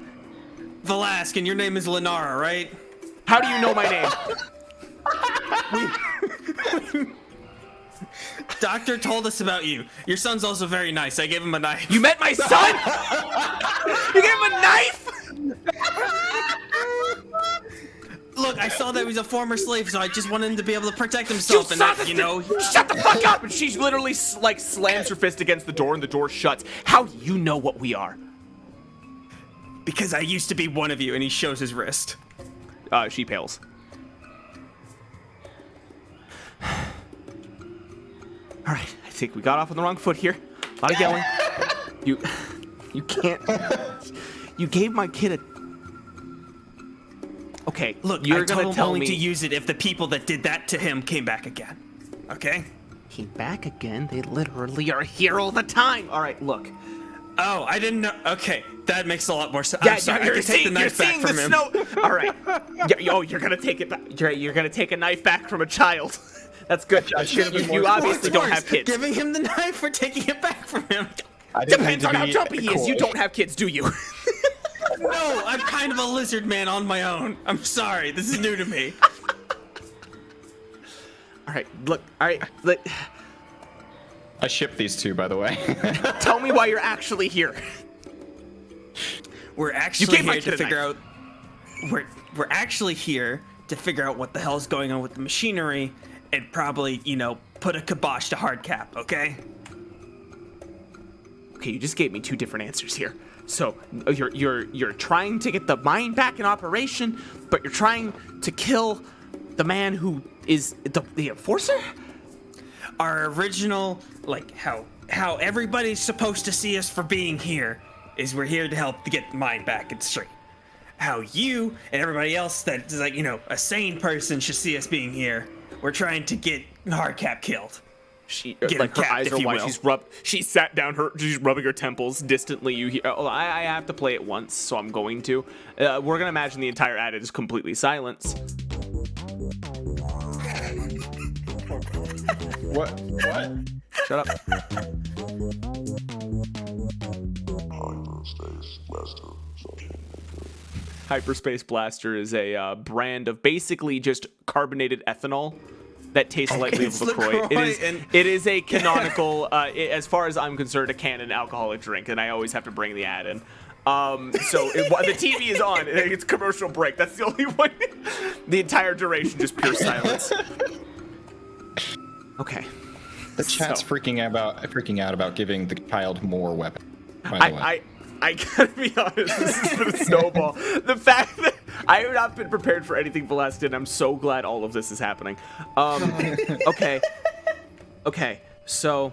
Velasque, and your name is Linara, right? How do you know my name? Doctor told us about you. Your son's also very nice. I gave him a knife. You met my son? You gave him a knife? Look, I saw that he was a former slave, so I just wanted him to be able to protect himself. And that, you know, shut the fuck up! And she literally like slams her fist against the door, and the door shuts. How do you know what we are? Because I used to be one of you. And he shows his wrist. She pales. All right, I think we got off on the wrong foot here. A lot of yelling. You can't. You gave my kid a. Okay, look, you're I told gonna him tell only me to use it if the people that did that to him came back again. Okay? Came back again? They literally are here all the time. All right, look. Oh, I didn't know. Okay, that makes a lot more sense. Yeah, I'm sorry, I can take the knife back from him. All right. You're gonna take it back. You're gonna take a knife back from a child. That's good. You obviously don't have kids. Giving him the knife or taking it back from him? Depends on how jumpy he is. You don't have kids, do you? No, I'm kind of a lizard man on my own. I'm sorry. This is new to me. All right, look. All right, look. I ship these two, by the way. Tell me why you're actually here. We're actually here to figure out. We're actually here to figure out what the hell's going on with the machinery, and probably, you know, put a kibosh to Hardcap. Okay. Okay, you just gave me two different answers here. So you're trying to get the mine back in operation, but you're trying to kill the man who is the enforcer? Our original, like how everybody's supposed to see us for being here, is we're here to help to get the mine back in straight. How you and everybody else that is like, you know, a sane person should see us being here. We're trying to get Hardcap killed. She like her eyes are wide. She sat down. She's rubbing her temples distantly. You hear? Oh, I have to play it once, so I'm going to. We're gonna imagine the entire ad is completely silence. What? Shut up. Hyperspace Blaster is a brand of basically just carbonated ethanol that tastes lightly of LaCroix. It is a canonical, as far as I'm concerned, a canon alcoholic drink, and I always have to bring the ad in. The TV is on. It's commercial break. That's the only one. The entire duration, just pure silence. Okay. The chat's freaking out about giving the child more weapons. By the way. I gotta be honest, this has been a snowball. The fact that I have not been prepared for anything Velez did, and I'm so glad all of this is happening. Okay, so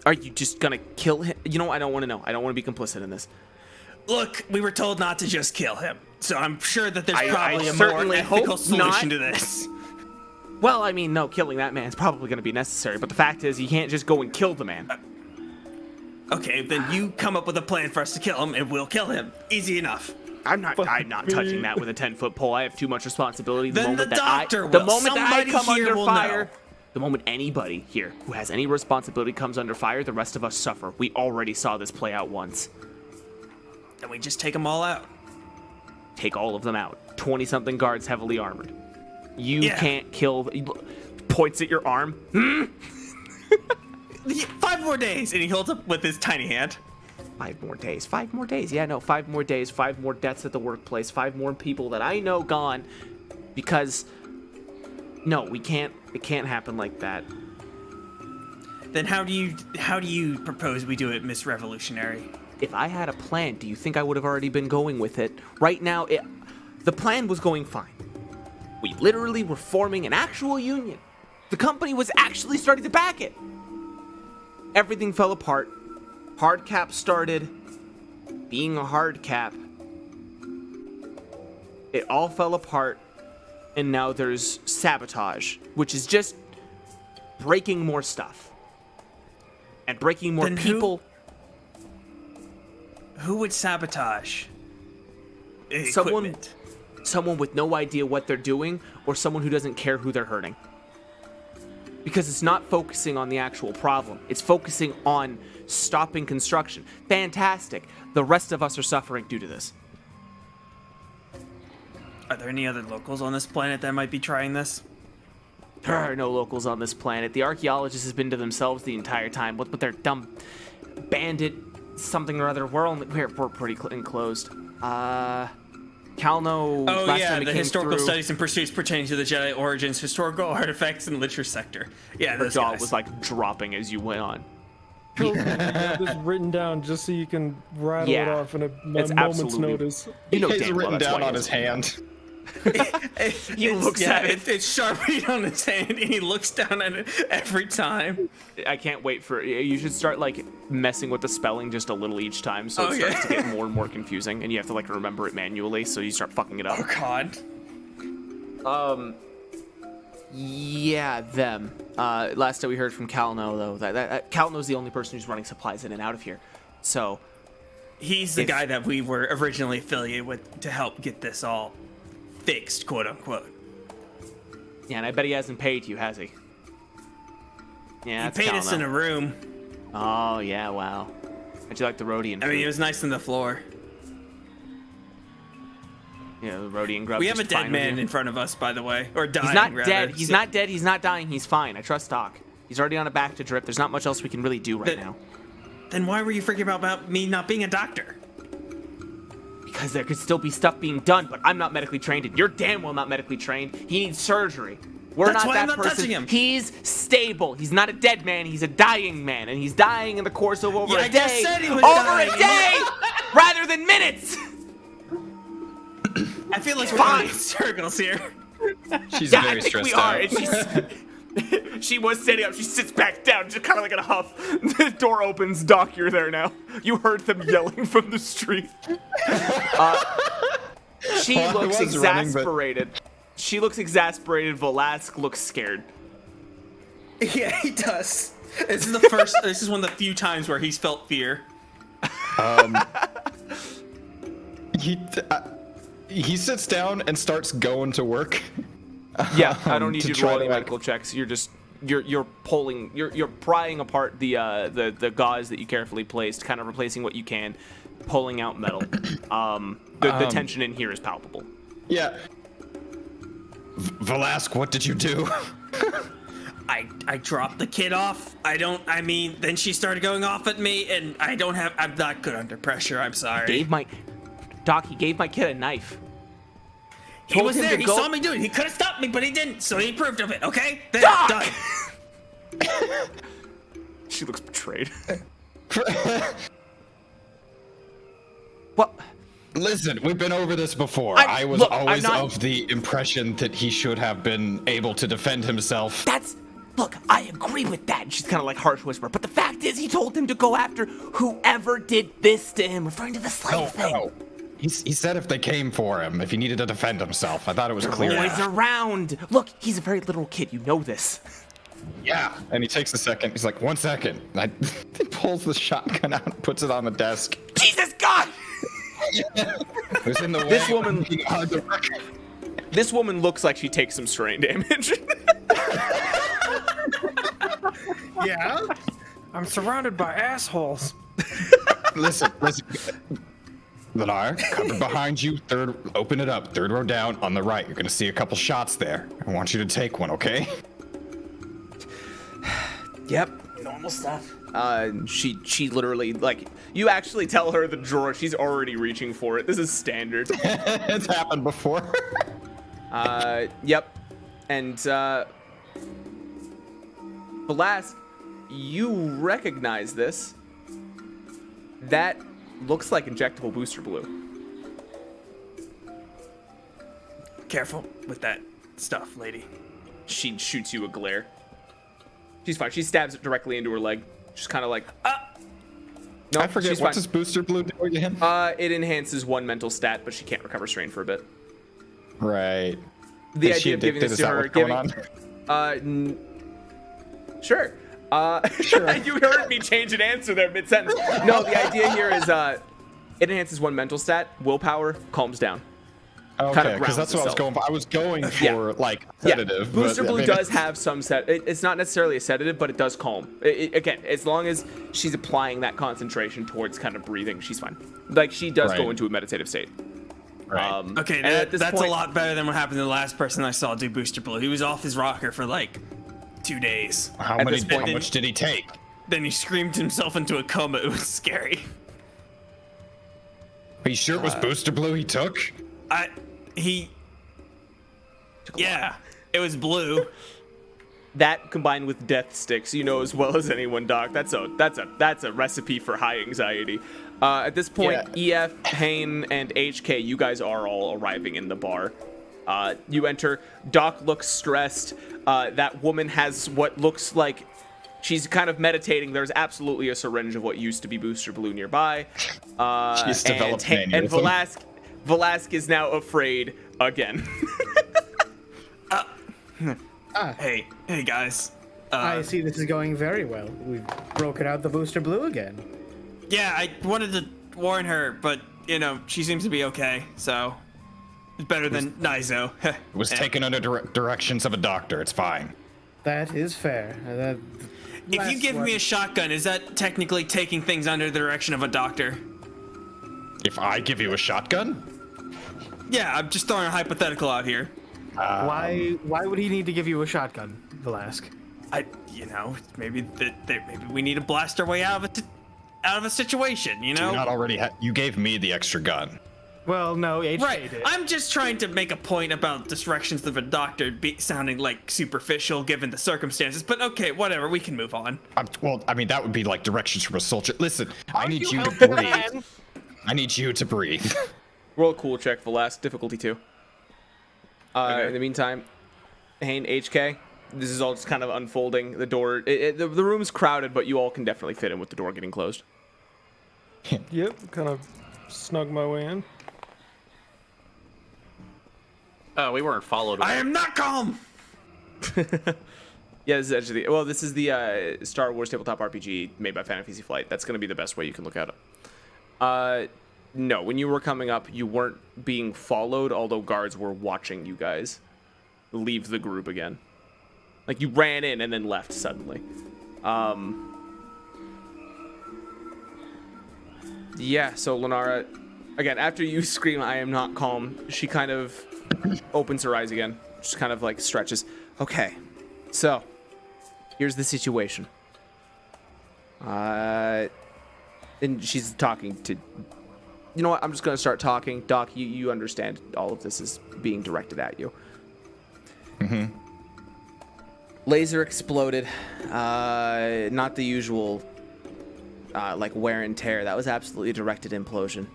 are you just gonna kill him? You know, I don't want to know. I don't want to be complicit in this. Look, we were told not to just kill him, so I'm sure that there's probably a more ethical solution to this. Well, I mean, no, killing that man is probably going to be necessary, but the fact is, you can't just go and kill the man. Okay, then you come up with a plan for us to kill him, and we'll kill him. Easy enough. I'm not touching that with a 10-foot pole. I have too much responsibility. The moment I come under fire, the moment anybody here who has any responsibility comes under fire, the rest of us suffer. We already saw this play out once. Then we just take them all out. Take all of them out. 20-something guards heavily armored. You can't kill. Points at your arm. 5 more days, and he holds up with his tiny hand. 5 more days. 5 more days. Yeah, no, 5 more days. 5 more deaths at the workplace. 5 more people that I know gone, because no, we can't. It can't happen like that. Then how do you propose we do it, Miss Revolutionary? If I had a plan, do you think I would have already been going with it? Right now, the plan was going fine. We literally were forming an actual union. The company was actually starting to back it. Everything fell apart. Hardcap started being a hardcap. It all fell apart, and now there's sabotage, which is just breaking more stuff and breaking more people. Who would sabotage? Someone with no idea what they're doing, or someone who doesn't care who they're hurting. Because it's not focusing on the actual problem. It's focusing on stopping construction. Fantastic. The rest of us are suffering due to this. Are there any other locals on this planet that might be trying this? There are no locals on this planet. The archaeologist has been to themselves the entire time. With their dumb bandit something or other, we're pretty enclosed. Calno. Oh yeah, the historical through, studies and pursuits pertaining to the Jedi origins, historical artifacts, and literature sector. Yeah, the those jaw guys. was like dropping as you went on. This written down just so you can rattle it off in a moment's notice. You know, it's written down on his hand. He looks at it. It's sharpened on his hand, and he looks down at it every time. I can't wait for you. Should start like messing with the spelling just a little each time, so it starts to get more and more confusing, and you have to like remember it manually, so you start fucking it up. Oh God. Yeah, them. Last that we heard from Calno, though, that Calno's the only person who's running supplies in and out of here, so he's the guy that we were originally affiliated with to help get this all fixed, quote unquote. Yeah, and I bet he hasn't paid you, has he? Yeah, he paid us in a room. Oh yeah, wow. How'd you like the Rhodian? I mean, it was nice on the floor. Yeah, the Rhodian grub. We have a dead man in front of us, by the way, or dying. He's not rather. dead. He's not dead. He's not dying. He's fine. I trust Doc. He's already on a back to drip. There's not much else we can really do right now. Then why were you freaking about me not being a doctor? Because there could still be stuff being done, but I'm not medically trained, and you're damn well not medically trained. He needs surgery. We're That's not why that I'm not person. touching him. He's stable. He's not a dead man. He's a dying man, and he's dying in the course of over a I just day. said he was over dying. a day, rather than minutes. I feel like we're going in circles here. She's Yeah, very I think stressed we out. are. And she was standing up. She sits back down, just kind of like in a huff. The door opens. Doc, you're there now. You heard them yelling from the street. She Well, I looks was running, but- exasperated. She looks exasperated. Velasque looks scared. Yeah, he does. This is the first. This is one of the few times where he's felt fear. He sits down and starts going to work. Yeah, I don't need to you to try roll to, any like- medical checks. You're pulling. You're prying apart the gauze that you carefully placed, kind of replacing what you can, pulling out metal. The tension in here is palpable. Yeah. Velasque, what did you do? I dropped the kid off. I mean, then she started going off at me, and I'm not good under pressure. I'm sorry. He gave my kid a knife. He Told was him there. to He go- saw me do it. He could have stopped me, but he didn't. So he approved of it. Okay. There, Doc! done. She looks betrayed. What? Listen, we've been over this before. I- I was look, I'm always not- of the impression that he should have been able to defend himself. Look, I agree with that. She's kind of like harsh whisper. But the fact is, he told him to go after whoever did this to him, referring to the slave thing. No. He said if they came for him, if he needed to defend himself. I thought it was clear. Boys around. Look, he's a very literal kid. You know this. Yeah. And he takes a second. He's like, 1 second. He pulls the shotgun out and puts it on the desk. Jesus God! It was in the way. This woman- of being hard to work. This woman looks like she takes some strain damage. Yeah? I'm surrounded by assholes. Listen. Lenar, cover behind you. Open it up. Third row down on the right. You're gonna see a couple shots there. I want you to take one, okay? Yep. Normal stuff. She literally, like, you actually tell her the drawer. She's already reaching for it. This is standard. It's happened before. Yep. And, Velasque, you recognize this. That looks like injectable booster blue. Careful with that stuff, lady. She shoots you a glare. She's fine. She stabs it directly into her leg. Just kind of like, no, I forget, she's what fine. does booster blue do again? It enhances one mental stat, but she can't recover strain for a bit. Right. The Is she idea of giving addicted? this Is to that her, what's going Sure. You heard me change an answer there mid-sentence. No, the idea here is it enhances one mental stat, willpower, calms down. Okay, because that's what I was going for. I was going for, like, sedative. Yeah. Booster but, Blue I mean, does have some it's not necessarily a sedative, but it does calm. Again, as long as she's applying that concentration towards kind of breathing, she's fine. Like, she does go into a meditative state. Right. Okay, that's a lot better than what happened to the last person I saw do Booster Blue. He was off his rocker for like 2 days. How much did he take? Then he screamed himself into a coma. It was scary. Are you sure it was Booster Blue he took? Yeah, it was blue. That combined with death sticks, you know as well as anyone, Doc. That's a recipe for high anxiety. At this point, EF, Hane, and HK, you guys are all arriving in the bar. You enter. Doc looks stressed. That woman has what looks like she's kind of meditating. There's absolutely a syringe of what used to be Booster Blue nearby. She's developed an and aneurysm. Velasque is now afraid again. Hey guys. I see this is going very well. We've broken out the Booster Blue again. Yeah, I wanted to warn her, but you know she seems to be okay, so it's better than Nizo. It was taken under directions of a doctor. It's fine. That is fair. If you give me a shotgun, is that technically taking things under the direction of a doctor? If I give you a shotgun? Yeah, I'm just throwing a hypothetical out here. Why would he need to give you a shotgun, Velasque? Maybe we need to blast our way out of a situation, you know? Do you not already you gave me the extra gun. Well, no, HK right. did. I'm just trying to make a point about the directions of a doctor sounding like superficial given the circumstances, but okay, whatever, we can move on. That would be like directions from a soldier. Listen, I need you to breathe. I need you to breathe. Roll a cool check, Velasque, difficulty 2. In the meantime, Hane, HK, this is all just kind of unfolding. The door, the room's crowded, but you all can definitely fit in with the door getting closed. Yep, kind of snug my way in. We weren't followed. I am not calm! Yeah, this is the Star Wars tabletop RPG made by Fantasy Flight. That's going to be the best way you can look at it. No, when you were coming up, you weren't being followed, although guards were watching you guys leave the group again. Like, you ran in and then left suddenly. Yeah, so Lenara, again, after you scream, I am not calm, she kind of opens her eyes again. Just kind of, like, stretches. Okay, so, here's the situation. And she's talking to... You know what? I'm just going to start talking. Doc, you understand all of this is being directed at you. Mm-hmm. Laser exploded. Not the usual, like, wear and tear. That was absolutely a directed implosion.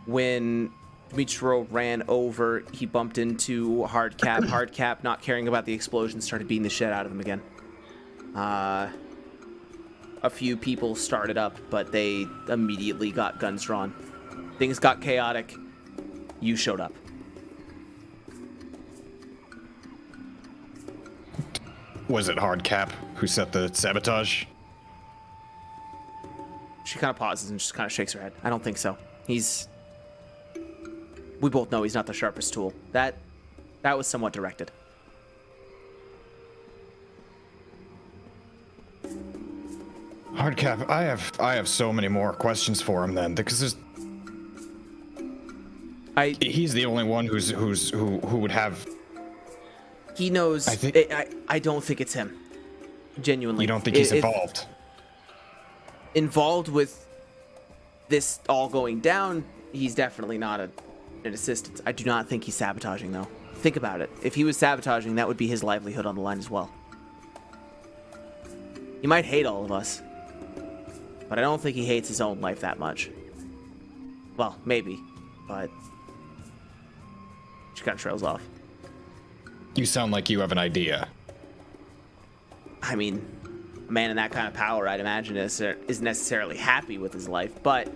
When Dmitro ran over, he bumped into Hardcap. Hardcap, not caring about the explosion, started beating the shit out of him again. A few people started up, but they immediately got guns drawn. Things got chaotic. You showed up. Was it Hardcap who set the sabotage? She kind of pauses and just kind of shakes her head. I don't think so. We both know he's not the sharpest tool. That was somewhat directed. Hardcap, I have so many more questions for him then, because he's the only one who would have. He knows. I don't think it's him. Genuinely. You don't think he's involved? Involved with this all going down, he's definitely not an assistant. I do not think he's sabotaging, though. Think about it. If he was sabotaging, that would be his livelihood on the line as well. He might hate all of us, but I don't think he hates his own life that much. Well, maybe, but she kind of trails off. You sound like you have an idea. I mean, a man in that kind of power, I'd imagine, isn't necessarily happy with his life, but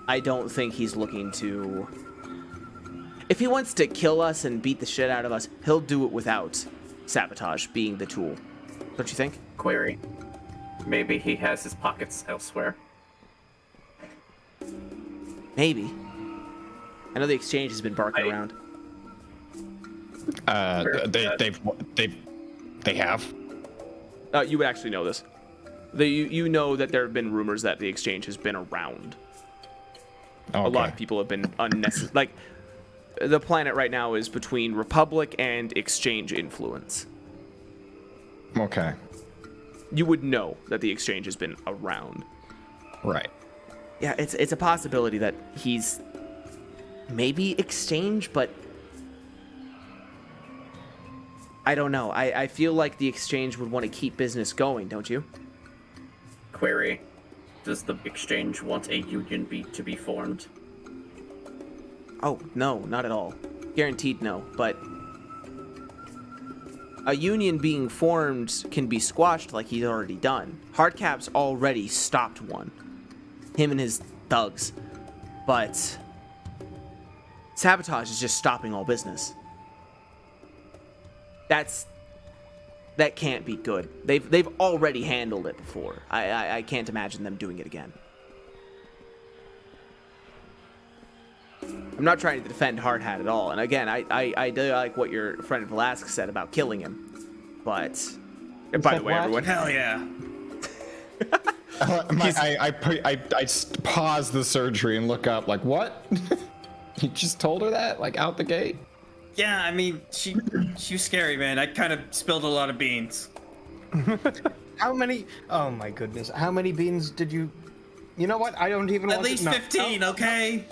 I don't think he's looking to... If he wants to kill us and beat the shit out of us, he'll do it without sabotage being the tool. Don't you think? Query. Maybe he has his pockets elsewhere. Maybe. I know the exchange has been barking around. They have. You would actually know this. You know that there have been rumors that the exchange has been around. A lot of people have been unnecessary. Like, the planet right now is between Republic and Exchange influence. Okay. You would know that the Exchange has been around. Right. Yeah, it's a possibility that he's maybe Exchange, but I don't know. I feel like the Exchange would want to keep business going, don't you? Query. Does the Exchange want a union to be formed? Oh, no, not at all. Guaranteed no, but a union being formed can be squashed like he's already done. Hardcap's already stopped one. Him and his thugs. But Sabotage is just stopping all business. That can't be good. They've already handled it before. I can't imagine them doing it again. I'm not trying to defend Hardhat at all. And again, I do like what your friend Velasquez said about killing him. But by the way, everyone, hell yeah. I pause the surgery and look up like, what? You just told her that, like, out the gate? Yeah, I mean, she was scary, man. I kind of spilled a lot of beans. How many? Oh my goodness! How many beans did you? You know what? I don't even. At least 15, okay?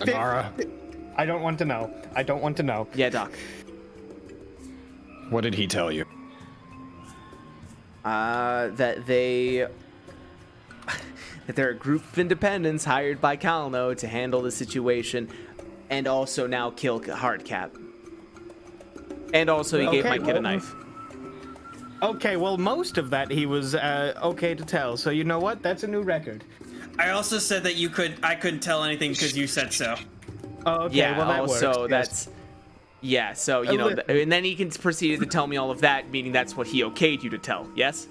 Nara. I don't want to know. I don't want to know. Yeah, Doc. What did he tell you? That they're a group of independents hired by Kalno to handle the situation, and also now kill Hardcap. And also, he gave my kid a knife. Okay, well, most of that he was okay to tell. So you know what? That's a new record. I also said that I couldn't tell anything because you said so. Oh, okay. Yeah, well, that works. also yes. that's... Yeah, so, you know, and then he can proceed to tell me all of that, meaning that's what he okayed you to tell, yes?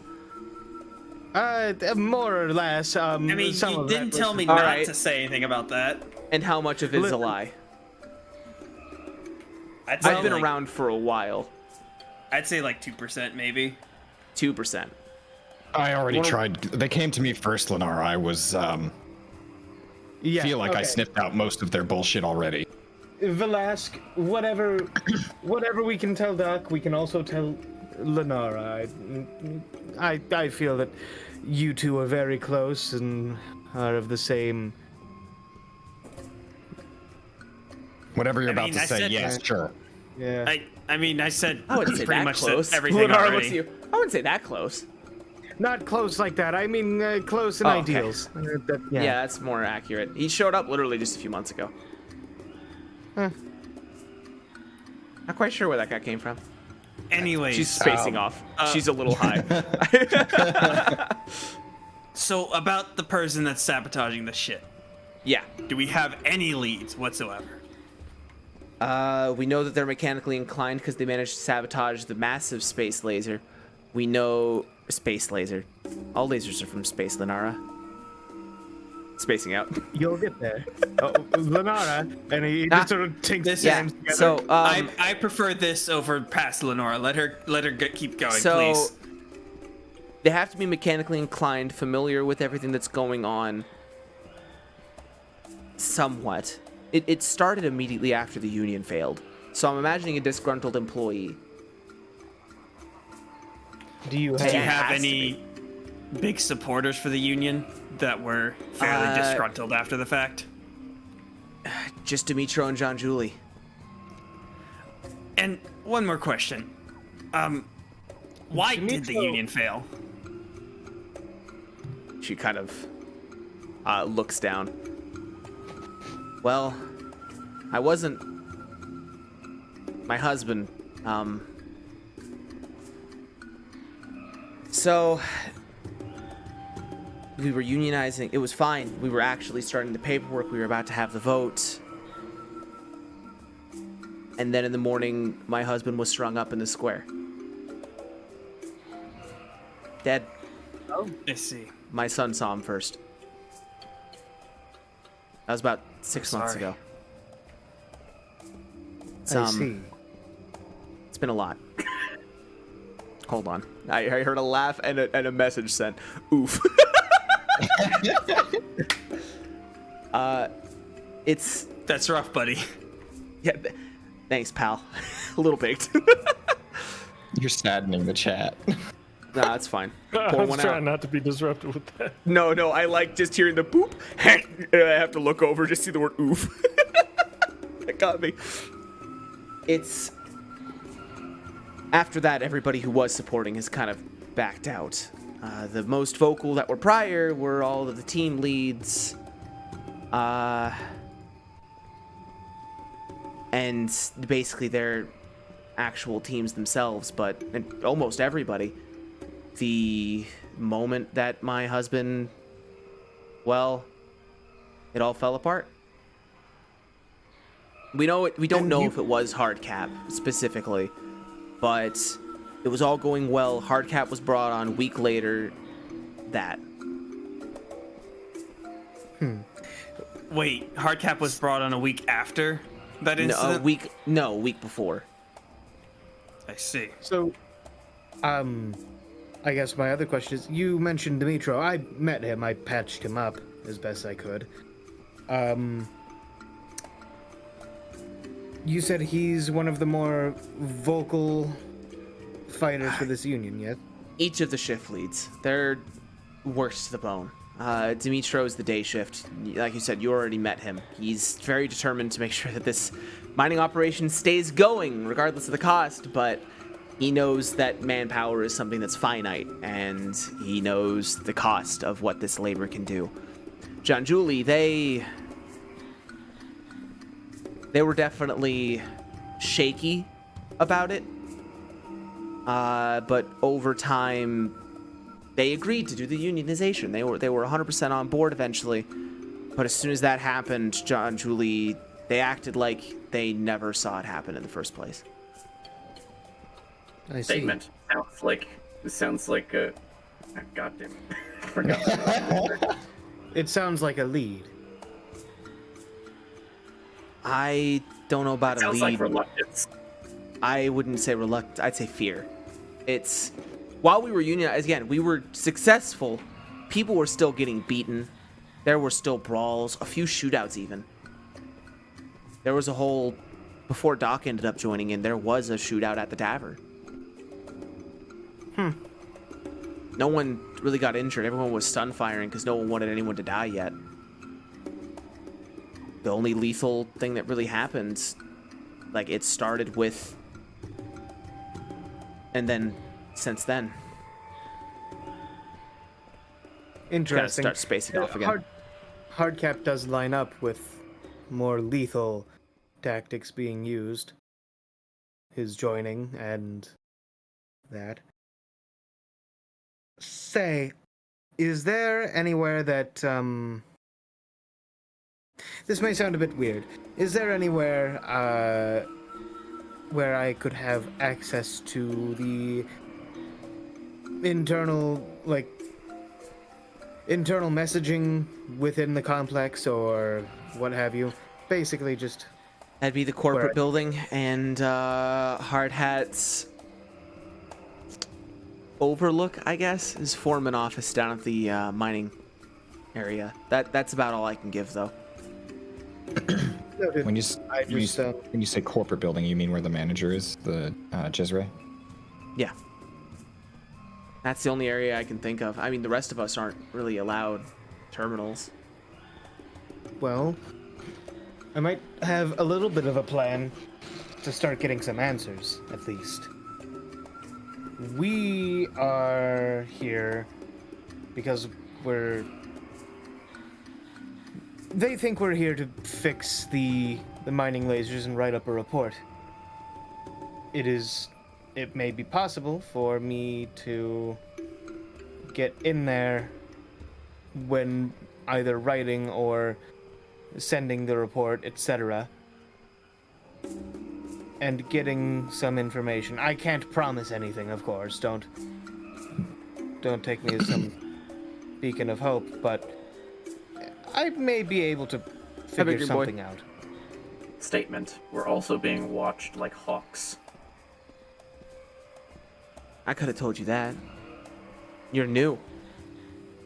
More or less. I mean, you didn't tell me not to say anything about that. And how much of it is a lie? I've been around for a while. I'd say like 2%, maybe. 2%. I already tried. They came to me first, Lenara. I was, feel like I sniffed out most of their bullshit already. Velasquez, whatever we can tell Doc, we can also tell Lenara. I feel that you two are very close and are of the same. Whatever you're about to say, yes, sure. Yeah. I mean, I said I wouldn't say pretty that much close. everything already. I wouldn't say that close. Not close like that. I mean, close in ideals. Yeah, that's more accurate. He showed up literally just a few months ago. Not quite sure where that guy came from. Anyways, she's spacing off. She's a little high. So about the person that's sabotaging the shit. Yeah. Do we have any leads whatsoever? We know that they're mechanically inclined because they managed to sabotage the massive space laser. We know space laser. All lasers are from space, Lenara. Spacing out. You'll get there. Oh, Lenara, and he just sort of takes his hands together. So I prefer this over past Lenora. Let her keep going, please. They have to be mechanically inclined, familiar with everything that's going on. Somewhat. It started immediately after the union failed. So I'm imagining a disgruntled employee. Do you have any big supporters for the union that were fairly disgruntled after the fact? Just Dimitro and John Julie. And one more question. Why did the union fail? She kind of looks down. Well, I wasn't... My husband, So, we were unionizing. It was fine. We were actually starting the paperwork. We were about to have the vote. And then in the morning, my husband was strung up in the square. Dead. Oh, I see. My son saw him first. That was about 6 months ago. I see. It's been a lot. Hold on. I heard a laugh and a message sent. Oof. That's rough, buddy. Yeah, thanks, pal. A little baked. You're saddening the chat. Nah, that's fine. I Pour was one trying out. not to be disruptive with that. No, I like just hearing the boop. And I have to look over just see the word oof. That got me. It's after that, everybody who was supporting has kind of backed out. The most vocal that were prior were all of the team leads. And basically their actual teams themselves, and almost everybody. The moment that my husband, well, it all fell apart. We don't know if it was hardcap specifically, but it was all going well. Hardcap was brought on a week later. That. Wait, hardcap was brought on a week after that incident? A week before. I see. So, I guess my other question is, you mentioned Dimitro. I met him. I patched him up as best I could. You said he's one of the more vocal fighters for this union, yes? Each of the shift leads, they're worked to the bone. Dimitro's the day shift. Like you said, you already met him. He's very determined to make sure that this mining operation stays going, regardless of the cost, but he knows that manpower is something that's finite, and he knows the cost of what this labor can do. John Julie, they were definitely shaky about it, but over time, they agreed to do the unionization. They were 100% on board eventually, but as soon as that happened, John Julie, they acted like they never saw it happen in the first place. I see. Statement sounds like a goddamn. I forgot. It sounds like a lead. I don't know about a lead. Sounds like reluctance. I wouldn't say reluctant. I'd say fear. It's while we were unionized, again, we were successful. People were still getting beaten. There were still brawls, a few shootouts even. There was a whole, before Doc ended up joining in, there was a shootout at the tavern. No one really got injured. Everyone was stun firing because no one wanted anyone to die yet. The only lethal thing that really happened, like, it started with, and then since then, Interesting. gotta start spacing off again. Hardcap does line up with more lethal tactics being used. His joining and that. Say, is there anywhere that, this may sound a bit weird. Is there anywhere, where I could have access to the internal messaging within the complex or what have you? Basically just... That'd be the corporate building and Hard Hat's overlook, I guess, is foreman office down at the mining area. That's about all I can give, though. When you say corporate building, you mean where the manager is, the Jezre? Yeah. That's the only area I can think of. I mean, the rest of us aren't really allowed terminals. Well, I might have a little bit of a plan to start getting some answers, at least. We are here because they think we're here to fix the mining lasers and write up a report. It may be possible for me to get in there when either writing or sending the report, etc. and getting some information. I can't promise anything, of course. Don't take me as some beacon of hope, but I may be able to figure something out. Statement. We're also being watched like hawks. I could have told you that. You're new.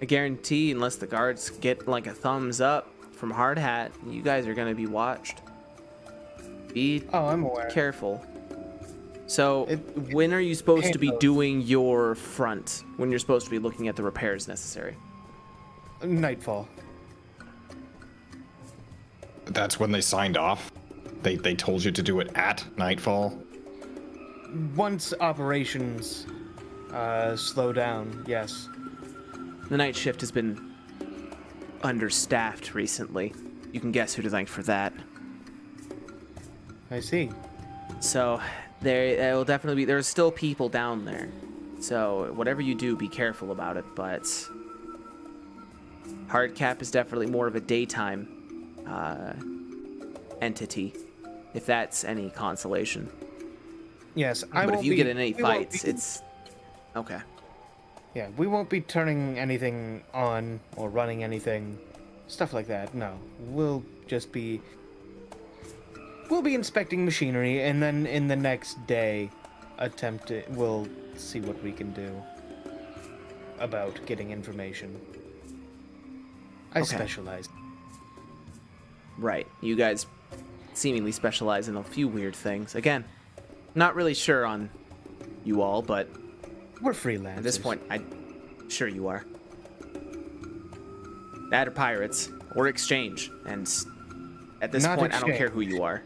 I guarantee, unless the guards get like a thumbs up from Hard Hat, you guys are gonna be watched. Be I'm aware. careful. So, when are you supposed to be doing your front? When you're supposed to be looking at the repairs necessary? Nightfall. That's when they signed off? They told you to do it at nightfall? Once operations slow down, yes. The night shift has been understaffed recently. You can guess who to thank for that. I see. So, there will definitely be... There's still people down there. So, whatever you do, be careful about it, but... Hardcap is definitely more of a daytime entity, if that's any consolation. Yes, but if you get in any fights, it's... Okay. Yeah, we won't be turning anything on or running anything, stuff like that. No, we'll just be... We'll be inspecting machinery, and then in the next day, we'll see what we can do about getting information. I specialize. Right. You guys seemingly specialize in a few weird things. Again, not really sure on you all, but... We're freelancers. At this point, sure you are. That or pirates, or exchange, and at this point, I don't care who you are.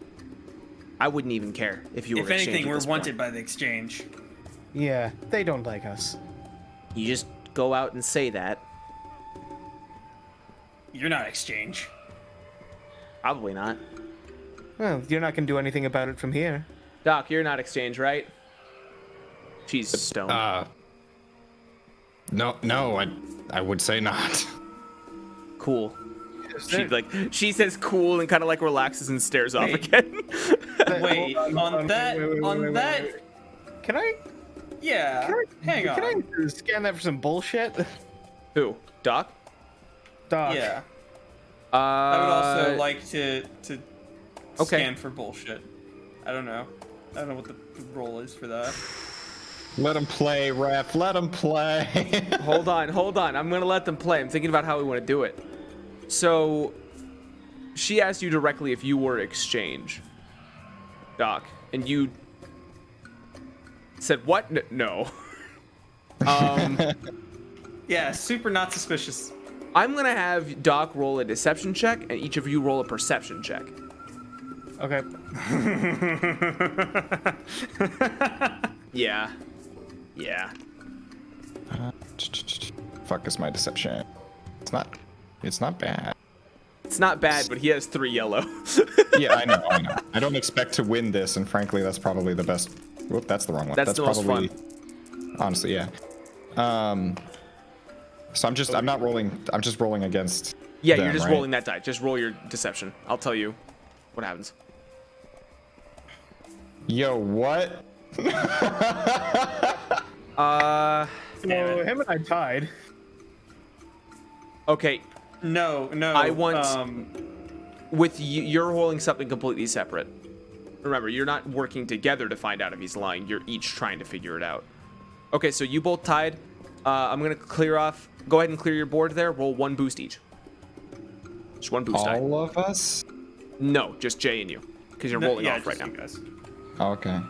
I wouldn't even care if you were exchange. If anything, we're wanted point. by the exchange. Yeah, they don't like us. You just go out and say that. You're not exchange. Probably not. Well, you're not gonna do anything about it from here. Doc, you're not exchange, right? She's stoned. No, I would say not. Cool. She says cool and kind of like relaxes and stares off again. Wait, on that. Can I? Yeah. Hang on. Can I scan that for some bullshit? Who? Doc? Doc. Yeah. I would also like to scan for bullshit. I don't know what the role is for that. Let him play, ref. Let him play. Hold on. I'm gonna let them play. I'm thinking about how we want to do it. So, she asked you directly if you were exchange, Doc, and you said what? No. Yeah, super not suspicious. I'm gonna have Doc roll a deception check, and each of you roll a perception check. Okay. Yeah. Fuck is my deception? It's not bad. It's not bad, but he has 3 yellow. Yeah, I know. I don't expect to win this, and frankly, that's probably the best. Whoop, that's the wrong one. That's the most probably fun. Honestly, yeah. So I'm not rolling. I'm just rolling against. Yeah, them, you're just right? rolling that die. Just roll your deception. I'll tell you what happens. Yo, what? So him and I tied. Okay. No. I want with you, you're rolling something completely separate. Remember, you're not working together to find out if he's lying. You're each trying to figure it out. Okay, so you both tied. I'm gonna clear off. Go ahead and clear your board there. Roll 1 boost each. Just 1 boost die. All of us? No, just Jay and you, because you're rolling off right now. Guys. Okay.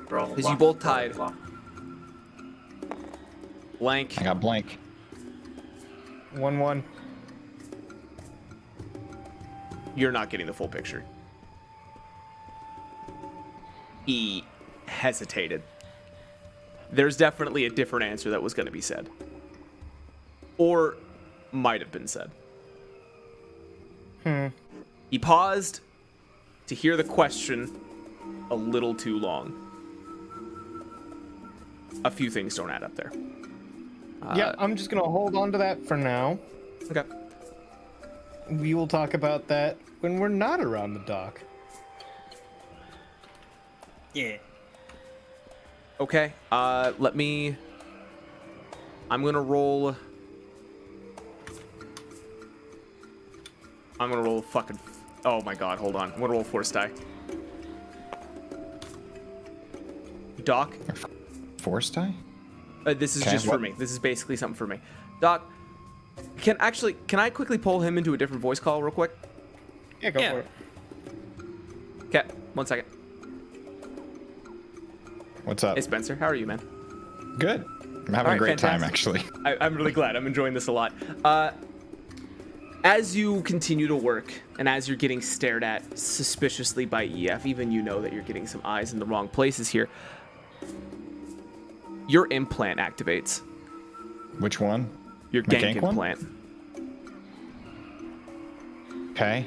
Because you both tied. Blank. I got blank. 1-1. You're not getting the full picture. He hesitated. There's definitely a different answer that was going to be said. Or might have been said. He paused to hear the question a little too long. A few things don't add up there. Yeah, I'm just gonna hold on to that for now. Okay. We will talk about that when we're not around the dock. Yeah. Okay. Let me... I'm gonna roll... fucking... Oh my god, hold on. I'm gonna roll force die. Doc? Force die? This is Okay, just for me. This is basically something for me. Doc, Can I quickly pull him into a different voice call real quick? Yeah, go for it. Okay, 1 second. What's up? Hey Spencer, how are you, man? Good. I'm having a great time, actually. I'm really glad. I'm enjoying this a lot. As you continue to work, and as you're getting stared at suspiciously by EF, even you know that you're getting some eyes in the wrong places here, your implant activates. Which one? Your gank implant. Okay.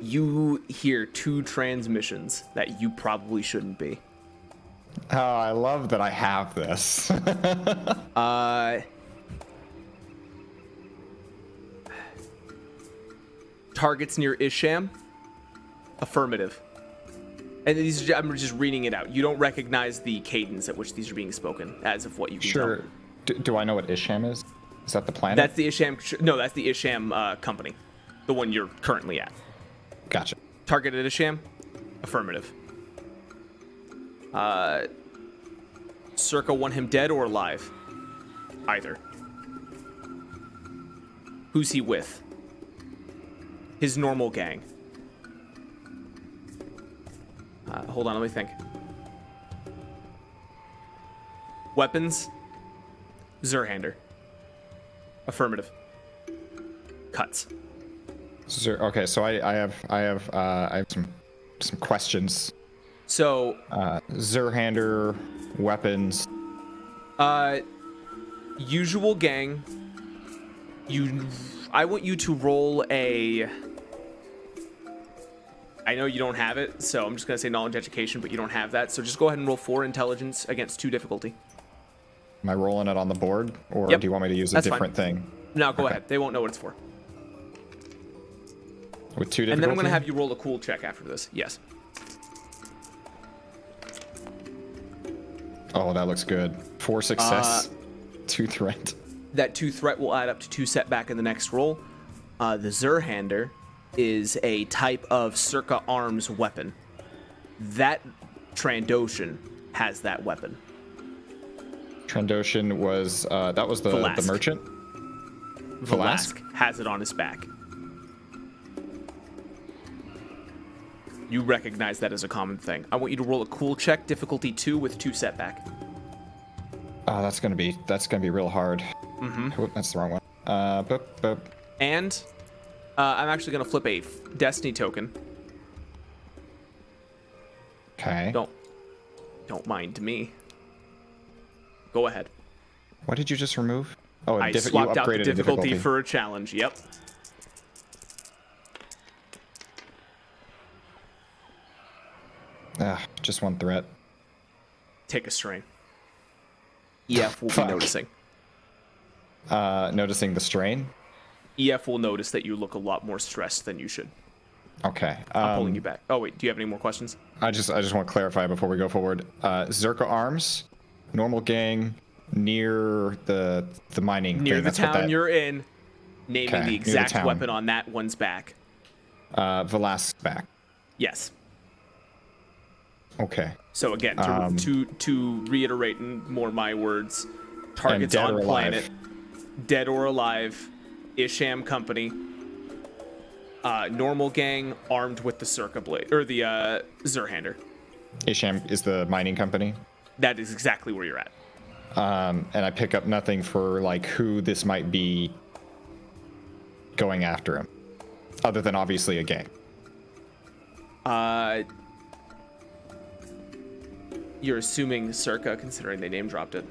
You hear 2 transmissions that you probably shouldn't be. Oh, I love that I have this. Targets near Isham? Affirmative. And these, I'm just reading it out. You don't recognize the cadence at which these are being spoken, as of what you can Sure. tell. Do I know what Isham is? Is that the planet? That's the Isham. No, that's the Isham company, the one you're currently at. Gotcha. Targeted Isham? Affirmative. Circa want him dead or alive? Either. Who's he with? His normal gang. Hold on, let me think. Weapons? Zerhander. Affirmative. Cuts. Okay, so I have some questions. So Zerhander, weapons. Usual gang. I want you to roll a. I know you don't have it, so I'm just gonna say knowledge education, but you don't have that. So just go ahead and roll 4 intelligence against 2 difficulty. Am I rolling it on the board, or Yep. do you want me to use a different thing? No, go ahead. They won't know what it's for. With 2 difficulty? And then I'm gonna have you roll a cool check after this. Yes. Oh, that looks good. 4 success, 2 threat. That 2 threat will add up to 2 setback in the next roll. The Zerhander is a type of Circa arms weapon. That Trandoshan has that weapon. Trandoshan was that was the merchant. Velasque has it on his back. You recognize that as a common thing. I want you to roll a cool check, difficulty 2 with 2 setback. Oh, that's gonna be real hard. Mm-hmm. Oh, that's the wrong one. Boop. And I'm actually gonna flip a destiny token. Okay. Don't mind me. Go ahead. What did you just remove? Oh, I swapped out the difficulty for a challenge. Yep. Just 1 threat. Take a strain. EF will be noticing. Noticing the strain? EF will notice that you look a lot more stressed than you should. Okay. I'm pulling you back. Oh wait, do you have any more questions? I just want to clarify before we go forward. Zerka Arms, normal gang, near the mining. Near thing. the That's what town you're in, naming Okay, the near the exact town. weapon on that one's back. Velasque's back. Yes. Okay. So again, to reiterate in more my words, targets dead on or planet, alive. dead or alive, Isham company, normal gang armed with the Circa blade or the Zerhander. Isham is the mining company. That is exactly where you're at. And I pick up nothing for like who this might be going after him, other than obviously a gang. You're assuming Circa, considering they name dropped it.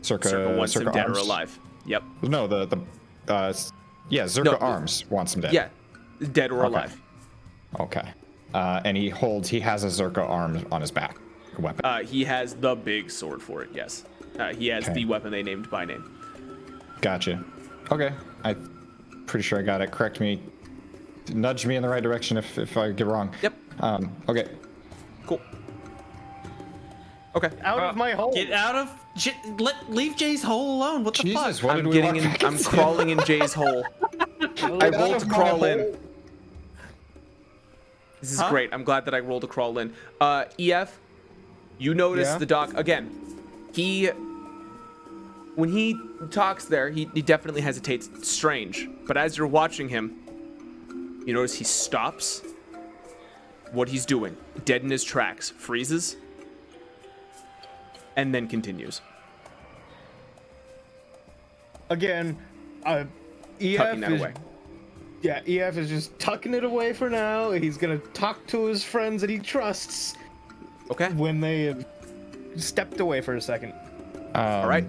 Circa wants him dead Arms? or alive. Yep. No, Zerka No, Arms wants him dead. Yeah, dead or Okay. alive. Okay. And he has a Zerka Arm on his back, a weapon. He has the big sword for it. Yes. He has Okay. the weapon they named by name. Gotcha. Okay. I'm pretty sure I got it. Correct me. Nudge me in the right direction if I get wrong. Yep. Okay. Cool. Okay. Out of my hole. Get out of. Leave Jay's hole alone. What the Jesus, fuck? what did I'm we getting walk in. I'm crawling in Jay's hole. I rolled to crawl in. This is great. I'm glad that I rolled to crawl in. EF, you notice Yeah? the doc again. He when he talks there, he definitely hesitates. It's strange. But as you're watching him, you notice he stops what he's doing, dead in his tracks, freezes, and then continues. Again, EF Tucking that is, away. Yeah, EF is just tucking it away for now. He's gonna talk to his friends that he trusts. Okay. When they have stepped away for a second. All right.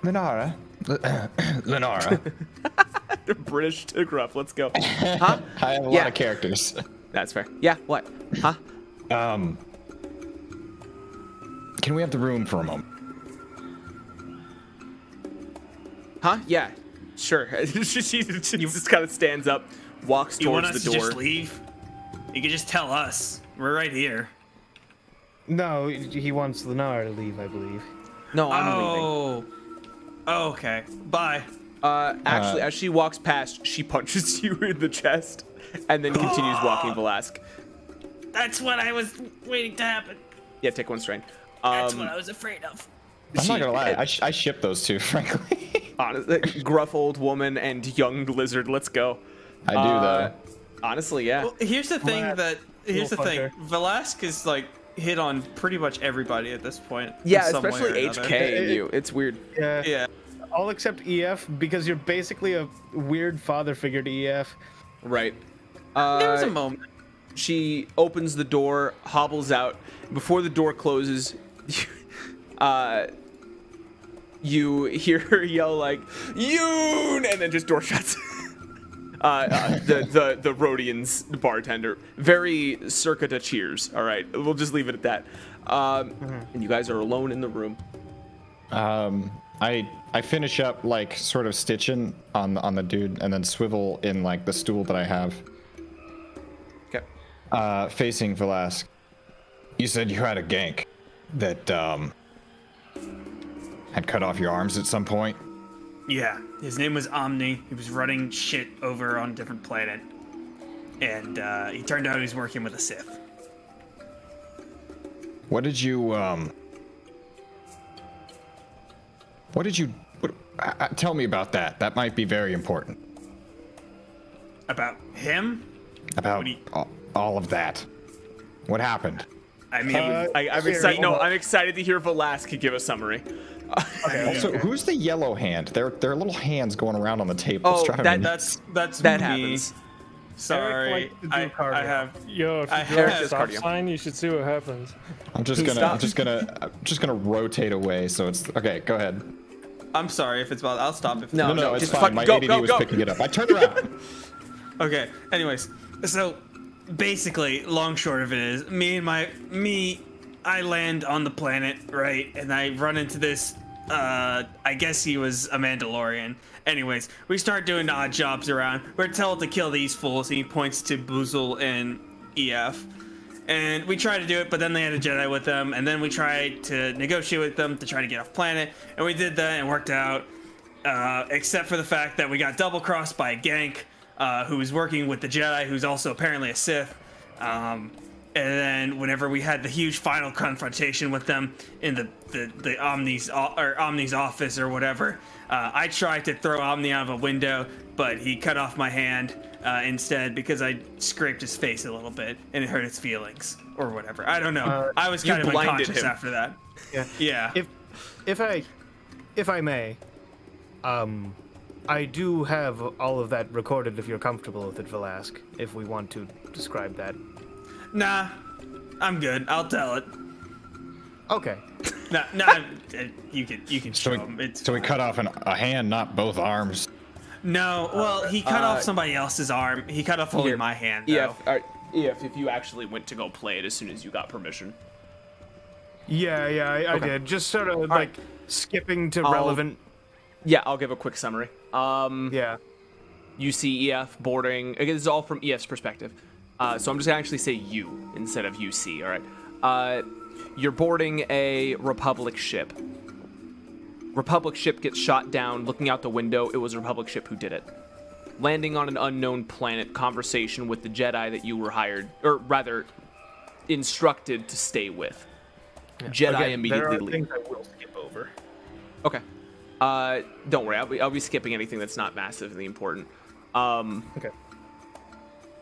Lenara. Lenara. British to gruff. Let's go. Huh? I have a lot of characters. That's fair. Yeah. What? Huh? Can we have the room for a moment? Huh? Yeah. Sure. She just kind of stands up, walks You want towards us the to door. just leave? You can just tell us. We're right here. No, he wants Lenara to leave, I believe. No, I'm leaving. Oh, okay. Bye. Actually, as she walks past, she punches you in the chest, and then continues walking Velasque. That's what I was waiting to happen. Yeah, take one strain. That's what I was afraid of. I'm not gonna lie, I ship those two, frankly. Honestly, gruff old woman and young lizard. Let's go. I do though. Honestly, yeah. Well, here's the thing. fucker. Velasque is like hit on pretty much everybody at this point. Yeah, in some way especially or another. HK and you. It's weird. Yeah. Yeah. All except EF, because you're basically a weird father figure to EF. Right. There was a moment. She opens the door, hobbles out. Before the door closes, you hear her yell like "Yoon!" and then just door shuts. The Rhodian's bartender, very circa to Cheers. All right, we'll just leave it at that. And you guys are alone in the room. I finish up like sort of stitching on the dude, and then swivel in like the stool that I have. Okay. Facing Velasque. You said you had a gank that had cut off your arms at some point. Yeah, his name was Omni. He was running shit over on a different planet, and he turned out he was working with a Sith. What did you tell me about that? That might be very important. About him? About all of that. What happened? I mean, I'm excited. No, I'm excited to hear Velasque give a summary. Also, who's the yellow hand? There are little hands going around on the table. Oh, that's that me. happens. Sorry, I have. Yo, if I you draw a have stop cardio. sign, you should see what happens. I'm just gonna rotate away. So it's okay. Go ahead. I'm sorry if it's about. I'll stop if No, it's just fine. fucking My go, ADD go, was go. picking it up. I turned around. Okay. Anyways, so basically, long short of it is, I land on the planet, right, and I run into this. I guess he was a Mandalorian. Anyways, we start doing odd jobs around. We're told to kill these fools, and he points to Boozle and EF. And we try to do it, but then they had a Jedi with them, and then we tried to negotiate with them to try to get off planet, and we did that and it worked out, except for the fact that we got double-crossed by a gank who was working with the Jedi, who's also apparently a Sith. And then whenever we had the huge final confrontation with them in the Omni's office or whatever, I tried to throw Omni out of a window, but he cut off my hand instead because I scraped his face a little bit and it hurt his feelings or whatever. I don't know. I was kind of unconscious after that. Yeah. If I may, I do have all of that recorded if you're comfortable with it, Velasque, if we want to describe that. Nah, I'm good. I'll tell it. Okay. Nah, you can show him. So we cut off a hand, not both arms. No, well, he cut off somebody else's arm. He cut off only my hand, though. If you actually went to go play it as soon as you got permission. Yeah, I did. Just sort of like skipping to relevant. Yeah, I'll give a quick summary. Yeah. You see EF boarding. Again, this is all from EF's perspective. So I'm just gonna actually say you instead of UC. All right. You're boarding a Republic ship. Republic ship gets shot down. Looking out the window, it was a Republic ship who did it. Landing on an unknown planet. Conversation with the Jedi that you were hired, or rather, instructed to stay with. Jedi Again, immediately there are leave. things I will skip over. Okay. Don't worry. I'll be skipping anything that's not massively important. Okay.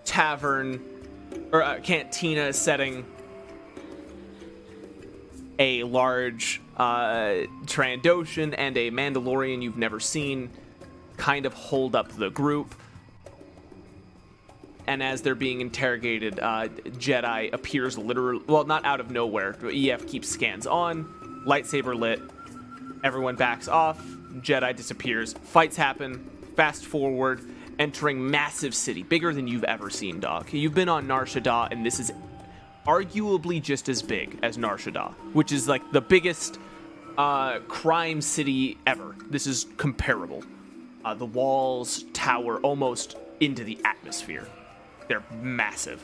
Tavern or cantina setting. A large Trandoshan and a Mandalorian you've never seen kind of hold up the group. And as they're being interrogated, Jedi appears literally, well, not out of nowhere. EF keeps scans on, lightsaber lit, everyone backs off, Jedi disappears, fights happen, fast forward, entering massive city, bigger than you've ever seen, Doc. You've been on Nar Shaddaa, and this is arguably just as big as Nar Shaddaa, which is like the biggest crime city ever. This is comparable. The walls tower almost into the atmosphere. They're massive.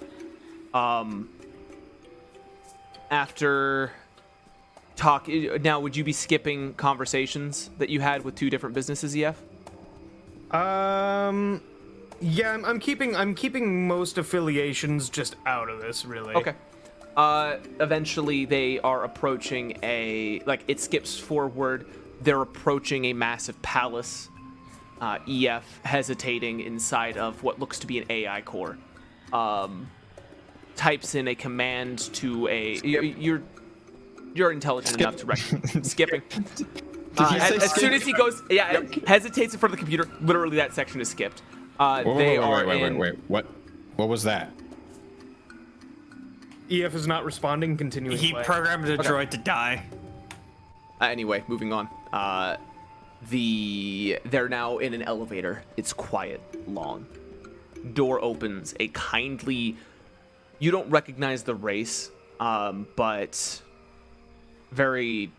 After talk, now would you be skipping conversations that you had with 2 different businesses, EF? Yeah, I'm keeping most affiliations just out of this, really. Okay. Eventually they are approaching it skips forward. They're approaching a massive palace. EF hesitating inside of what looks to be an AI core. Types in a command to you're intelligent enough to recognize skipping. As soon as he goes, hesitates in front of the computer. Literally, that section is skipped. Wait. What was that? EF is not responding. Continuing. He play. programmed the droid to die. Anyway, moving on. They're now in an elevator. It's quiet, long. Door opens. A kindly, you don't recognize the race, but very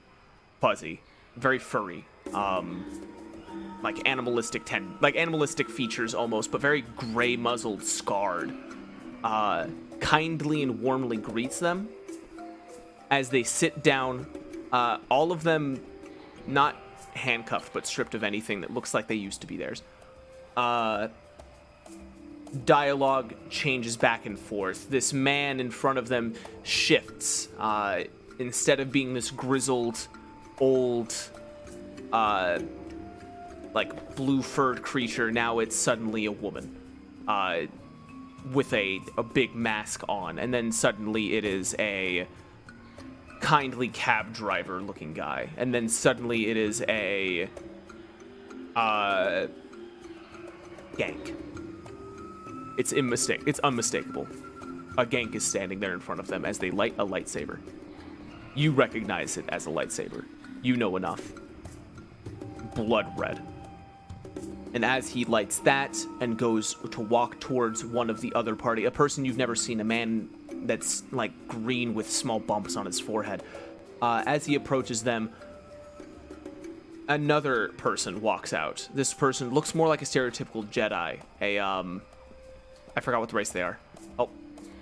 fuzzy, very furry, like animalistic features almost, but very gray muzzled, scarred. Kindly and warmly greets them as they sit down. All of them not handcuffed, but stripped of anything that looks like they used to be theirs. Dialogue changes back and forth. This man in front of them shifts. Instead of being this grizzled, old, like blue-furred creature, now it's suddenly a woman, with a big mask on. And then suddenly it is a kindly cab driver looking guy, and then suddenly it is a gank. It's unmistakable. A gank is standing there in front of them as they light a lightsaber. You recognize it as a lightsaber. You know enough. Blood red. And as he lights that and goes to walk towards one of the other party, a person you've never seen, a man that's like green with small bumps on his forehead. As he approaches them, another person walks out. This person looks more like a stereotypical Jedi. I forgot what the race they are. Oh.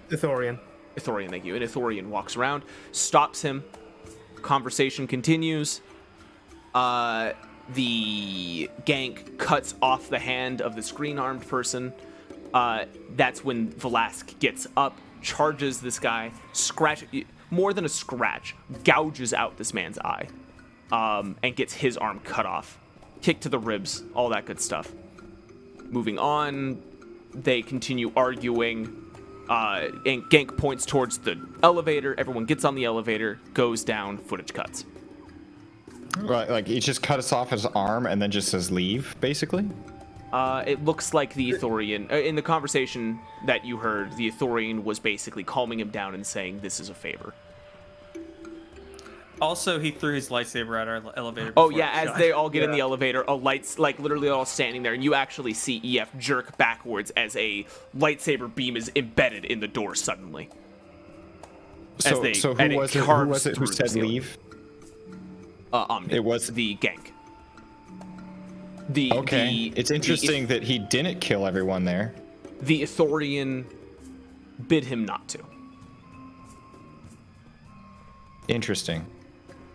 Ithorian. Ithorian, thank you. An Ithorian walks around, stops him. Conversation continues. The gank cuts off the hand of the screen-armed person. That's when Velasque gets up, charges this guy, more than a scratch, gouges out this man's eye, and gets his arm cut off. Kick to the ribs, all that good stuff. Moving on, they continue arguing, and gank points towards the elevator. Everyone gets on the elevator, goes down, footage cuts. Right, like he just cut us off his arm and then just says leave, basically? It looks like the Ithorian, in the conversation that you heard, the Ithorian was basically calming him down and saying, this is a favor. Also, he threw his lightsaber at our elevator. Oh yeah, as they all get in the elevator, a light's like literally all standing there, and you actually see EF jerk backwards as a lightsaber beam is embedded in the door suddenly. So who was it who said leave? Omni. It was the gank. It's interesting that he didn't kill everyone there. The Ithorian bid him not to. Interesting.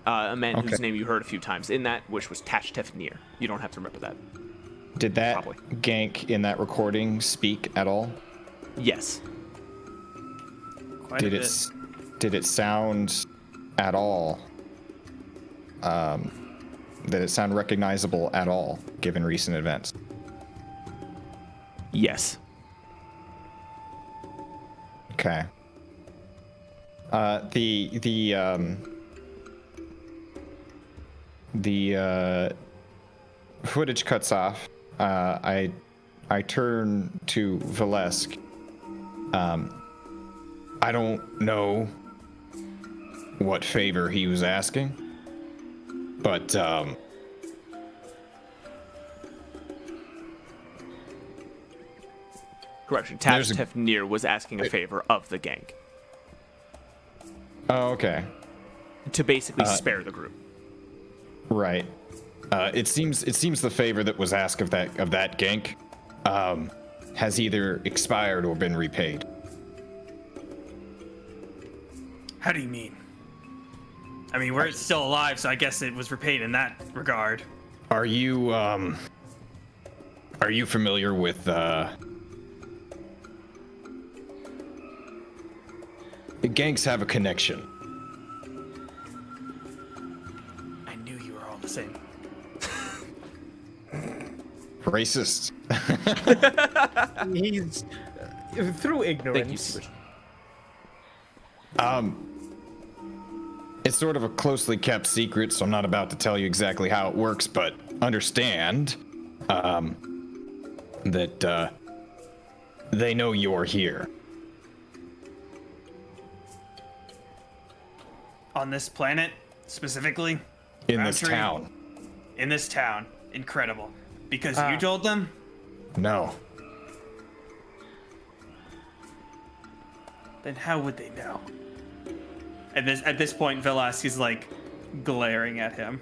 A man whose name you heard a few times in that, which was Tash Tefnir. You don't have to remember that. Did that gank in that recording speak at all? Yes. Quite a bit. did it sound at all? Did it sound recognizable at all, given recent events? Yes. Okay. The footage cuts off. I turn to Valesk. I don't know what favor he was asking, but correction. Tefnir was asking a favor of the gang oh, okay. to basically spare the group. Right. It seems the favor that was asked of that gank has either expired or been repaid. How do you mean? I mean, we're still alive, so I guess it was repaid in that regard. Are you familiar with the ganks have a connection? I knew you were all the same. Racist. He's through ignorance. Thank you, It's sort of a closely kept secret, so I'm not about to tell you exactly how it works, but understand that they know you're here. On this planet, specifically? In this Roundtree? town. In this town. Incredible. Because you told them? No. Then how would they know? At this point, Velasquez is like glaring at him.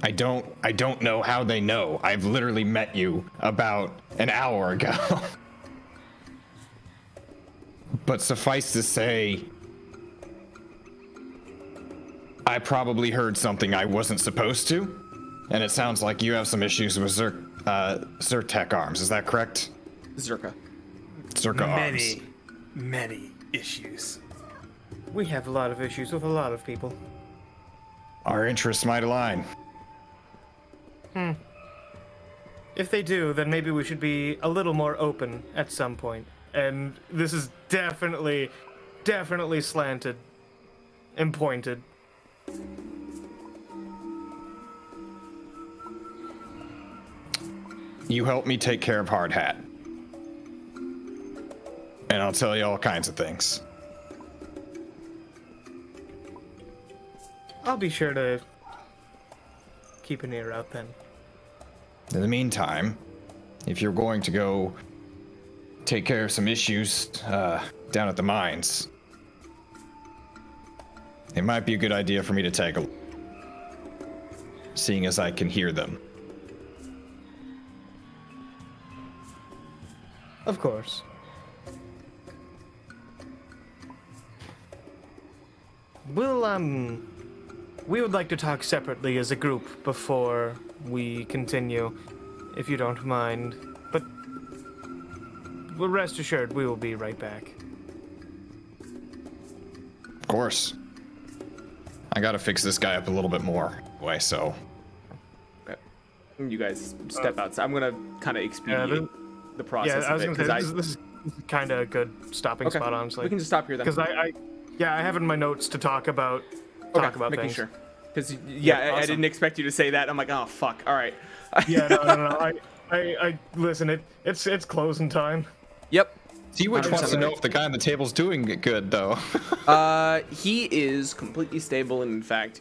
I don't know how they know. I've literally met you about an hour ago. But suffice to say, I probably heard something I wasn't supposed to, and it sounds like you have some issues with Zertek arms. Is that correct? Zerka arms. Many issues. We have a lot of issues with a lot of people. Our interests might align. If they do, then maybe we should be a little more open at some point. And this is definitely slanted and pointed. You help me take care of Hard Hat. And I'll tell you all kinds of things. I'll be sure to keep an ear out then. In the meantime, if you're going to go take care of some issues down at the mines, it might be a good idea for me to tag along, seeing as I can hear them. Of course. We would like to talk separately as a group before we continue, if you don't mind. But well, rest assured, we will be right back. Of course. I gotta fix this guy up a little bit more, anyway, so. You guys step outside. I'm gonna kind of expedite the process. Yeah, I was gonna say this is kind of a good stopping spot, honestly. We can just stop here then. Because I have in my notes to talk about making things. Sure. Because awesome. I didn't expect you to say that. I'm like, oh fuck. All right. Yeah, no. I listen. It's closing time. Yep. T-Witch wants to know if the guy on the table's doing good, though. He is completely stable, and in fact,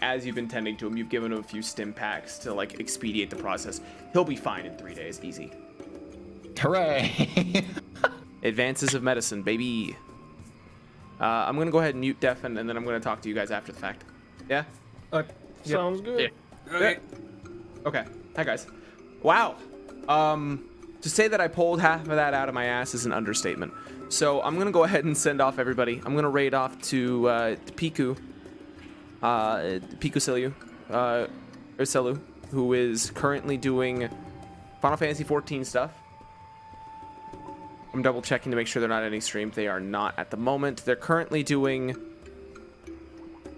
as you've been tending to him, you've given him a few stim packs to expedite the process. He'll be fine in 3 days, easy. Hooray! Advances of medicine, baby. I'm gonna go ahead and mute Defen, and then I'm gonna talk to you guys after the fact. Yeah. Sounds good. Okay. Okay. Hi guys. Wow. To say that I pulled half of that out of my ass is an understatement. So I'm gonna go ahead and send off everybody. I'm gonna raid off to Piku Selu, who is currently doing Final Fantasy 14 stuff. I'm I'm double checking to make sure they're not any stream. They are not at the moment. They're currently doing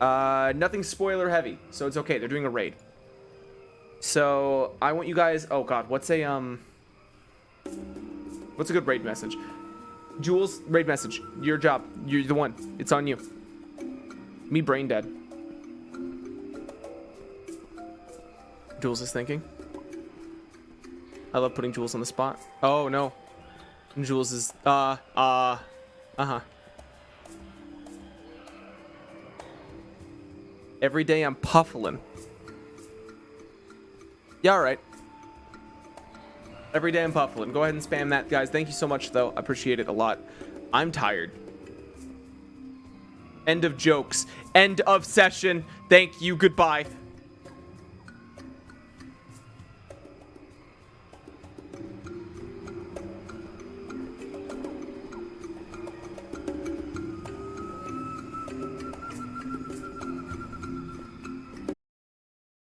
nothing spoiler heavy, so it's okay. They're doing a raid. So I want you guys. Oh God, what's a good raid message? Jules, raid message. Your job. You're the one. It's on you. Me brain dead. Jules is thinking. I love putting Jules on the spot. Oh no. Jules is uh-huh. Every day I'm puffling. Yeah, all right. Every day I'm puffling. Go ahead and spam that, guys. Thank you so much, though. I appreciate it a lot. I'm tired. End of jokes. End of session. Thank you. Goodbye.